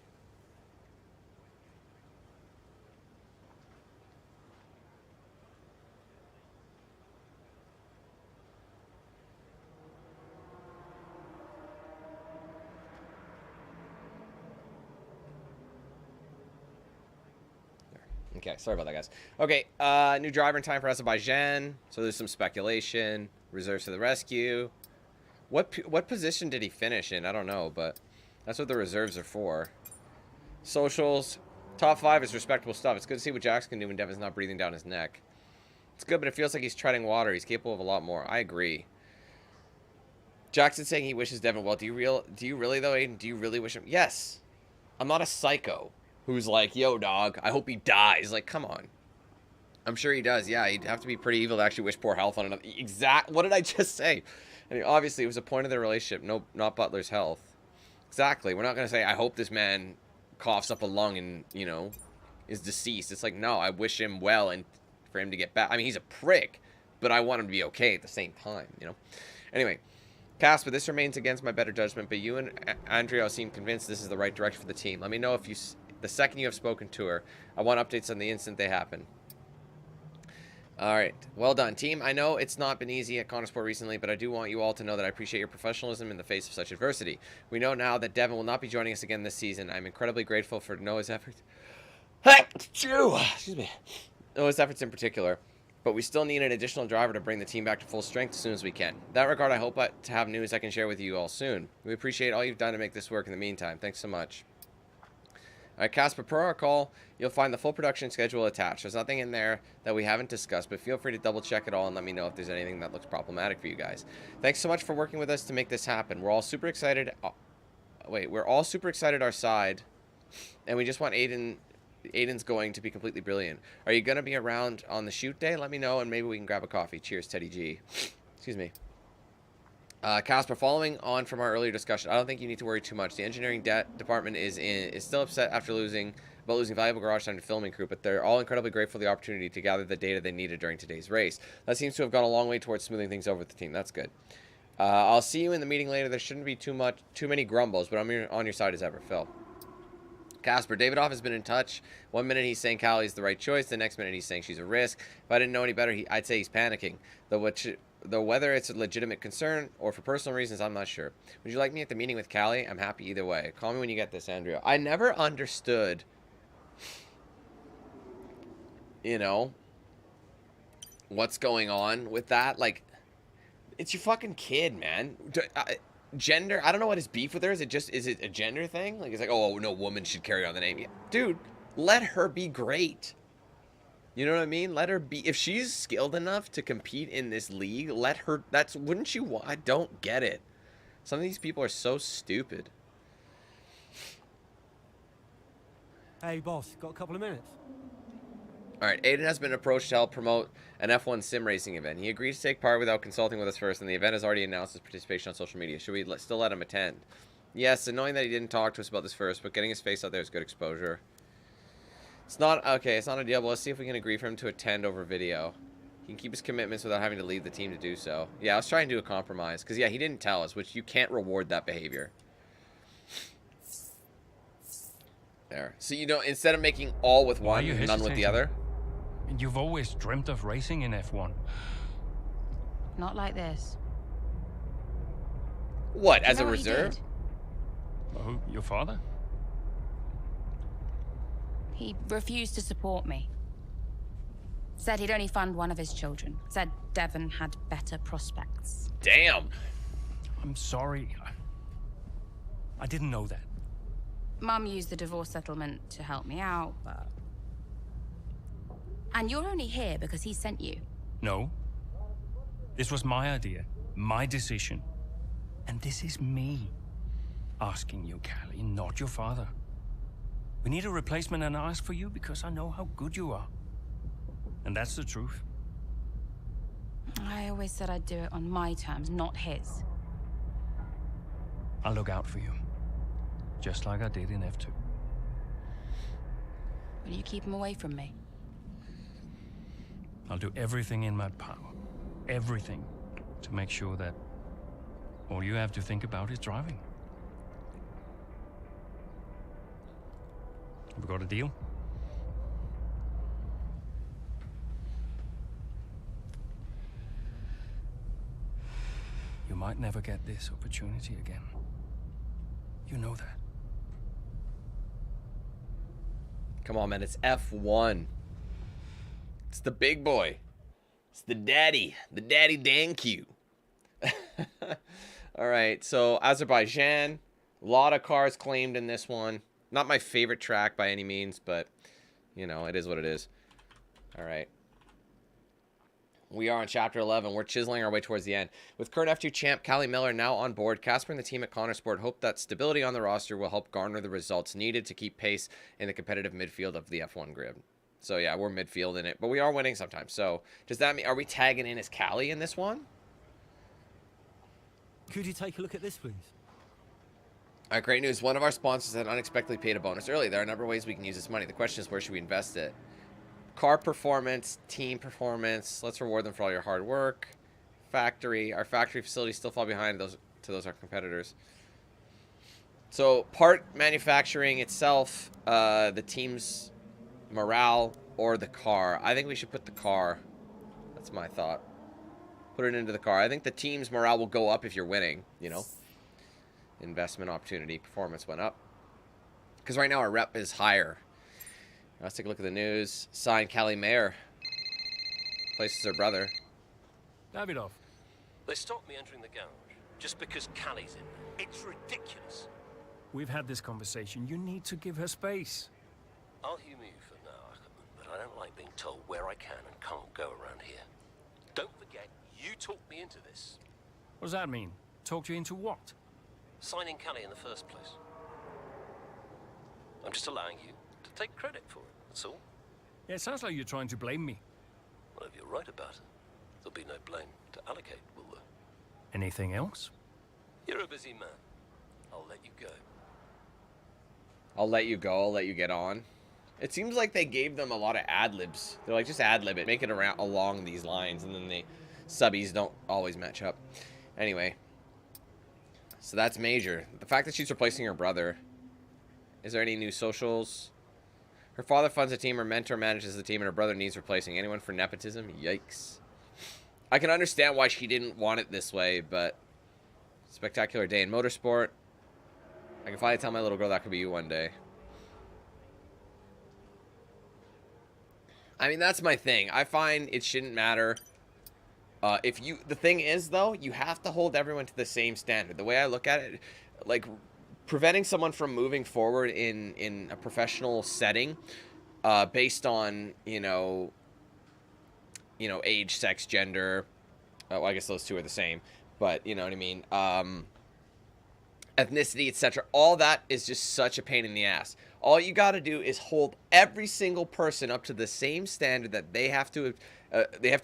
S1: Okay, sorry about that, guys. Okay, new driver in time for Azerbaijan. So there's some speculation. Reserves to the rescue. What position did he finish in? I don't know, but that's what the reserves are for. Socials. Top 5 is respectable stuff. It's good to see what Jax can do when Devon's not breathing down his neck. It's good, but it feels like he's treading water. He's capable of a lot more. I agree. Jackson's saying he wishes Devon well. Do you really, though, Aiden? Do you really wish him? Yes. I'm not a psycho who's like, yo, dog, I hope he dies. Like, come on. I'm sure he does. Yeah, he'd have to be pretty evil to actually wish poor health on another. What did I just say? I mean, obviously, it was a point of their relationship. No, not Butler's health. Exactly. We're not going to say, I hope this man coughs up a lung and, is deceased. It's like, no, I wish him well and for him to get back. I mean, he's a prick, but I want him to be okay at the same time, Anyway, Casper, this remains against my better judgment, but you and Andrea seem convinced this is the right direction for the team. Let me know if the second you have spoken to her. I want updates on the instant they happen. All right. Well done, team. I know it's not been easy at Connorsport recently, but I do want you all to know that I appreciate your professionalism in the face of such adversity. We know now that Devon will not be joining us again this season. I'm incredibly grateful for Noah's efforts. Excuse me. Noah's efforts in particular. But we still need an additional driver to bring the team back to full strength as soon as we can. In that regard, I hope to have news I can share with you all soon. We appreciate all you've done to make this work in the meantime. Thanks so much. All right, Casper, per our call, you'll find the full production schedule attached. There's nothing in there that we haven't discussed, but feel free to double check it all and let me know if there's anything that looks problematic for you guys. Thanks so much for working with us to make this happen. We're all super excited. We're all super excited our side, and we just want Aiden Aiden's going to be completely brilliant. Are you going to be around on the shoot day? Let me know, and maybe we can grab a coffee. Cheers, Teddy G. Excuse me. Casper, following on from our earlier discussion, I don't think you need to worry too much. The engineering department is still upset after losing valuable garage time to filming crew, but they're all incredibly grateful for the opportunity to gather the data they needed during today's race. That seems to have gone a long way towards smoothing things over with the team. That's good. I'll see you in the meeting later. There shouldn't be too many grumbles, but I'm on your side as ever, Phil. Casper, Davidoff has been in touch. 1 minute he's saying Callie's the right choice. The next minute he's saying she's a risk. If I didn't know any better, I'd say he's panicking. Though whether it's a legitimate concern or for personal reasons, I'm not sure. Would you like me at the meeting with Callie? I'm happy either way. Call me when you get this, Andrea. I never understood, you know, what's going on with that. Like, it's your fucking kid, man. Gender, I don't know what his beef with her is. Is it a gender thing? Like, it's like, oh, no woman should carry on the name. Yeah, dude, let her be great. You know what I mean? Let her be. If she's skilled enough to compete in this league, let her. Wouldn't you want? I don't get it. Some of these people are so stupid.
S14: Hey, boss, got a couple of minutes?
S1: All right, Aiden has been approached to help promote an F1 sim racing event. He agreed to take part without consulting with us first, and the event has already announced his participation on social media. Should we still let him attend? Yes, annoying that he didn't talk to us about this first, but getting his face out there is good exposure. It's not, okay, it's not a deal, but let's see if we can agree for him to attend over video. He can keep his commitments without having to leave the team to do so. Yeah, let's try and do a compromise, because, yeah, he didn't tell us, which you can't reward that behavior. There. So, you know, instead of making all with one, none with the other.
S5: You've always dreamt of racing in F1.
S19: Not like this.
S1: What, as a
S19: what
S1: reserve?
S5: Oh, your father?
S19: He refused to support me. Said he'd only fund one of his children. Said Devon had better prospects.
S1: Damn.
S5: I'm sorry. I didn't know that.
S19: Mum used the divorce settlement to help me out, but... And you're only here because he sent you.
S5: No. This was my idea. My decision. And this is me asking you, Callie, not your father. We need a replacement, and I ask for you because I know how good you are. And that's the truth.
S19: I always said I'd do it on my terms, not his.
S5: I'll look out for you. Just like I did in F2.
S19: Will you keep him away from me?
S5: I'll do everything in my power. Everything. To make sure that all you have to think about is driving. Have we got a deal? You might never get this opportunity again. You know that.
S1: Come on, man. It's F1. It's the big boy. It's the daddy. The daddy DanQ. All right. So, Azerbaijan. A lot of cars claimed in this one. Not my favorite track by any means, but, you know, it is what it is. All right. We are on Chapter 11. We're chiseling our way towards the end. With current F2 champ Callie Miller now on board, Casper and the team at Connor Sport hope that stability on the roster will help garner the results needed to keep pace in the competitive midfield of the F1 grid. So, yeah, we're midfield in it, but we are winning sometimes. So, does that mean, are we tagging in as Callie in this one?
S14: Could you take a look at this, please?
S1: All right, great news. One of our sponsors had unexpectedly paid a bonus early. There are a number of ways we can use this money. The question is, where should we invest it? Car performance, team performance. Let's reward them for all your hard work. Factory. Our factory facilities still fall behind our competitors. So part manufacturing itself, the team's morale, or the car. I think we should put the car. That's my thought. Put it into the car. I think the team's morale will go up if you're winning, you know. Investment opportunity. Performance went up. Because right now our rep is higher. Let's take a look at the news. Signed Callie Mayer. Places her brother.
S14: Davidoff.
S21: They stopped me entering the garage just because Callie's in there. It's ridiculous.
S5: We've had this conversation. You need to give her space.
S21: I'll humor you for now, Ackerman, but I don't like being told where I can and can't go around here. Don't forget, you talked me into this.
S5: What does that mean? Talked you into what?
S21: Signing Callie in the first place. I'm just allowing you to take credit for it. that's all.
S5: Yeah, it sounds like you're trying to blame me.
S21: Well, if you're right about it, there'll be no blame to allocate, will there?
S5: Anything else?
S21: You're a busy man. I'll let you go.
S1: I'll let you go. I'll let you get on. It seems like they gave them a lot of ad-libs. They're like, just ad-lib it. Make it around along these lines. And then the subbies don't always match up. Anyway. So that's major. The fact that she's replacing her brother. Is there any new socials? Her father funds a team. Her mentor manages the team. And her brother needs replacing. Anyone for nepotism? Yikes. I can understand why she didn't want it this way. But spectacular day in motorsport. I can finally tell my little girl that could be you one day. I mean, that's my thing. I find it shouldn't matter. The thing is, though, you have to hold everyone to the same standard. The way I look at it, like, preventing someone from moving forward in a professional setting, based on, you know, age, sex, gender. Well, I guess those two are the same, but you know what I mean. Ethnicity, etc. All that is just such a pain in the ass. All you got to do is hold every single person up to the same standard that they have to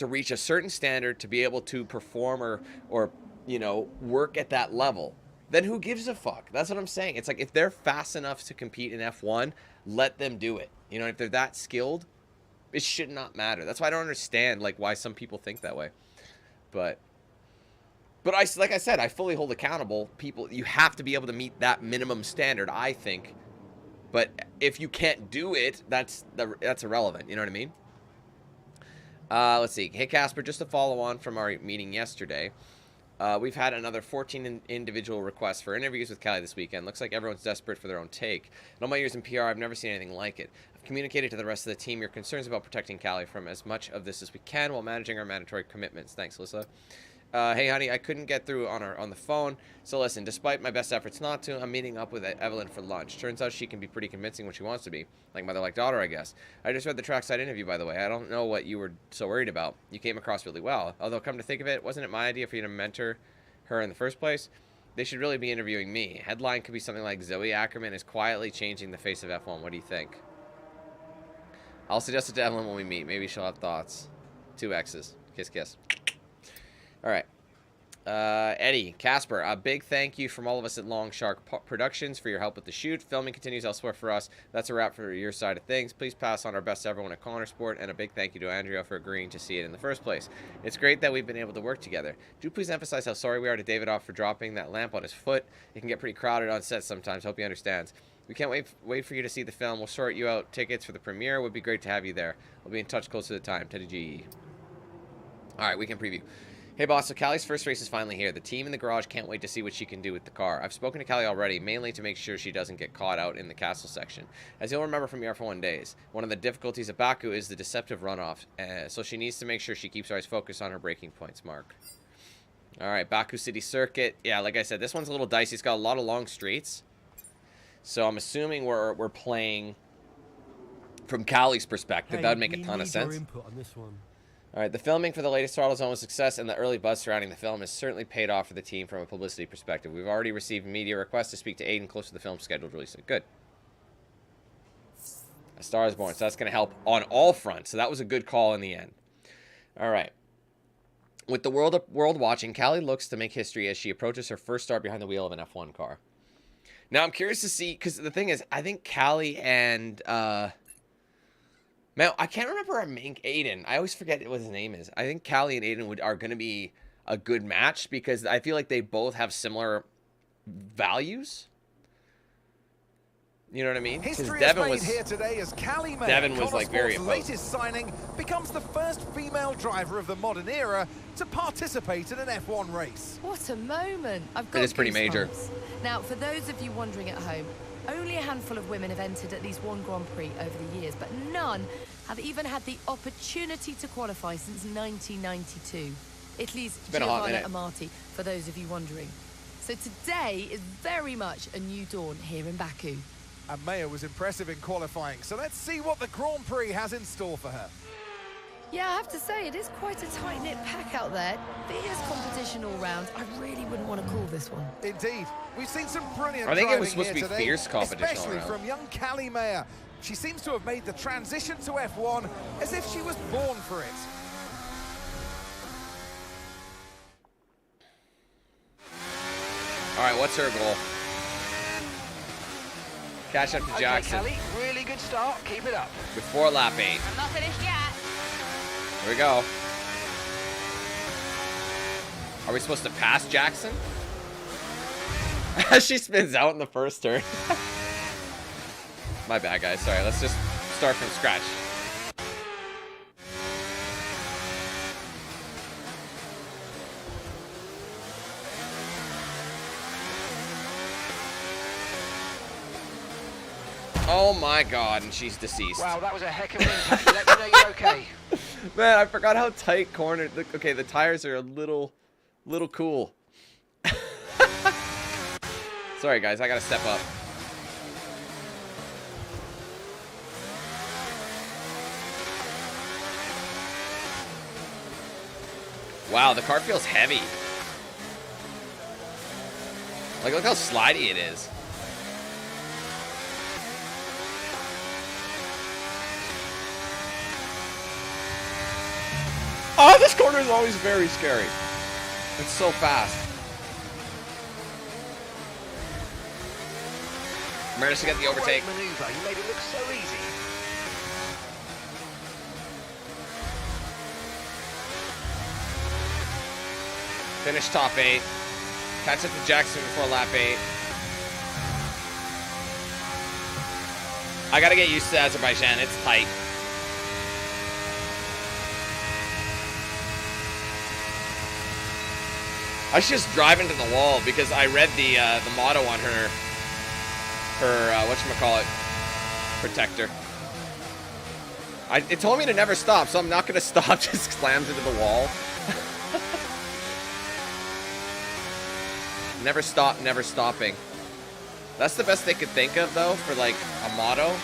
S1: reach a certain standard to be able to perform or you know, work at that level. Then who gives a fuck? That's what I'm saying. It's like, if they're fast enough to compete in F1, let them do it. You know, if they're that skilled, it should not matter. That's why I don't understand like why some people think that way. But like I said, I fully hold accountable people. You have to be able to meet that minimum standard, I think. But if you can't do it, that's irrelevant. You know what I mean? Let's see. Hey, Casper, just to follow on from our meeting yesterday, we've had another 14 individual requests for interviews with Callie this weekend. Looks like everyone's desperate for their own take. In all my years in PR, I've never seen anything like it. I've communicated to the rest of the team your concerns about protecting Callie from as much of this as we can while managing our mandatory commitments. Thanks, Alyssa. Hey, honey, I couldn't get through on the phone. So listen, despite my best efforts not to, I'm meeting up with Evelyn for lunch. Turns out she can be pretty convincing when she wants to be. Like mother, like daughter, I guess. I just read the trackside interview, by the way. I don't know what you were so worried about. You came across really well. Although, come to think of it, wasn't it my idea for you to mentor her in the first place? They should really be interviewing me. Headline could be something like Zoe Ackerman is quietly changing the face of F1. What do you think? I'll suggest it to Evelyn when we meet. Maybe she'll have thoughts. 2 X's. Kiss, kiss. All right. Eddie, Casper, a big thank you from all of us at Long Shark Productions for your help with the shoot. Filming continues elsewhere for us. That's a wrap for your side of things. Please pass on our best to everyone at Connor Sport, and a big thank you to Andrea for agreeing to see it in the first place. It's great that we've been able to work together. Do please emphasize how sorry we are to David Off for dropping that lamp on his foot. It can get pretty crowded on set sometimes. Hope he understands. We can't wait for you to see the film. We'll sort you out tickets for the premiere. It would be great to have you there. We'll be in touch close to the time. Teddy G. All right, weekend preview. Hey boss, so Callie's first race is finally here. The team in the garage can't wait to see what she can do with the car. I've spoken to Callie already, mainly to make sure she doesn't get caught out in the castle section. As you'll remember from your F1 days, one of the difficulties at Baku is the deceptive runoff, so she needs to make sure she keeps her eyes focused on her braking points, Mark. Alright, Baku City Circuit. Yeah, like I said, this one's a little dicey. It's got a lot of long straights. So I'm assuming we're playing from Callie's perspective.
S14: Hey,
S1: that would make a ton of sense.
S14: Your input on this one.
S1: All right, the filming for the latest Throttle Zone was a success, and the early buzz surrounding the film has certainly paid off for the team from a publicity perspective. We've already received media requests to speak to Aiden close to the film's scheduled release. Good. A Star is Born, so that's going to help on all fronts. So that was a good call in the end. All right. With the world watching, Callie looks to make history as she approaches her first start behind the wheel of an F1 car. Now, I'm curious to see, because the thing is, I think Callie and... Man, I can't remember our main Aiden. I always forget what his name is. I think Callie and Aiden are going to be a good match because I feel like they both have similar values. You know what I mean?
S2: History Devin was here today as Callie May,
S1: Devin was like very
S2: latest signing, becomes the first female driver of the modern era to participate in an F1 race.
S3: What a moment! I've got
S1: it is pretty major.
S3: Now, for those of you wondering at home, only a handful of women have entered at least one Grand Prix over the years, but none have even had the opportunity to qualify since 1992. Italy's Giovanna Amati, for those of you wondering. So today is very much a new dawn here in Baku.
S2: And Maya was impressive in qualifying, so let's see what the Grand Prix has in store for her.
S3: Yeah, I have to say, it is quite a tight-knit pack out there. Fierce competition all round. I really wouldn't want to call this one.
S2: Indeed. We've seen some brilliant
S1: I think
S2: driving
S1: it was supposed to be
S2: today,
S1: fierce competition
S2: especially
S1: all around.
S2: from young Callie Mayer. She seems to have made the transition to F1 as if she was born for it.
S1: All right, what's her goal? Catch up to Jackson.
S8: Okay, Kelly, really good start. Keep it up.
S1: Before lap 8.
S19: I'm not finished yet.
S1: Here we go. Are we supposed to pass Jackson? She spins out in the first turn. My bad, guys. Sorry, let's just start from scratch. Oh my god, and she's deceased.
S8: Wow, that was a heck of an impact. Let me know you're okay.
S1: Man, I forgot how tight cornered. Okay, the tires are a little cool. Sorry, guys, I gotta step up. Wow, the car feels heavy. Like, look how slidey it is. Oh, this corner is always very scary. It's so fast. Managed to get the overtake.
S8: Great maneuver. You made it look so easy.
S1: Finish top 8. Catch up to Jackson before lap 8. I gotta get used to Azerbaijan. It's tight. I should just drive into the wall because I read the motto on her whatchamacallit, protector. It told me to never stop, so I'm not gonna stop. Just slams into the wall. Never stop, never stopping. That's the best they could think of, though, for like a motto.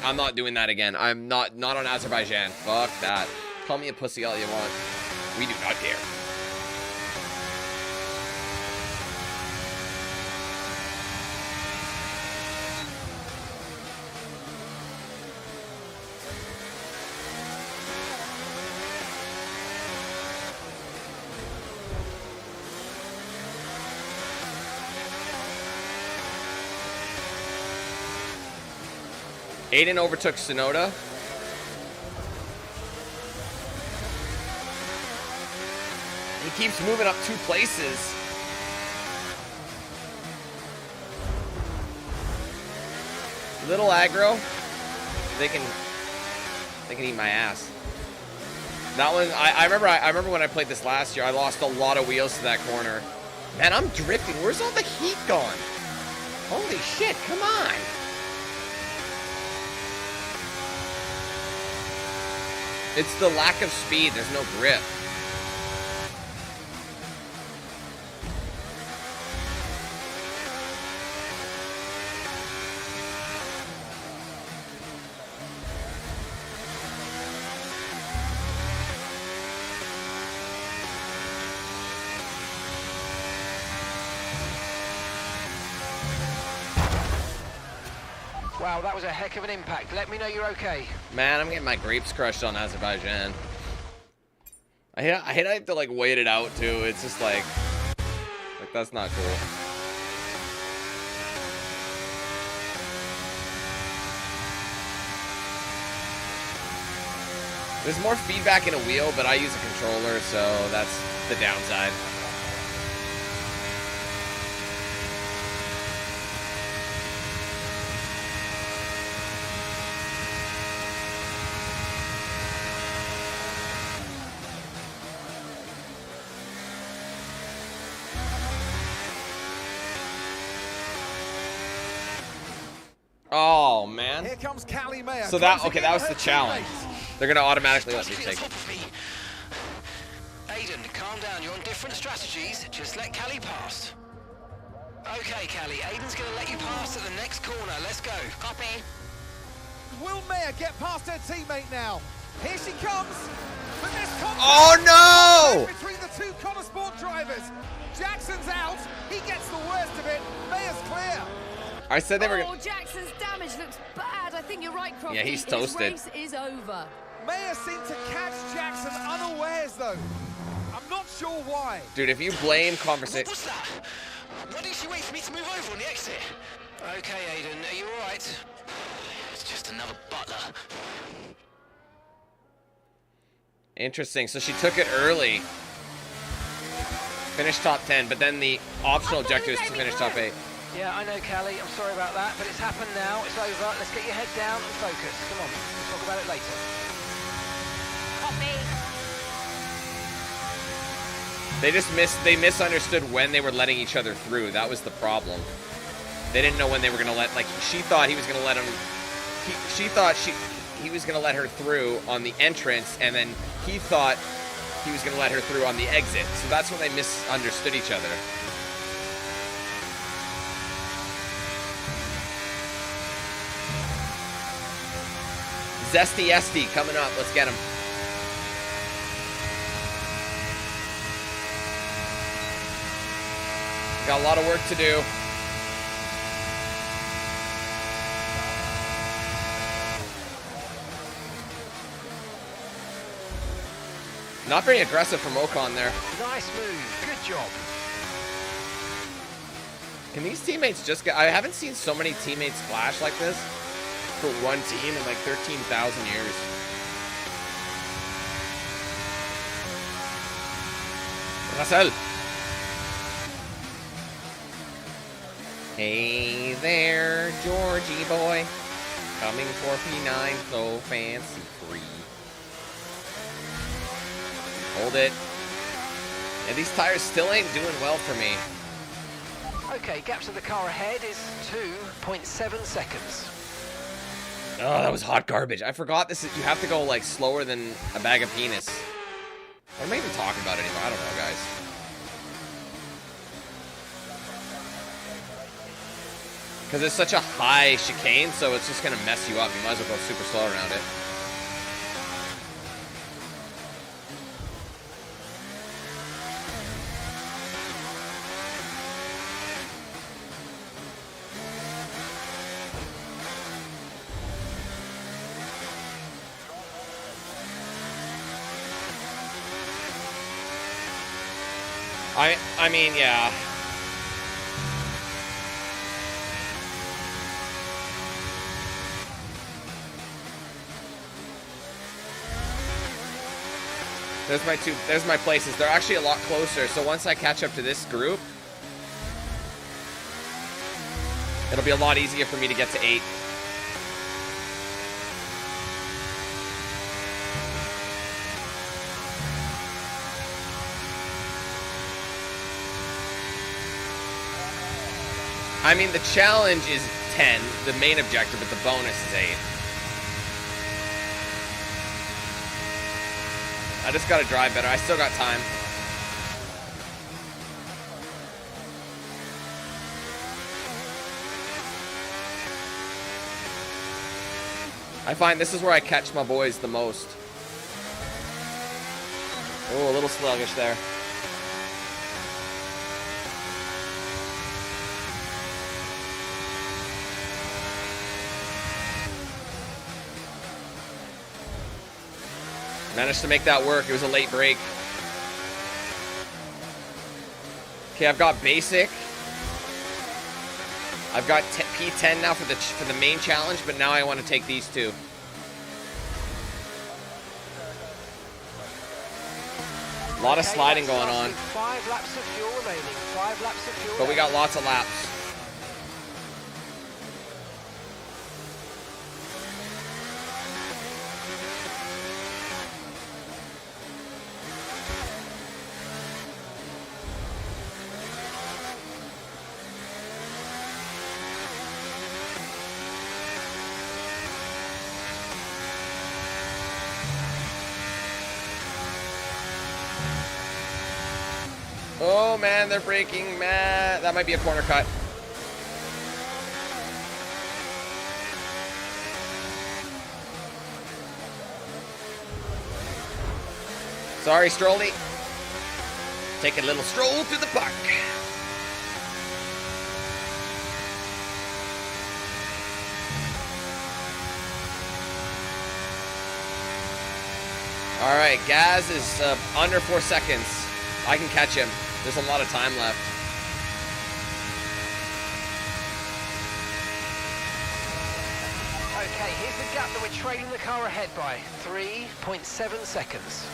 S1: I'm not doing that again. I'm not on Azerbaijan. Fuck that. Call me a pussy all you want. We do not care. Aiden overtook Sonoda. He keeps moving up 2 places. Little aggro. They can eat my ass. That one, I remember when I played this last year, I lost a lot of wheels to that corner. Man, I'm drifting. Where's all the heat gone? Holy shit, come on. It's the lack of speed. There's no grip.
S8: Wow, that was a heck of an impact. Let me know you're okay.
S1: Man, I'm getting my grapes crushed on Azerbaijan. I hate I have to like wait it out too. It's just like that's not cool. There's more feedback in a wheel, but I use a controller, so that's the downside. Oh man.
S2: Here comes Callie Mayer.
S1: So that was the challenge. They're gonna automatically let me take it.
S8: Aiden, calm down. You're on different strategies. Just let Callie pass. Okay, Callie. Aiden's gonna let you pass at the next corner. Let's go. Copy.
S2: Will Mayer get past her teammate now? Here she comes. But this
S1: Oh, no!
S2: between the two Connor Sport drivers. Jackson's out. He gets the worst of it. Mayor's clear.
S1: I said they were
S3: Oh,
S1: gonna...
S3: Jackson's damage looks bad. I think you're right, Crofty.
S1: Yeah, he's
S3: His
S1: toasted.
S3: race is over.
S2: Mayor seemed to catch Jackson unawares, though. I'm not sure why.
S1: Dude, if you blame conversation...
S8: What's that? Why didn't she wait for me to move over on the exit? Okay, Aiden, are you alright? It's just another butler.
S1: Interesting. So she took it early. Finished top 10, but then the optional objective is to finish top 8.
S17: Yeah, I know, Callie. I'm sorry about that, but it's happened now. It's over. Let's get your head down and focus. Come on, we'll talk about it later.
S1: They misunderstood when they were letting each other through. That was the problem. They didn't know when they were gonna let, like, she thought he was gonna let him, she thought he was gonna let her through on the entrance, and then he thought he was gonna let her through on the exit. So that's when they misunderstood each other. Zesty Esty coming up. Let's get him. Got a lot of work to do. Not very aggressive from Ocon there.
S17: Nice move. Good job.
S1: Can these teammates just get... I haven't seen so many teammates flash like this for one team in like 13,000 years. Russell. Hey there, Georgie boy. Coming for P9, so fancy free. Hold it. And these tires still ain't doing well for me.
S17: Okay, gap to the car ahead is 2.7 seconds.
S1: Oh, that was hot garbage. I forgot this is, you have to go like slower than a bag of penis. What am I even talking about anymore? I don't know, guys. Because it's such a high chicane, so it's just going to mess you up. You might as well go super slow around it. I mean, yeah. There's my places. They're actually a lot closer. So once I catch up to this group, it'll be a lot easier for me to get to 8. I mean, the challenge is 10, the main objective, but the bonus is 8. I just gotta drive better. I still got time. I find this is where I catch my boys the most. Oh, a little sluggish there. Managed to make that work. It was a late break. Okay, I've got basic. I've got P10 now for the main challenge, but now I want to take these two. A lot of sliding going on.
S17: 5 laps of fuel remaining. 5 laps of fuel.
S1: But we got lots of laps. Oh man, they're braking, man. That might be a corner cut. Sorry, Strolly. Take a little stroll through the park. All right, Gaz is under 4 seconds. I can catch him. There's a lot of time left.
S17: Okay, here's the gap that we're trailing the car ahead by. 3.7 seconds.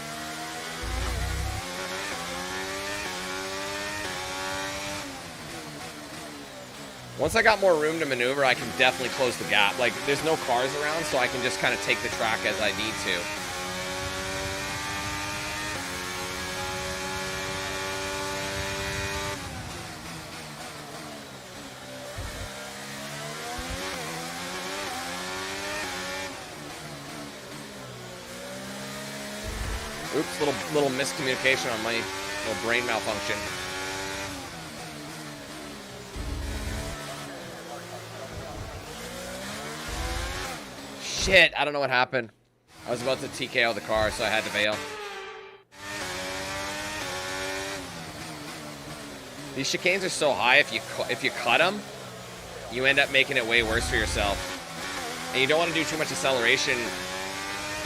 S1: Once I got more room to maneuver, I can definitely close the gap. Like, there's no cars around, so I can just kind of take the track as I need to. Oops, little miscommunication on my little brain malfunction. Shit, I don't know what happened. I was about to TKO the car, so I had to bail. These chicanes are so high, if you cut them, you end up making it way worse for yourself. And you don't want to do too much acceleration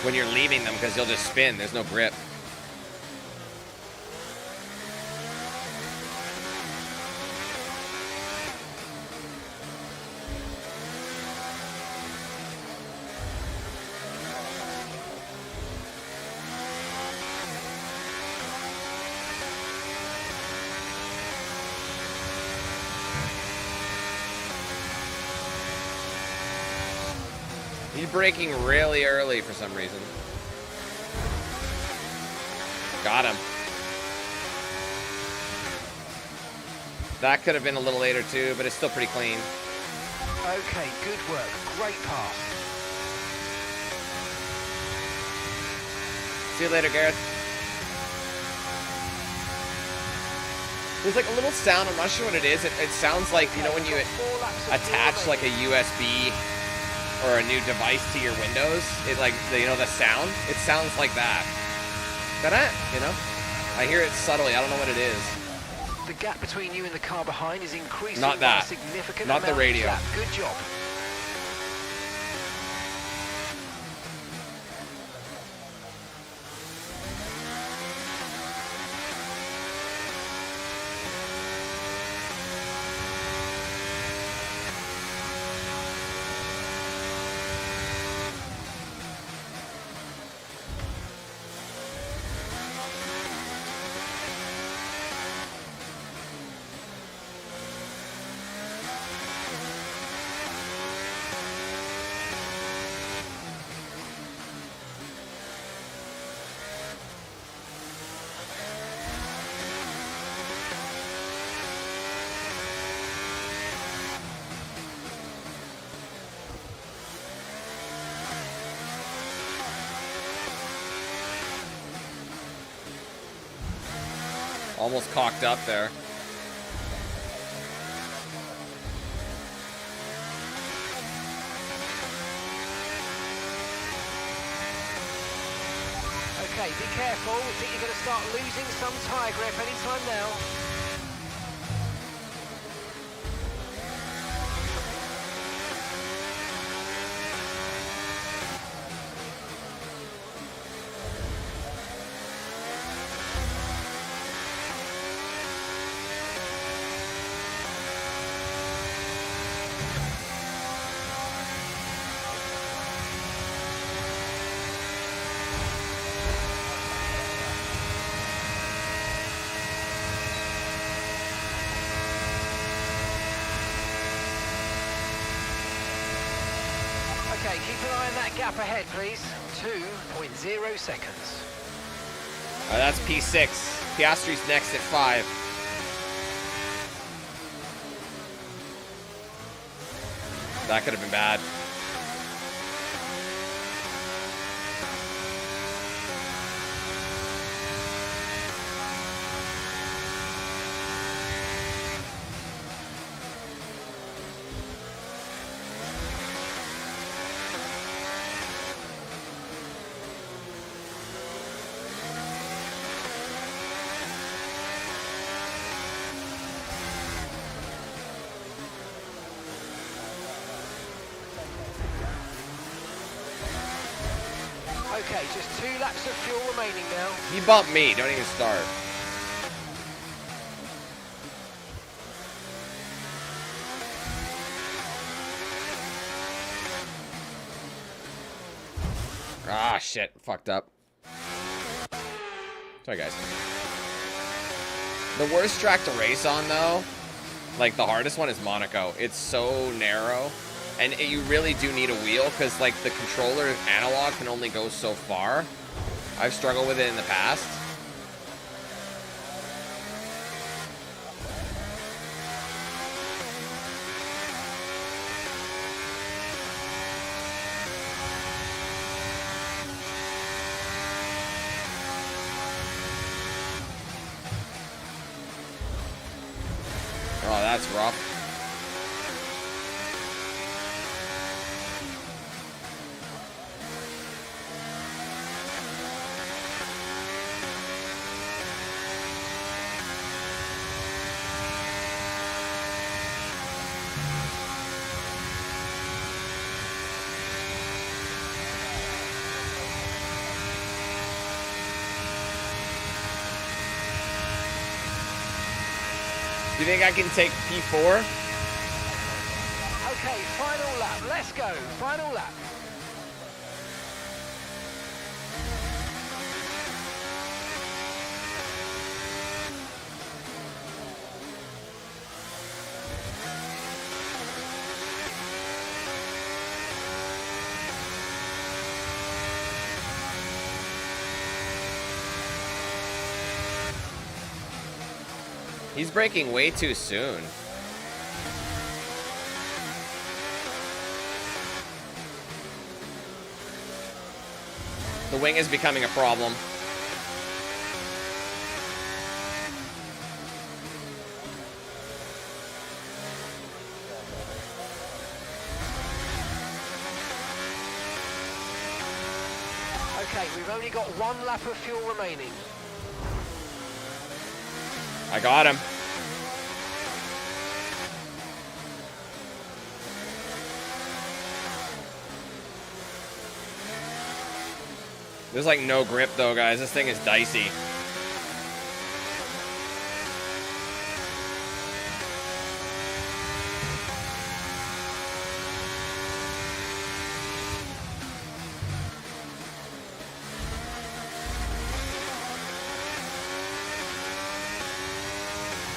S1: when you're leaving them, because you'll just spin. There's no grip. He's braking really early for some reason. Got him. That could have been a little later too, but it's still pretty clean.
S17: Okay, good work. Great pass.
S1: See you later, Gareth. There's like a little sound, I'm not sure what it is. It sounds like, you know, when you attach like a USB or a new device to your Windows, it like, you know, the sound, it sounds like that. You know, I hear it subtly. I don't know what it is.
S17: The gap between you and the car behind is increasing.
S1: Not that.
S17: By a significant
S1: Not the
S17: amount.
S1: radio.
S17: Yeah, good job.
S1: Almost cocked up there.
S17: Okay, be careful. I think you're going to start losing some tyre grip anytime now. Okay, keep an eye on that gap ahead, please. 2.0 seconds.
S1: That's P6. Piastri's next at 5. That could have been bad.
S17: Just 2 laps of fuel remaining now.
S1: He bumped me. Don't even start. Ah, shit. Fucked up. Sorry, guys. The worst track to race on, though, like the hardest one, is Monaco. It's so narrow, and you really do need a wheel because, like, the controller analog can only go so far. I've struggled with it in the past. Oh, that's rough. Do you think I can take P4?
S17: Okay, final lap. Let's go. Final lap.
S1: He's braking way too soon. The wing is becoming a problem.
S17: Okay, we've only got 1 lap of fuel remaining.
S1: I got him. There's like no grip though, guys. This thing is dicey.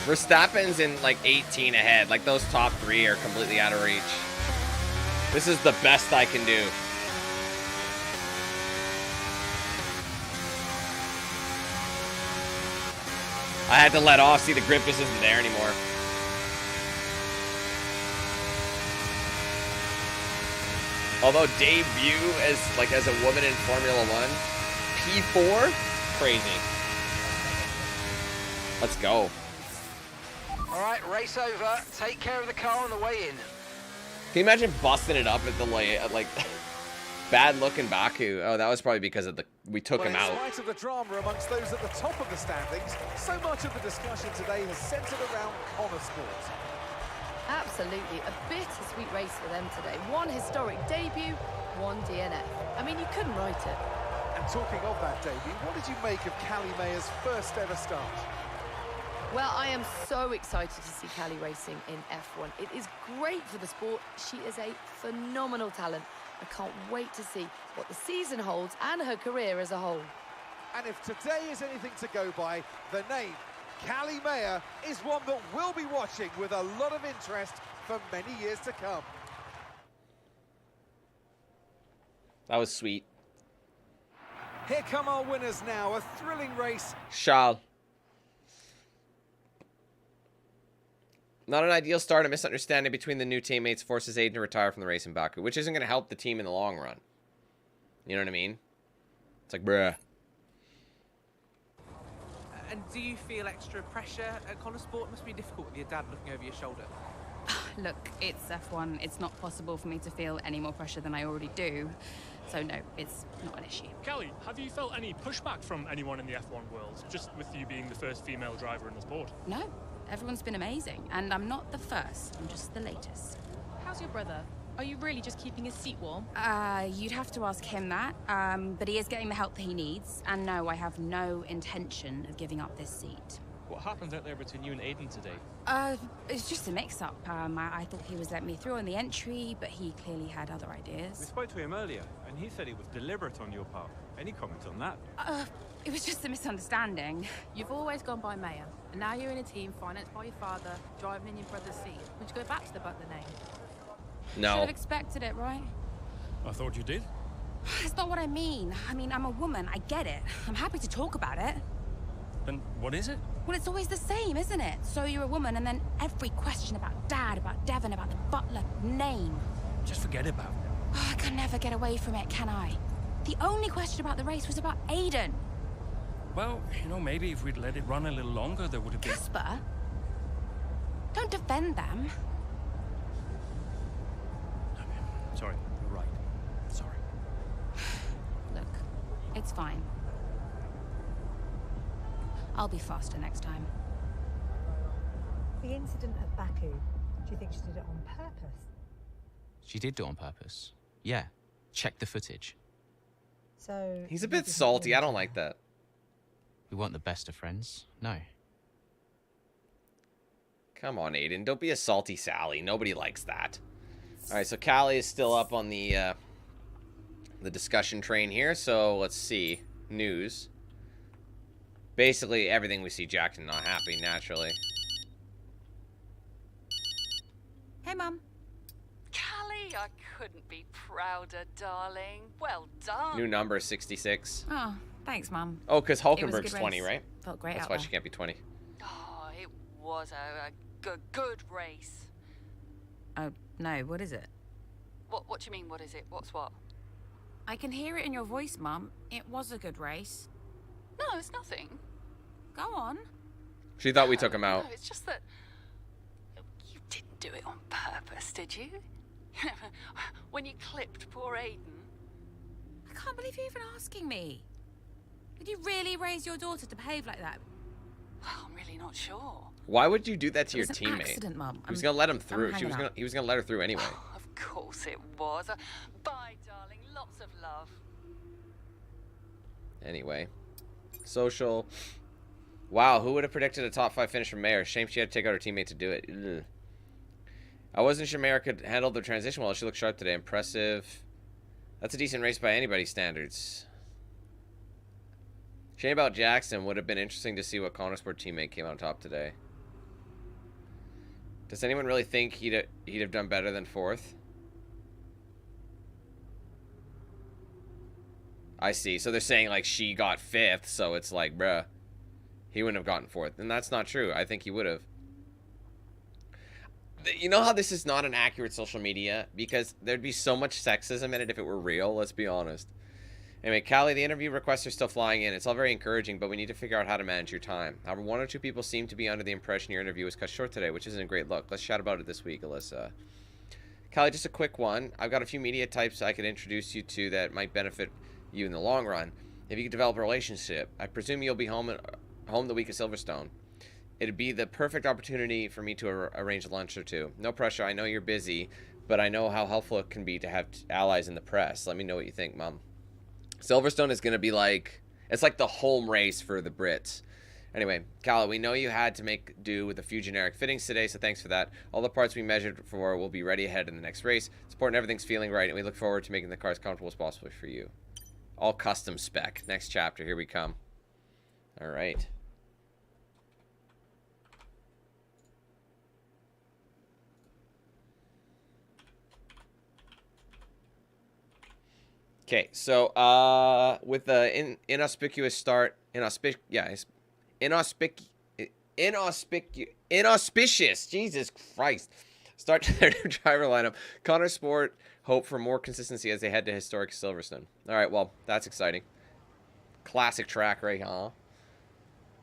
S1: Verstappen's in like 18 ahead. Like those top 3 are completely out of reach. This is the best I can do. I had to let off. See, the grip just isn't there anymore. Although debut as a woman in Formula 1, P4, crazy. Let's go.
S17: All right, race over. Take care of the car on the way in.
S1: Can you imagine busting it up at the like bad look in Baku? Oh, that was probably because of we took him out.
S2: In spite of the drama amongst those at the top of the standings, so much of the discussion today has centred around Connor Sport.
S3: Absolutely, a bittersweet race for them today. One historic debut, one DNF. I mean, you couldn't write it.
S2: And talking of that debut, what did you make of Callie Mayer's first ever start?
S3: Well, I am so excited to see Callie racing in F1. It is great for the sport. She is a phenomenal talent. I can't wait to see what the season holds and her career as a whole.
S2: And if today is anything to go by, the name Callie Mayer is one that we'll be watching with a lot of interest for many years to come.
S1: That was sweet.
S2: Here come our winners now, a thrilling race.
S1: Charles. Not an ideal start. A misunderstanding between the new teammates forces Aiden to retire from the race in Baku, which isn't going to help the team in the long run. You know what I mean? It's like, bruh.
S18: And do you feel extra pressure at Connor Sport? Must be difficult with your dad looking over your shoulder.
S19: Look, it's F1. It's not possible for me to feel any more pressure than I already do. So no, it's not an issue.
S4: Callie, have you felt any pushback from anyone in the F1 world, just with you being the first female driver in the sport?
S19: No, everyone's been amazing. And I'm not the first, I'm just the latest.
S20: How's your brother? Are you really just keeping his seat warm?
S19: You'd have to ask him that. But he is getting the help that he needs. And no, I have no intention of giving up this seat.
S22: What happened out there between you and Aiden today?
S19: It's just a mix-up. I thought he was letting me through on the entry, but he clearly had other
S23: We
S19: ideas.
S23: spoke to him earlier, and he said it was deliberate on your part. Any comment on that?
S19: It was just a misunderstanding.
S20: You've always gone by Mayor, and now you're in a team financed by your father, driving in your brother's seat. Would you go back to the Butler name?
S19: Should
S1: No.
S19: have expected it, right?
S5: I thought you did.
S19: That's not what I mean. I mean, I'm a woman. I get it. I'm happy to talk about it.
S5: Then what is it?
S19: Well, it's always the same, isn't it? So you're a woman, and then every question about Dad, about Devon, about the Butler name.
S5: Just forget about it.
S19: Oh, I can never get away from it, can I? The only question about the race was about Aiden.
S5: Well, you know, maybe if we'd let it run a little longer, there would have been...
S19: Casper? Don't defend them.
S5: Sorry, you're right. Sorry.
S19: Look, it's fine. I'll be faster next time.
S10: The incident at Baku, do you think she did it on purpose?
S11: She did do it on purpose. Yeah. Check the footage.
S10: So
S1: He's a bit salty. I don't like that.
S11: We weren't the best of friends. No.
S1: Come on, Aiden. Don't be a salty Sally. Nobody likes that. All right, so Callie is still up on the discussion train here. So let's see. News. Basically, everything we see Jackson not happy, naturally.
S19: Hey, Mum.
S24: Callie, I couldn't be prouder, darling. Well done.
S1: New number, 66.
S19: Oh, thanks, Mum.
S1: Oh, because
S19: It was a
S1: Hulkenberg's
S19: good
S1: 20,
S19: race.
S1: right?
S19: Felt great
S1: That's
S19: out
S1: why
S19: there.
S1: she can't be 20.
S24: Oh, it was a good race.
S19: Oh, no, what is it?
S24: What do you mean, what is it? What's what?
S19: I can hear it in your voice, Mum. It was a good race.
S24: No, it's nothing.
S19: Go on.
S1: She thought we took him out.
S24: No, it's just that you didn't do it on purpose, did you? When you clipped poor Aiden.
S19: I can't believe you're even asking me. Did you really raise your daughter to behave like that?
S24: Well, I'm really not sure.
S1: Why would you do that to
S19: It
S1: your
S19: was an
S1: teammate?
S19: accident, Mum.
S1: He was
S19: I'm-
S1: gonna let him
S19: I'm
S1: through.
S19: hanging up.
S1: He was gonna let her through anyway.
S24: Of course it was. Bye, darling. Lots of love.
S1: Anyway, social. Wow, who would have predicted a top 5 finish from Mayer? Shame she had to take out her teammate to do it. Ugh. I wasn't sure Mayer could handle the transition well. She looked sharp today. Impressive. That's a decent race by anybody's standards. Shame about Jackson. Would have been interesting to see what Connorsport teammate came on top today. Does anyone really think he'd have done better than 4th? I see. So they're saying like she got 5th, so it's like, bruh, he wouldn't have gotten 4th. And that's not true. I think he would have. You know how this is not an accurate social media? Because there'd be so much sexism in it if it were real, let's be honest. Anyway, Callie, the interview requests are still flying in. It's all very encouraging, but we need to figure out how to manage your time. However, 1 or 2 people seem to be under the impression your interview was cut short today, which isn't a great look. Let's chat about it this week, Alyssa. Callie, just a quick one. I've got a few media types I could introduce you to that might benefit you in the long run. If you could develop a relationship, I presume you'll be home the week of Silverstone. It'd be the perfect opportunity for me to arrange a lunch or two. No pressure. I know you're busy, but I know how helpful it can be to have allies in the press. Let me know what you think, Mom. Silverstone is going to be like, it's like the home race for the Brits. Anyway, Callie, we know you had to make do with a few generic fittings today, so thanks for that. All the parts we measured for will be ready ahead in the next race. It's important everything's feeling right, and we look forward to making the car as comfortable as possible for you. All custom spec. Next chapter. Here we come. All right. Okay, so with the inauspicious start, inauspicious, Jesus Christ, start to their new driver lineup, Connorsport hope for more consistency as they head to historic Silverstone. All right, well, that's exciting. Classic track right, huh?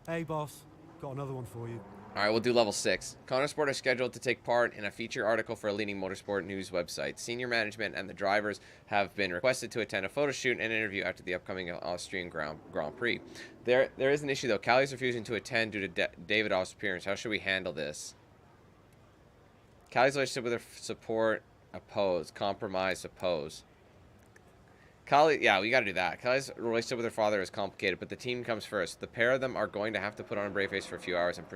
S14: Hey, boss. Got another one for you.
S1: All right, we'll do level 6. Connorsport are scheduled to take part in a feature article for a leading motorsport news website. Senior management and the drivers have been requested to attend a photo shoot and interview after the upcoming Austrian Grand Prix. There is an issue, though. Callie's refusing to attend due to David Off's appearance. How should we handle this? Callie's relationship with her support Oppose. Compromise. Oppose. Kali, yeah, we got to do that. Kali's relationship with her father is complicated, but the team comes first. The pair of them are going to have to put on a brave face for a few hours and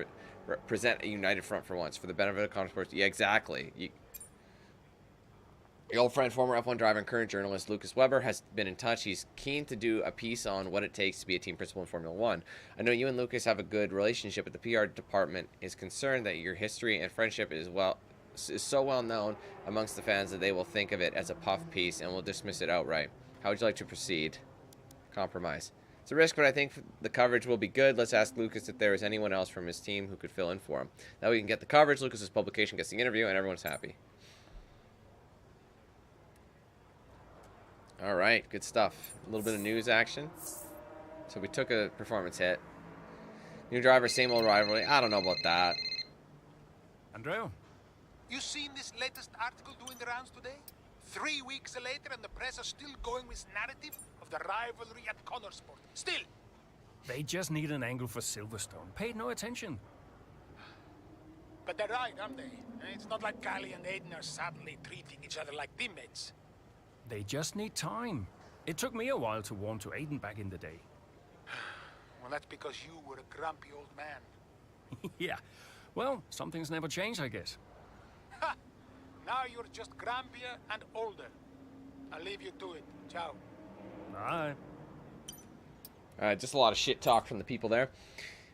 S1: present a united front for once, for the benefit of Connorsports. Yeah, exactly. Your old friend, former F1 driver and current journalist Lucas Weber has been in touch. He's keen to do a piece on what it takes to be a team principal in Formula One. I know you and Lucas have a good relationship, but the PR department is concerned that your history and friendship is so well known amongst the fans that they will think of it as a puff piece and will dismiss it outright. How would you like to proceed? Compromise. It's a risk, but I think the coverage will be good. Let's ask Lucas if there is anyone else from his team who could fill in for him. That way we can get the coverage, Lucas's publication gets the interview, and everyone's happy. All right, good stuff. A little bit of news action. So we took a performance hit. New driver, same old rivalry. I don't know about that.
S13: Andrea? You seen this latest article doing the rounds today? 3 weeks later and the press are still going with narrative of the rivalry at Connorsport. Still!
S5: They just need an angle for Silverstone. Paid no attention.
S13: But they're right, aren't they? It's not like Callie and Aiden are suddenly treating each other like teammates.
S5: They just need time. It took me a while to warm to Aiden back in the day.
S13: Well, that's because you were a grumpy old man.
S5: Yeah. Well, some things never change, I guess.
S13: Ha! Now you're just grumpier and older. I'll leave you to it. Ciao.
S5: Bye.
S1: Just a lot of shit talk from the people there.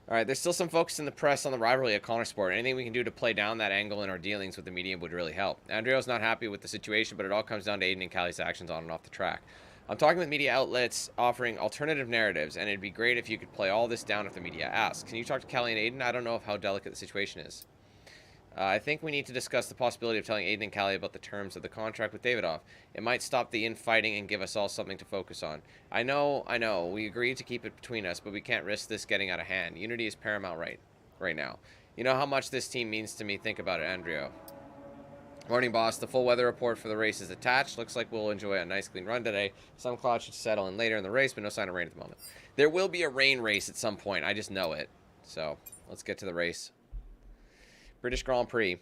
S1: All right, there's still some focus in the press on the rivalry at Connorsport. Anything we can do to play down that angle in our dealings with the media would really help. Andreo's not happy with the situation, but it all comes down to Aiden and Callie's actions on and off the track. I'm talking with media outlets offering alternative narratives, and it'd be great if you could play all this down if the media asks. Can you talk to Callie and Aiden? I don't know how delicate the situation is. I think we need to discuss the possibility of telling Aiden and Callie about the terms of the contract with Davidoff. It might stop the infighting and give us all something to focus on. I know, we agreed to keep it between us, but we can't risk this getting out of hand. Unity is paramount right now. You know how much this team means to me. Think about it, Andrea. Morning, boss. The full weather report for the race is attached. Looks like we'll enjoy a nice clean run today. Some clouds should settle in later in the race, but no sign of rain at the moment. There will be a rain race at some point. I just know it. So, let's get to the race. British Grand Prix.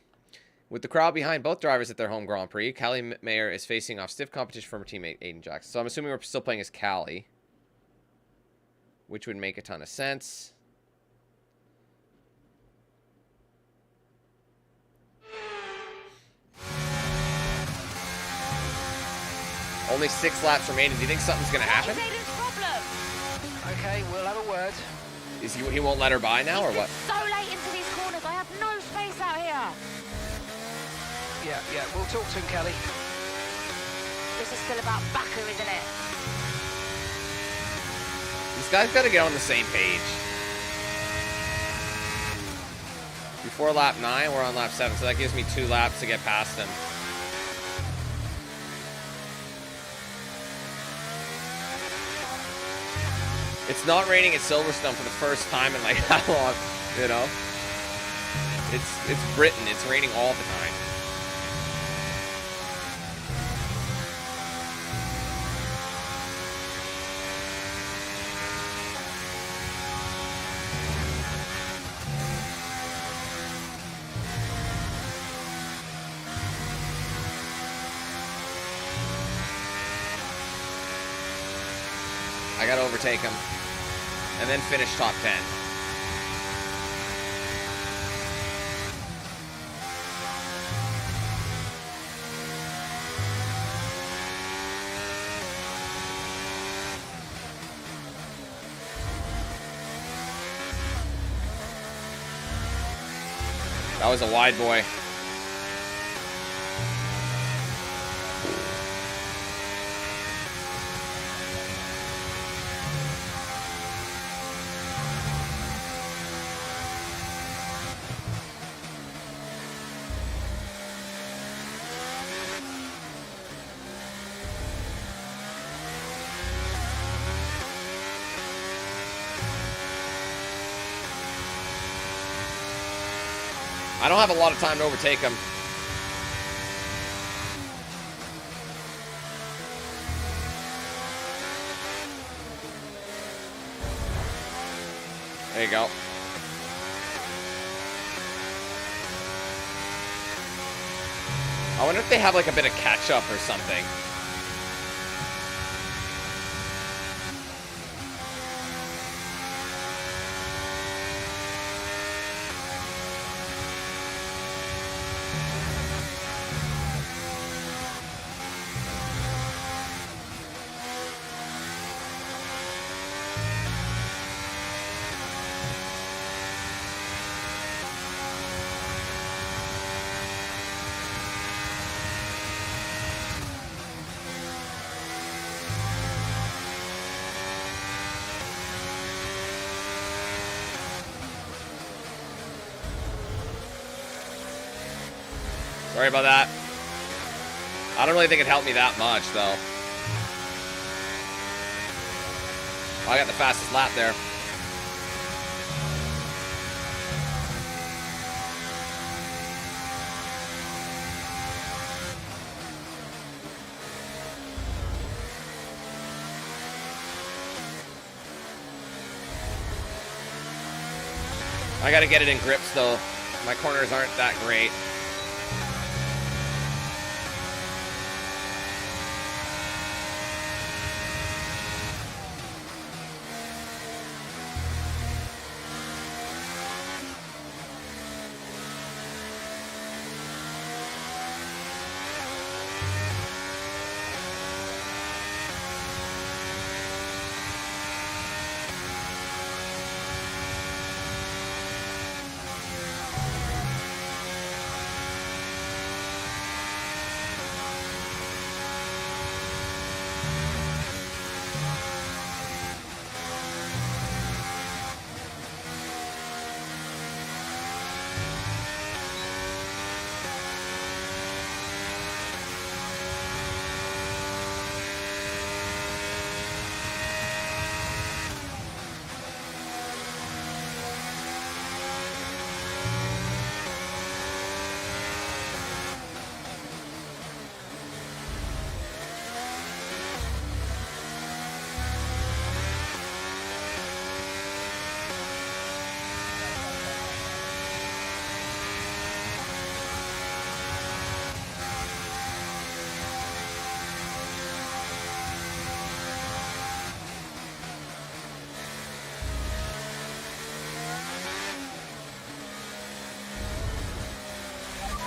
S1: With the crowd behind both drivers at their home Grand Prix, Callie Mayer is facing off stiff competition from her teammate Aiden Jackson. So I'm assuming we're still playing as Callie, which would make a ton of sense. Only 6 laps remaining. Do you think something's going to happen?
S17: Okay, we'll have a word.
S1: He won't let her by now, or what?
S20: So late into these corners, I have no space out here.
S17: Yeah, we'll talk to him, Kelly.
S20: This is still about Baku, isn't it?
S1: These guys got to get on the same page. Before lap 9, we're on lap 7, so that gives me 2 laps to get past him. It's not raining at Silverstone for the first time in like how long, you know? It's Britain. It's raining all the time. I gotta overtake him and then finish top 10. That was a wide boy. I don't have a lot of time to overtake him. There you go. I wonder if they have like a bit of catch-up or something. Sorry about that. I don't really think it helped me that much, though. I got the fastest lap there. I gotta get it in grips, though. My corners aren't that great.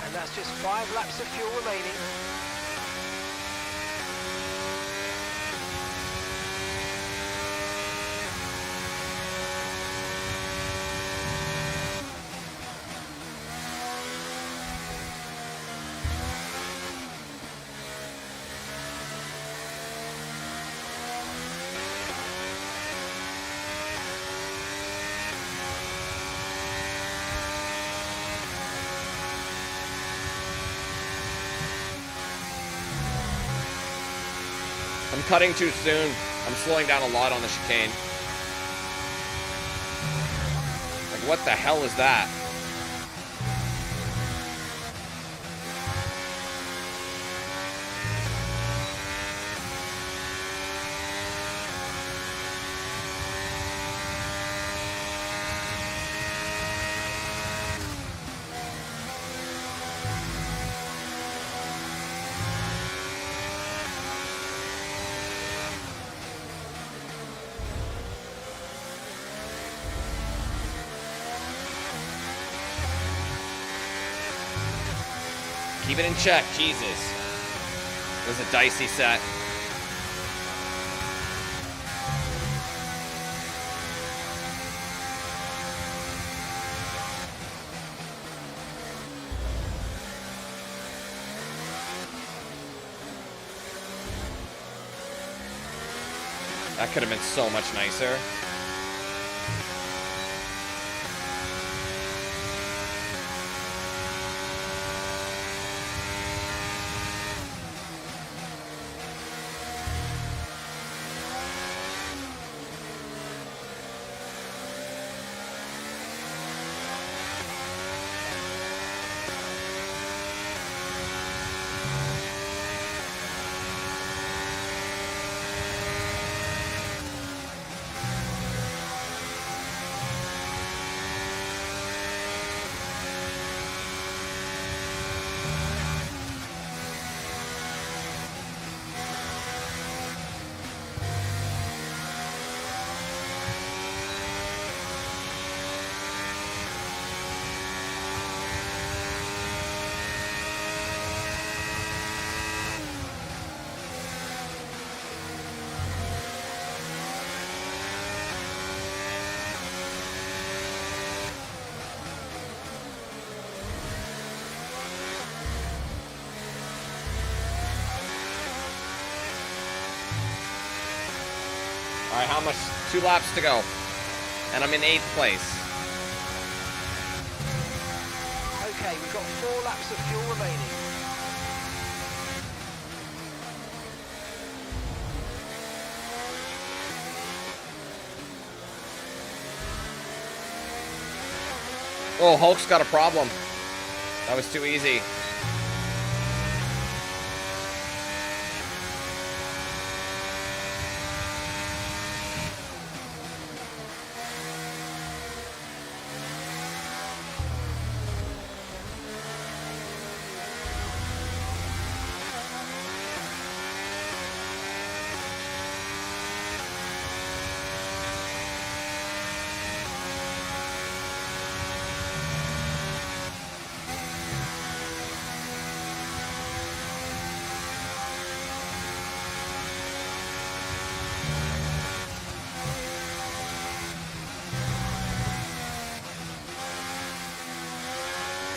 S17: And that's just 5 laps of fuel remaining.
S1: I'm cutting too soon. I'm slowing down a lot on the chicane. Like, what the hell is that? Keep it in check, Jesus. It was a dicey set. That could have been so much nicer. All right, how much? 2 laps to go. And I'm in 8th place.
S17: Okay, we've got 4 laps of fuel remaining.
S1: Oh, Hulk's got a problem. That was too easy.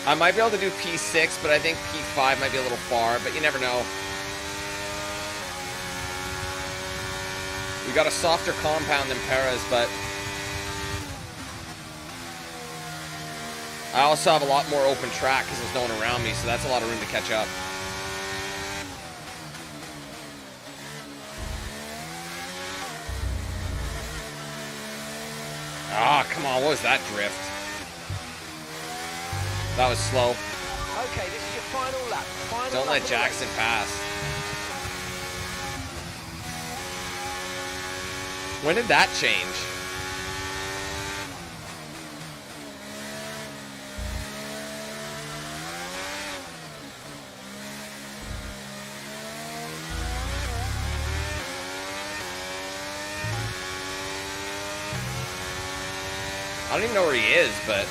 S1: I might be able to do P6, but I think P5 might be a little far, but you never know. We got a softer compound than Perez, but I also have a lot more open track because there's no one around me, so that's a lot of room to catch up. Ah, come on, what was that drift? That was slow.
S17: Okay, this is your final lap.
S1: Don't let Jackson pass. When did that change? I don't even know where he is, but...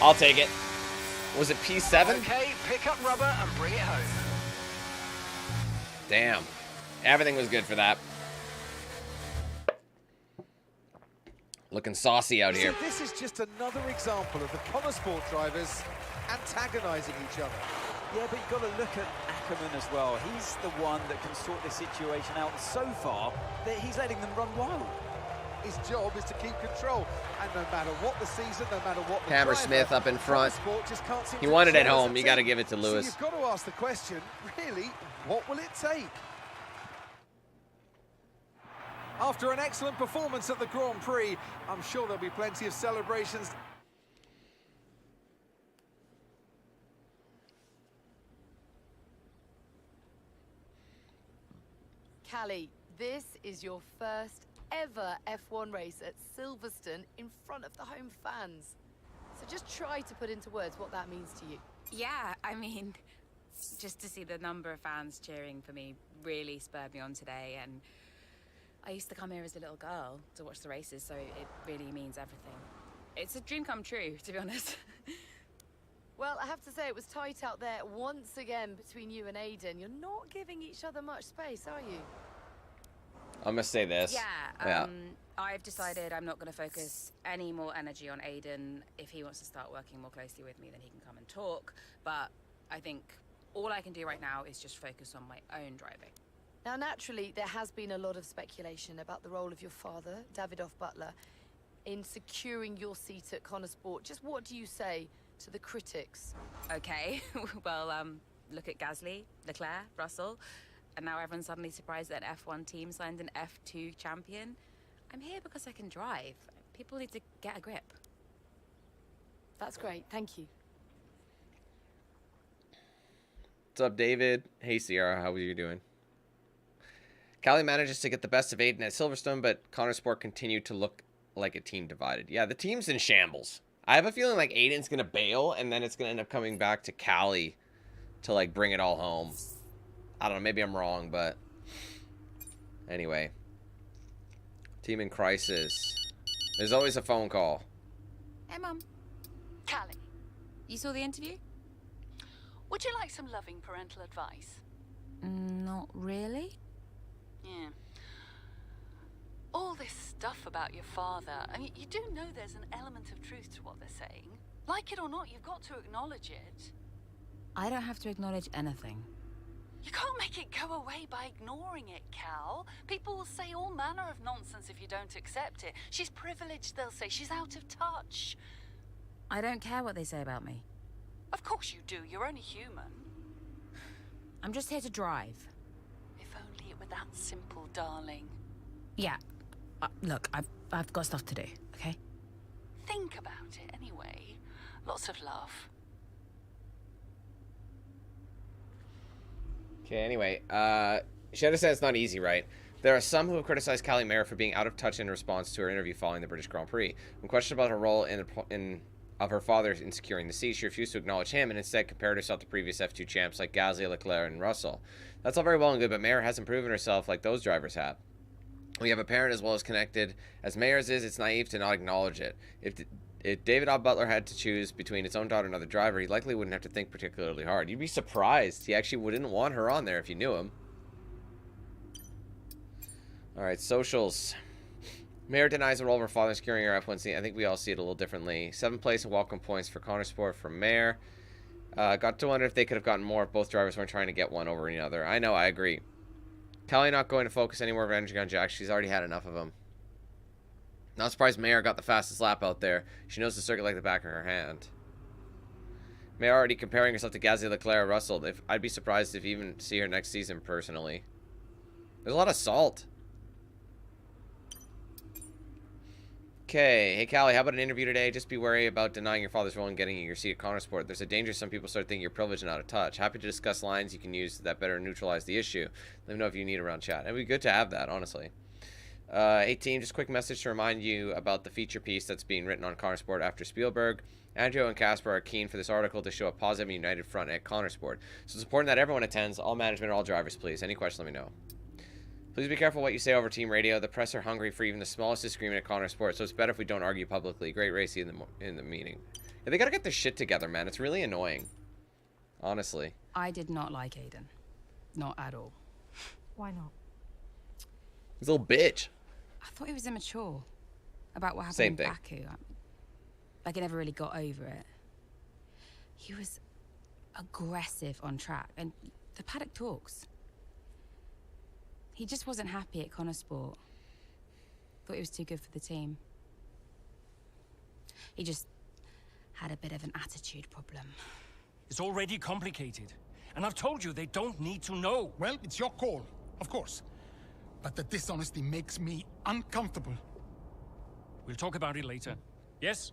S1: I'll take it. Was it P7?
S17: Okay, pick up rubber and bring it home.
S1: Damn. Everything was good for that. Looking saucy out here.
S2: So this is just another example of the Connor Sport drivers antagonising each other.
S6: Yeah, but you've got to look at Ackerman as well. He's the one that can sort this situation out. So far, that he's letting them run wild.
S2: His job is to keep control, and no matter what the season, no matter what the
S1: Hammersmith
S2: driver,
S1: up in front.
S2: Sport just can't seem
S1: He
S2: to
S1: won it at
S2: control
S1: home.
S2: as a
S1: You got to
S2: team.
S1: give it to Lewis.
S2: So you've got to ask the question, really, what will it take? After an excellent performance at the Grand Prix, I'm sure there'll be plenty of celebrations.
S3: Callie, this is your first ever F1 race at Silverstone in front of the home fans. So just try to put into words what that means to you.
S19: Yeah, I mean, just to see the number of fans cheering for me really spurred me on today, and I used to come here as a little girl to watch the races, so it really means everything. It's a dream come true, to be honest.
S3: Well, I have to say it was tight out there once again between you and Aiden. You're not giving each other much space, are you?
S1: I'm gonna say this.
S19: Yeah, I've decided I'm not going to focus any more energy on Aiden. If he wants to start working more closely with me, then he can come and talk. But I think all I can do right now is just focus on my own driving.
S3: Now, naturally, there has been a lot of speculation about the role of your father, Davidoff Butler, in securing your seat at Connor Sport. Just what do you say to the critics.
S19: Okay, well, look at Gasly, Leclerc, Russell, and now everyone's suddenly surprised that an F1 team signed an F2 champion. I'm here because I can drive. People need to get a grip.
S3: That's great, thank you.
S1: What's up, David? Hey, Sierra, how are you doing? Callie manages to get the best of Aiden at Silverstone, but Connorsport continued to look like a team divided. Yeah, the team's in shambles. I have a feeling like Aiden's going to bail, and then it's going to end up coming back to Callie to, like, bring it all home. I don't know, maybe I'm wrong, but... Anyway. Team in crisis. There's always a phone call.
S19: Hey, Mum.
S24: Callie,
S19: You saw the interview?
S24: would you like some loving parental advice?
S19: Not really.
S24: Yeah. All this stuff about your father, I mean, you do know there's an element of truth to what they're saying. Like it or not, you've got to acknowledge it.
S19: I don't have to acknowledge anything.
S24: You can't make it go away by ignoring it, Cal. People will say all manner of nonsense if you don't accept it. She's privileged, they'll say. She's out of touch.
S19: I don't care what they say about me.
S24: Of course you do. You're only human.
S19: I'm just here to drive.
S24: If only it were that simple, darling.
S19: Yeah. Look, I've got stuff to do, okay?
S24: Think about it anyway. Lots of love.
S1: Okay, anyway, she understands it's not easy, right? There are some who have criticized Callie Mayer for being out of touch in response to her interview following the British Grand Prix. When questioned about her role of her father in securing the seat, she refused to acknowledge him and instead compared herself to previous F2 champs like Gasly, Leclerc, and Russell. That's all very well and good, but Mayer hasn't proven herself like those drivers have. We have a parent as well as connected as Mayer's is. It's naive to not acknowledge it. If David Butler had to choose between his own daughter and another driver, he likely wouldn't have to think particularly hard. You'd be surprised. He actually wouldn't want her on there if you knew him. All right, socials. Mayer denies the role of her father in securing her F1 seat. I think we all see it a little differently. 7th place and welcome points for Connorsport from Mayer. Got to wonder if they could have gotten more if both drivers weren't trying to get one over another. I know, I agree. Callie not going to focus any more of her energy on Jack. She's already had enough of him. Not surprised Mayer got the fastest lap out there. She knows the circuit like the back of her hand. Mayer already comparing herself to Gasly, Leclerc, Russell. I'd be surprised if you even see her next season personally. There's a lot of salt. Okay, hey Callie, how about an interview today? Just be wary about denying your father's role in getting you your seat at Connorsport. There's a danger some people start thinking you're privileged and out of touch. Happy to discuss lines you can use that better neutralize the issue. Let me know if you need a round chat. It'd be good to have that, honestly. Hey team, just a quick message to remind you about the feature piece that's being written on Connorsport after Spielberg. Andrew and Casper are keen for this article to show a positive and united front at Connorsport. So it's important that everyone attends, all management, all drivers, please. Any questions, let me know. Please be careful what you say over team radio. The press are hungry for even the smallest disagreement at Connorsport, so it's better if we don't argue publicly. Great race in the meeting. Yeah, they gotta get their shit together, man. It's really annoying. Honestly.
S19: I did not like Aiden. Not at all.
S10: Why not?
S1: He's a little bitch.
S19: I thought he was immature about what happened
S1: Same
S19: in
S1: thing.
S19: Baku. Like, I never really got over it. He was aggressive on track, and the paddock talks. He just wasn't happy at Connorsport. Thought he was too good for the team. He just had a bit of an attitude problem.
S5: It's already complicated. And I've told you they don't need to know.
S7: Well, it's your call, of course. But the dishonesty makes me uncomfortable.
S5: We'll talk about it later. Yes?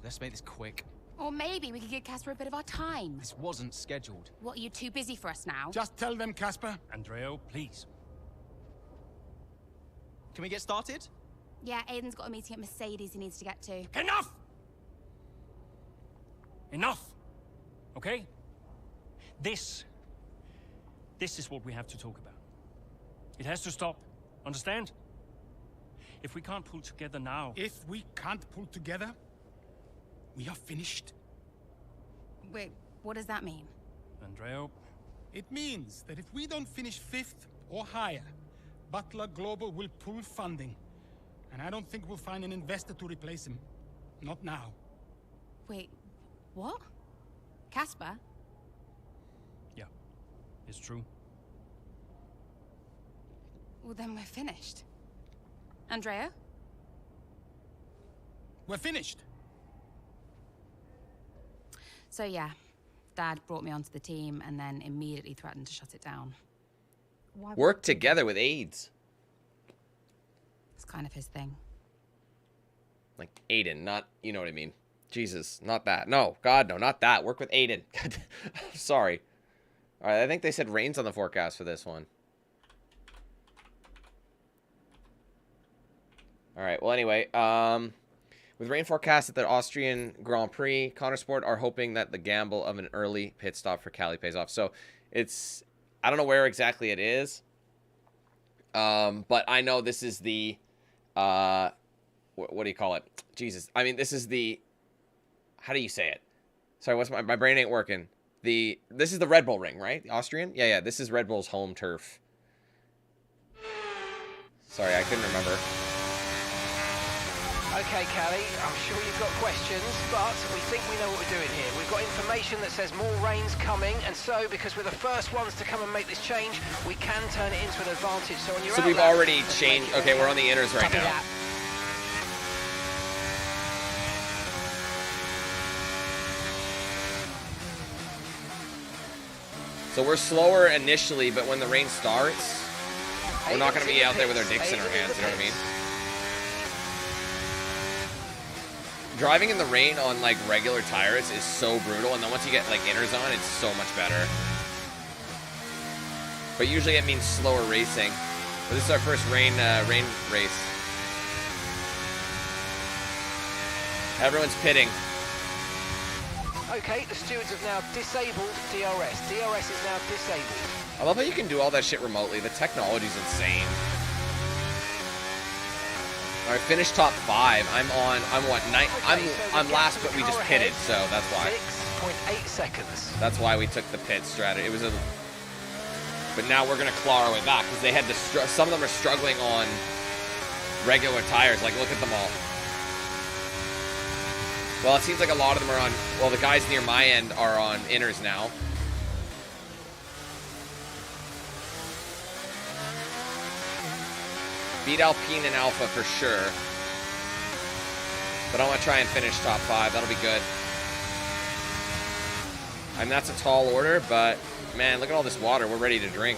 S11: Let's make this quick.
S19: Or maybe we could give Casper a bit of our time.
S11: This wasn't scheduled.
S19: What, are you too busy for us now?
S7: Just tell them, Casper.
S5: Andreo, please.
S11: Can we get started?
S19: Yeah, Aiden's got a meeting at Mercedes he needs to get to.
S5: Enough! Enough! Okay? This is what we have to talk about. It has to stop. Understand? If we can't pull together now...
S7: If we can't pull together, we are finished.
S19: Wait, what does that mean?
S5: Andreo?
S7: It means that if we don't finish 5th or higher, Butler Global will pull funding. And I don't think we'll find an investor to replace him. Not now.
S19: Wait, what? Casper?
S5: Yeah, it's true.
S19: Well, then we're finished. Andrea?
S7: We're finished.
S19: So yeah, Dad brought me onto the team and then immediately threatened to shut it down.
S1: Work together with AIDS.
S19: It's kind of his thing.
S1: Like Aiden, not, you know what I mean. Jesus, not that. No, God, no, not that. Work with Aiden. Sorry. All right, I think they said rain's on the forecast for this one. All right, well, anyway, with rain forecast at the Austrian Grand Prix, Connorsport are hoping that the gamble of an early pit stop for Cali pays off. So it's, I don't know where exactly it is, but I know this is the, what do you call it? Jesus, I mean, this is the, how do you say it? Sorry, what's my brain ain't working. This is the Red Bull ring, right? The Austrian? Yeah, this is Red Bull's home turf. Sorry, I couldn't remember.
S17: Okay, Callie, I'm sure you've got questions, but we think we know what we're doing here. We've got information that says more rain's coming, and so, because we're the first ones to come and make this change, we can turn it into an advantage. So on your
S1: So we've already changed. Okay, we're on the inners right now. So we're slower initially, but when the rain starts, we're not going to be out there with our dicks in our hands, you know what I mean? Driving in the rain on, like, regular tires is so brutal, and then once you get, like, inners on, it's so much better. But usually it means slower racing. But this is our first rain race. Everyone's pitting.
S17: Okay, the stewards have now disabled DRS. DRS is now disabled.
S1: I love how you can do all that shit remotely. The technology's insane. All right, finish top 5. I'm what, I'm last, but we just pitted, so that's why.
S17: 6.8 seconds.
S1: That's why we took the pit strategy. It was a, but now we're gonna claw our way back because they had to. Some of them are struggling on regular tires. Like, look at them all. Well, it seems like a lot of them are on. Well, the guys near my end are on inners now. Beat Alpine and Alpha for sure. But I want to try and finish top 5. That'll be good. I mean, that's a tall order, but man, look at all this water. We're ready to drink.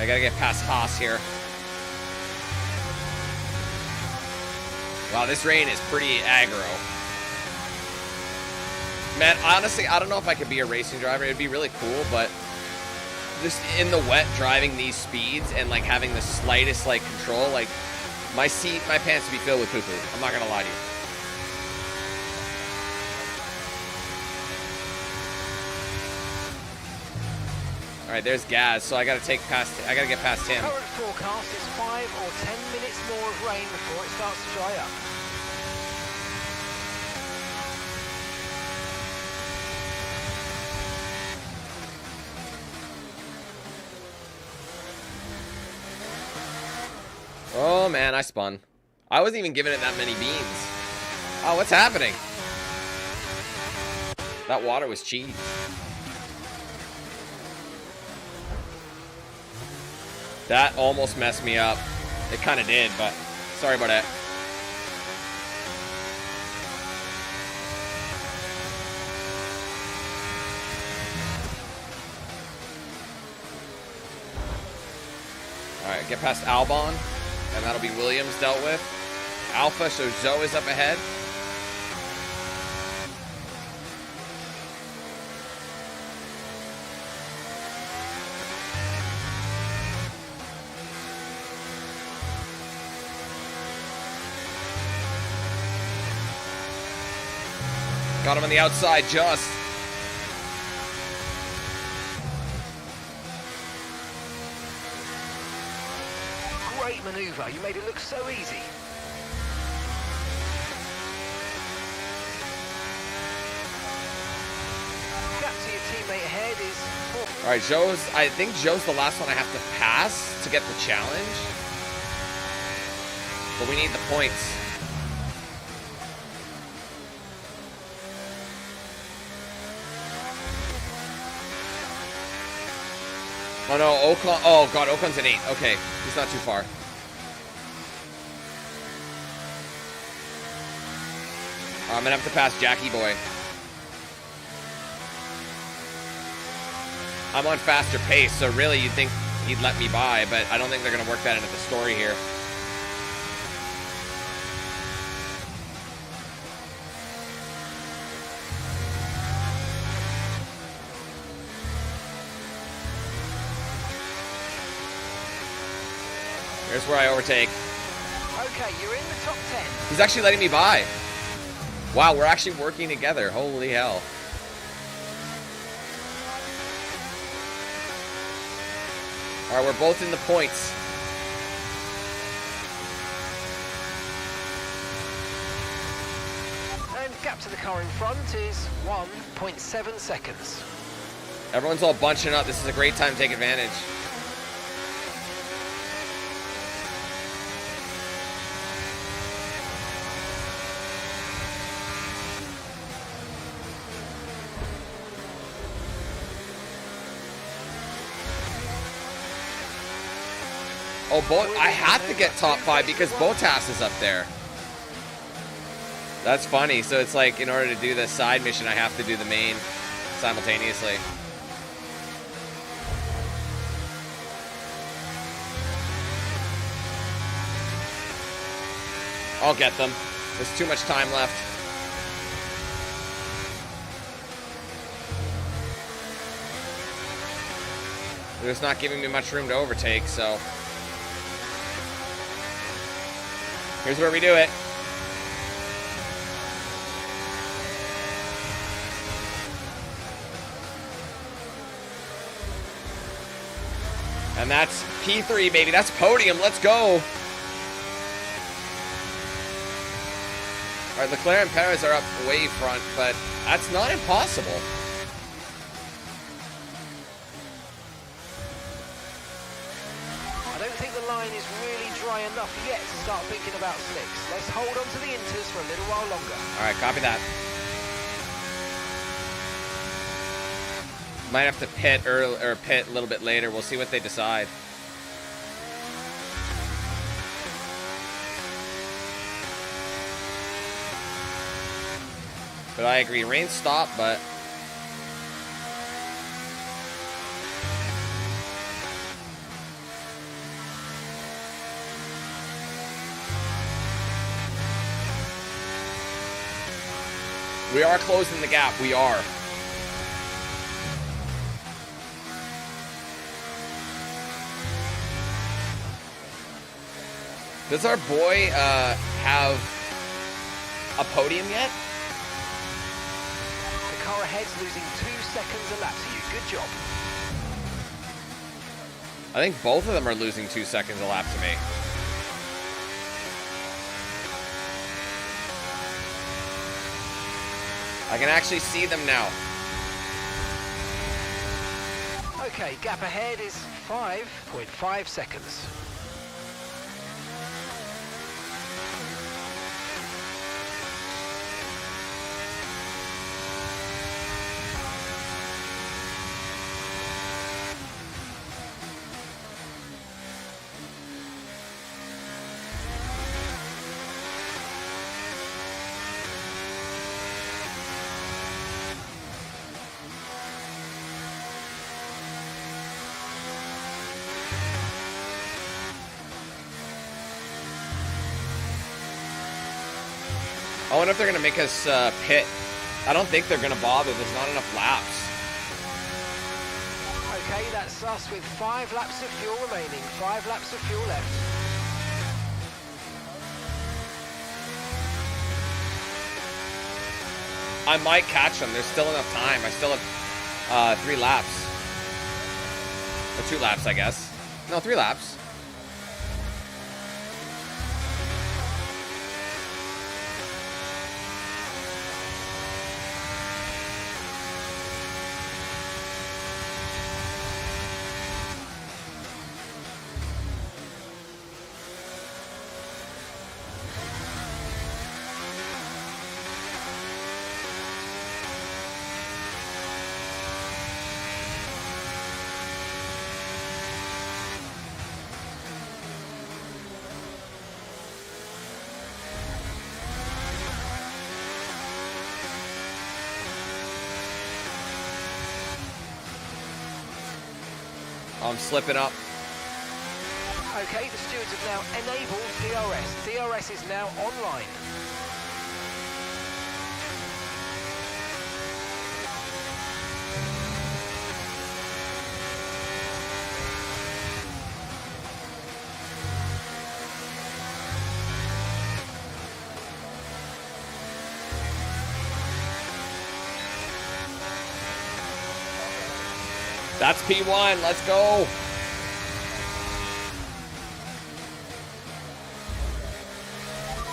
S1: I gotta get past Haas here. Wow, this rain is pretty aggro. Man, honestly, I don't know if I could be a racing driver. It'd be really cool, but just in the wet, driving these speeds and like having the slightest like control, like my pants would be filled with poo-poo. I'm not gonna lie to you. All right, there's Gaz, so I gotta get past him.
S17: Current forecast is 5 or 10 minutes more of rain before it starts to dry up.
S1: Oh man, I spun. I wasn't even giving it that many beans. Oh, what's happening? That water was cheese. That almost messed me up. It kind of did, but sorry about that. All right, get past Albon, and that'll be Williams dealt with. Alpha, so Zoe is up ahead. Got him on the outside just.
S17: Great maneuver. You made it look so easy. Gap to your teammate ahead is 4.
S1: All right, I think Joe's the last one I have to pass to get the challenge. But we need the points. Oh no, Ocon. Oh god, Ocon's an 8. Okay, he's not too far. I'm gonna have to pass Jackie Boy. I'm on faster pace, so really you'd think he'd let me by, but I don't think they're gonna work that into the story here. Here's where I overtake.
S17: Okay, you're in the top 10.
S1: He's actually letting me by. Wow, we're actually working together. Holy hell. All right, we're both in the points.
S17: And gap to the car in front is 1.7 seconds.
S1: Everyone's all bunching up. This is a great time to take advantage. Oh, I have to get top 5 because Bottas is up there. That's funny. So it's like in order to do the side mission, I have to do the main simultaneously. I'll get them. There's too much time left. They're just not giving me much room to overtake, so. Here's where we do it. And that's P3, baby. That's podium. Let's go. All right, Leclerc and Perez are up way front, but that's not impossible.
S17: I don't think the line is really dry enough yet to start thinking about slicks. Let's hold on to the inters for a little while longer.
S1: All right, copy that. Might have to pit early or pit a little bit later. We'll see what they decide. But I agree, rain stopped, but we are closing the gap. We are. Does our boy have a podium yet?
S17: The car ahead's losing 2 seconds a lap to you. Good job.
S1: I think both of them are losing 2 seconds a lap to me. I can actually see them now.
S17: Okay, gap ahead is 5.5 seconds.
S1: I wonder if they're going to make us pit. I don't think they're going to bother. There's not enough laps.
S17: Okay, that's us with 5 laps of fuel remaining. 5 laps of fuel left.
S1: I might catch them. There's still enough time. I still have 3 laps. Or 2 laps, I guess. No, 3 laps. I'm slipping up.
S17: Okay, the stewards have now enabled DRS. DRS is now online.
S1: That's P1. Let's go.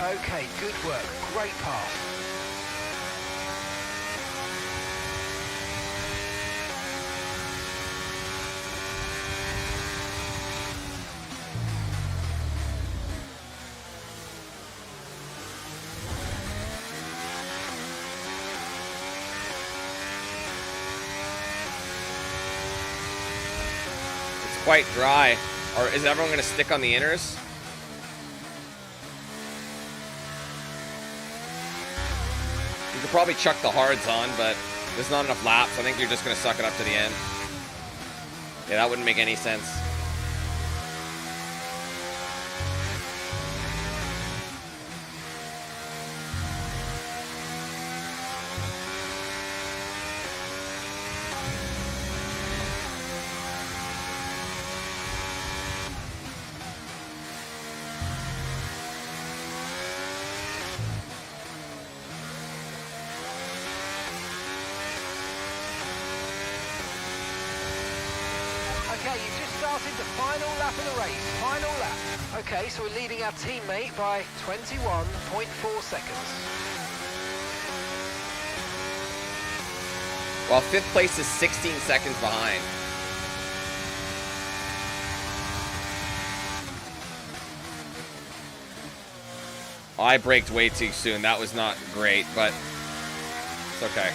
S17: Okay, good work. Great pass.
S1: It's quite dry. Or is everyone going to stick on the inners? You could probably chuck the hards on, but there's not enough laps. I think you're just going to suck it up to the end. Yeah, that wouldn't make any sense.
S17: Okay, you've just started the final lap of the race. Final lap. Okay, so we're leading our teammate by 21.4 seconds.
S1: Well, 5th place is 16 seconds behind. I braked way too soon. That was not great, but it's okay.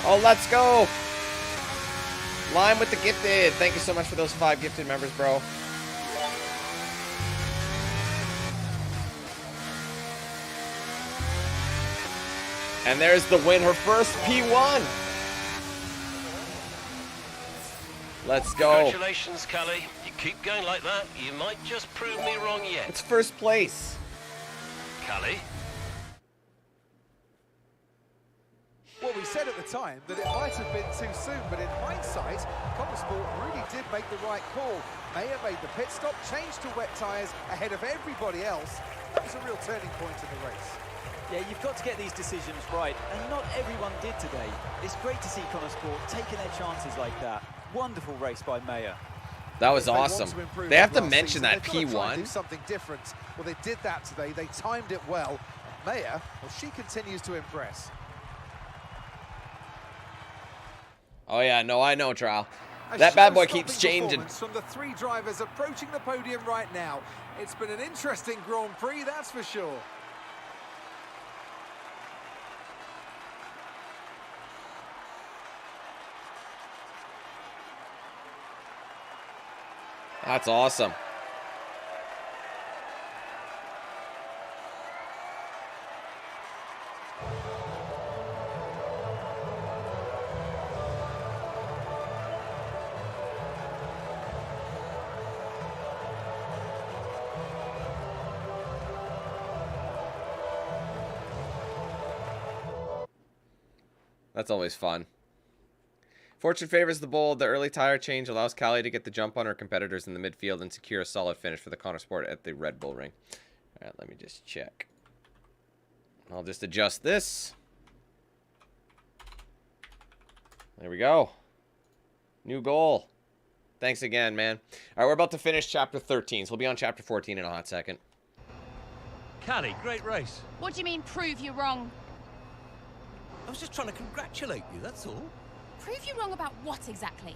S1: Oh, let's go. Line with the gifted. Thank you so much for those 5 gifted members, bro. And there's the win, her first P1. Let's go.
S21: Congratulations, Callie. You keep going like that, you might just prove me wrong yet.
S1: It's first place.
S21: Callie?
S2: Well, we said at the time that it might have been too soon, but in hindsight, Conesport really did make the right call. Mayer made the pit stop, changed to wet tyres ahead of everybody else. That was a real turning point in the race.
S6: Yeah, you've got to get these decisions right, and not everyone did today. It's great to see Conesport taking their chances like that. Wonderful race by Mayer.
S1: That was awesome. They have to mention that
S2: P1. Do
S1: P1.
S2: something different. Well, they did that today. They timed it well. And Mayer, well, she continues to impress.
S1: Oh yeah, no, I know, Trial.
S2: A
S1: That bad boy
S2: show-stopping
S1: keeps changing.
S2: performance from the 3 drivers approaching the podium right now. It's been an interesting Grand Prix, that's for sure.
S1: That's awesome. That's always fun. Fortune favors the bold. The early tire change allows Callie to get the jump on her competitors in the midfield and secure a solid finish for the Conesport at the Red Bull Ring. All right, let me just check. I'll just adjust this. There we go. New goal. Thanks again, man. All right, we're about to finish Chapter 13, so we'll be on Chapter 14 in a hot second.
S22: Callie, great race.
S19: What do you mean, prove you wrong?
S22: I was just trying to congratulate you, that's all.
S20: Prove you wrong about what exactly?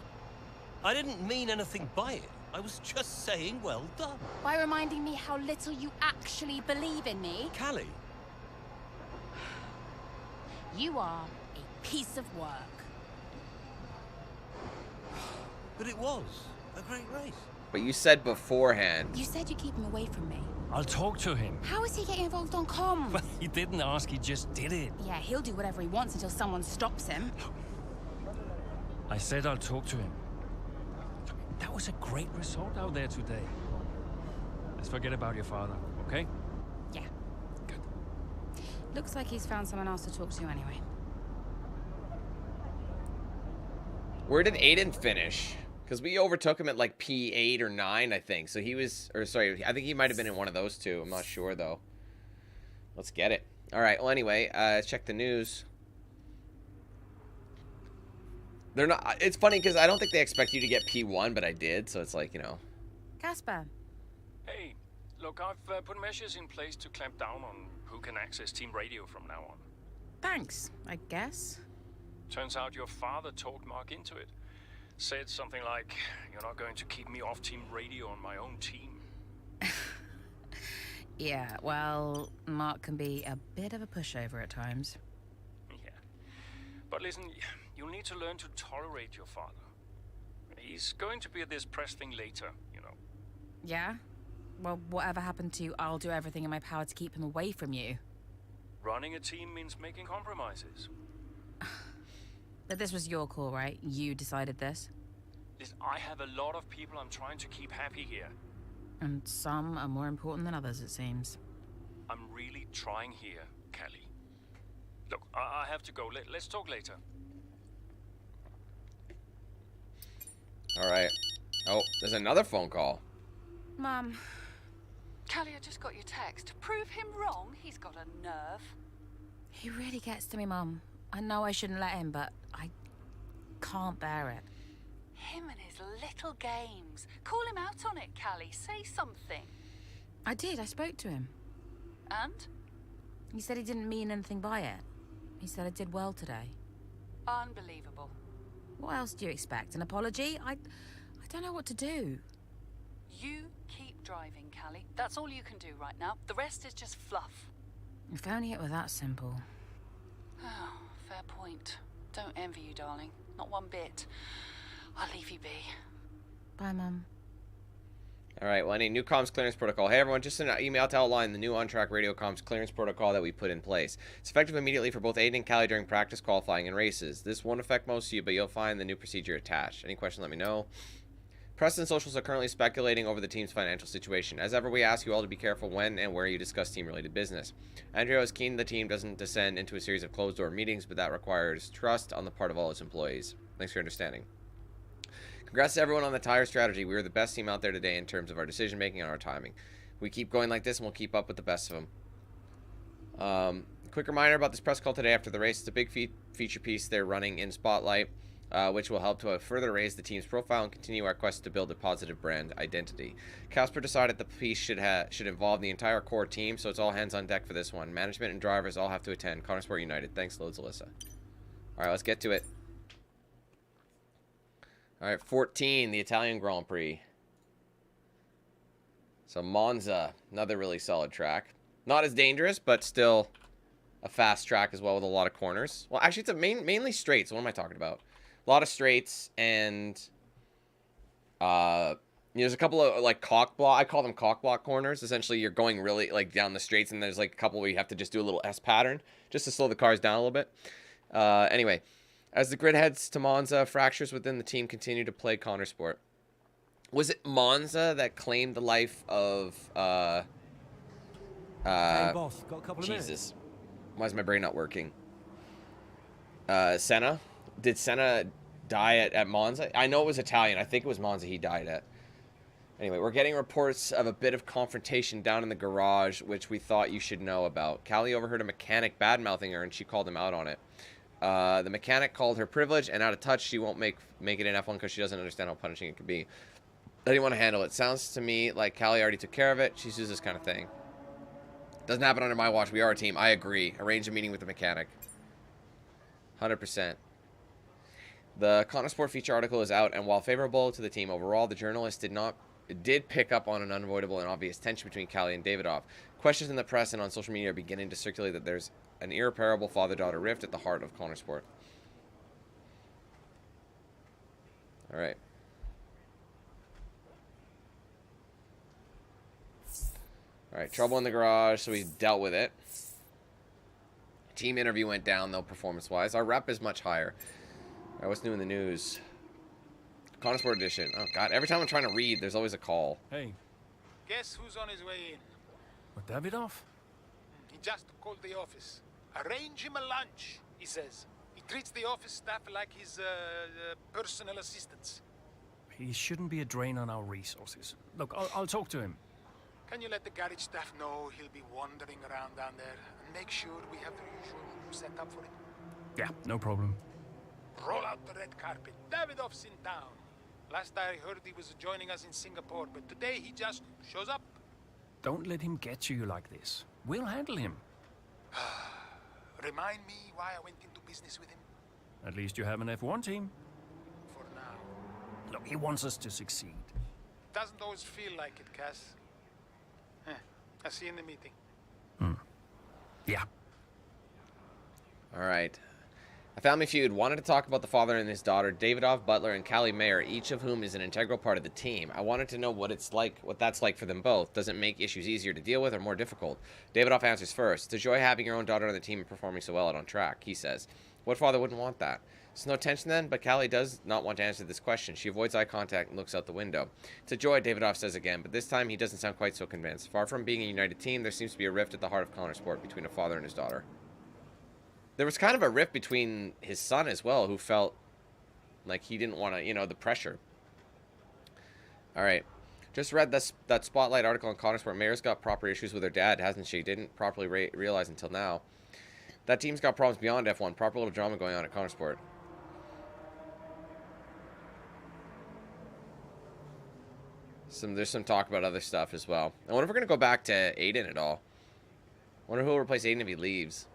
S21: I didn't mean anything by it. I was just saying well done.
S20: By reminding me how little you actually believe in me.
S21: Callie.
S20: You are a piece of work.
S21: But it was a great race.
S1: But you said beforehand.
S20: You said you'd keep him away from me.
S5: I'll talk to him.
S20: How is he getting involved on comms?
S5: Well, he didn't ask, he just did it.
S20: Yeah, he'll do whatever he wants until someone stops him.
S5: I said I'll talk to him. That was a great result out there today. Let's forget about your father, okay?
S20: Yeah. Good. Looks like he's found someone else to talk to anyway.
S1: Where did Aiden finish? Because we overtook him at like P8 or 9, I think. So he was, or sorry, I think he might have been in one of those two. I'm not sure though. Let's get it. All right. Well, anyway, check the news. They're not. It's funny because I don't think they expect you to get P1, but I did. So it's like, you know.
S20: Casper.
S5: Hey, look, I've put measures in place to clamp down on who can access team radio from now on.
S20: Thanks, I guess.
S5: Turns out your father talked Mark into it. Said something like, you're not going to keep me off team radio on my own team.
S20: Yeah, well, Mark can be a bit of a pushover at times.
S5: Yeah. But listen, you'll need to learn to tolerate your father. He's going to be at this press thing later, you know.
S20: Yeah? Well, whatever happened to you, I'll do everything in my power to keep him away from you.
S5: Running a team means making compromises.
S20: But this was your call, right? You decided this?
S5: Listen, I have a lot of people I'm trying to keep happy here.
S20: And some are more important than others, it seems.
S5: I'm really trying here, Callie. Look, I have to go. Let's talk later.
S1: All right. Oh, there's another phone call.
S20: Mum.
S24: Callie, I just got your text. Prove him wrong. He's got a nerve.
S20: He really gets to me, Mum. I know I shouldn't let him, but I can't bear it.
S24: Him and his little games. Call him out on it, Callie. Say something.
S20: I did. I spoke to him.
S24: And?
S20: He said he didn't mean anything by it. He said I did well today.
S24: Unbelievable.
S20: What else do you expect? An apology? I don't know what to do.
S24: You keep driving, Callie. That's all you can do right now. The rest is just fluff.
S20: If only it were that simple.
S24: Oh, fair point. Don't envy you, darling. Not one bit. I'll leave you be.
S20: Bye, Mum.
S1: All right, well, I need new comms clearance protocol. Hey, everyone, just send an email to outline the new on-track radio comms clearance protocol that we put in place. It's effective immediately for both Aiden and Callie during practice, qualifying, and races. This won't affect most of you, but you'll find the new procedure attached. Any questions, let me know. Press and socials are currently speculating over the team's financial situation. As ever, we ask you all to be careful when and where you discuss team-related business. Andrea is keen the team doesn't descend into a series of closed-door meetings, but that requires trust on the part of all its employees. Thanks for your understanding. Congrats to everyone on the tire strategy. We were the best team out there today in terms of our decision-making and our timing. We keep going like this, and we'll keep up with the best of them. Quick reminder about this press call today after the race. It's a big feature piece they're running in Spotlight, which will help to further raise the team's profile and continue our quest to build a positive brand identity. Casper decided the piece should involve the entire core team, so it's all hands on deck for this one. Management and drivers all have to attend. Connorsport United. Thanks loads, Alyssa. All right, let's get to it. All right, 14, the Italian Grand Prix. So Monza, another really solid track. Not as dangerous, but still a fast track as well with a lot of corners. Well, actually, it's mainly straights. What am I talking about? A lot of straights and there's a couple of like cock block. I call them cock block corners. Essentially, you're going really like down the straights, and there's like a couple where you have to just do a little S pattern just to slow the cars down a little bit. Anyway. As the grid heads to Monza, fractures within the team continue to plague Connorsport. Was it Monza that claimed the life of
S14: hey boss, got a couple of minutes?
S1: Jesus. Why is my brain not working? Senna? Did Senna die at Monza? I know it was Italian. I think it was Monza he died at. Anyway, we're getting reports of a bit of confrontation down in the garage, which we thought you should know about. Callie overheard a mechanic bad-mouthing her, and she called him out on it. The mechanic called her privileged and out of touch. She won't make it in F1 because she doesn't understand how punishing it could be. I didn't want to handle it. Sounds to me like Callie already took care of it. She's used this kind of thing. Doesn't happen under my watch. We are a team. I agree. Arrange a meeting with the mechanic. 100%. The Connosport feature article is out, and while favorable to the team overall, the journalist did pick up on an unavoidable and obvious tension between Callie and Davidoff. Questions in the press and on social media are beginning to circulate that there's an irreparable father-daughter rift at the heart of Connosport. All right. All right, trouble in the garage, so we dealt with it. Team interview went down, though, performance-wise. Our rep is much higher. All right, what's new in the news? Connosport edition. Oh, God. Every time I'm trying to read, there's always a call.
S5: Hey.
S13: Guess who's on his way in?
S5: What, Davidoff?
S13: He just called the office. Arrange him a lunch, he says. He treats the office staff like his personal assistants.
S5: He shouldn't be a drain on our resources. Look, I'll talk to him.
S13: Can you let the garage staff know he'll be wandering around down there? And make sure we have the usual room set up for him.
S5: Yeah, no problem.
S13: Roll out the red carpet. Davidoff's in town. Last I heard he was joining us in Singapore, but today he just shows up.
S5: Don't let him get to you like this. We'll handle him.
S13: Remind me why I went into business with him.
S5: At least you have an F1 team.
S13: For now.
S5: Look, he wants us to succeed.
S13: Doesn't always feel like it, Cass. I'll see you in the meeting.
S5: Yeah.
S1: All right. A Family Feud wanted to talk about the father and his daughter, Davidoff, Butler, and Callie Mayer, each of whom is an integral part of the team. I wanted to know what that's like for them both. Does it make issues easier to deal with or more difficult? Davidoff answers first. It's a joy having your own daughter on the team and performing so well out on track, he says. What father wouldn't want that? There's no tension then, but Callie does not want to answer this question. She avoids eye contact and looks out the window. It's a joy, Davidoff says again, but this time he doesn't sound quite so convinced. Far from being a united team, there seems to be a rift at the heart of Connosport between a father and his daughter. There was kind of a rift between his son as well, who felt like he didn't want to, the pressure. All right. Just read that Spotlight article on Connosport. Mayer's got proper issues with her dad, hasn't she? Didn't properly realize until now. That team's got problems beyond F1. Proper little drama going on at Connosport. There's some talk about other stuff as well. I wonder if we're going to go back to Aiden at all. I wonder who will replace Aiden if he leaves.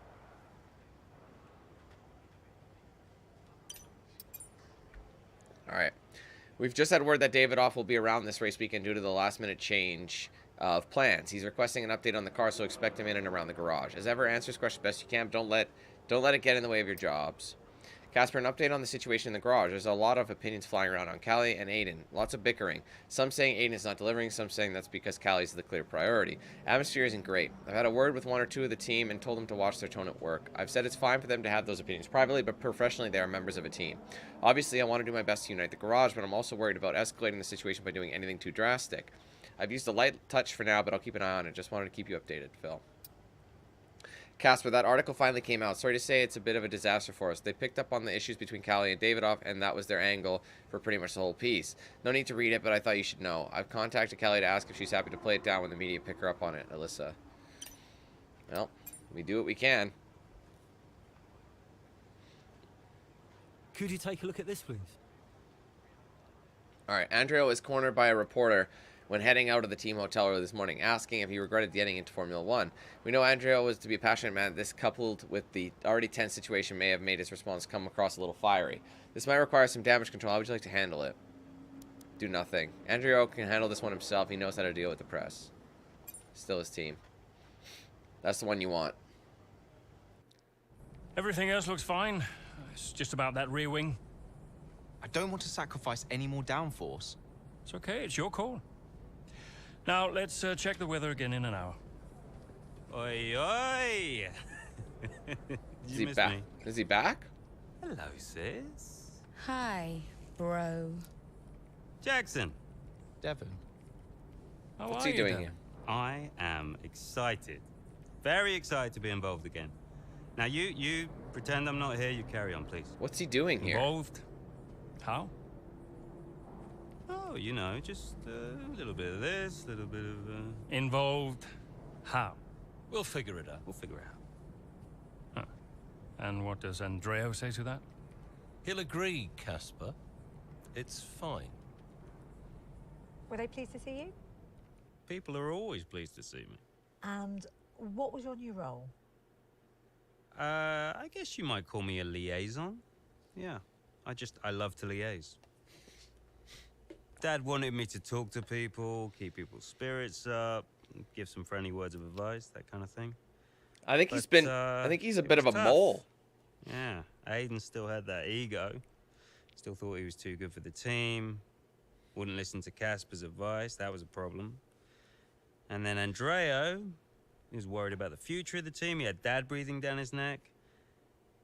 S1: All right. We've just had word that Davidoff will be around this race weekend due to the last-minute change of plans. He's requesting an update on the car, so expect him in and around the garage. As ever, answer his question best you can. Don't let it get in the way of your jobs. Casper, an update on the situation in the garage. There's a lot of opinions flying around on Callie and Aiden. Lots of bickering. Some saying Aiden is not delivering, some saying that's because Callie's the clear priority. Atmosphere isn't great. I've had a word with one or two of the team and told them to watch their tone at work. I've said it's fine for them to have those opinions privately, but professionally they are members of a team. Obviously, I want to do my best to unite the garage, but I'm also worried about escalating the situation by doing anything too drastic. I've used a light touch for now, but I'll keep an eye on it. Just wanted to keep you updated, Phil. Casper, that article finally came out. Sorry to say it's a bit of a disaster for us. They picked up on the issues between Callie and Davidoff, and that was their angle for pretty much the whole piece. No need to read it, but I thought you should know. I've contacted Callie to ask if she's happy to play it down when the media pick her up on it, Alyssa. Well, we do what we can.
S14: Could you take a look at this, please?
S1: All right, Andrea was cornered by a reporter when heading out of the team hotel early this morning, asking if he regretted getting into Formula One. We know Andrea was to be a passionate man. This, coupled with the already tense situation, may have made his response come across a little fiery. This might require some damage control. How would you like to handle it? Do nothing. Andrea can handle this one himself. He knows how to deal with the press. Still his team. That's the one you want.
S5: Everything else looks fine. It's just about that rear wing.
S9: I don't want to sacrifice any more downforce.
S5: It's okay. It's your call. Now, let's check the weather again in an hour.
S9: Oi, oi!
S1: Is he back? Is he back?
S9: Hello, sis.
S19: Hi, bro.
S9: Jackson.
S7: Devon.
S1: What's he doing here?
S9: I am excited. Very excited to be involved again. Now, you pretend I'm not here. You carry on, please.
S1: What's he doing here?
S5: Involved? How?
S9: Oh, you know, just a little bit of this, a little bit of...
S5: Involved? How?
S21: We'll figure it out.
S9: We'll figure it out.
S5: Huh. And what does Andreo say to that?
S21: He'll agree, Casper. It's fine.
S10: Were they pleased to see you?
S9: People are always pleased to see me.
S10: And what was your new role?
S9: I guess you might call me a liaison. Yeah. I love to liaise. Dad wanted me to talk to people, keep people's spirits up, give some friendly words of advice, that kind of thing.
S1: I think he's been. I think he's a bit of a mole.
S9: Yeah, Aiden still had that ego. Still thought he was too good for the team. Wouldn't listen to Casper's advice. That was a problem. And then Andreo, he was worried about the future of the team. He had Dad breathing down his neck.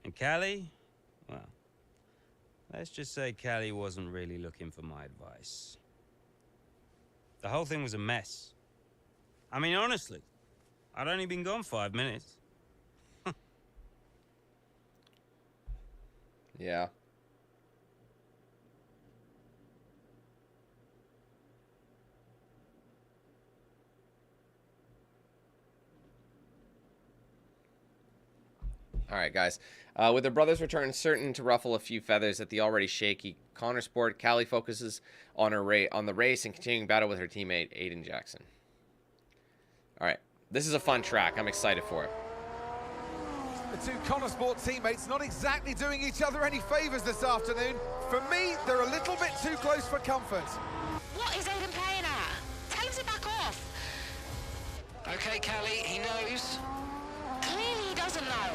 S9: And Callie, well, let's just say Callie wasn't really looking for my advice. The whole thing was a mess. I mean, honestly, I'd only been gone 5 minutes.
S1: Yeah. All right, guys. With their brother's return certain to ruffle a few feathers at the already shaky Connor Sport, Callie focuses on the race and continuing battle with her teammate Aiden Jackson. All right, this is a fun track. I'm excited for it.
S2: The two Connor Sport teammates not exactly doing each other any favours this afternoon. For me, they're a little bit too close for comfort.
S17: What is Aiden playing at? Tell him to back off. Okay, Callie, he knows. Clearly he doesn't know.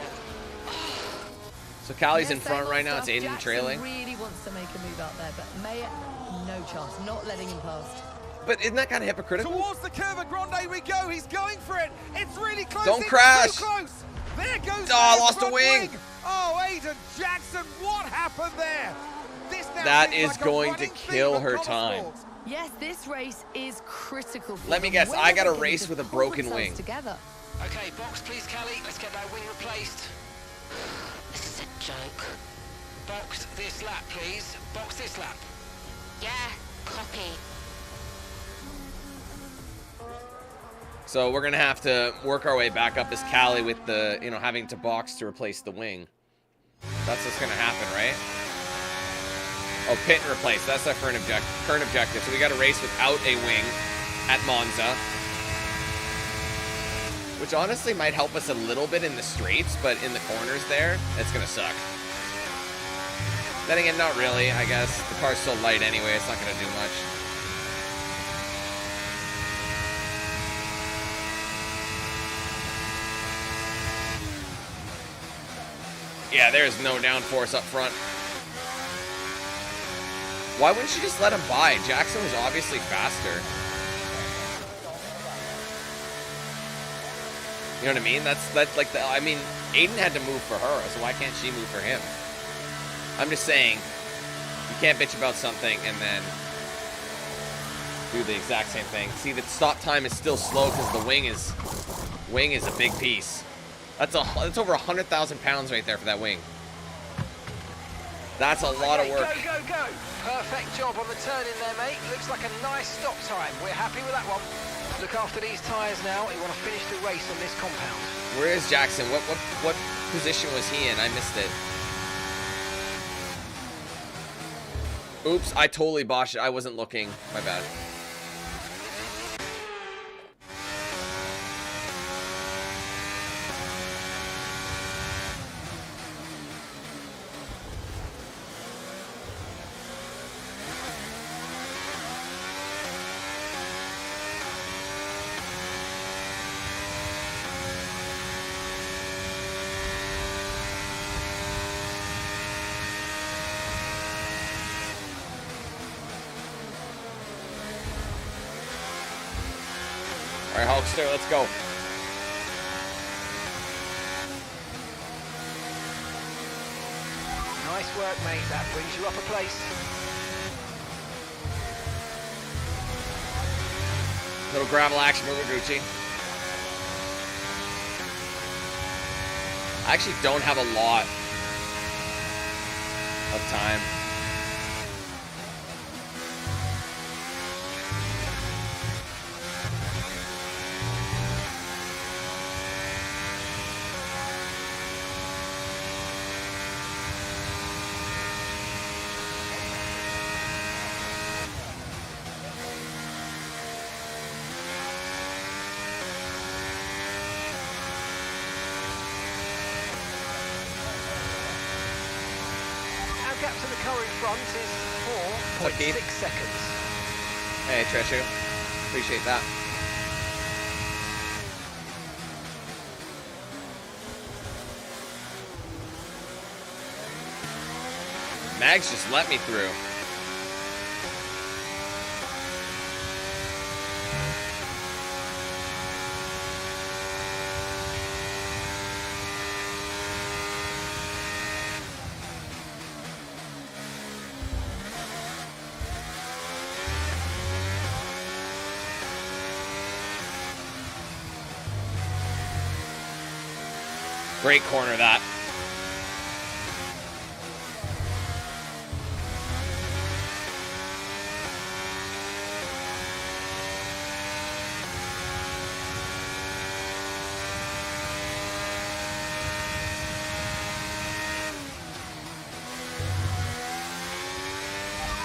S1: So Callie's in front right now. It's Aiden
S3: Jackson
S1: trailing.
S3: Really wants to make a move out there, but Maya, no chance, not letting him past.
S1: But isn't that kind of hypocritical?
S2: Towards the Curva Grande we go. He's going for it. It's really close.
S1: Don't
S2: it's
S1: crash.
S2: Too close. There goes.
S1: Oh, I
S2: the
S1: lost a
S2: front
S1: wing.
S2: Oh, Aiden Jackson, what happened there? This now
S1: That
S2: seems
S1: is
S2: like a
S1: going to
S2: running theme
S1: kill
S2: of
S1: her
S2: Connor
S1: time.
S2: Sport.
S3: Yes, this race is critical for
S1: Let me
S3: them.
S1: guess.
S3: When
S1: I
S3: are
S1: got
S3: they
S1: a
S3: going
S1: race
S3: to
S1: with a
S3: pull
S1: broken
S3: themselves
S1: wing.
S3: Together?
S17: Okay, box please, Callie. Let's get that wing replaced. This is a joke. Box this lap, please. Box this lap. Yeah, copy.
S1: So we're gonna have to work our way back up as Callie with the, having to box to replace the wing. That's what's gonna happen, right? Oh, pit and replace. That's our current objective. So we got a race without a wing at Monza, which honestly might help us a little bit in the straights, but in the corners there, it's gonna suck. Then again, not really. I guess the car's so light anyway. It's not gonna do much. Yeah, there's no downforce up front. Why wouldn't she just let him by? Jackson was obviously faster. You know what I mean? That's like Aiden had to move for her, so why can't she move for him? I'm just saying, you can't bitch about something and then do the exact same thing. See, the stop time is still slow because the wing is a big piece. That's over 100,000 pounds right there for that wing. That's a lot of work.
S17: Go, go, go. Perfect job on the turn in there, mate. Looks like a nice stop time. We're happy with that one. Look after these tyres now. You want to finish the race on this compound.
S1: Where is Jackson? What position was he in? I missed it. Oops, I totally botched it. I wasn't looking. My bad. All right, Hulkster, let's go.
S17: Nice work, mate. That brings you up a place.
S1: Little gravel action for Gucci. I actually don't have a lot of time.
S17: to the car in front is 4.6 seconds.
S1: Hey, Trishu. Appreciate that. Mags just let me through. Great corner, that.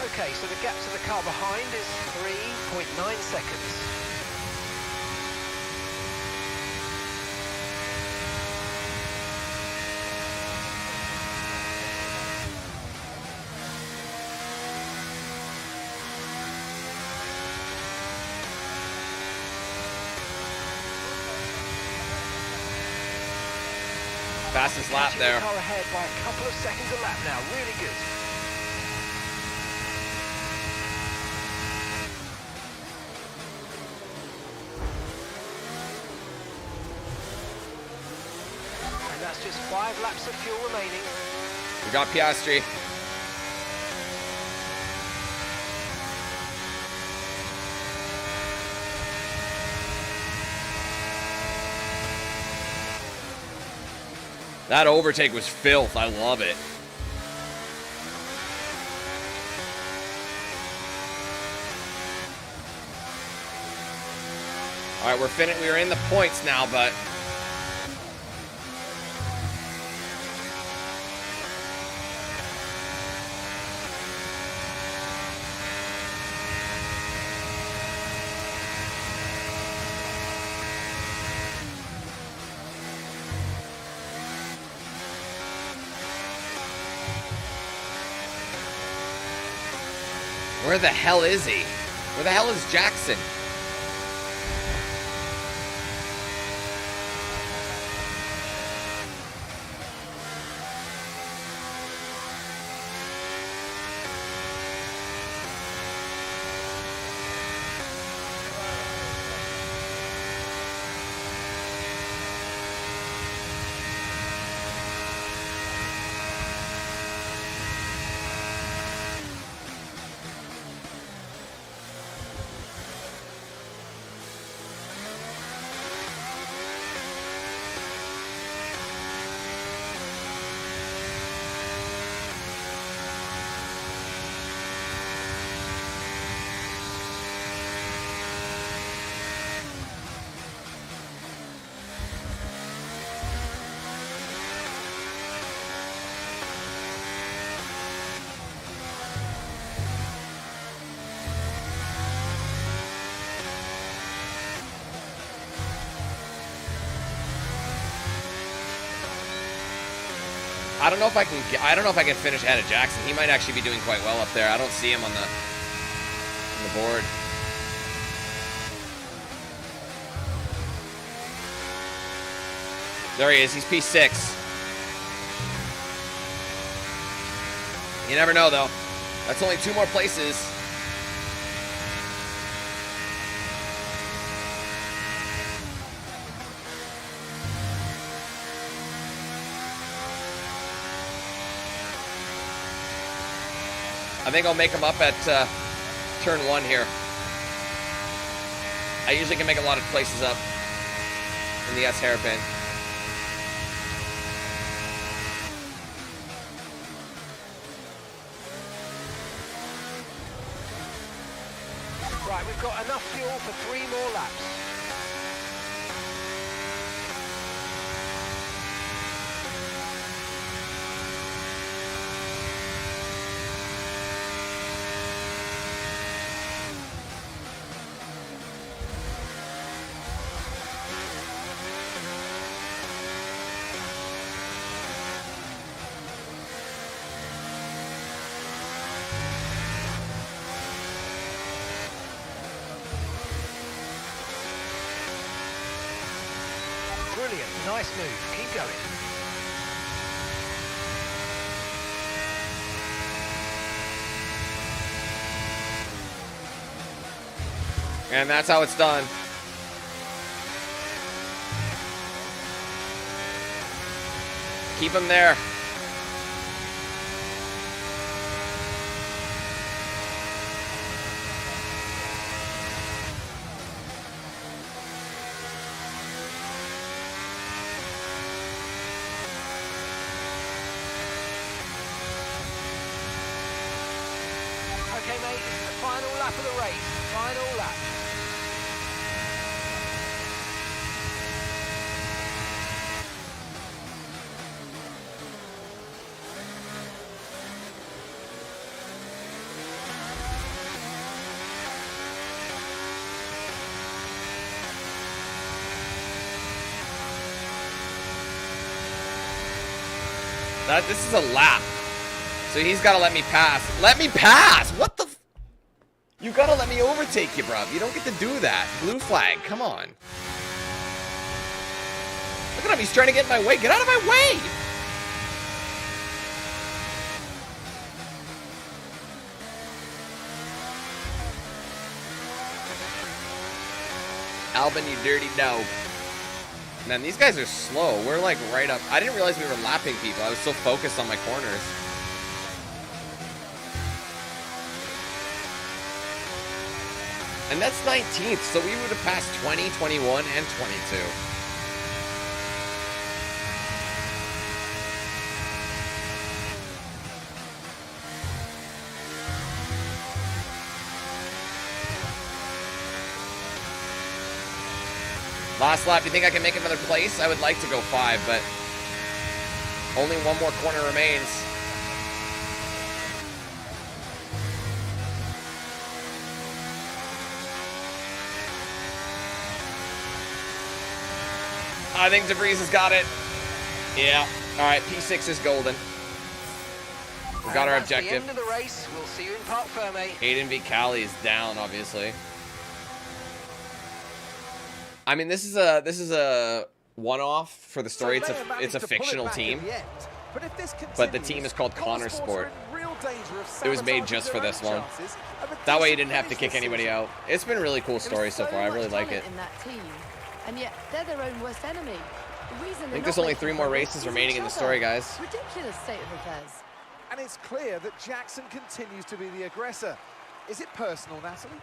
S17: Okay, so the gap to the car behind is 3.9 seconds.
S1: Fastest lap
S17: Catching
S1: there.
S17: the car ahead by a couple of seconds a lap now, really good. And that's just 5 laps of fuel remaining.
S1: We got Piastri. That overtake was filth. I love it. All right, we're in the points now, but where the hell is he? Where the hell is Jackson? I don't know if I can finish ahead of Jackson. He might actually be doing quite well up there. I don't see him on the board. There he is. He's P6. You never know, though. That's only 2 more places. I think I'll make him up at turn 1 here. I usually can make a lot of places up in the S hairpin.
S17: Right, we've got enough fuel for 3 more laps. Brilliant. Nice move. Keep going.
S1: And that's how it's done. Keep him there.
S17: Okay, mate, this is the final lap of the race. Final lap.
S1: This is a lap. So he's got to let me pass. Let me pass! What the f... You got to let me overtake you, bruv. You don't get to do that. Blue flag. Come on. Look at him. He's trying to get in my way. Get out of my way! Albin, you dirty dog. Man, these guys are slow. We're like right up. I didn't realize we were lapping people. I was so focused on my corners. And that's 19th, so we would have passed 20, 21, and 22. Last lap, you think I can make another place? I would like to go 5, but only one more corner remains. I think DeVries has got it. Yeah. All right, P6 is golden. We got our objective.
S17: That's the end of the race. We'll see you in Parc Ferme.
S1: Aiden v. Cali is down, obviously. I mean, this is a one-off for the story. It's a fictional team, but the team is called Connor Sport. It was made just for this one. That way you didn't have to kick anybody out. It's been a really cool story so far. I really like it.
S3: In that team, and yet they're their own worst enemy. The reason
S1: I think there's only 3 more races remaining in the story, guys.
S3: Ridiculous state of affairs.
S2: And it's clear that Jackson continues to be the aggressor. Is it personal, Natalie?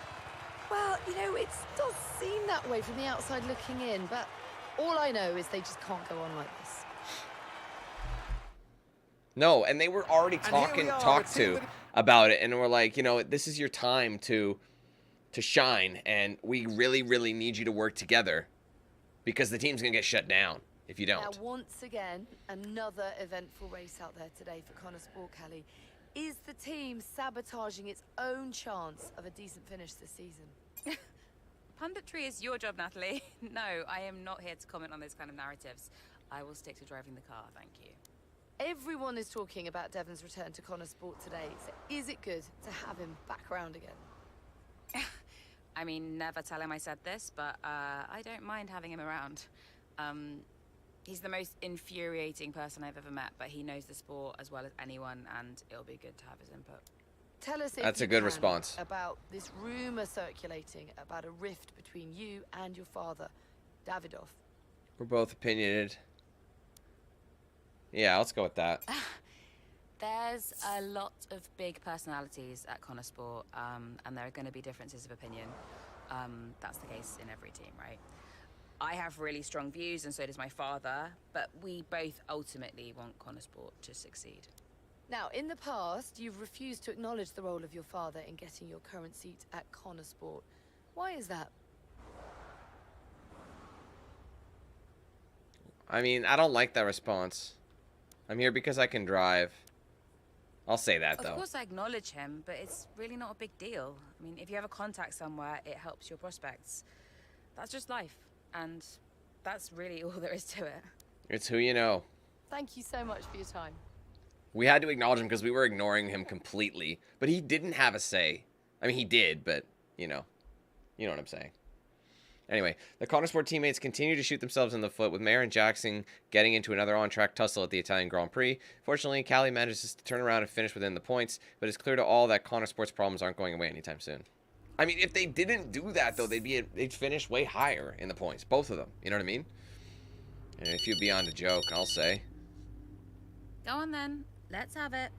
S3: Well, you know, it does seem that way from the outside looking in, but all I know is they just can't go on like this.
S1: No, and they were already talked to about it, and we're like, you know, this is your time to shine, and we really, really need you to work together because the team's gonna get shut down if you don't.
S3: Now, once again, another eventful race out there today for Connor Sport, Kelly. Is the team sabotaging its own chance of a decent finish this season?
S19: Punditry is your job, Natalie. No, I am not here to comment on those kind of narratives. I will stick to driving the car, thank you.
S3: Everyone is talking about Devon's return to Connor Sport today, so is it good to have him back around again?
S19: I mean, never tell him I said this, but I don't mind having him around. He's the most infuriating person I've ever met, but he knows the sport as well as anyone, and it'll be good to have his input.
S3: Tell us if
S1: That's a
S3: you
S1: good
S3: can,
S1: response.
S3: About this rumor circulating about a rift between you and your father, Davidoff.
S1: We're both opinionated. Yeah, let's go with that.
S19: There's a lot of big personalities at Connor Sport, and there are going to be differences of opinion. That's the case in every team, right? I have really strong views, and so does my father, but we both ultimately want Connor Sport to succeed.
S3: Now, in the past, you've refused to acknowledge the role of your father in getting your current seat at Connor Sport. Why is that?
S1: I mean, I don't like that response. I'm here because I can drive. I'll say that, though.
S19: Of course I acknowledge him, but it's really not a big deal. I mean, if you have a contact somewhere, it helps your prospects. That's just life, and that's really all there is to it.
S1: It's who you know.
S3: Thank you so much for your time.
S1: We had to acknowledge him because we were ignoring him completely. But he didn't have a say. I mean, he did, but, you know what I'm saying. Anyway, the Connosport teammates continue to shoot themselves in the foot, with Mayer and Jackson getting into another on-track tussle at the Italian Grand Prix. Fortunately, Callie manages to turn around and finish within the points, but it's clear to all that Connosport's problems aren't going away anytime soon. I mean, if they didn't do that, though, they'd finish way higher in the points, both of them. You know what I mean? And if you'd be on the joke, I'll say.
S19: Go on then. Let's have it.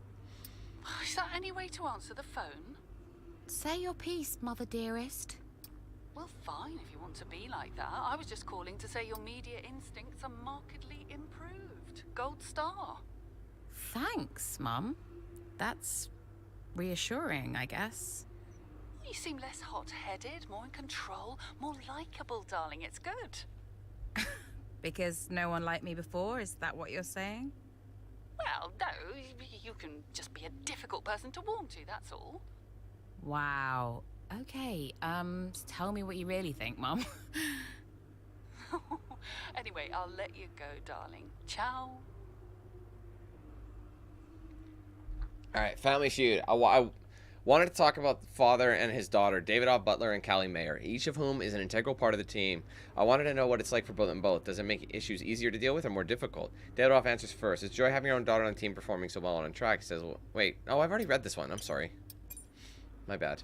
S24: Is that any way to answer the phone?
S19: Say your piece, mother dearest.
S24: Well, fine if you want to be like that. I was just calling to say your media instincts are markedly improved. Gold star.
S19: Thanks, Mum. That's reassuring, I guess.
S24: You seem less hot-headed, more in control, more likable, darling. It's good.
S19: Because no one liked me before? Is that what you're saying?
S24: Well, no. You can just be a difficult person to warm to, that's all.
S19: Wow. Okay, tell me what you really think, Mum.
S24: Anyway, I'll let you go, darling. Ciao.
S1: Alright, Family Feud. I wanted to talk about the father and his daughter, David O. Butler and Callie Mayer, each of whom is an integral part of the team. I wanted to know what it's like for them both. Does it make issues easier to deal with or more difficult? David O. answers first. It's joy having your own daughter on the team performing so well on track. He says, well, wait. Oh, I've already read this one. I'm sorry. My bad.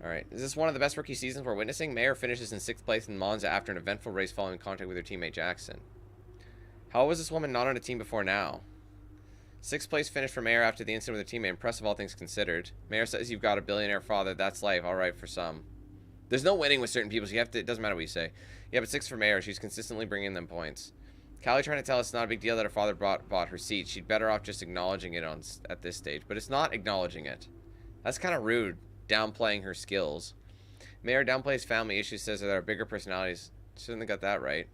S1: Alright, is this one of the best rookie seasons we're witnessing? Mayer finishes in 6th place in Monza after an eventful race following contact with her teammate Jackson. How was this woman not on a team before now? 6th place finish for Mayer after the incident with her teammate. Impressive, all things considered. Mayer says you've got a billionaire father. That's life. Alright for some. There's no winning with certain people, so you have to, it doesn't matter what you say. Yeah, but 6 for Mayer. She's consistently bringing them points. Callie trying to tell us it's not a big deal that her father bought her seat. She'd better off just acknowledging it at this stage. But it's not acknowledging it. That's kind of rude. Downplaying her skills. Mayer downplays family issues, says that there are bigger personalities. Shouldn't have got that right.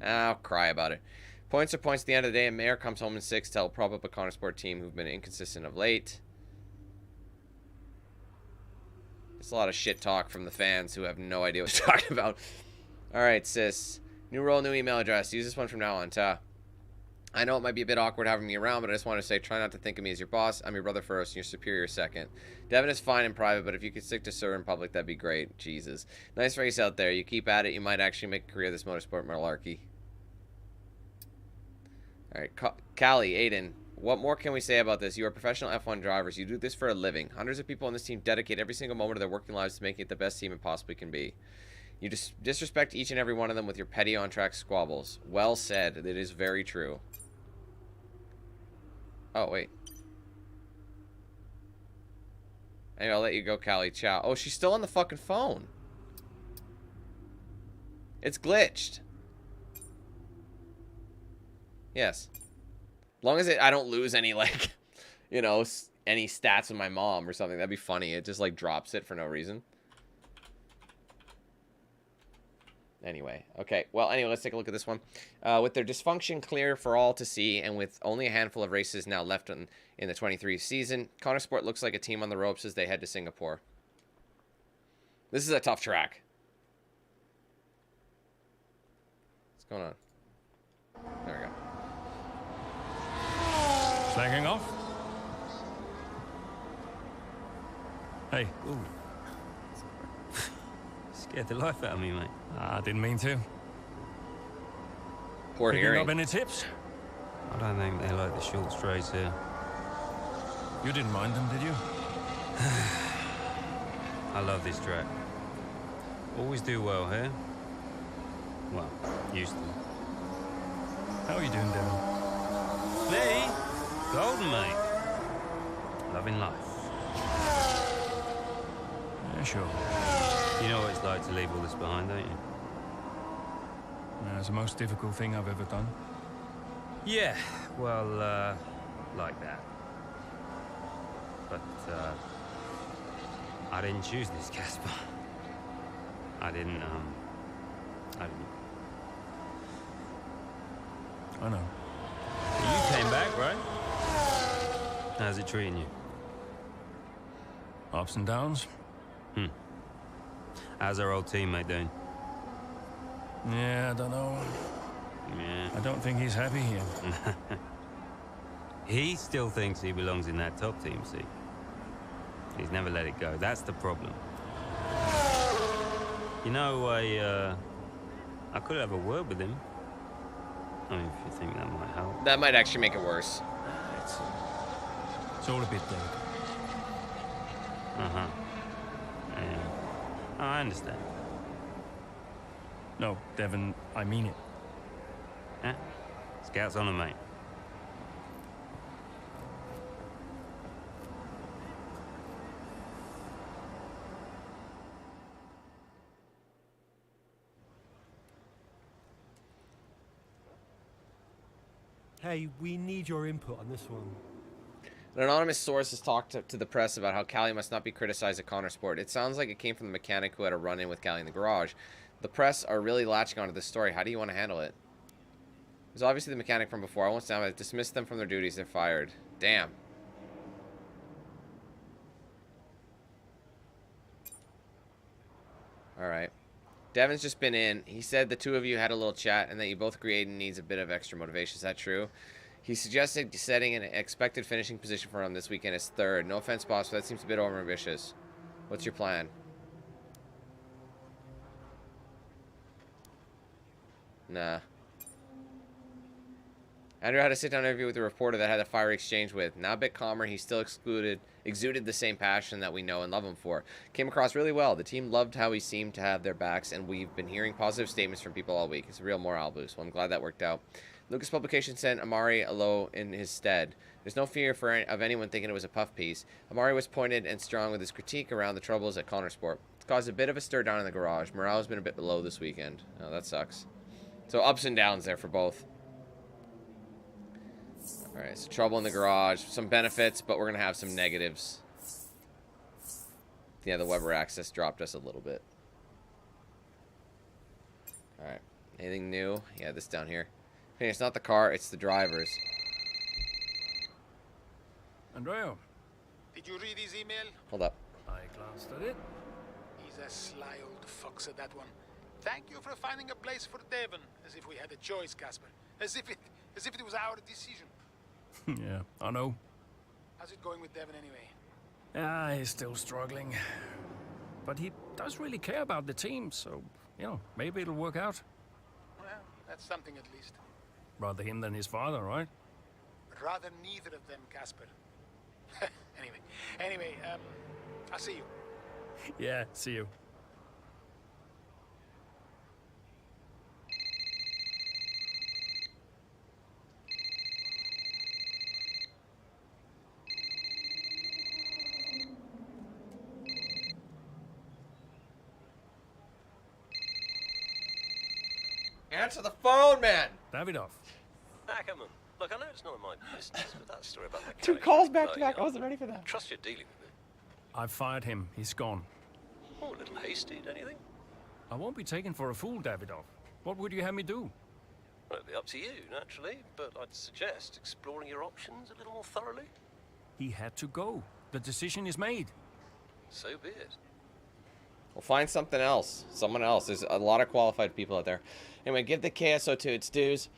S1: I'll cry about it. Points are points at the end of the day, and Mayer comes home in 6th to help prop up a Connosport team who've been inconsistent of late. It's a lot of shit talk from the fans who have no idea what he's talking about. Alright, sis. New role, new email address. Use this one from now on. Ta. I know it might be a bit awkward having me around, but I just want to say try not to think of me as your boss. I'm your brother first and your superior second. Devin is fine in private, but if you could stick to sir in public, that'd be great. Jesus. Nice race out there. You keep at it, you might actually make a career of this motorsport malarkey. Alright, Callie, Aiden, what more can we say about this? You are professional F1 drivers. You do this for a living. Hundreds of people on this team dedicate every single moment of their working lives to making it the best team it possibly can be. You just disrespect each and every one of them with your petty on-track squabbles. Well said. It is very true. Oh, wait. Anyway, I'll let you go, Callie. Ciao. Oh, she's still on the fucking phone. It's glitched. Yes. As long as I don't lose any, like, you know, any stats with my mom or something. That'd be funny. It just, like, drops it for no reason. Anyway, okay. Well, anyway, let's take a look at this one. With their dysfunction clear for all to see, and with only a handful of races now left in the 23 season, Connosport looks like a team on the ropes as they head to Singapore. This is a tough track. What's going on? There we go.
S5: Slacking off? Hey.
S9: Ooh. Scared the life out of me, mate.
S5: I didn't mean to.
S1: Poor hearing.
S5: Up any tips?
S9: I don't think they like the short straights here.
S5: You didn't mind them, did you?
S9: I love this track. Always do well here. Well, used to.
S5: How are you doing, Devin?
S9: Me? Golden, mate. Loving life.
S5: Yeah, sure.
S9: You know what it's like to leave all this behind, don't you?
S5: Yeah, it's the most difficult thing I've ever done.
S9: Yeah, well, like that. But, I didn't choose this, Casper. I didn't.
S5: I know.
S9: You came back, right? How's it treating you?
S5: Ups and downs.
S9: How's our old teammate doing?
S5: Yeah, I don't know.
S9: Yeah.
S5: I don't think he's happy here.
S9: He still thinks he belongs in that top team, see? He's never let it go. That's the problem. You know, I could have a word with him. I mean, if you think that might help.
S1: That might actually make it worse.
S5: It's all a bit delicate.
S9: Uh-huh. Yeah. Oh, I understand.
S5: No, Devon, I mean it.
S9: Yeah? Scout's on him, mate.
S14: Hey, we need your input on this one.
S1: An anonymous source has talked to the press about how Callie must not be criticized at Connor Sport. It sounds like it came from the mechanic who had a run-in with Callie in the garage. The press are really latching onto this story. How do you want to handle it? It was obviously the mechanic from before. I won't stand by it. Dismiss them from their duties. They're fired. Damn. Alright. Devon's just been in. He said the two of you had a little chat and that you both agreed and needs a bit of extra motivation. Is that true? He suggested setting an expected finishing position for him this weekend as third. No offense, boss, but that seems a bit overambitious. What's your plan? Nah. Andrew had a sit-down interview with a reporter that had a fiery exchange with. Now a bit calmer, he still exuded the same passion that we know and love him for. Came across really well. The team loved how he seemed to have their backs, and we've been hearing positive statements from people all week. It's a real morale boost. Well, I'm glad that worked out. Lucas Publications sent Amari Alo in his stead. There's no fear of anyone thinking it was a puff piece. Amari was pointed and strong with his critique around the troubles at Connor Sport. It's caused a bit of a stir down in the garage. Morale has been a bit below this weekend. Oh, that sucks. So ups and downs there for both. Alright, so trouble in the garage. Some benefits, but we're going to have some negatives. Yeah, the Weber access dropped us a little bit. Alright. Anything new? Yeah, this down here. Okay, it's not the car, it's the drivers.
S5: Andrea.
S13: Did you read his email?
S1: Hold up.
S5: I glanced at it.
S13: He's a sly old fox at that one. Thank you for finding a place for Devon, as if we had a choice, Casper. As if it was our decision.
S5: Yeah, I know.
S13: How's it going with Devon anyway?
S5: Ah, he's still struggling. But he does really care about the team, so, you know, maybe it'll work out.
S13: Well, that's something at least.
S5: Rather him than his father, right?
S13: Rather neither of them, Casper. Anyway, I'll see you.
S5: Yeah, see you.
S1: Answer the phone, man!
S5: Davidoff.
S21: Ackerman, look, I know it's none of my business, but that story about the
S1: Two calls back to back. I wasn't ready for that.
S21: Trust you're dealing with it.
S5: I've fired him. He's gone.
S21: Oh, a little hasty, don't you think?
S5: I won't be taken for a fool, Davidoff. What would you have me do?
S21: Well, it'd be up to you, naturally, but I'd suggest exploring your options a little more thoroughly.
S5: He had to go. The decision is made.
S21: So be it.
S1: We'll find something else. Someone else. There's a lot of qualified people out there. Anyway, give the KSO2 its dues.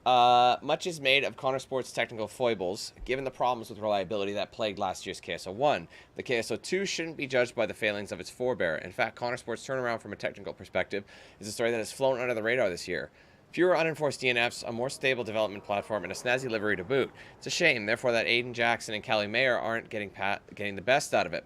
S1: Much is made of Connor Sport's technical foibles, given the problems with reliability that plagued last year's KSO1. The KSO2 shouldn't be judged by the failings of its forebear. In fact, Connor Sport's turnaround from a technical perspective is a story that has flown under the radar this year. Fewer unenforced DNFs, a more stable development platform, and a snazzy livery to boot. It's a shame, therefore, that Aiden Jackson and Callie Mayer aren't getting the best out of it.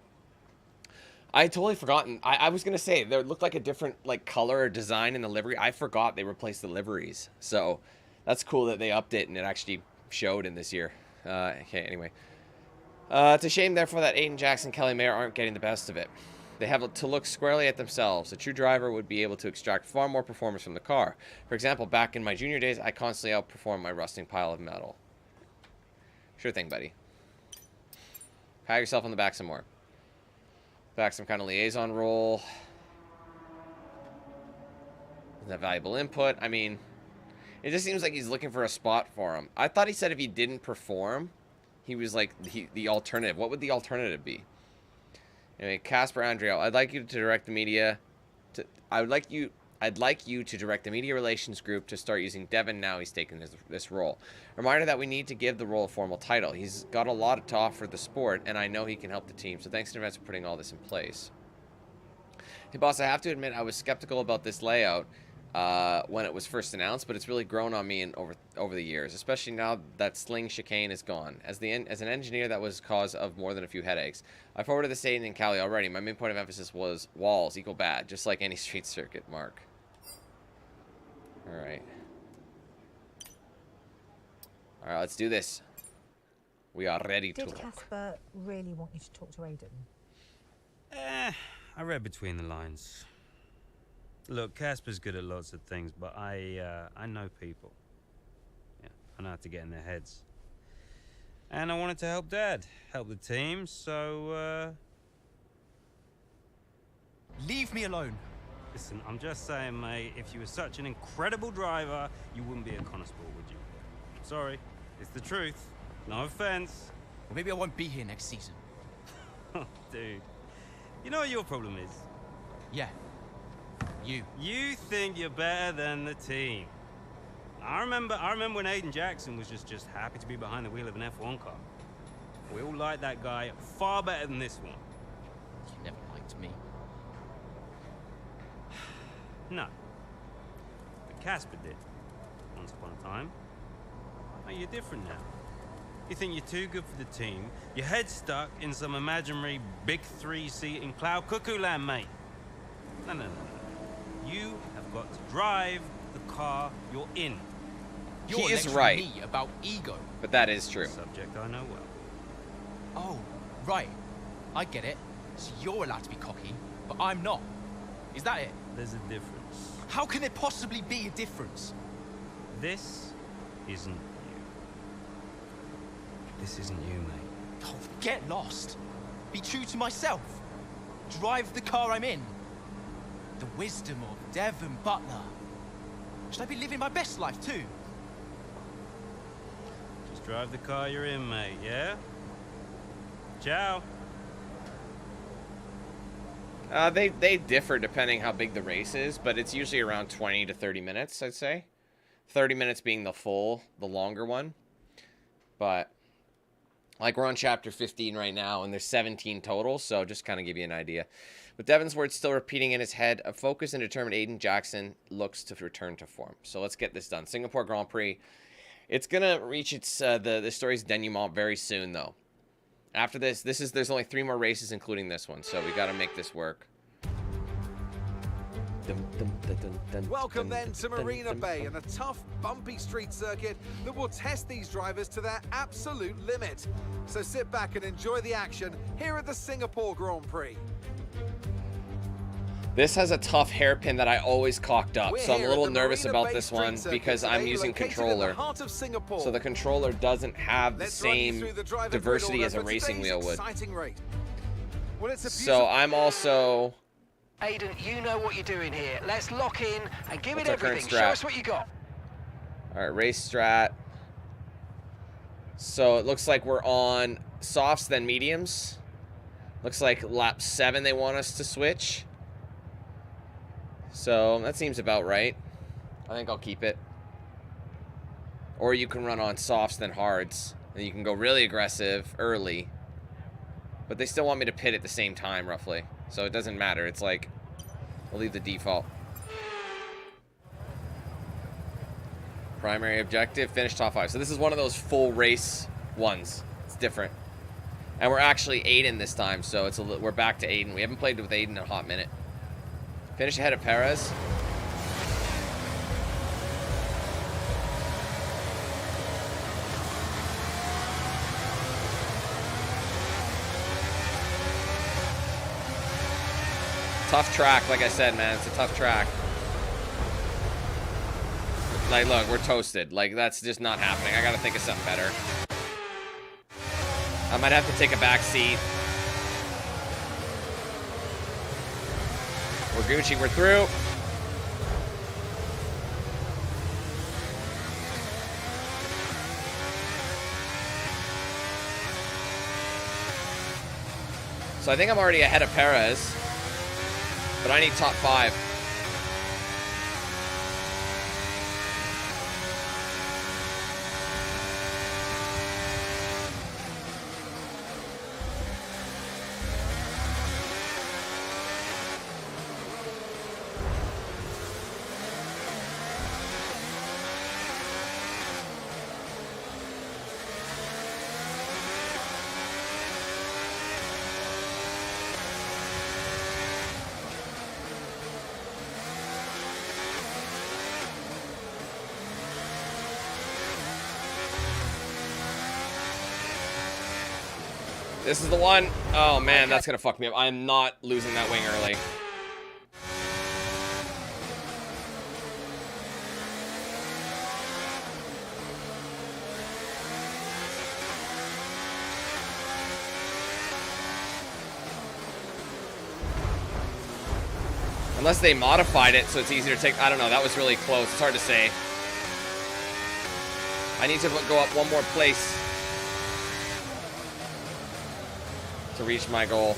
S1: I had totally forgotten. I was going to say, there looked like a different color or design in the livery. I forgot they replaced the liveries. So that's cool that they upped it and it actually showed in this year. Okay, anyway. It's a shame, therefore, that Aiden Jackson and Kelly Mayer aren't getting the best of it. They have to look squarely at themselves. A true driver would be able to extract far more performance from the car. For example, back in my junior days, I constantly outperformed my rusting pile of metal. Sure thing, buddy. Pat yourself on the back some more. Back some kind of liaison role. Isn't that valuable input? I mean, it just seems like he's looking for a spot for him. I thought he said if he didn't perform, he was like the alternative. What would the alternative be? Anyway, Casper Andrea, I'd like you to direct the media. I'd like you to direct the media relations group to start using Devon now he's taken this role. Reminder that we need to give the role a formal title. He's got a lot to offer the sport, and I know he can help the team. So thanks in advance for putting all this in place. Hey, boss, I have to admit I was skeptical about this layout. when it was first announced, but it's really grown on me over the years, especially now that sling chicane is gone. As an engineer, that was cause of more than a few headaches. I forwarded this to Aiden and Callie already. My main point of emphasis was walls equal bad, just like any street circuit, Mark. Alright. Alright, let's do this. We are ready to
S10: Did Casper really want you to talk to Aiden?
S9: I read between the lines. Look, Casper's good at lots of things, but I know people. Yeah, I know how to get in their heads. And I wanted to help Dad, help the team, so,
S8: Leave me alone.
S9: Listen, I'm just saying, mate, if you were such an incredible driver, you wouldn't be a constable, would you? Sorry, it's the truth. No offense.
S8: Or maybe I won't be here next season.
S9: Dude, you know what your problem is?
S8: Yeah. You
S9: think you're better than the team. I remember when Aiden Jackson was just happy to be behind the wheel of an F1 car. We all liked that guy far better than this one.
S8: You never liked me.
S9: No. But Casper did. Once upon a time. Oh, you're different now. You think you're too good for the team. Your head's stuck in some imaginary big 3-seat in cloud cuckoo land, mate. No. You have got to drive the car you're in.
S1: He is right.
S8: Me about ego.
S1: But that is true.
S9: Subject I know well.
S8: Oh, right. I get it. So you're allowed to be cocky, but I'm not. Is that it?
S9: There's a difference.
S8: How can there possibly be a difference?
S9: This isn't you. This isn't you, mate.
S8: Oh, get lost. Be true to myself. Drive the car I'm in. The wisdom of Devon Butler. Should I be living my best life too?
S9: Just drive the car you're in, mate, yeah? Ciao.
S1: They differ depending how big the race is, but it's usually around 20 to 30 minutes, I'd say. 30 minutes being the longer one. But, like, we're on chapter 15 right now, and there's 17 total, so just kind of give you an idea. With Devon's words still repeating in his head, a focused and determined Aiden Jackson looks to return to form. So let's get this done. Singapore Grand Prix. It's going to reach its the story's denouement very soon, though. After this, there's only 3 more races, including this one, so we got to make this work.
S2: Welcome then to Marina Bay and a tough, bumpy street circuit that will test these drivers to their absolute limit. So sit back and enjoy the action here at the Singapore Grand Prix.
S1: This has a tough hairpin that I always cocked up, so I'm a little nervous about this one because I'm using controller. So the controller doesn't have the same diversity as a racing wheel would. So I'm also...
S17: Aiden, you know what you're doing here. Let's lock in and give it everything. Show us what you got.
S1: Alright, race strat. So it looks like we're on softs, then mediums. Looks like lap 7 they want us to switch. So that seems about right. I think I'll keep it. Or you can run on softs, then hards. And you can go really aggressive early. But they still want me to pit at the same time, roughly. So it doesn't matter. It's like, we'll leave the default. Primary objective, finish top 5. So this is one of those full race ones. It's different. And we're actually Aiden this time, so we're back to Aiden. We haven't played with Aiden in a hot minute. Finish ahead of Perez. Tough track, like I said, man. It's a tough track. Like, look, we're toasted. Like, that's just not happening. I gotta think of something better. I might have to take a back seat. We're Gucci, we're through. So I think I'm already ahead of Perez. But I need top 5. This is the one. Oh man, that's gonna fuck me up. I'm not losing that wing early. Unless they modified it so it's easier to take. I don't know. That was really close. It's hard to say. I need to go up one more place to reach my goal.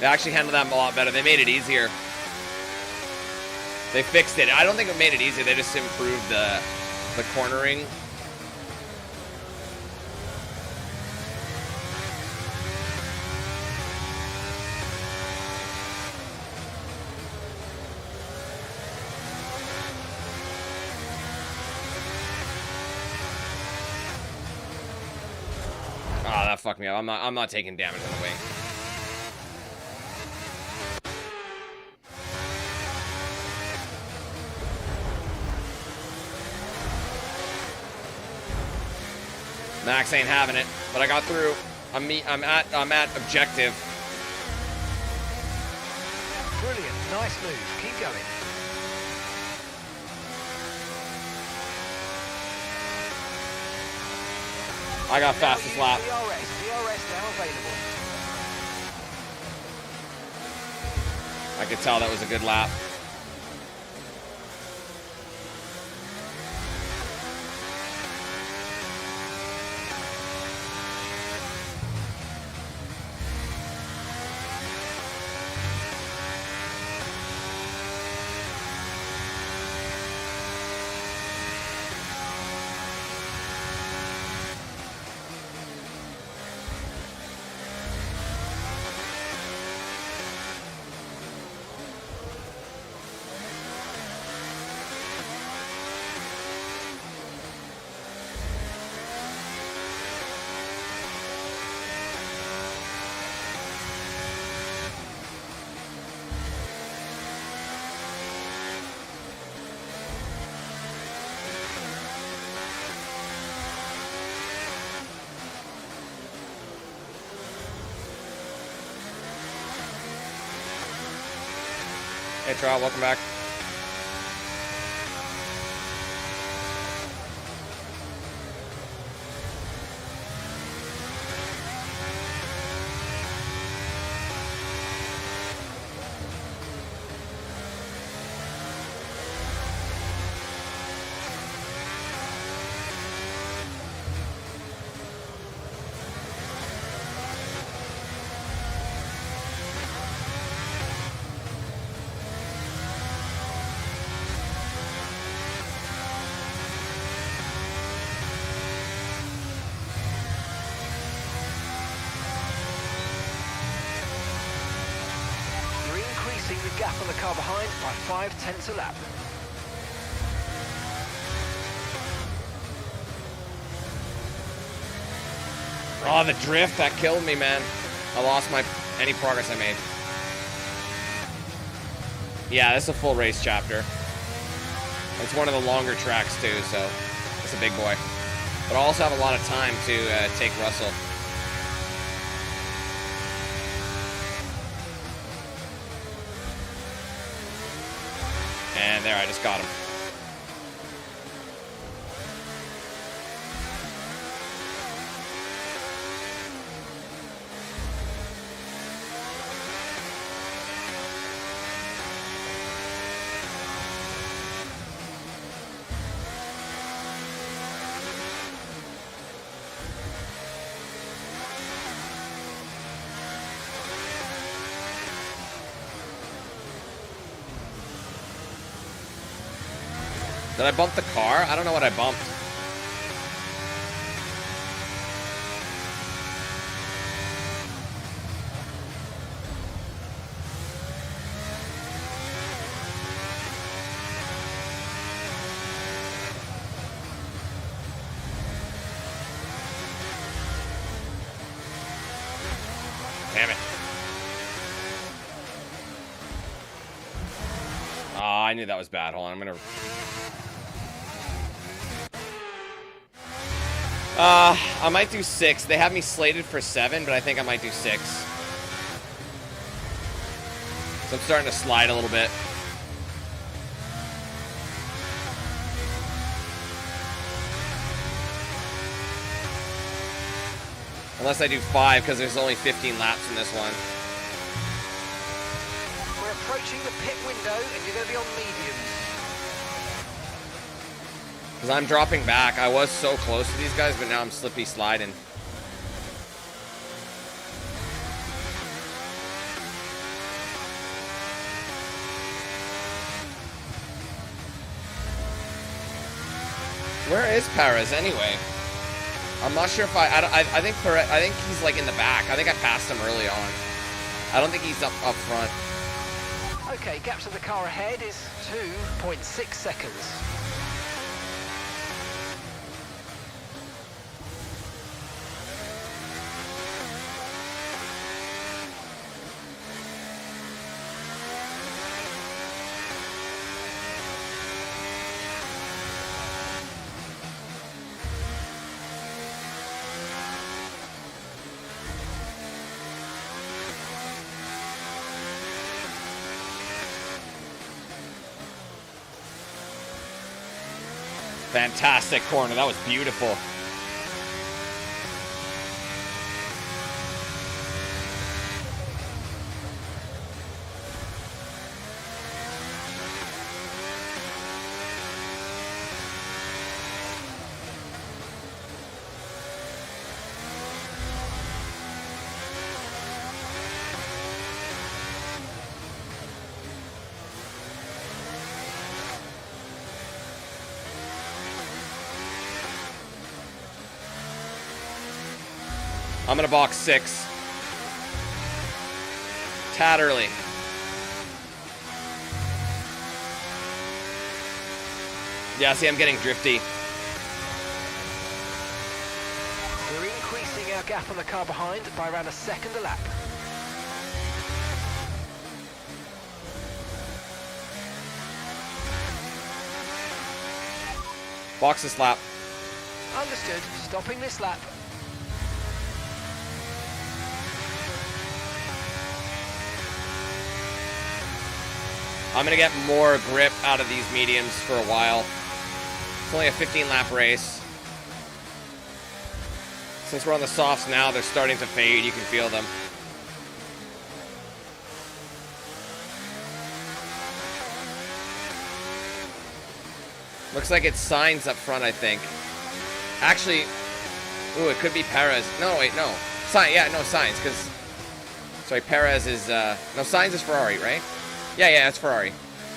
S1: They actually handled that a lot better. They made it easier. They fixed it. I don't think it made it easier. They just improved the cornering. Ah, that fucked me up. I'm not taking damage on the wing. Max ain't having it, but I got through. I'm at objective.
S17: Brilliant, nice move. Keep going.
S1: I got fastest lap.
S17: DRS now available.
S1: I could tell that was a good lap. Hey, Trout, welcome back.
S17: The gap on the car behind by 0.5 a lap.
S1: Oh, the drift, that killed me, man. I lost any progress I made. Yeah, this is a full race chapter. It's one of the longer tracks, too, so it's a big boy. But I also have a lot of time to take Russell. And there, I just got him. Did I bump the car? I don't know what I bumped. Damn it. Oh, I knew that was bad. Hold on, I'm gonna... I might do 6. They have me slated for 7, but I think I might do 6. So I'm starting to slide a little bit. Unless I do 5, because there's only 15 laps in this one.
S17: We're approaching the pit window, and you're going to be on mediums.
S1: Because I'm dropping back. I was so close to these guys, but now I'm slippy sliding. Where is Perez anyway? I'm not sure if I think Perez, I think he's like in the back. I think I passed him early on. I don't think he's up front.
S17: Okay, gap to the car ahead is 2.6 seconds.
S1: Fantastic corner. That was beautiful. I'm gonna box 6. Tad early. Yeah, see, I'm getting drifty.
S17: We're increasing our gap on the car behind by around a second a lap.
S1: Box this lap.
S17: Understood. Stopping this lap.
S1: I'm going to get more grip out of these mediums for a while. It's only a 15-lap race. Since we're on the softs now, they're starting to fade. You can feel them. Looks like it's Sainz up front, I think. Actually, ooh, it could be Perez. No, wait, no. Sainz, because... Sorry, Perez is... No, Sainz is Ferrari, right? Yeah, it's Ferrari.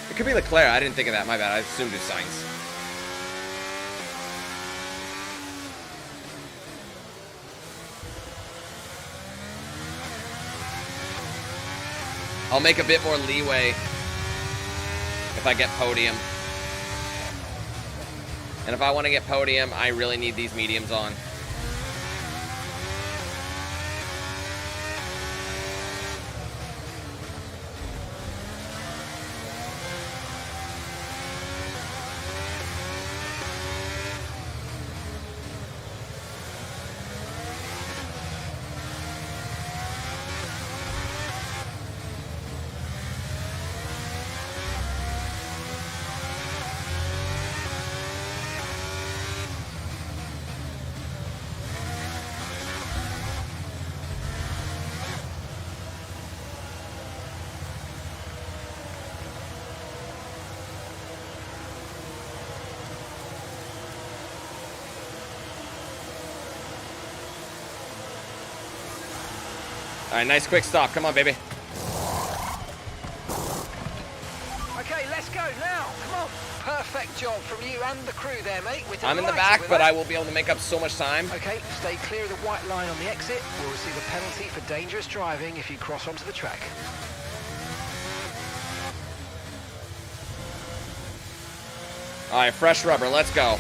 S1: It could be Leclerc. I didn't think of that. My bad. I assumed it's Sainz. I'll make a bit more leeway if I get podium. And if I want to get podium, I really need these mediums on. All right, nice quick stop. Come on, baby.
S17: Okay, let's go now. Come on. Perfect job from you and the crew there, mate.
S1: I'm in the back, but I will be able to make up so much time.
S17: Okay, stay clear of the white line on the exit. We'll receive a penalty for dangerous driving if you cross onto the track.
S1: All right, fresh rubber. Let's go.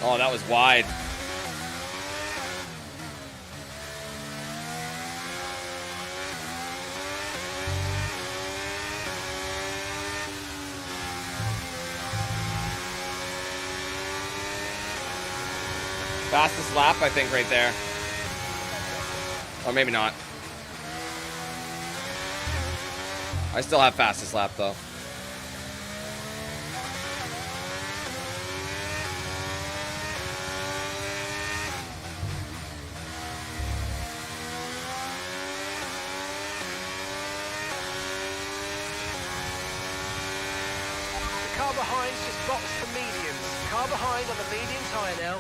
S1: Oh, that was wide. Fastest lap, I think, right there. Or maybe not. I still have fastest lap, though.
S17: Car behind's just boxed for mediums. Car behind on the medium tyre now.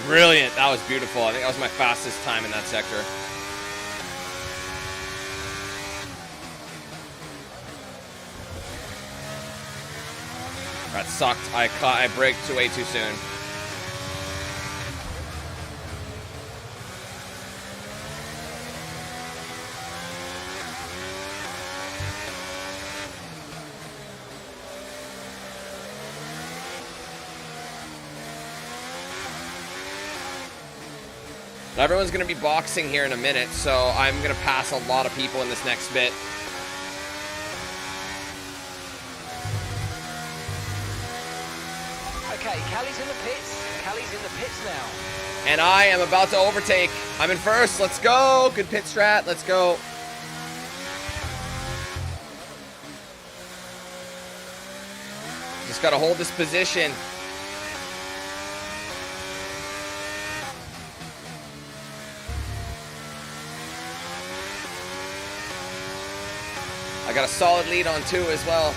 S1: Brilliant. That was beautiful. I think that was my fastest time in that sector. That sucked. I braked way too soon. Everyone's going to be boxing here in a minute, so I'm going to pass a lot of people in this next bit.
S17: Okay, Callie's in the pits. Callie's in the pits now.
S1: And I am about to overtake. I'm in first. Let's go. Good pit strat. Let's go. Just got to hold this position. I got a solid lead on 2 as well.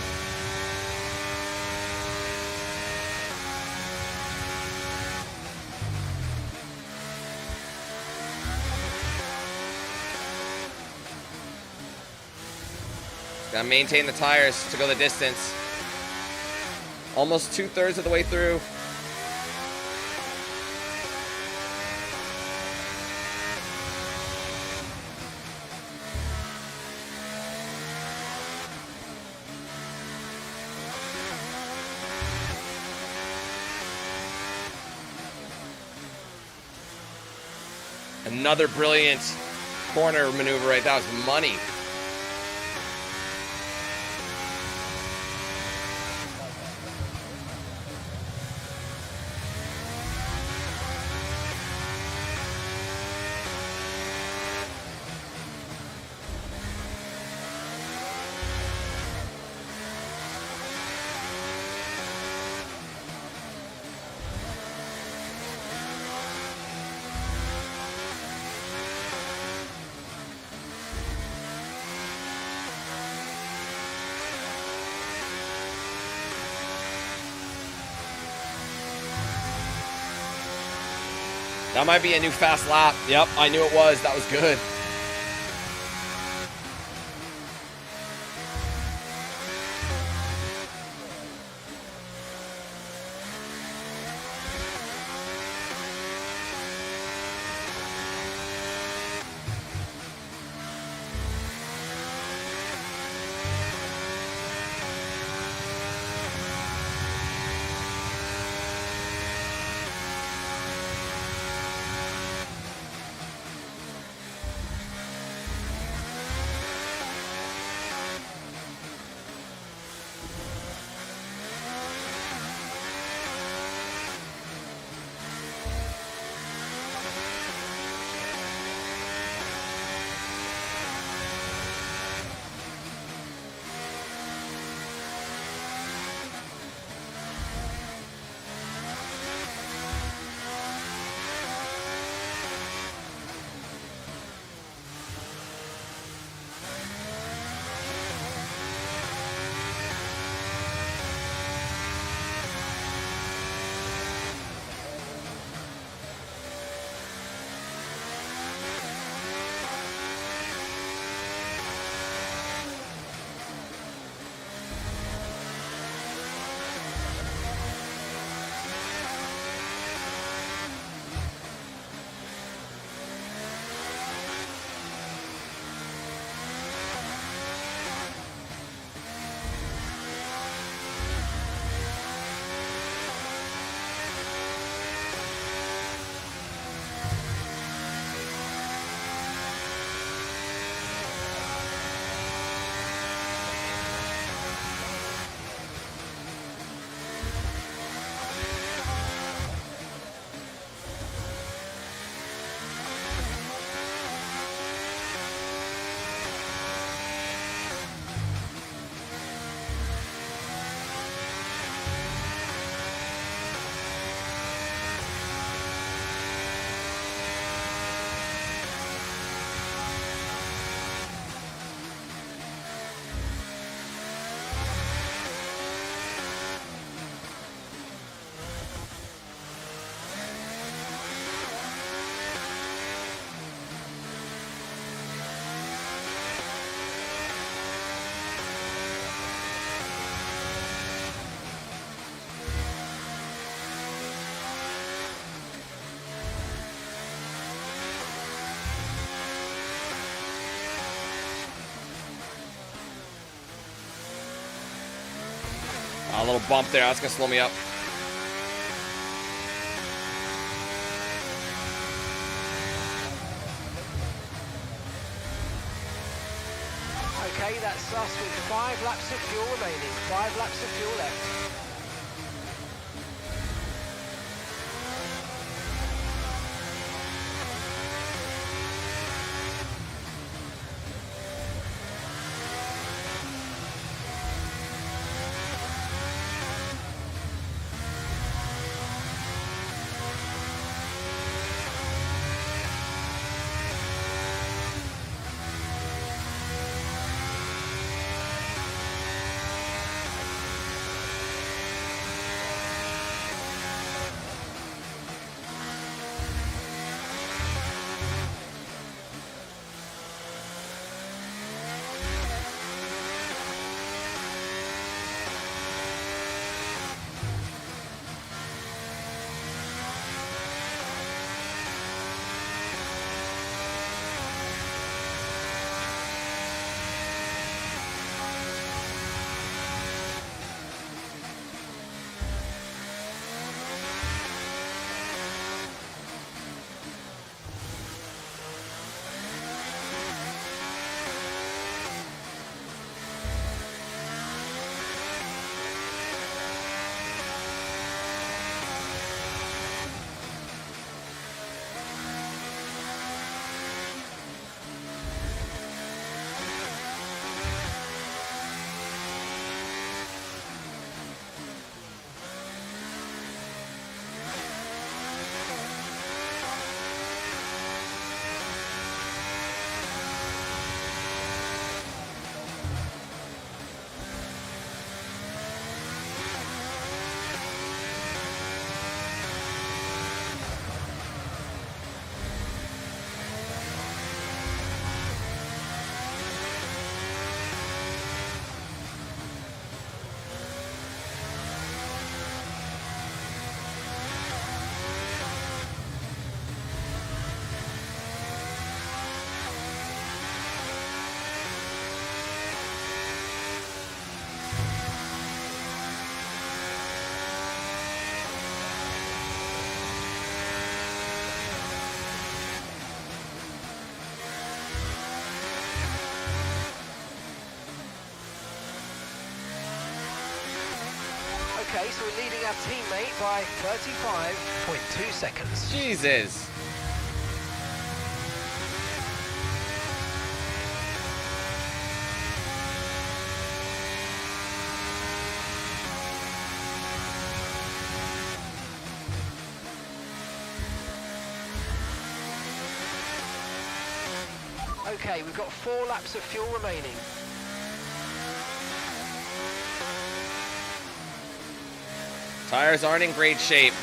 S1: Gotta maintain the tires to go the distance. Almost 2/3 of the way through. Another brilliant corner maneuver right. That was money. That might be a new fast lap. Yep, I knew it was. That was good. A little bump there. That's going to slow me up.
S17: Okay, that's us with 5 laps of fuel remaining. 5 laps of fuel left. Okay, so we're leading our teammate by 35.2 seconds.
S1: Jesus.
S17: Okay, we've got 4 laps of fuel remaining.
S1: Tires aren't in great shape.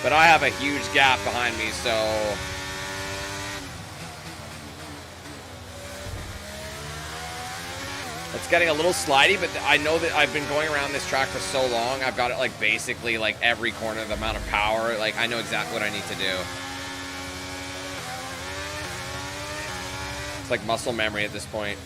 S1: But I have a huge gap behind me, so it's getting a little slidey, but I know that I've been going around this track for so long. I've got it like basically like every corner, the amount of power. Like I know exactly what I need to do. It's like muscle memory at this point.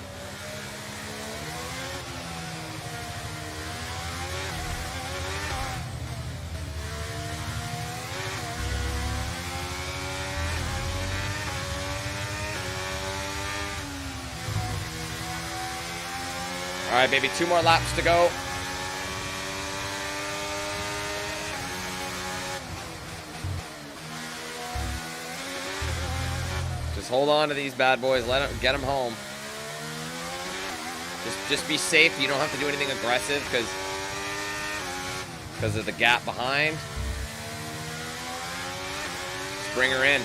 S1: All right, baby, 2 more laps to go. Just hold on to these bad boys. Get them home. Just be safe. You don't have to do anything aggressive because of the gap behind. Just bring her in.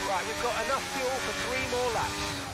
S17: Right, we've got enough fuel for 3 more laps.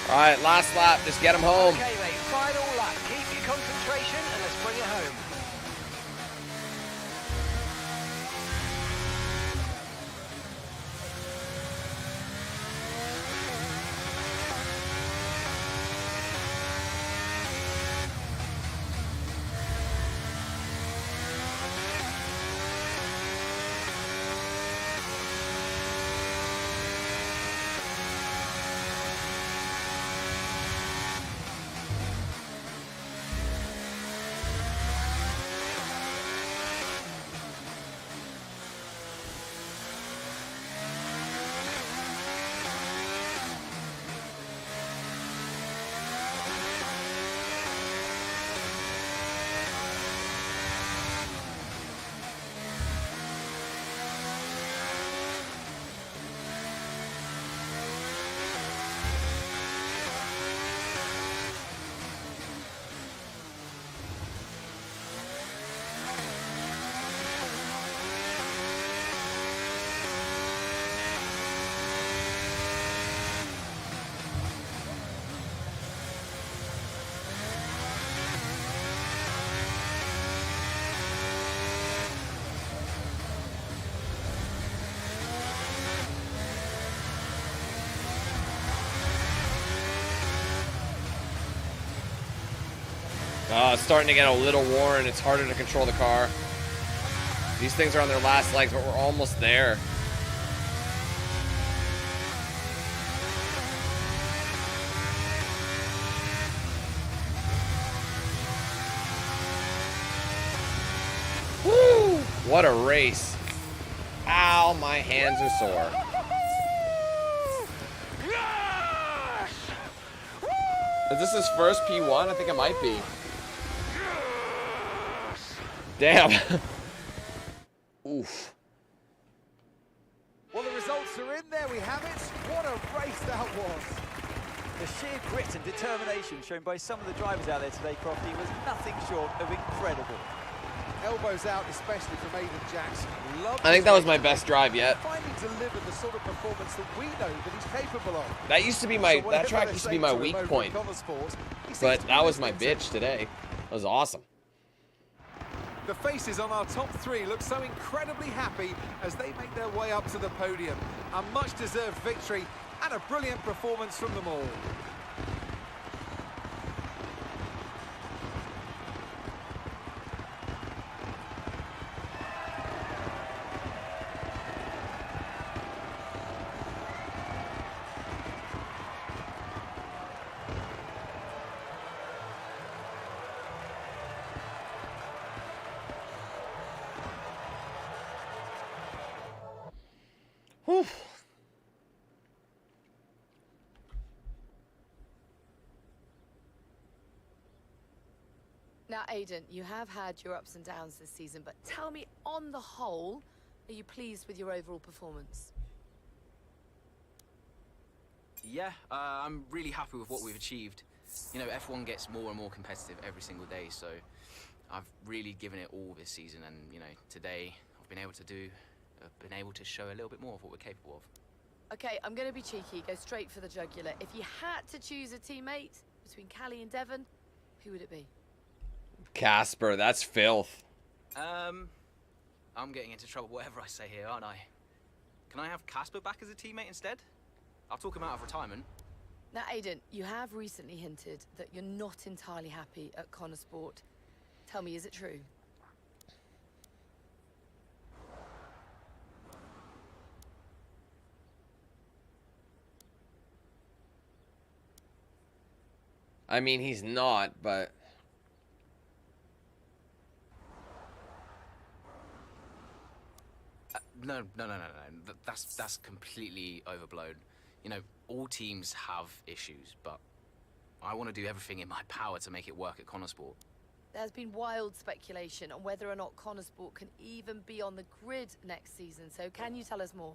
S1: All right, last lap. Just get them home.
S17: Okay, mate, final lap. Keep your concentration and let's bring it home.
S1: It's starting to get a little worn. It's harder to control the car. These things are on their last legs, but we're almost there. Woo! What a race. Ow, my hands are sore. Is this his first P1? I think it might be. Damn. Oof.
S2: Well, the results are in there. We have it. What a race that was.
S6: The sheer grit and determination shown by some of the drivers out there today, Crofty, was nothing short of incredible.
S2: Elbows out, especially from Aiden Jackson.
S1: I think that was my best drive yet.
S2: Finally delivered the sort of performance that we know that he's capable of.
S1: That used to be my, that track used to be my weak point. But that was my bitch today. That was awesome.
S2: The faces on our top three look so incredibly happy as they make their way up to the podium. A much-deserved victory and a brilliant performance from them all.
S1: Whew.
S3: Now, Aiden, you have had your ups and downs this season, but tell me, on the whole, are you pleased with your overall performance?
S11: Yeah, I'm really happy with what we've achieved. You know, F1 gets more and more competitive every single day, so I've really given it all this season, and you know, today I've been able to show a little bit more of what we're capable of.
S3: Okay, I'm going to be cheeky, go straight for the jugular. If you had to choose a teammate between Callie and Devon, who would it be?
S1: Casper, that's filth.
S11: I'm getting into trouble whatever I say here, aren't I? Can I have Casper back as a teammate instead? I'll talk him out of retirement.
S3: Now, Aiden, you have recently hinted that you're not entirely happy at Connor Sport. Tell me, is it true?
S1: I mean, he's not, but...
S11: No. That's completely overblown. You know, all teams have issues, but I want to do everything in my power to make it work at Connor Sport.
S3: There's been wild speculation on whether or not Connor Sport can even be on the grid next season, so can you tell us more?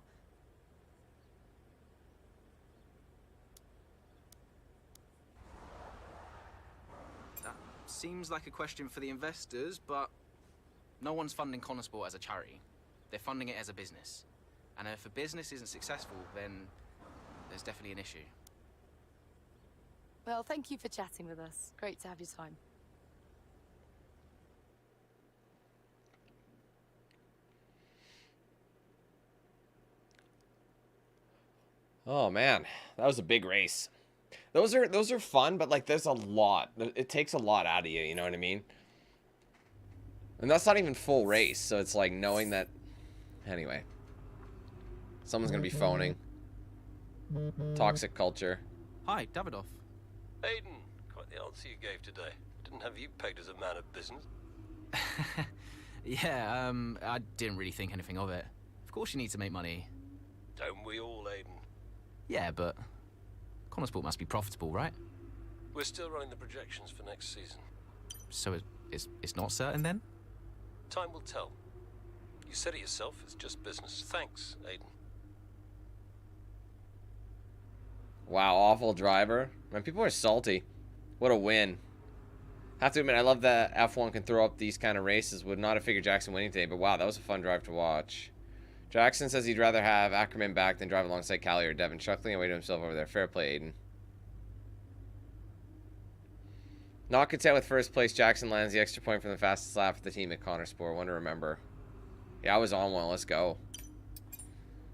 S11: That seems like a question for the investors, but no one's funding Connor Sport as a charity. They're funding it as a business. And if a business isn't successful, then there's definitely an issue.
S3: Well, thank you for chatting with us. Great to have your time.
S1: Oh man, that was a big race. Those are fun, but like there's a lot. It takes a lot out of you, you know what I mean? And that's not even full race, so it's like knowing that. Anyway, someone's gonna be phoning. Toxic culture.
S11: Hi, Davidoff.
S21: Aiden, quite the answer you gave today. Didn't have you pegged as a man of business.
S11: Yeah, I didn't really think anything of it. Of course you need to make money.
S21: Don't we all, Aiden?
S11: Yeah, but Connor Sport must be profitable, right?
S21: We're still running the projections for next season.
S11: So it's not certain then?
S21: Time will tell. You said it yourself, it's just business. Thanks, Aiden.
S1: Wow, awful driver. Man, people are salty. What a win. Have to admit, I love that F1 can throw up these kind of races. Would not have figured Jackson winning today, but wow, that was a fun drive to watch. Jackson says he'd rather have Ackerman back than drive alongside Callie or Devon, chuckling away to himself over there. Fair play, Aiden. Not content with first place, Jackson lands the extra point from the fastest lap of the team at Connor Sport. One to remember. Yeah, I was on one. Let's go.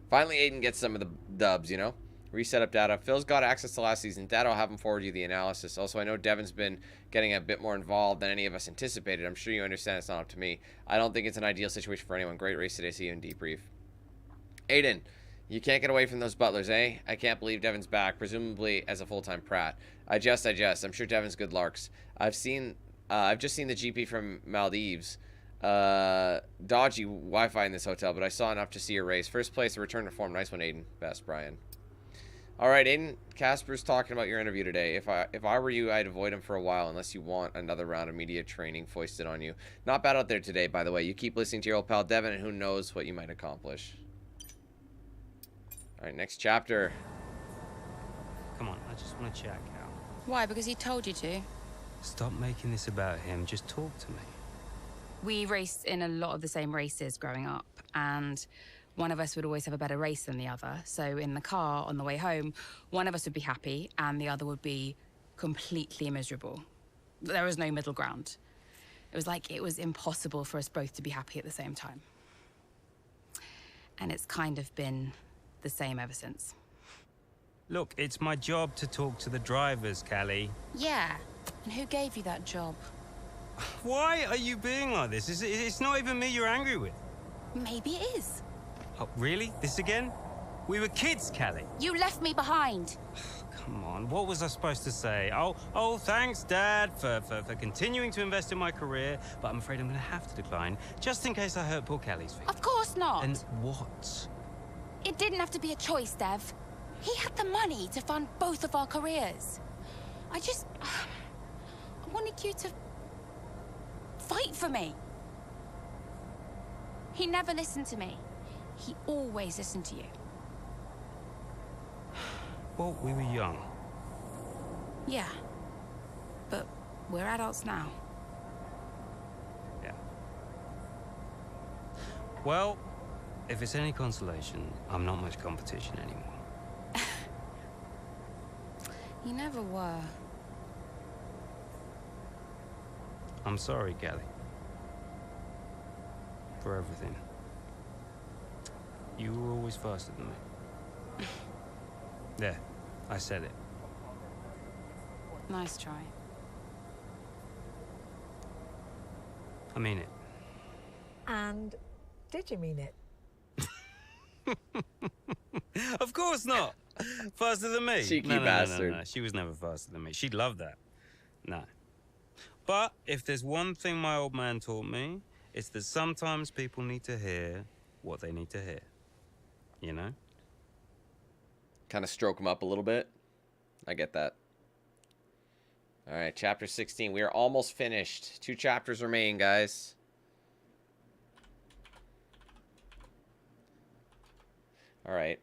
S1: Finally, Aiden gets some of the dubs, you know? Reset up data. Phil's got access to last season data. I'll have him forward you the analysis. Also, I know Devin's been getting a bit more involved than any of us anticipated. I'm sure you understand it's not up to me. I don't think it's an ideal situation for anyone. Great race today. See you in debrief. Aiden, you can't get away from those butlers, eh? I can't believe Devin's back, presumably as a full-time prat. I jest. I'm sure Devin's good larks. I've just seen the GP from Maldives. Dodgy Wi-Fi in this hotel, but I saw enough to see your race. First place, a return to form. Nice one, Aiden. Best, Brian. All right, Aiden. Casper's talking about your interview today. If I were you, I'd avoid him for a while unless you want another round of media training foisted on you. Not bad out there today, by the way. You keep listening to your old pal Devin, and who knows what you might accomplish. All right, next chapter.
S9: Come on, I just want to chat, Cal.
S19: Why? Because he told you to?
S9: Stop making this about him. Just talk to me.
S19: We raced in a lot of the same races growing up, and one of us would always have a better race than the other. So in the car on the way home, one of us would be happy and the other would be completely miserable. There was no middle ground. It was like it was impossible for us both to be happy at the same time. And it's kind of been the same ever since.
S9: Look, it's my job to talk to the drivers, Callie.
S19: Yeah, and who gave you that job?
S9: Why are you being like this? It's not even me you're angry with.
S19: Maybe it is.
S9: Oh, really? This again? We were kids, Callie.
S19: You left me behind.
S9: Come on, what was I supposed to say? Oh, thanks, Dad, for continuing to invest in my career, but I'm afraid I'm going to have to decline, just in case I hurt poor Callie's feelings.
S19: Of course not.
S9: And what?
S19: It didn't have to be a choice, Dev. He had the money to fund both of our careers. I wanted you to fight for me. He never listened to me. He always listened to you.
S9: Well, we were young.
S19: Yeah. But we're adults now.
S9: Yeah. Well, if it's any consolation, I'm not much competition anymore.
S19: You never were.
S9: I'm sorry, Callie. For everything. You were always faster than me. There, I said it.
S19: Nice try.
S9: I mean it.
S10: And did you mean it?
S9: Of course not. Faster than me.
S1: Cheeky
S9: no,
S1: bastard.
S9: No. She was never faster than me. She'd love that. No. But if there's one thing my old man taught me, it's that sometimes people need to hear what they need to hear. You know?
S1: Kind of stroke him up a little bit. I get that. All right, chapter 16. We are almost finished. 2 chapters remain, guys. All right.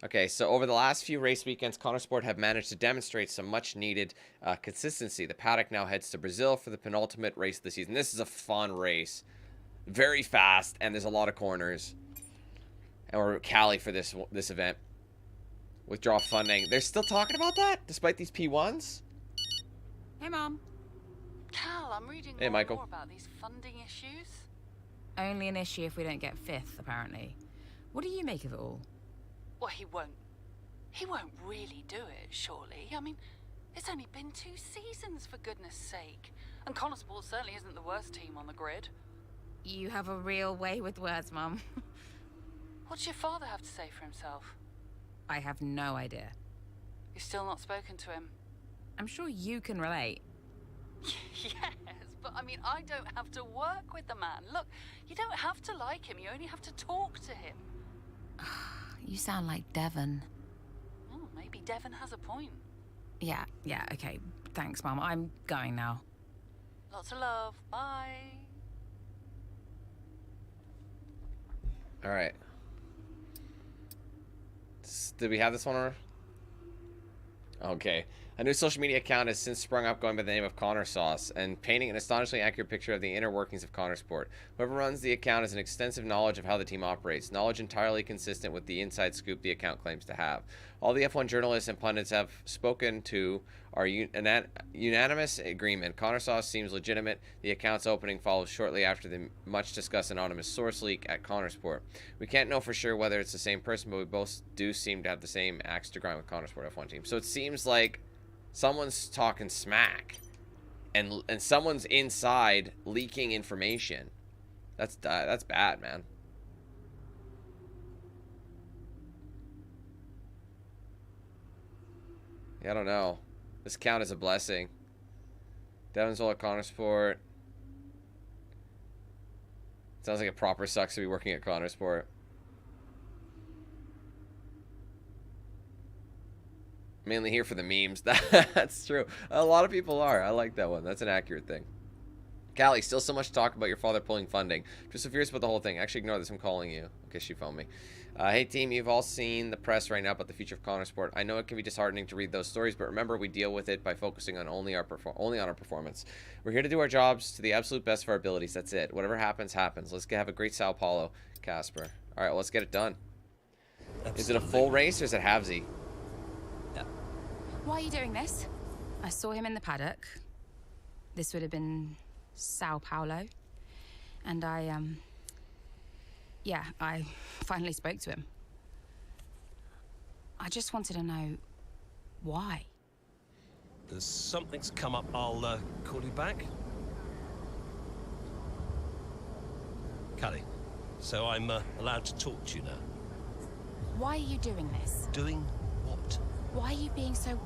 S1: Okay, so over the last few race weekends, Connor Sport have managed to demonstrate some much-needed consistency. The paddock now heads to Brazil for the penultimate race of the season. This is a fun race. Very fast, and there's a lot of corners. And we're Cali for this event. Withdraw funding. They're still talking about that, despite these P1s?
S19: Hey, Mom.
S24: Cal, I'm reading
S1: Hey,
S24: more
S1: Michael.
S24: and more about these funding issues.
S19: Only an issue if we don't get 5th, apparently. What do you make of it all?
S24: Well, he won't really do it, surely. I mean, it's only been 2 seasons, for goodness sake. And Connor Sport certainly isn't the worst team on the grid.
S19: You have a real way with words, Mum.
S24: What's your father have to say for himself?
S19: I have no idea.
S24: You've still not spoken to him?
S19: I'm sure you can relate.
S24: Yes, but I mean, I don't have to work with the man. Look, you don't have to like him, you only have to talk to him.
S19: You sound like Devon.
S24: Oh, maybe Devon has a point.
S19: Yeah, okay. Thanks, Mum. I'm going now.
S24: Lots of love. Bye.
S1: All right. Did we have this one? Okay. A new social media account has since sprung up going by the name of Connor Sauce and painting an astonishingly accurate picture of the inner workings of Connor Sport. Whoever runs the account has an extensive knowledge of how the team operates, knowledge entirely consistent with the inside scoop the account claims to have. All the F1 journalists and pundits have spoken to are unanimous agreement. Connor Sauce seems legitimate. The account's opening follows shortly after the much-discussed anonymous source leak at Connor Sport. We can't know for sure whether it's the same person, but we both do seem to have the same axe to grind with Connor Sport F1 team. So it seems like someone's talking smack, and someone's inside leaking information. That's bad, man. Yeah, I don't know. This count is a blessing. Devin's all at Connor Sport. Sounds like it proper sucks to be working at Connor Sport. Mainly here for the memes. That's true. A lot of people are. I like that one. That's an accurate thing. Callie, still so much to talk about your father pulling funding. Just so furious about the whole thing. Actually, ignore this. I'm calling you. Okay, she phoned me. Hey, team. You've all seen the press right now about the future of Connor Sport. I know it can be disheartening to read those stories, but remember, we deal with it by focusing on only on our performance. We're here to do our jobs to the absolute best of our abilities. That's it. Whatever happens, happens. Let's have a great Sao Paulo, Casper. All right, well, let's get it done. Absolutely. Is it a full race or is it halvesy?
S19: Why are you doing this? I saw him in the paddock. This would have been Sao Paulo. And I finally spoke to him. I just wanted to know why.
S21: There's something's come up. I'll call you back. Callie, so I'm allowed to talk to you now.
S19: Why are you doing this?
S21: Doing what?
S19: Why are you being so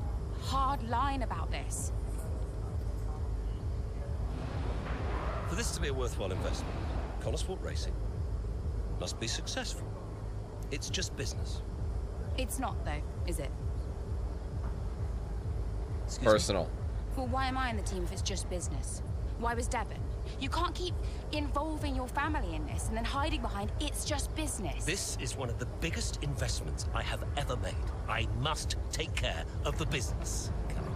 S19: hard line about this?
S21: For this to be a worthwhile investment, Connor Sport Racing must be successful. It's just business.
S19: It's not, though, is it?
S1: Personal.
S19: Well, why am I in the team if it's just business? Why was Devon? You can't keep involving your family in this and then hiding behind it's just business.
S21: This is one of the biggest investments I have ever made. I must take care of the business. Callie.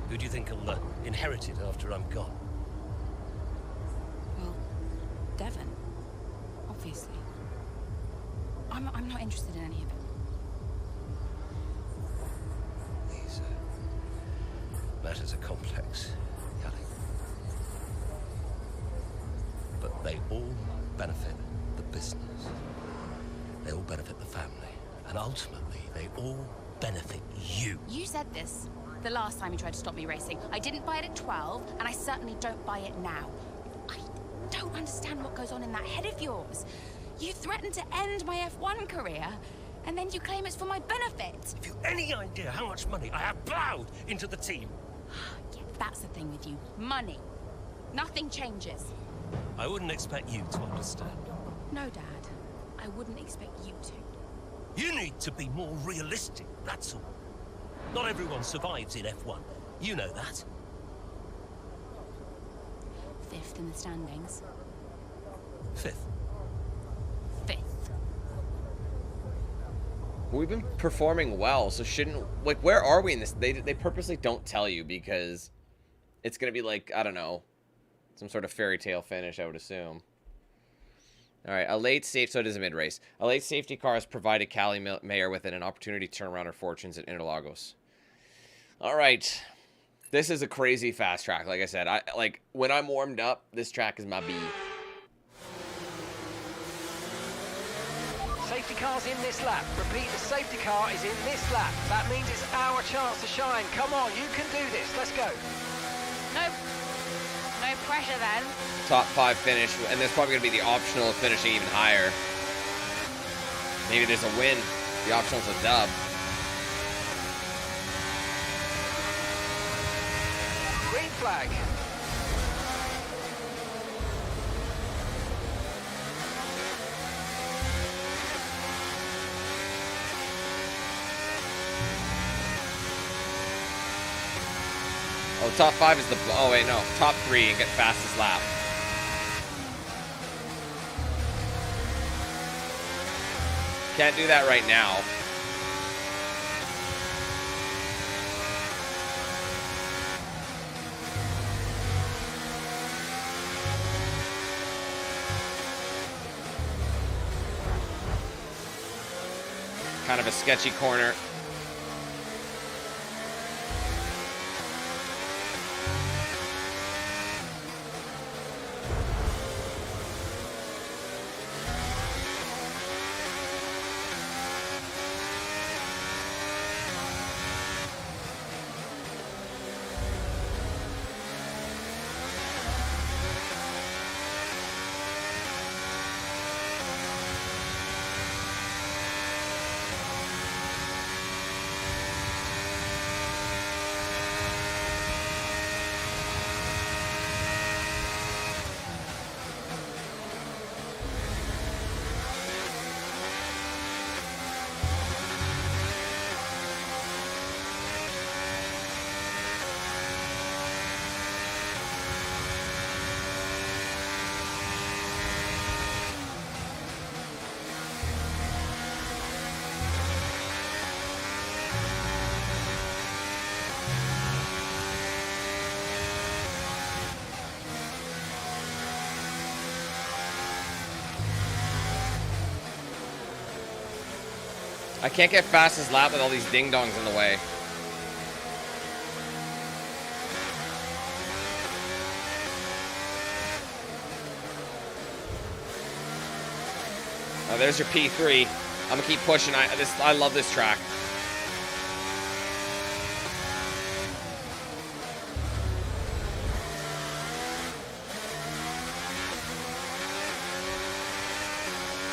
S21: Who do you think will inherit it after I'm gone?
S19: Well, Devon, obviously. I'm not interested in any of it.
S21: These matters are complex, Callie. But they all benefit the business. They all benefit the family. And ultimately, they all benefit you.
S19: You said this the last time you tried to stop me racing. I didn't buy it at 12, and I certainly don't buy it now. I don't understand what goes on in that head of yours. You threatened to end my F1 career, and then you claim it's for my benefit.
S21: Have you any idea how much money I have plowed into the team?
S19: Yeah, that's the thing with you. Money. Nothing changes.
S21: I wouldn't expect you to understand.
S19: No, Dad. I wouldn't expect you to.
S21: You need to be more realistic, that's all. Not everyone survives in F1. You know that.
S19: 5th in the standings.
S21: 5th.
S19: 5th.
S1: We've been performing well, so shouldn't... Like, where are we in this? They purposely don't tell you because it's going to be like, I don't know, some sort of fairy tale finish, I would assume. All right, a late safety... So it is a mid-race. A late safety car has provided Callie Mayer with an opportunity to turn around her fortunes at Interlagos. All right. This is a crazy fast track. Like I said, when I'm warmed up, this track is my B.
S17: Safety car's in this lap. Repeat, the safety car is in this lap. That means it's our chance to shine. Come on, you can do this. Let's go.
S19: No pressure then.
S1: Top 5 finish, and there's probably going to be the optional finishing even higher. Maybe there's a win. The optional's a dub.
S17: Green flag.
S1: Oh, top 5 is the... Oh, wait, no. Top 3 and get fastest lap. Can't do that right now. Kind of a sketchy corner. I can't get fastest lap with all these ding-dongs in the way. Oh, there's your P3. I'm gonna keep pushing. I love this track.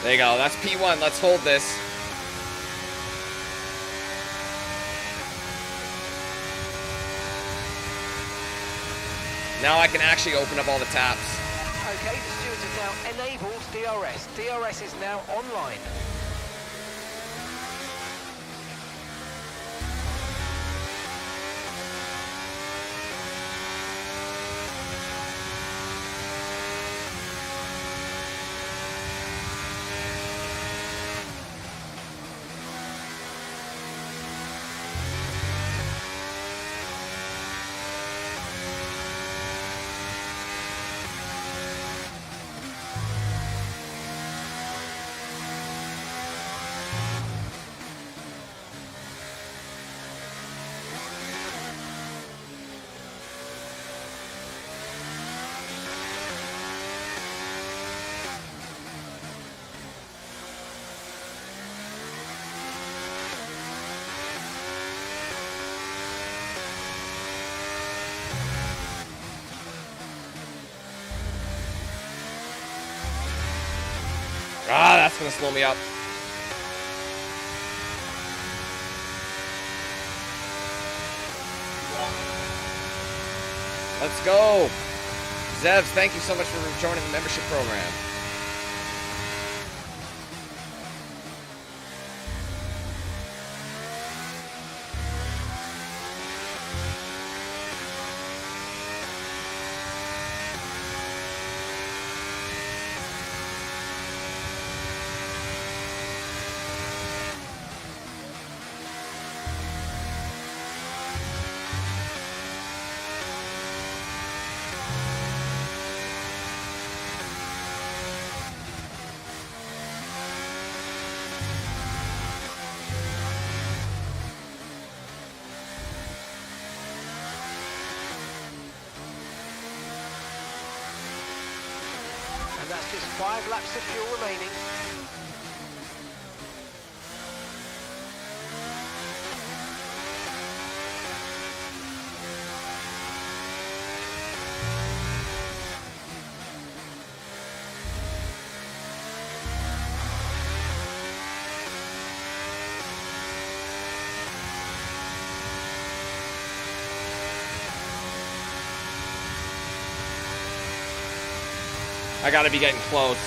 S1: There you go. That's P1. Let's hold this. Now I can actually open up all the taps.
S17: Okay, the stewards have now enabled DRS. DRS is now online.
S1: Ah, that's gonna slow me up. Let's go. Zevs, thank you so much for joining the membership program.
S17: And that's just 5 laps of fuel remaining.
S1: I gotta be getting close.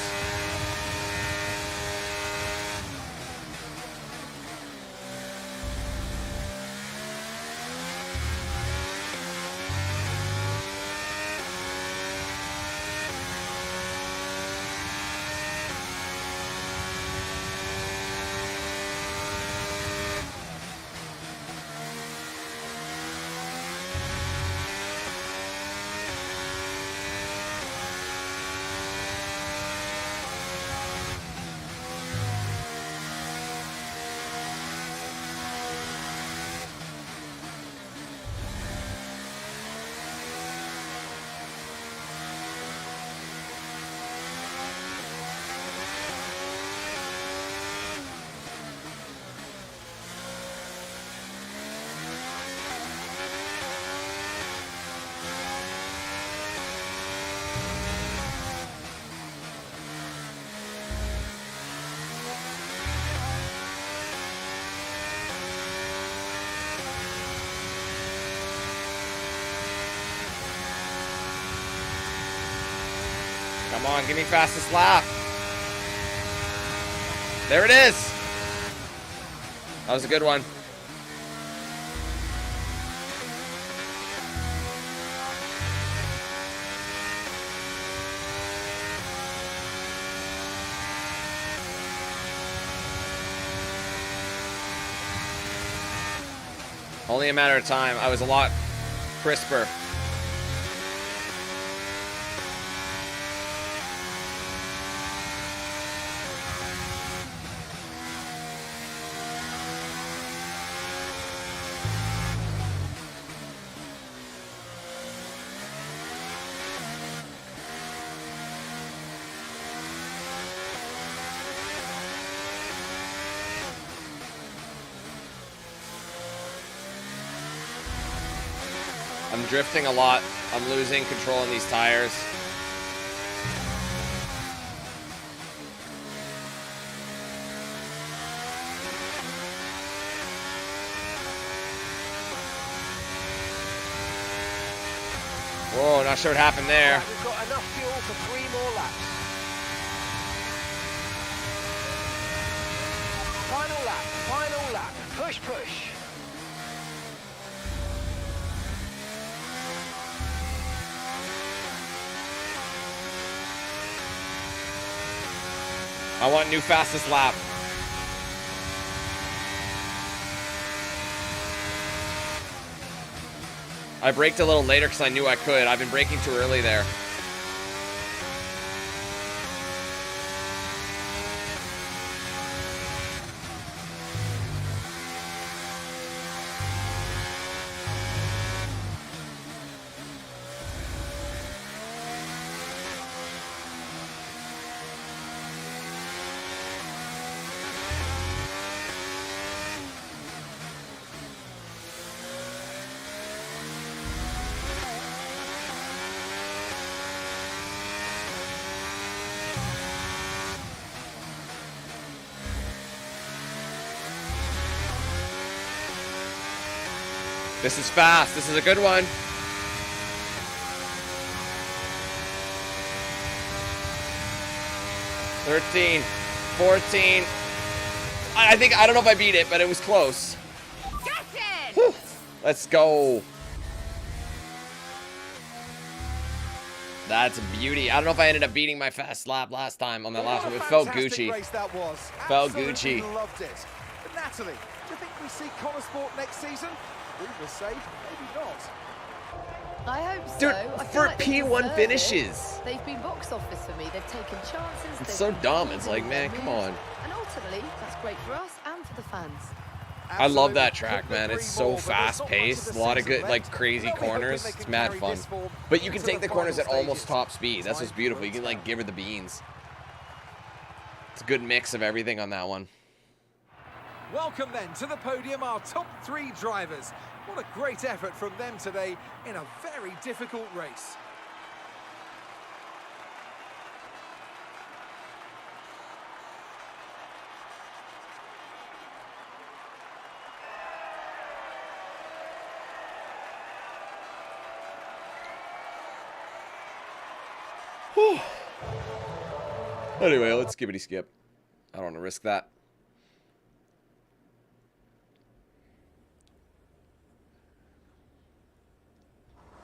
S1: Come on, give me fastest lap. There it is. That was a good one. Only a matter of time. I was a lot crisper. I'm drifting a lot. I'm losing control in these tires. Whoa, not sure what happened there.
S17: Right, we've got enough fuel for 3 more laps. Final lap, final lap. Push, push.
S1: I want new fastest lap. I braked a little later because I knew I could. I've been braking too early there. This is fast. This is a good one. $13, $14. I don't know if I beat it, but it was close. Whew. Let's go. That's a beauty. I don't know if I ended up beating my fast lap last time on that last one. It felt Gucci.
S2: Race that was.
S1: Felt
S2: Absolutely
S1: Gucci.
S2: Loved it. But Natalie, do you think we see Connor Sport next season? We were safe, maybe not.
S3: I hope so.
S1: Dude,
S3: I feel
S1: for
S3: like they
S1: P1
S3: deserve
S1: finishes.
S3: it. They've been box office for me. They've taken chances.
S1: It's so dumb. It's like, man, come on.
S3: And ultimately, that's great for us and for the fans.
S1: I love that track, man. It's so fast-paced. A lot of good, like, crazy corners. It's mad fun. But you can take the corners at almost top speed. That's what's beautiful. You can, like, give her the beans. It's a good mix of everything on that one.
S2: Welcome then to the podium, our top 3 drivers. What a great effort from them today in a very difficult race.
S1: Whew. Anyway, let's skippity skip. I don't want to risk that.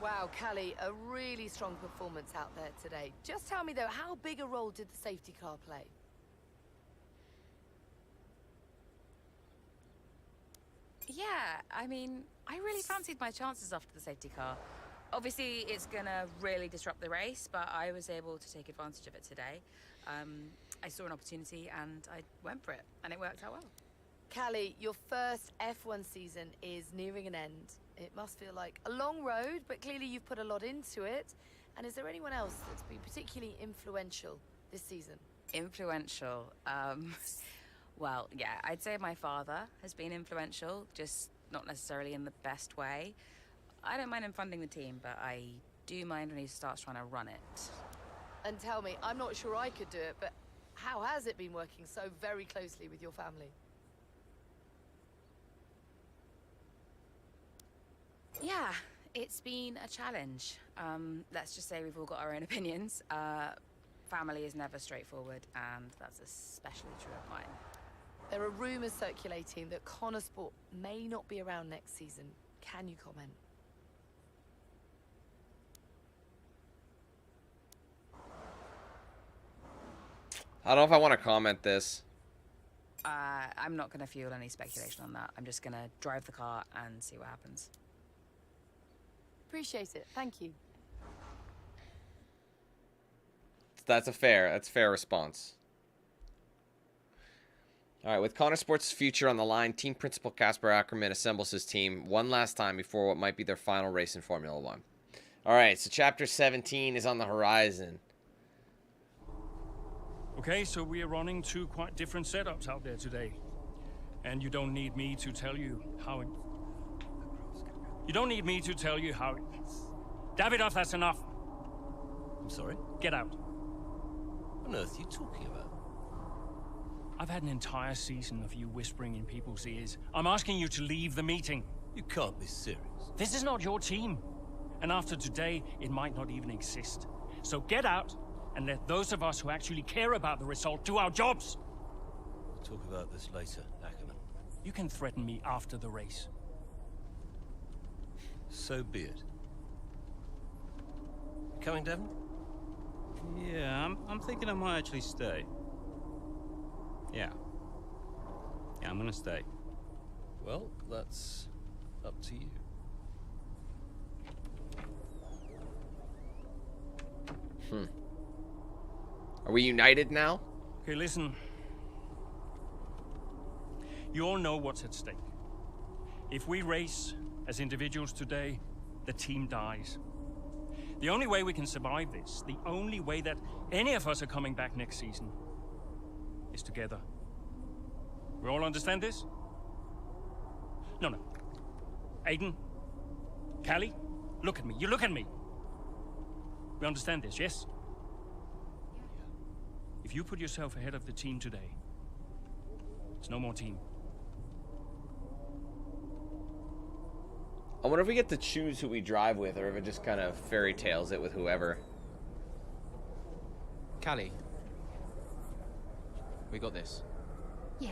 S3: Wow, Callie, a really strong performance out there today. Just tell me, though, how big a role did the safety car play?
S19: Yeah, I mean, I really fancied my chances after the safety car. Obviously, it's gonna really disrupt the race, but I was able to take advantage of it today. I saw an opportunity and I went for it, and it worked out well.
S3: Callie, your first F1 season is nearing an end. It must feel like a long road, but clearly you've put a lot into it. And is there anyone else that's been particularly influential this season?
S19: Influential? Well, yeah, I'd say my father has been influential, just not necessarily in the best way. I don't mind him funding the team, but I do mind when he starts trying to run it.
S3: And tell me, I'm not sure I could do it, but how has it been working so very closely with your family?
S19: Yeah, it's been a challenge. Let's just say we've all got our own opinions. family is never straightforward, and that's especially true of mine.
S3: There are rumours circulating that Connor Sport may not be around next season. Can you comment?
S1: I don't know if I want to comment this.
S19: I'm not going to fuel any speculation on that. I'm just going to drive the car and see what happens.
S3: Appreciate it. Thank you.
S1: That's a fair response. All right, with Connor Sports' future on the line, team principal Casper Ackerman assembles his team one last time before what might be their final race in Formula One. All right, so Chapter 17 is on the horizon.
S5: Okay, so we are running two quite different setups out there today. And you don't need me to tell you how it... You don't need me to tell you how it... Davidoff, that's enough.
S21: I'm sorry?
S5: Get out.
S21: What on earth are you talking about?
S5: I've had an entire season of you whispering in people's ears. I'm asking you to leave the meeting.
S21: You can't be serious.
S5: This is not your team. And after today, it might not even exist. So get out and let those of us who actually care about the result do our jobs.
S21: We'll talk about this later, Ackerman.
S5: You can threaten me after the race.
S21: So be it. You coming, Devon?
S9: Yeah, I'm thinking I might actually stay. Yeah, I'm gonna stay.
S21: Well, that's up to you.
S1: Are we united now?
S5: Okay, listen. You all know what's at stake. If we race as individuals today, the team dies. The only way we can survive this, the only way that any of us are coming back next season, is together. We all understand this? No. Aiden, Callie, look at me. You look at me. We understand this, yes? If you put yourself ahead of the team today, it's no more team.
S1: I wonder if we get to choose who we drive with, or if it just kind of fairy tales it with whoever.
S11: Callie, we got this.
S19: Yeah.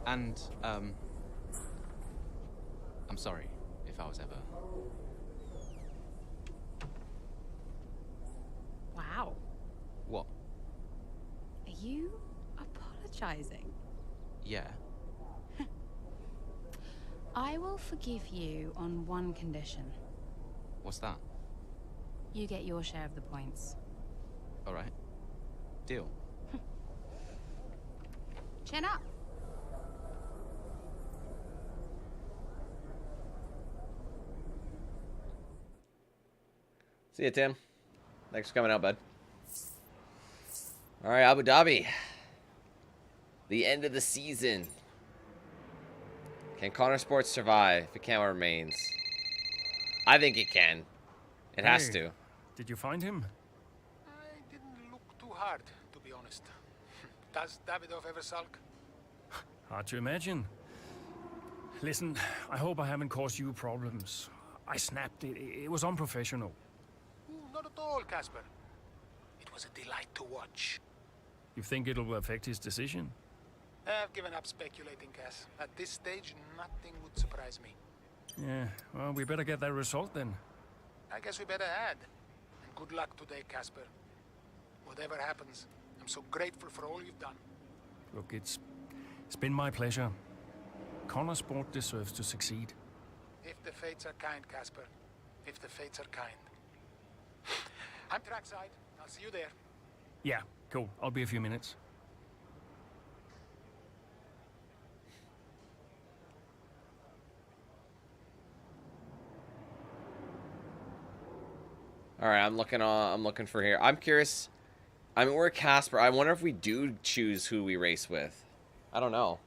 S11: And, I'm sorry if I was ever...
S19: Wow.
S11: What?
S19: Are you apologizing?
S11: Yeah.
S19: I will forgive you on one condition.
S11: What's that?
S19: You get your share of the points.
S11: All right. Deal.
S19: Chin up.
S1: See you, Tim. Thanks for coming out, bud. All right, Abu Dhabi. The end of the season. Can Connor Sports survive if Camo remains? I think it can. It has to.
S5: Did you find him?
S13: I didn't look too hard, to be honest. Does Davidoff ever sulk?
S5: Hard to imagine. Listen, I hope I haven't caused you problems. I snapped it. It was unprofessional.
S13: Not at all, Casper. It was a delight to watch.
S5: You think it'll affect his decision?
S13: I've given up speculating, Cass. At this stage, nothing would surprise me.
S5: Yeah, well, we better get that result then.
S13: I guess we better add. And good luck today, Casper. Whatever happens, I'm so grateful for all you've done.
S5: Look, it's been my pleasure. Connor Sport deserves to succeed.
S13: If the fates are kind, Casper. If the fates are kind. I'm trackside. I'll see you there.
S5: Yeah, cool. I'll be a few minutes.
S1: All right, I'm looking for here. I'm curious. I mean, we're Casper. I wonder if we do choose who we race with. I don't know.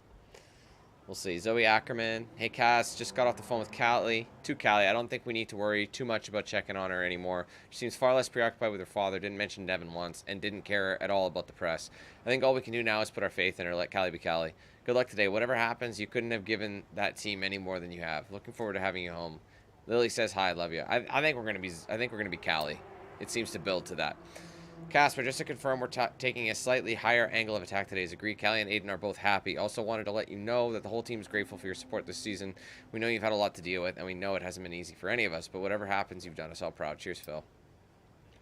S1: We'll see. Zoe Ackerman. Hey, Cass. Just got off the phone with Callie. To Callie. I don't think we need to worry too much about checking on her anymore. She seems far less preoccupied with her father. Didn't mention Devin once. And didn't care at all about the press. I think all we can do now is put our faith in her. Let Callie be Callie. Good luck today. Whatever happens, you couldn't have given that team any more than you have. Looking forward to having you home. Lily says hi. Love you. I think we're gonna be Callie. It seems to build to that. Casper, just to confirm, we're taking a slightly higher angle of attack today. Agreed. Callie and Aiden are both happy. Also wanted to let you know that the whole team is grateful for your support this season. We know you've had a lot to deal with, and we know it hasn't been easy for any of us, but whatever happens, you've done us all proud. Cheers, Phil.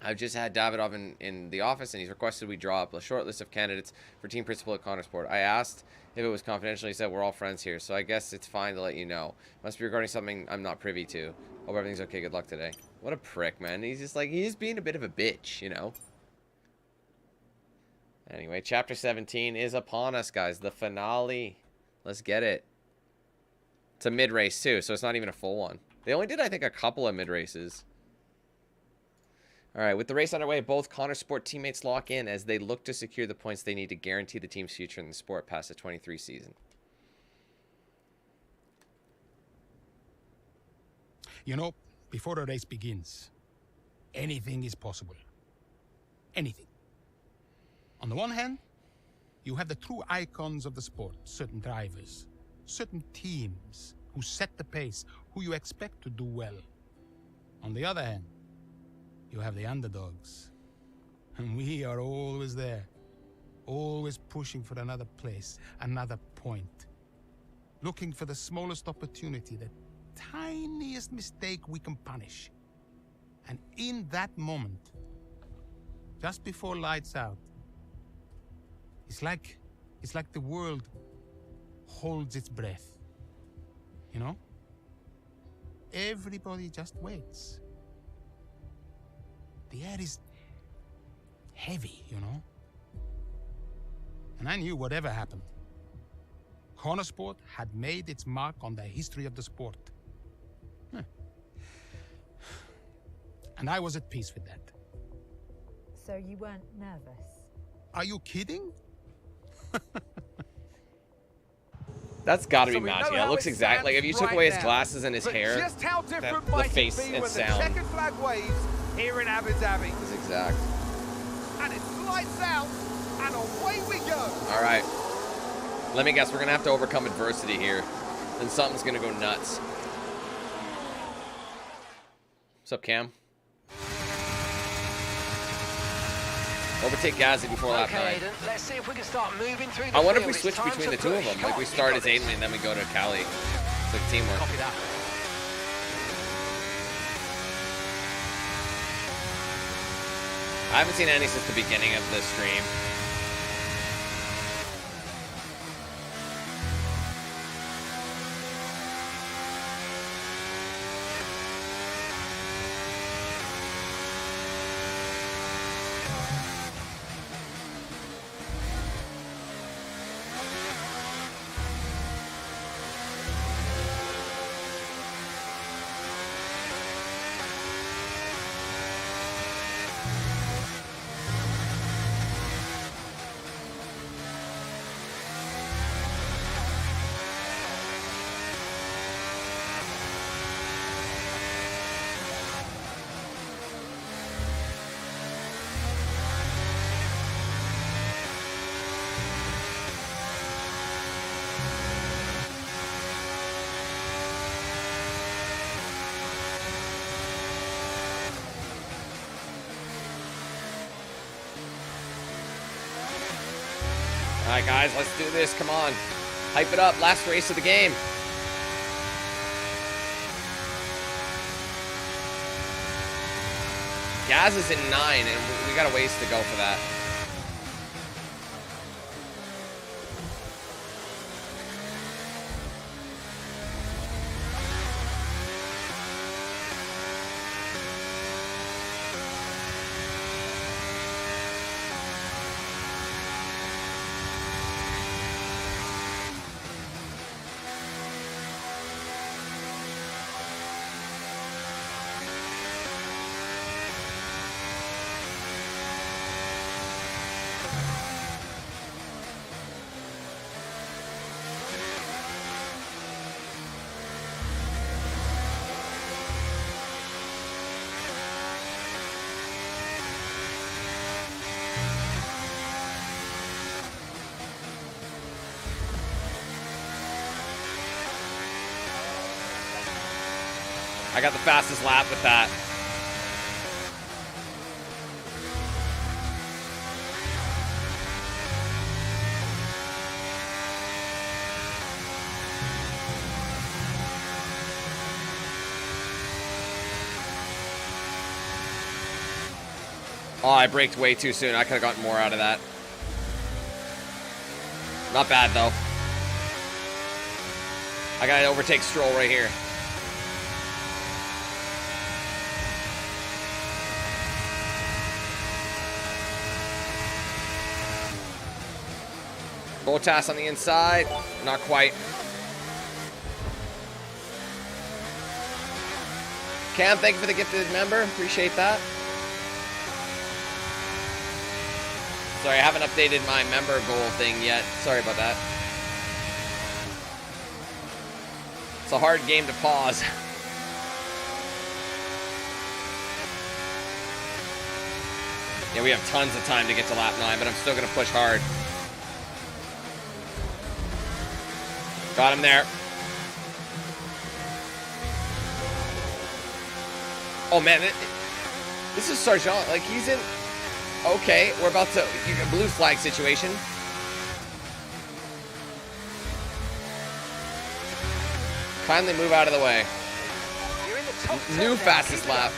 S1: I've just had Davidov in the office, and he's requested we draw up a short list of candidates for team principal at Connorsport. I asked if it was confidential. He said we're all friends here, so I guess it's fine to let you know. Must be regarding something I'm not privy to. Hope everything's okay. Good luck today. What a prick, man. He's just like, he's being a bit of a bitch, you know? Anyway, Chapter 17 is upon us, guys. The finale. Let's get it. It's a mid-race, too, so it's not even a full one. They only did, I think, a couple of mid-races. All right, with the race underway, both Connorsport teammates lock in as they look to secure the points they need to guarantee the team's future in the sport past the 23 season.
S7: You know, before a race begins, anything is possible. Anything. On the one hand, you have the true icons of the sport, certain drivers, certain teams who set the pace, who you expect to do well. On the other hand, you have the underdogs. And we are always there, always pushing for another place, another point. Looking for the smallest opportunity, the tiniest mistake we can punish. And in that moment, just before lights out, it's like the world holds its breath. You know? Everybody just waits. The air is heavy, you know? And I knew whatever happened, Connorsport had made its mark on the history of the sport. And I was at peace with that.
S10: So you weren't nervous?
S7: Are you kidding?
S1: That's got to be Matty. It looks exactly like if you took away his glasses and his hair,
S2: just how different
S1: the face and sound.
S2: The checkered flag waves here in Abu Dhabi
S1: is exact.
S2: And it's lights out, and away we go.
S1: All right. Let me guess, we're gonna have to overcome adversity here, and something's gonna go nuts. What's up, Cam? Overtake Gazzy before lap 9.
S17: Let's see if we can start moving through the
S1: I wonder if
S17: field.
S1: we switch
S17: It's time
S1: between
S17: to
S1: the two of
S17: push.
S1: them.
S17: Come
S1: Like we
S17: on,
S1: start
S17: you've
S1: as
S17: got
S1: Aiden and then we go to Cali. It's like teamwork.
S17: Copy that.
S1: I haven't seen any since the beginning of the stream. All right, guys, let's do this. Come on. Hype it up. Last race of the game. Gaz is in 9, and we got a ways to go for that. I got the fastest lap with that. Oh, I braked way too soon. I could have gotten more out of that. Not bad, though. I gotta overtake Stroll right here. Bottas on the inside. Not quite. Cam, thank you for the gifted member. Appreciate that. Sorry, I haven't updated my member goal thing yet. Sorry about that. It's a hard game to pause. Yeah, we have tons of time to get to lap 9, but I'm still going to push hard. Got him there. Oh, man. This is Sargent. Like, he's in... Okay, we're about to... Blue flag situation. Kindly move out of the way.
S17: You're in the top 10
S1: New
S17: now.
S1: fastest
S17: Keep it
S1: lap.
S17: up.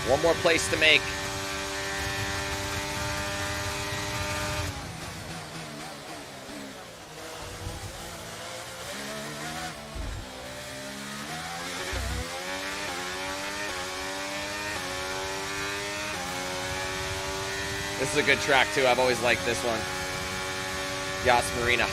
S1: One more place to make. This is a good track too. I've always liked this one. Yas Marina.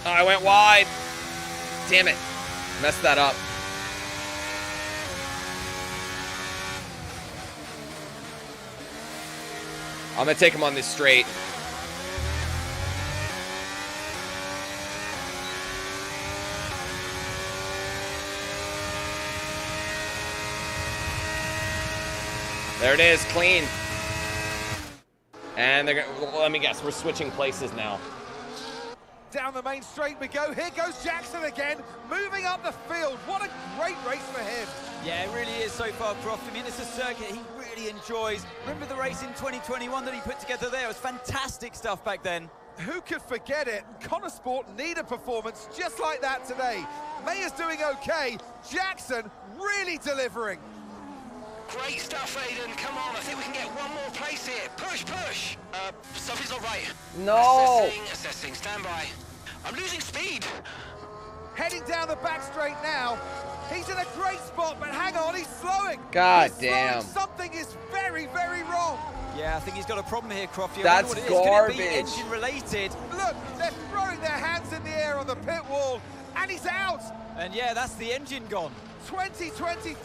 S1: Oh, I went wide. Damn it. Messed that up. I'm going to take him on this straight. There it is, clean. And they're gonna, well, let me guess, we're switching places now.
S2: Down the main straight we go. Here goes Jackson again, moving up the field. What a great race for him.
S6: Yeah, it really is so far, Croft. I mean, it's a circuit he really enjoys. Remember the race in 2021 that he put together there? It was fantastic stuff back then.
S2: Who could forget it? Connor Sport need a performance just like that today. Mayer's doing okay. Jackson really delivering.
S17: Great stuff, Aiden. Come on, I think we can get one more place here. Push, push. Something's not right.
S1: No.
S17: Assessing. Stand by. I'm losing speed.
S2: Heading down the back straight now. He's in a great spot, but hang on, he's slowing.
S1: God
S2: He's
S1: damn.
S2: slowing. Something is very, very wrong.
S6: Yeah, I think he's got a problem here, Crofty.
S1: That's
S6: Could
S1: garbage.
S6: it be engine related?
S2: Look, they're throwing their hands in the air on the pit wall, and he's out.
S6: And yeah, that's the engine gone.
S2: 2023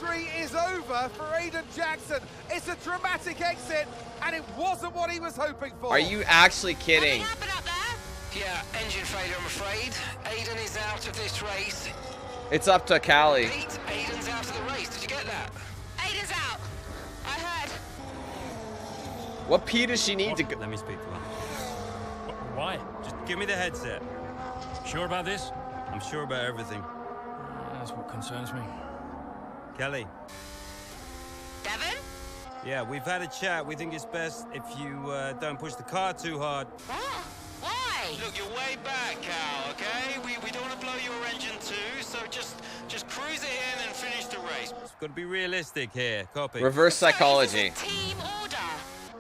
S2: is over for Aiden Jackson. It's a dramatic exit, and it wasn't what he was hoping for.
S1: Are you actually kidding?
S17: Yeah, engine failure, I'm afraid. Aiden is out of this race.
S1: It's up to Callie.
S17: Pete, Aiden's out of the race. Did you get that? Aiden's out. I heard.
S1: What P does she need to go?
S9: Let me speak to her.
S5: Why?
S9: Just give me the headset.
S5: Sure about this?
S9: I'm sure about everything.
S5: That's what concerns me.
S9: Kelly.
S17: Devon?
S9: Yeah, we've had a chat. We think it's best if you don't push the car too hard.
S17: What? Why? Look, you're way back, Cal, okay? We don't want to blow your engine too, so just cruise it in and finish the race.
S9: Got to be realistic here. Copy.
S1: Reverse psychology.
S24: Team order.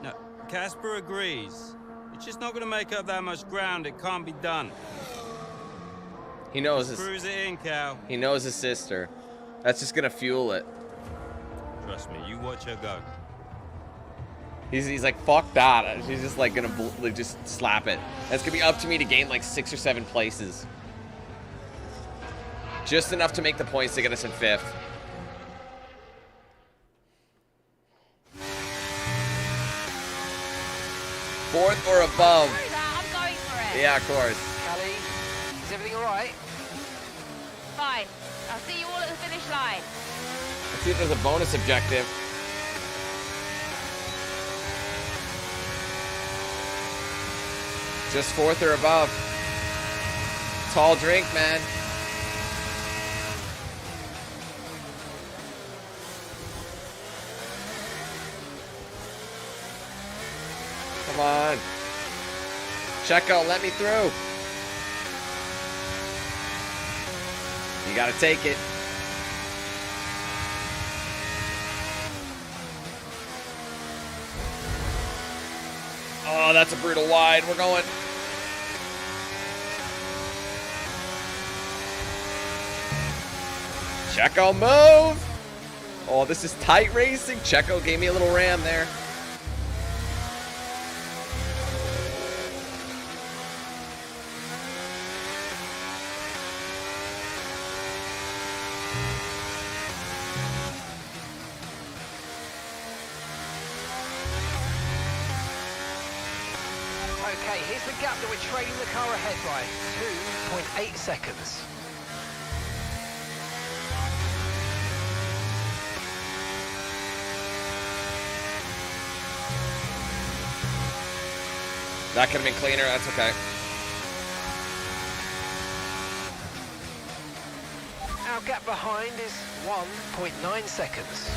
S9: No, Casper agrees. It's just not going to make up that much ground. It can't be done.
S1: He knows his.
S9: Cruise it in, Cal.
S1: He knows his sister. That's just gonna fuel it.
S9: Trust me. You watch her go.
S1: He's like, fuck that. She's just like gonna just slap it. That's gonna be up to me to gain like 6 or 7 places. Just enough to make the points to get us in 5th. Fourth or above.
S24: I'm going for it.
S1: Yeah, of course.
S17: Callie, is everything all right?
S24: Fine. I'll see you all at the finish line.
S1: Let's see if there's a bonus objective. Just 4th or above. Tall drink, man. Come on. Checo, let me through. You gotta take it. Oh, that's a brutal wide. We're going. Checo, move! Oh, this is tight racing. Checo gave me a little ram there.
S17: Okay, here's the gap that we're trailing the car ahead by. 2.8 seconds.
S1: That could have been cleaner. That's okay.
S17: Our gap behind is 1.9 seconds.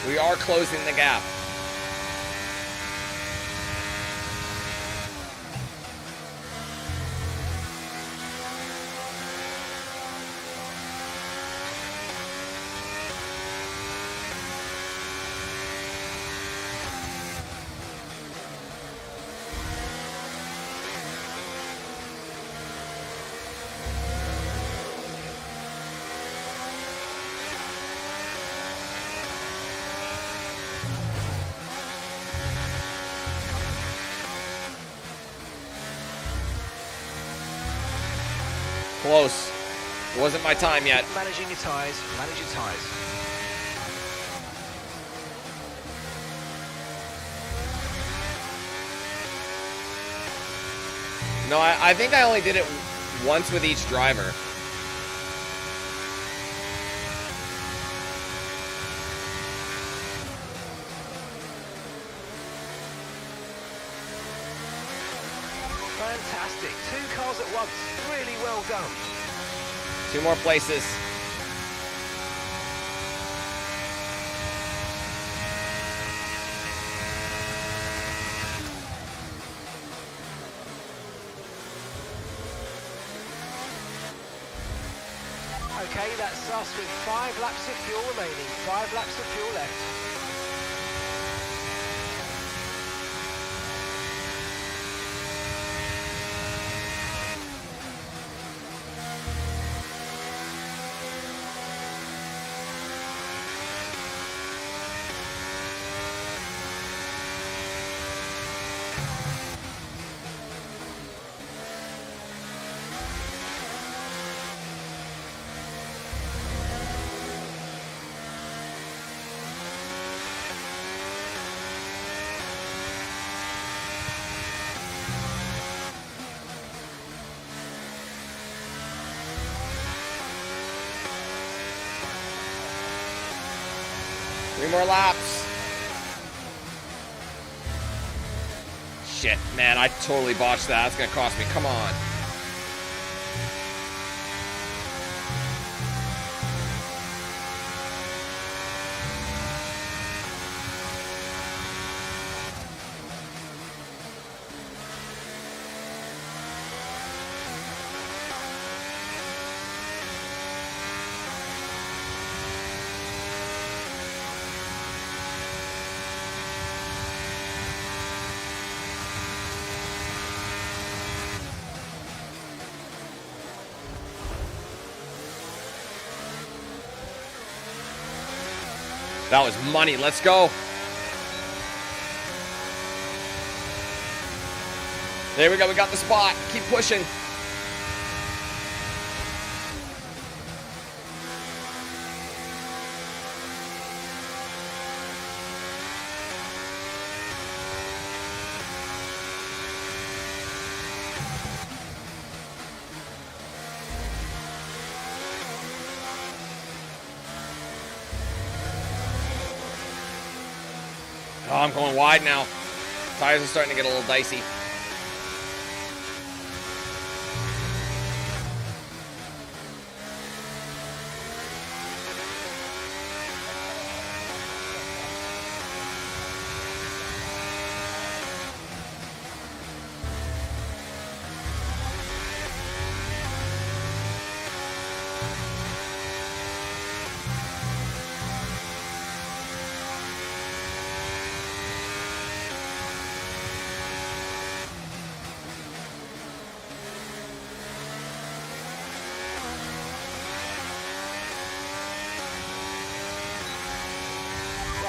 S1: We are closing the gap. Close. It wasn't my time yet.
S17: Managing your tyres, manage your tyres.
S1: No, I think I only did it once with each driver.
S17: Fantastic. 2 cars at once. Really well done.
S1: 2 more places.
S17: Okay, that's us with 5 laps of fuel remaining. 5 laps of fuel left.
S1: Three more laps. Shit, man, I totally botched that. That's gonna cost me. Come on. That was money. Let's go. There we go. We got the spot. Keep pushing. Oh, I'm going wide now. Tires are starting to get a little dicey.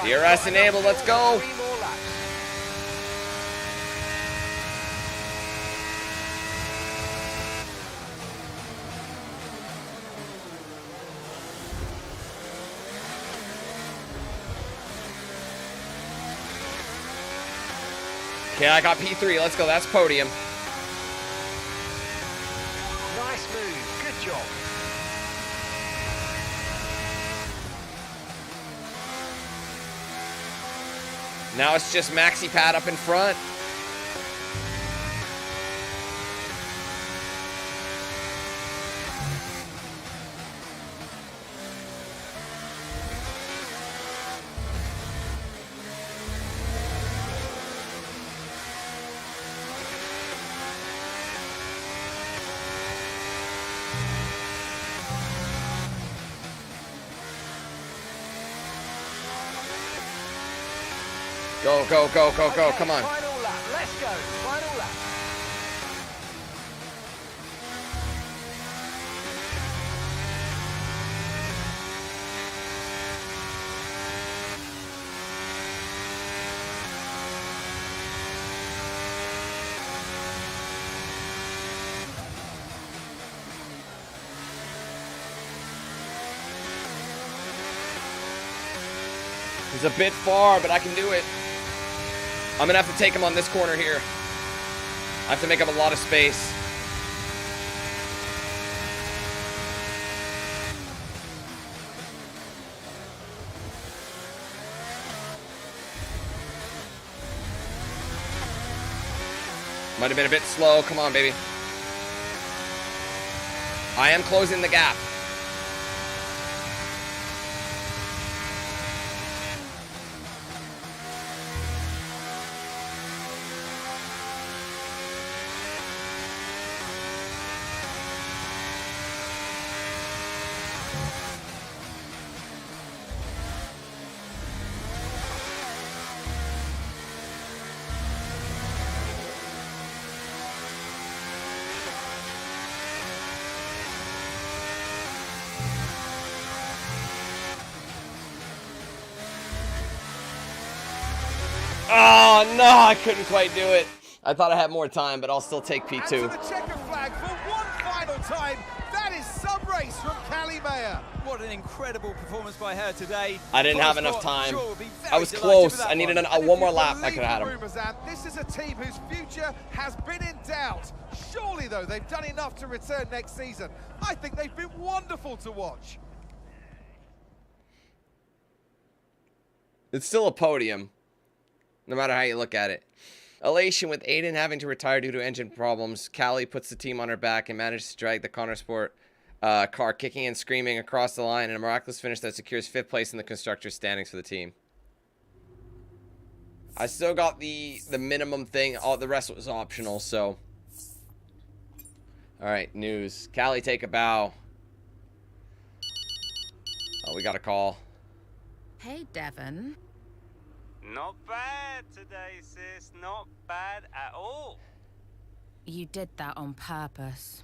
S1: DRS enabled, let's go. Okay, I got P3, let's go, that's podium.
S17: Nice move, good job.
S1: Now it's just maxi pad up in front. Go, go, go, go, go, come on.
S17: Final lap, let's go, final lap.
S1: He's a bit far, but I can do it. I'm gonna have to take him on this corner here. I have to make up a lot of space. Might have been a bit slow. Come on, baby. I am closing the gap. Oh, no, I couldn't quite do it. I thought I had more time, but I'll still take P2.
S2: And to the checker flag for one final time. That is some race from Callie Mayer.
S6: What an incredible performance by her today.
S1: I didn't have enough time. I was close. I needed one more lap. I could have had him.
S2: This is a team whose future has been in doubt. Surely, though, they've done enough to return next season. I think they've been wonderful to watch.
S1: It's still a podium, no matter how you look at it. Elation with Aiden having to retire due to engine problems. Callie puts the team on her back and manages to drag the Connor Sport car kicking and screaming across the line in a miraculous finish that secures 5th place in the constructors standings for the team. I still got the minimum thing. All the rest was optional, so. All right, news. Callie, take a bow. Oh, we got a call.
S3: Hey, Devon.
S9: Not bad today, sis. Not bad at all.
S3: You did that on purpose.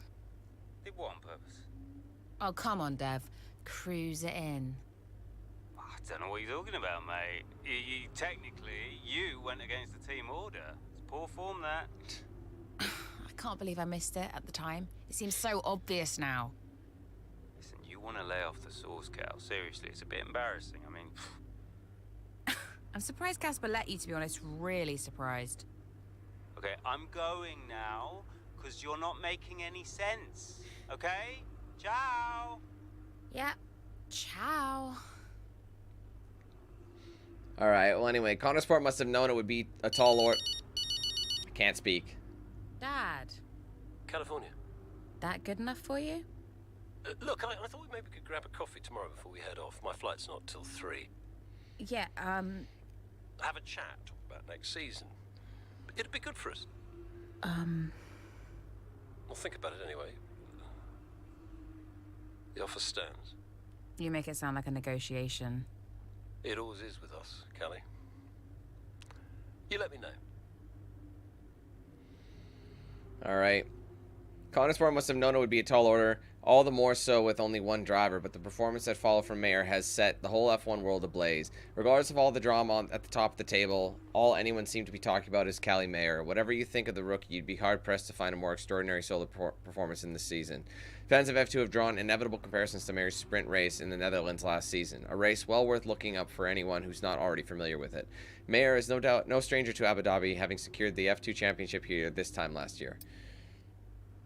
S9: Did what on purpose?
S3: Oh, come on, Dev. Cruise it in.
S9: I don't know what you're talking about, mate. Technically, you went against the team order. It's poor form, that.
S3: I can't believe I missed it at the time. It seems so obvious now.
S9: Listen, you want to lay off the sauce, Cal. Seriously, it's a bit embarrassing. I mean...
S3: I'm surprised Casper let you, to be honest. Really surprised.
S9: Okay, I'm going now, because you're not making any sense. Okay? Ciao!
S3: Yeah. Ciao.
S1: Alright, well anyway, Connor Sport must have known it would be a tall order. I can't speak.
S3: Dad.
S12: California.
S3: That good enough for you?
S12: Look, I thought we maybe could grab a coffee tomorrow before we head off. My flight's not till 3.
S3: Yeah,
S12: Have a chat, talk about next season. It'd be good for us. We'll think about it anyway. The offer stands.
S3: You make it sound like a negotiation.
S12: It always is with us, Callie. You let me know.
S1: Alright. Connor Sport must have known it would be a tall order, all the more so with only one driver, but the performance that followed from Mayer has set the whole F1 world ablaze. Regardless of all the drama at the top of the table, all anyone seemed to be talking about is Callie Mayer. Whatever you think of the rookie, you'd be hard-pressed to find a more extraordinary solo performance in this season. Fans of F2 have drawn inevitable comparisons to Mayer's sprint race in the Netherlands last season, a race well worth looking up for anyone who's not already familiar with it. Mayer is no doubt no stranger to Abu Dhabi, having secured the F2 championship here this time last year.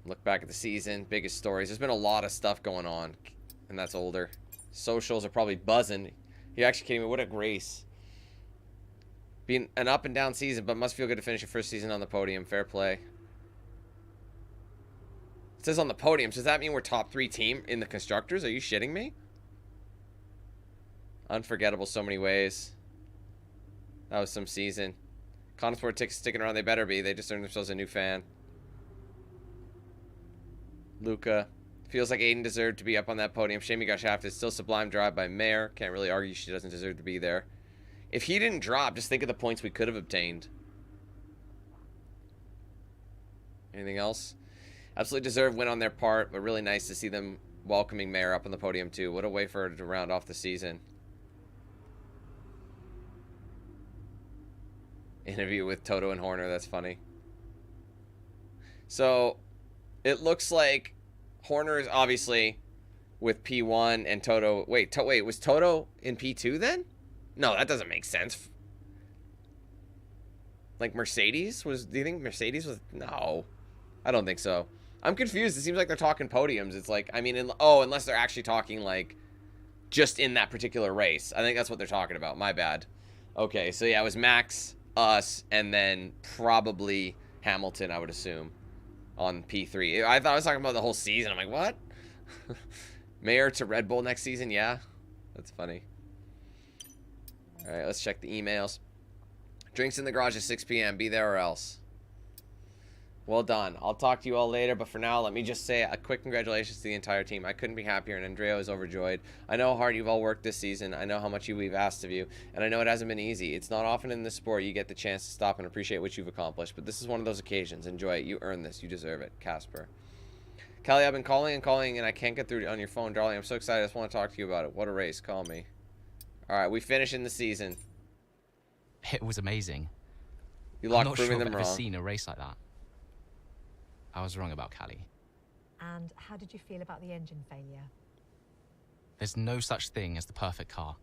S1: Look back at the season, biggest stories. There's been a lot of stuff going on, and that's older. Socials are probably buzzing. You actually kidding me? What a race. Been an up and down season, but must feel good to finish your first season on the podium. Fair play. It says on the podium. Does that mean we're top 3 team in the constructors? Are you shitting me? Unforgettable so many ways. That was some season. Consport ticks sticking around. They better be. They just earned themselves a new fan. Luca. Feels like Aiden deserved to be up on that podium. Shame he got shafted. Still sublime drive by Mayer. Can't really argue she doesn't deserve to be there. If he didn't drop, just think of the points we could have obtained. Anything else? Absolutely deserved win on their part, but really nice to see them welcoming Mayer up on the podium too. What a way for her to round off the season. Interview with Toto and Horner. That's funny. So, it looks like Horner is obviously with P1 and Toto. Wait, was Toto in P2 then? No, that doesn't make sense. Like Mercedes? Do you think Mercedes was? No, I don't think so. I'm confused. It seems like they're talking podiums. It's like, I mean, unless they're actually talking like just in that particular race. I think that's what they're talking about. My bad. Okay, so yeah, it was Max, us, and then probably Hamilton, I would assume, on P3. I thought I was talking about the whole season. I'm like, what? Mayor to Red Bull next season? Yeah, that's funny. All right, let's check the emails. Drinks in the garage at 6 p.m. Be there or else. Well done. I'll talk to you all later, but for now, let me just say a quick congratulations to the entire team. I couldn't be happier, and Andrea is overjoyed. I know how hard you've all worked this season. I know how much we've asked of you, and I know it hasn't been easy. It's not often in this sport you get the chance to stop and appreciate what you've accomplished, but this is one of those occasions. Enjoy it. You earned this. You deserve it. Casper. Kelly, I've been calling and calling, and I can't get through on your phone, darling. I'm so excited. I just want to talk to you about it. What a race. Call me. All right, we finish in the season.
S4: It was amazing.
S1: You locked
S4: I'm not
S1: proving
S4: sure
S1: them
S4: I've ever
S1: wrong.
S4: seen a race like that. I was wrong about Callie.
S10: And how did you feel about the engine failure?
S4: There's no such thing as the perfect car.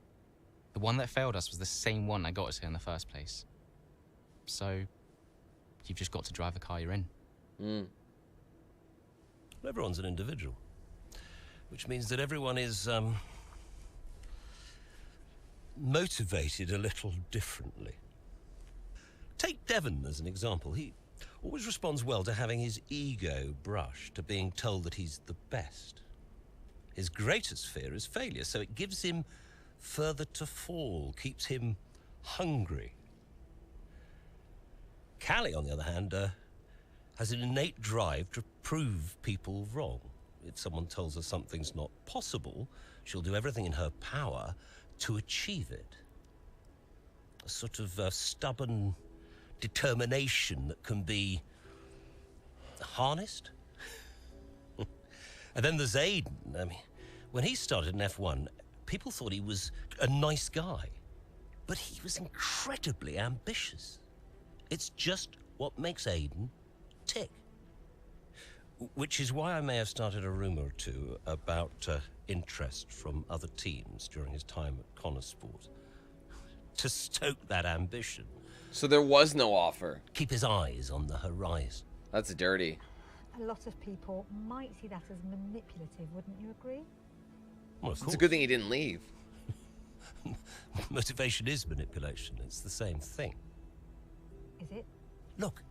S4: The one that failed us was the same one that got us here in the first place. So, you've just got to drive the car you're in.
S21: Everyone's an individual, which means that everyone is motivated a little differently. Take Devon as an example. He always responds well to having his ego brushed, to being told that he's the best. His greatest fear is failure, so it gives him further to fall, keeps him hungry. Callie, on the other hand, has an innate drive to prove people wrong. If someone tells her something's not possible, she'll do everything in her power to achieve it. A sort of stubborn determination that can be harnessed. And then there's Aiden. I mean, when he started in F1, people thought he was a nice guy, but he was incredibly ambitious. It's just what makes Aiden tick. Which is why I may have started a rumor or two about interest from other teams during his time at Connosport, to stoke that ambition.
S1: So there was no offer.
S21: Keep his eyes on the horizon.
S1: That's dirty.
S10: A lot of people might see that as manipulative, wouldn't you agree?
S21: Well, of course.
S1: It's a good thing he didn't leave.
S21: Motivation is manipulation. It's the same thing.
S10: Is it?
S21: Look,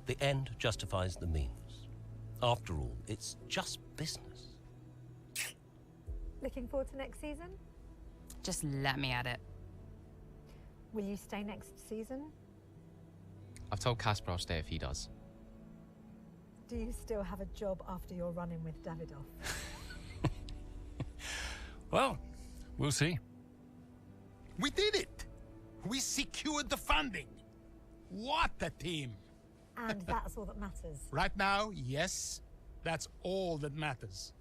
S21: the end justifies the means. After all, it's just business.
S10: Looking forward to next season?
S19: Just let me at it.
S10: Will you stay next season?
S4: I've told Casper I'll stay if he does.
S10: Do you still have a job after your run-in with Davidoff?
S5: Well, we'll see.
S7: We did it! We secured the funding! What a team!
S10: And that's all that matters.
S7: Right now, yes, that's all that matters.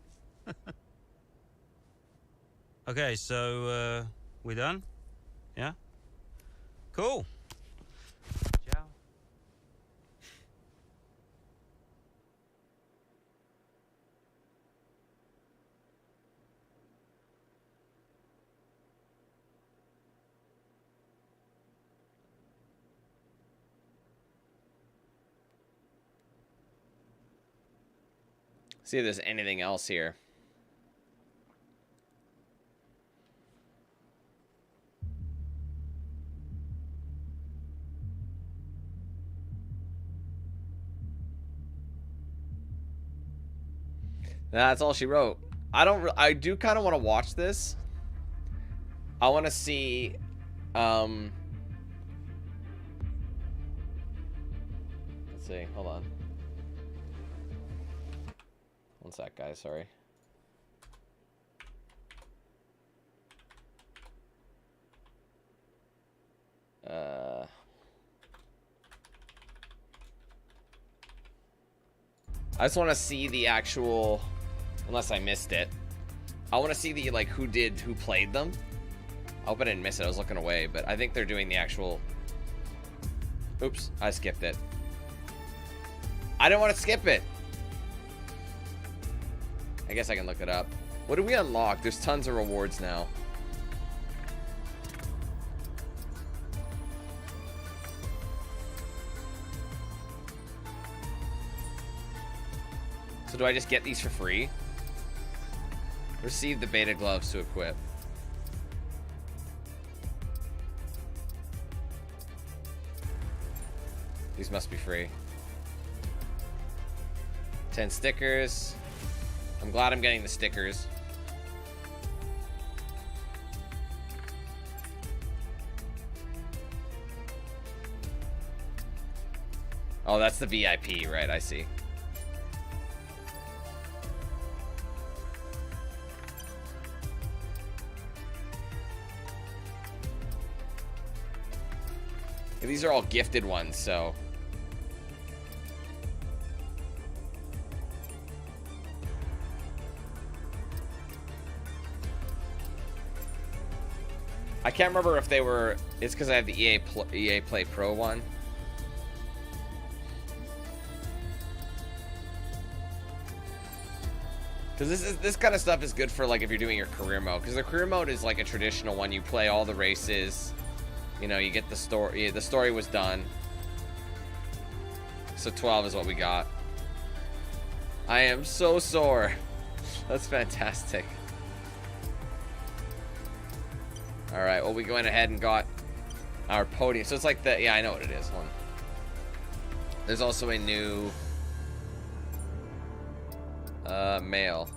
S9: Okay, so, we done? Yeah? Cool. Ciao.
S1: See if there's anything else here. That's all she wrote. I do kind of want to watch this. I want to see let's see. Hold on. One sec, guys, sorry. I just want to see the actual, unless I missed it. I want to see the, like, who played them. I hope I didn't miss it. I was looking away, but I think they're doing the actual. Oops, I skipped it. I didn't want to skip it. I guess I can look it up. What did we unlock? There's tons of rewards now. So do I just get these for free? Receive the beta gloves to equip. These must be free. 10 stickers. I'm glad I'm getting the stickers. Oh, that's the VIP, right? I see. These are all gifted ones, so. I can't remember if they were. It's because I have the EA Play Pro one. Because this kind of stuff is good for like if you're doing your career mode. Because the career mode is like a traditional one. You play all the races. You know, you get the story. Yeah, the story was done. So 12 is what we got. I am so sore. That's fantastic. All right. Well, we went ahead and got our podium. So it's like the. Yeah, I know what it is. Hold on. There's also a new mail.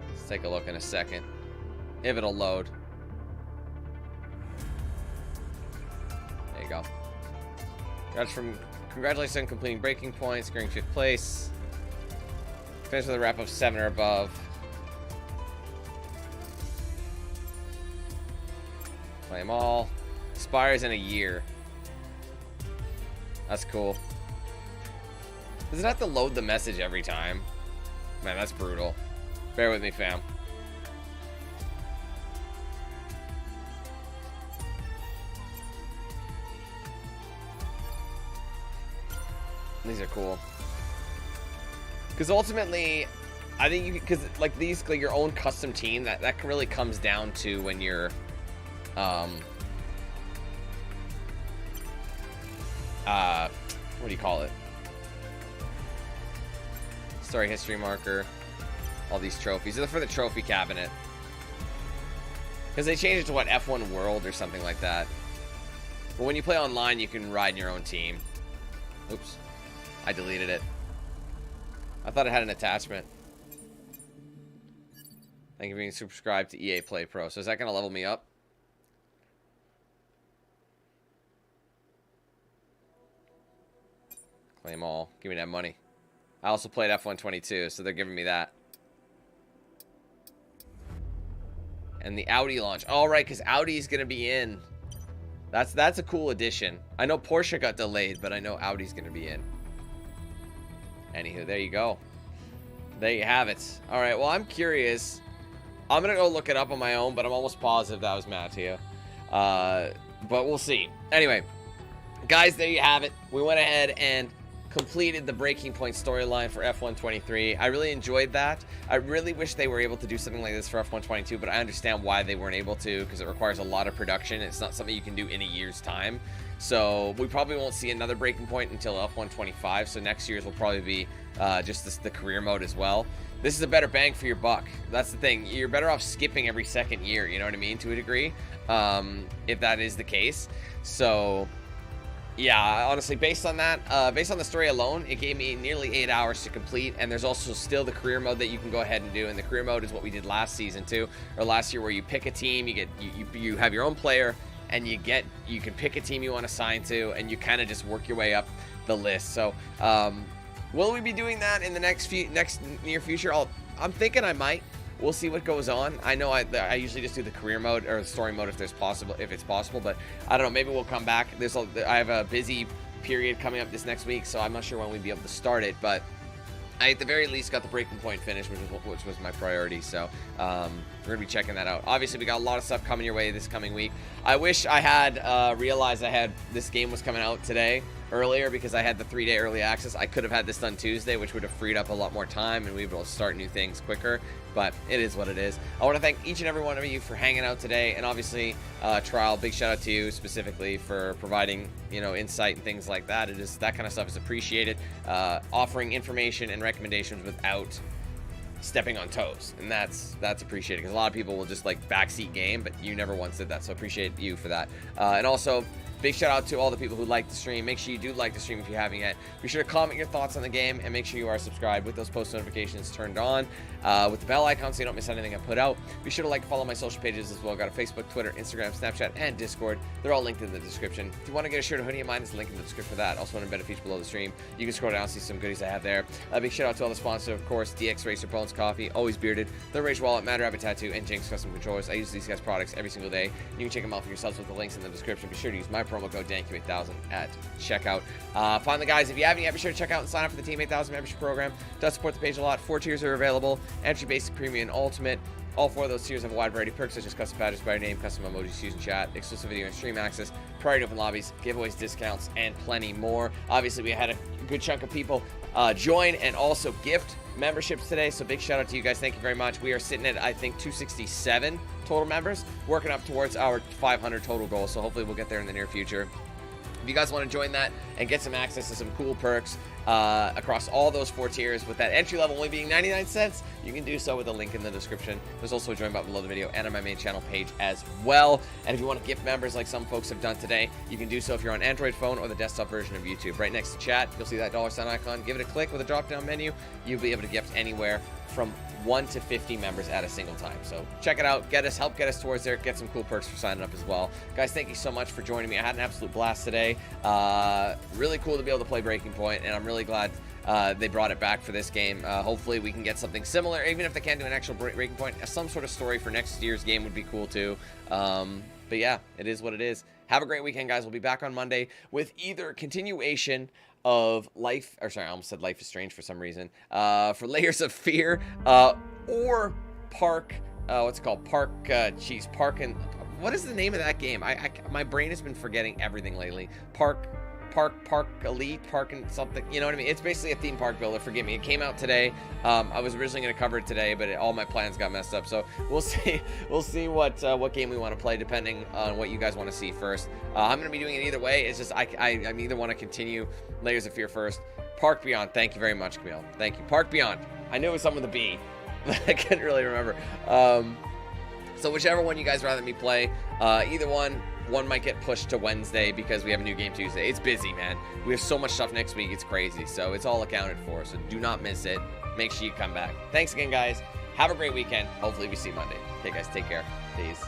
S1: Let's take a look in a second. If it'll load. There you go. Congratulations on completing breaking points, securing 5th place. Finish with a wrap of 7 or above. Play them all. Expires in a year. That's cool. Does it have to load the message every time? Man, that's brutal. Bear with me, fam. These are cool. Because ultimately, I think you, because like these, like your own custom team, that really comes down to when you're, what do you call it? Story history marker. All these trophies. They're for the trophy cabinet. Because they changed it to what, F1 World or something like that. But when you play online, you can ride in your own team. Oops. I deleted it. I thought it had an attachment. Thank you for being subscribed to EA Play Pro. So is that going to level me up? Claim all. Give me that money. I also played F1 22, so they're giving me that. And the Audi launch. All right, because Audi is going to be in. That's a cool addition. I know Porsche got delayed, but I know Audi's going to be in. Anywho, there you go. There you have it. All right, well, I'm curious. I'm going to go look it up on my own, but I'm almost positive that was Mattia. But we'll see. Anyway, guys, there you have it. We went ahead and completed the Breaking Point storyline for F1 23. I really enjoyed that. I really wish they were able to do something like this for F1 22, but I understand why they weren't able to, because it requires a lot of production. It's not something you can do in a year's time. So we probably won't see another Breaking Point until F1 25. So next year's will probably be just the career mode as well. This is a better bang for your buck. That's the thing. You're better off skipping every second year, you know what I mean, to a degree, if that is the case. So yeah, honestly, based on that, based on the story alone, it gave me nearly 8 hours to complete. And there's also still the career mode that you can go ahead and do. And the career mode is what we did last season too, or last year, where you pick a team, you have your own player, and you can pick a team you want to sign to, and you kind of just work your way up the list. So will we be doing that in the next near future? I'm thinking I might. We'll see what goes on. I know I usually just do the career mode or the story mode if it's possible, but I don't know, maybe we'll come back. I have a busy period coming up this next week, so I'm not sure when we'd be able to start it, but I at the very least got the Breaking Point finished, which was my priority. So we're gonna be checking that out. Obviously, we got a lot of stuff coming your way this coming week. I wish I had realized this game was coming out today earlier, because I had the 3-day early access. I could have had this done Tuesday, which would have freed up a lot more time, and we'd be able to start new things quicker. But it is what it is. I want to thank each and every one of you for hanging out today, and obviously Trial, big shout out to you specifically for providing insight and things like that. That kind of stuff is appreciated. Offering information and recommendations without stepping on toes, and that's appreciated, because a lot of people will just like backseat game, but you never once did that, so appreciate you for that. And also Big shout out to all the people who like the stream. Make sure you do like the stream if you haven't yet. Be sure to comment your thoughts on the game, and make sure you are subscribed with those post notifications turned on, with the bell icon so you don't miss anything I put out. Be sure to like and follow my social pages as well. Got a Facebook, Twitter, Instagram, Snapchat, and Discord. They're all linked in the description. If you want to get a shirt or hoodie of mine, there's a link in the description for that. Also, an embedded feature below the stream. You can scroll down and see some goodies I have there. Big shout out to all the sponsors, of course, DXRacer Bones Coffee, Always Bearded, The Rage Wallet, Mad Rabbit Tattoo, and Jinx Custom Controllers. I use these guys' products every single day. You can check them out for yourselves with the links in the description. Be sure to use my promo code DANQ8000 at checkout. Finally, guys, if you haven't yet, be sure to check out and sign up for the Team 8000 membership program. It does support the page a lot. 4 tiers are available: Entry, Basic, Premium, and Ultimate. All 4 of those tiers have a wide variety of perks, such as custom badges by your name, custom emojis used in chat, exclusive video and stream access, priority open lobbies, giveaways, discounts, and plenty more. Obviously, we had a good chunk of people join and also gift memberships today, so big shout out to you guys. Thank you very much. We are sitting at, I think, 267 total members, working up towards our 500 total goal, so hopefully we'll get there in the near future. If you guys want to join that and get some access to some cool perks across all those 4 tiers, with that entry level only being 99 cents, you can do so with a link in the description. There's also a join button below the video and on my main channel page as well. And if you want to gift members like some folks have done today, you can do so if you're on Android phone or the desktop version of YouTube. Right next to chat, you'll see that $sign icon. Give it a click with a drop-down menu. You'll be able to gift anywhere from 1 to 50 members at a single time. So check it out, help get us towards there, get some cool perks for signing up as well. Guys, thank you so much for joining me. I had an absolute blast today. Really cool to be able to play Breaking Point, and I'm really glad they brought it back for this game. Hopefully we can get something similar, even if they can't do an actual Breaking Point. Some sort of story for next year's game would be cool too. But yeah, it is what it is. Have a great weekend, guys. We'll be back on Monday with either continuation of Life, or sorry, I almost said Life is Strange for some reason, for Layers of Fear, or Park, what's it called? Park, and what is the name of that game? My brain has been forgetting everything lately. Park Elite, Park and something, you know what I mean? It's basically a theme park builder. Forgive me. It came out today. I was originally going to cover it today, but all my plans got messed up. So we'll see. We'll see what game we want to play, depending on what you guys want to see first. I'm going to be doing it either way. It's just I either want to continue Layers of Fear first. Park Beyond. Thank you very much, Camille. Thank you. Park Beyond. I knew it was something with a B, but I couldn't really remember. So whichever one you guys rather me play, either one. One might get pushed to Wednesday because we have a new game Tuesday. It's busy, man. We have so much stuff next week. It's crazy. So it's all accounted for. So do not miss it. Make sure you come back. Thanks again, guys. Have a great weekend. Hopefully we see you Monday. Okay, guys. Take care. Peace.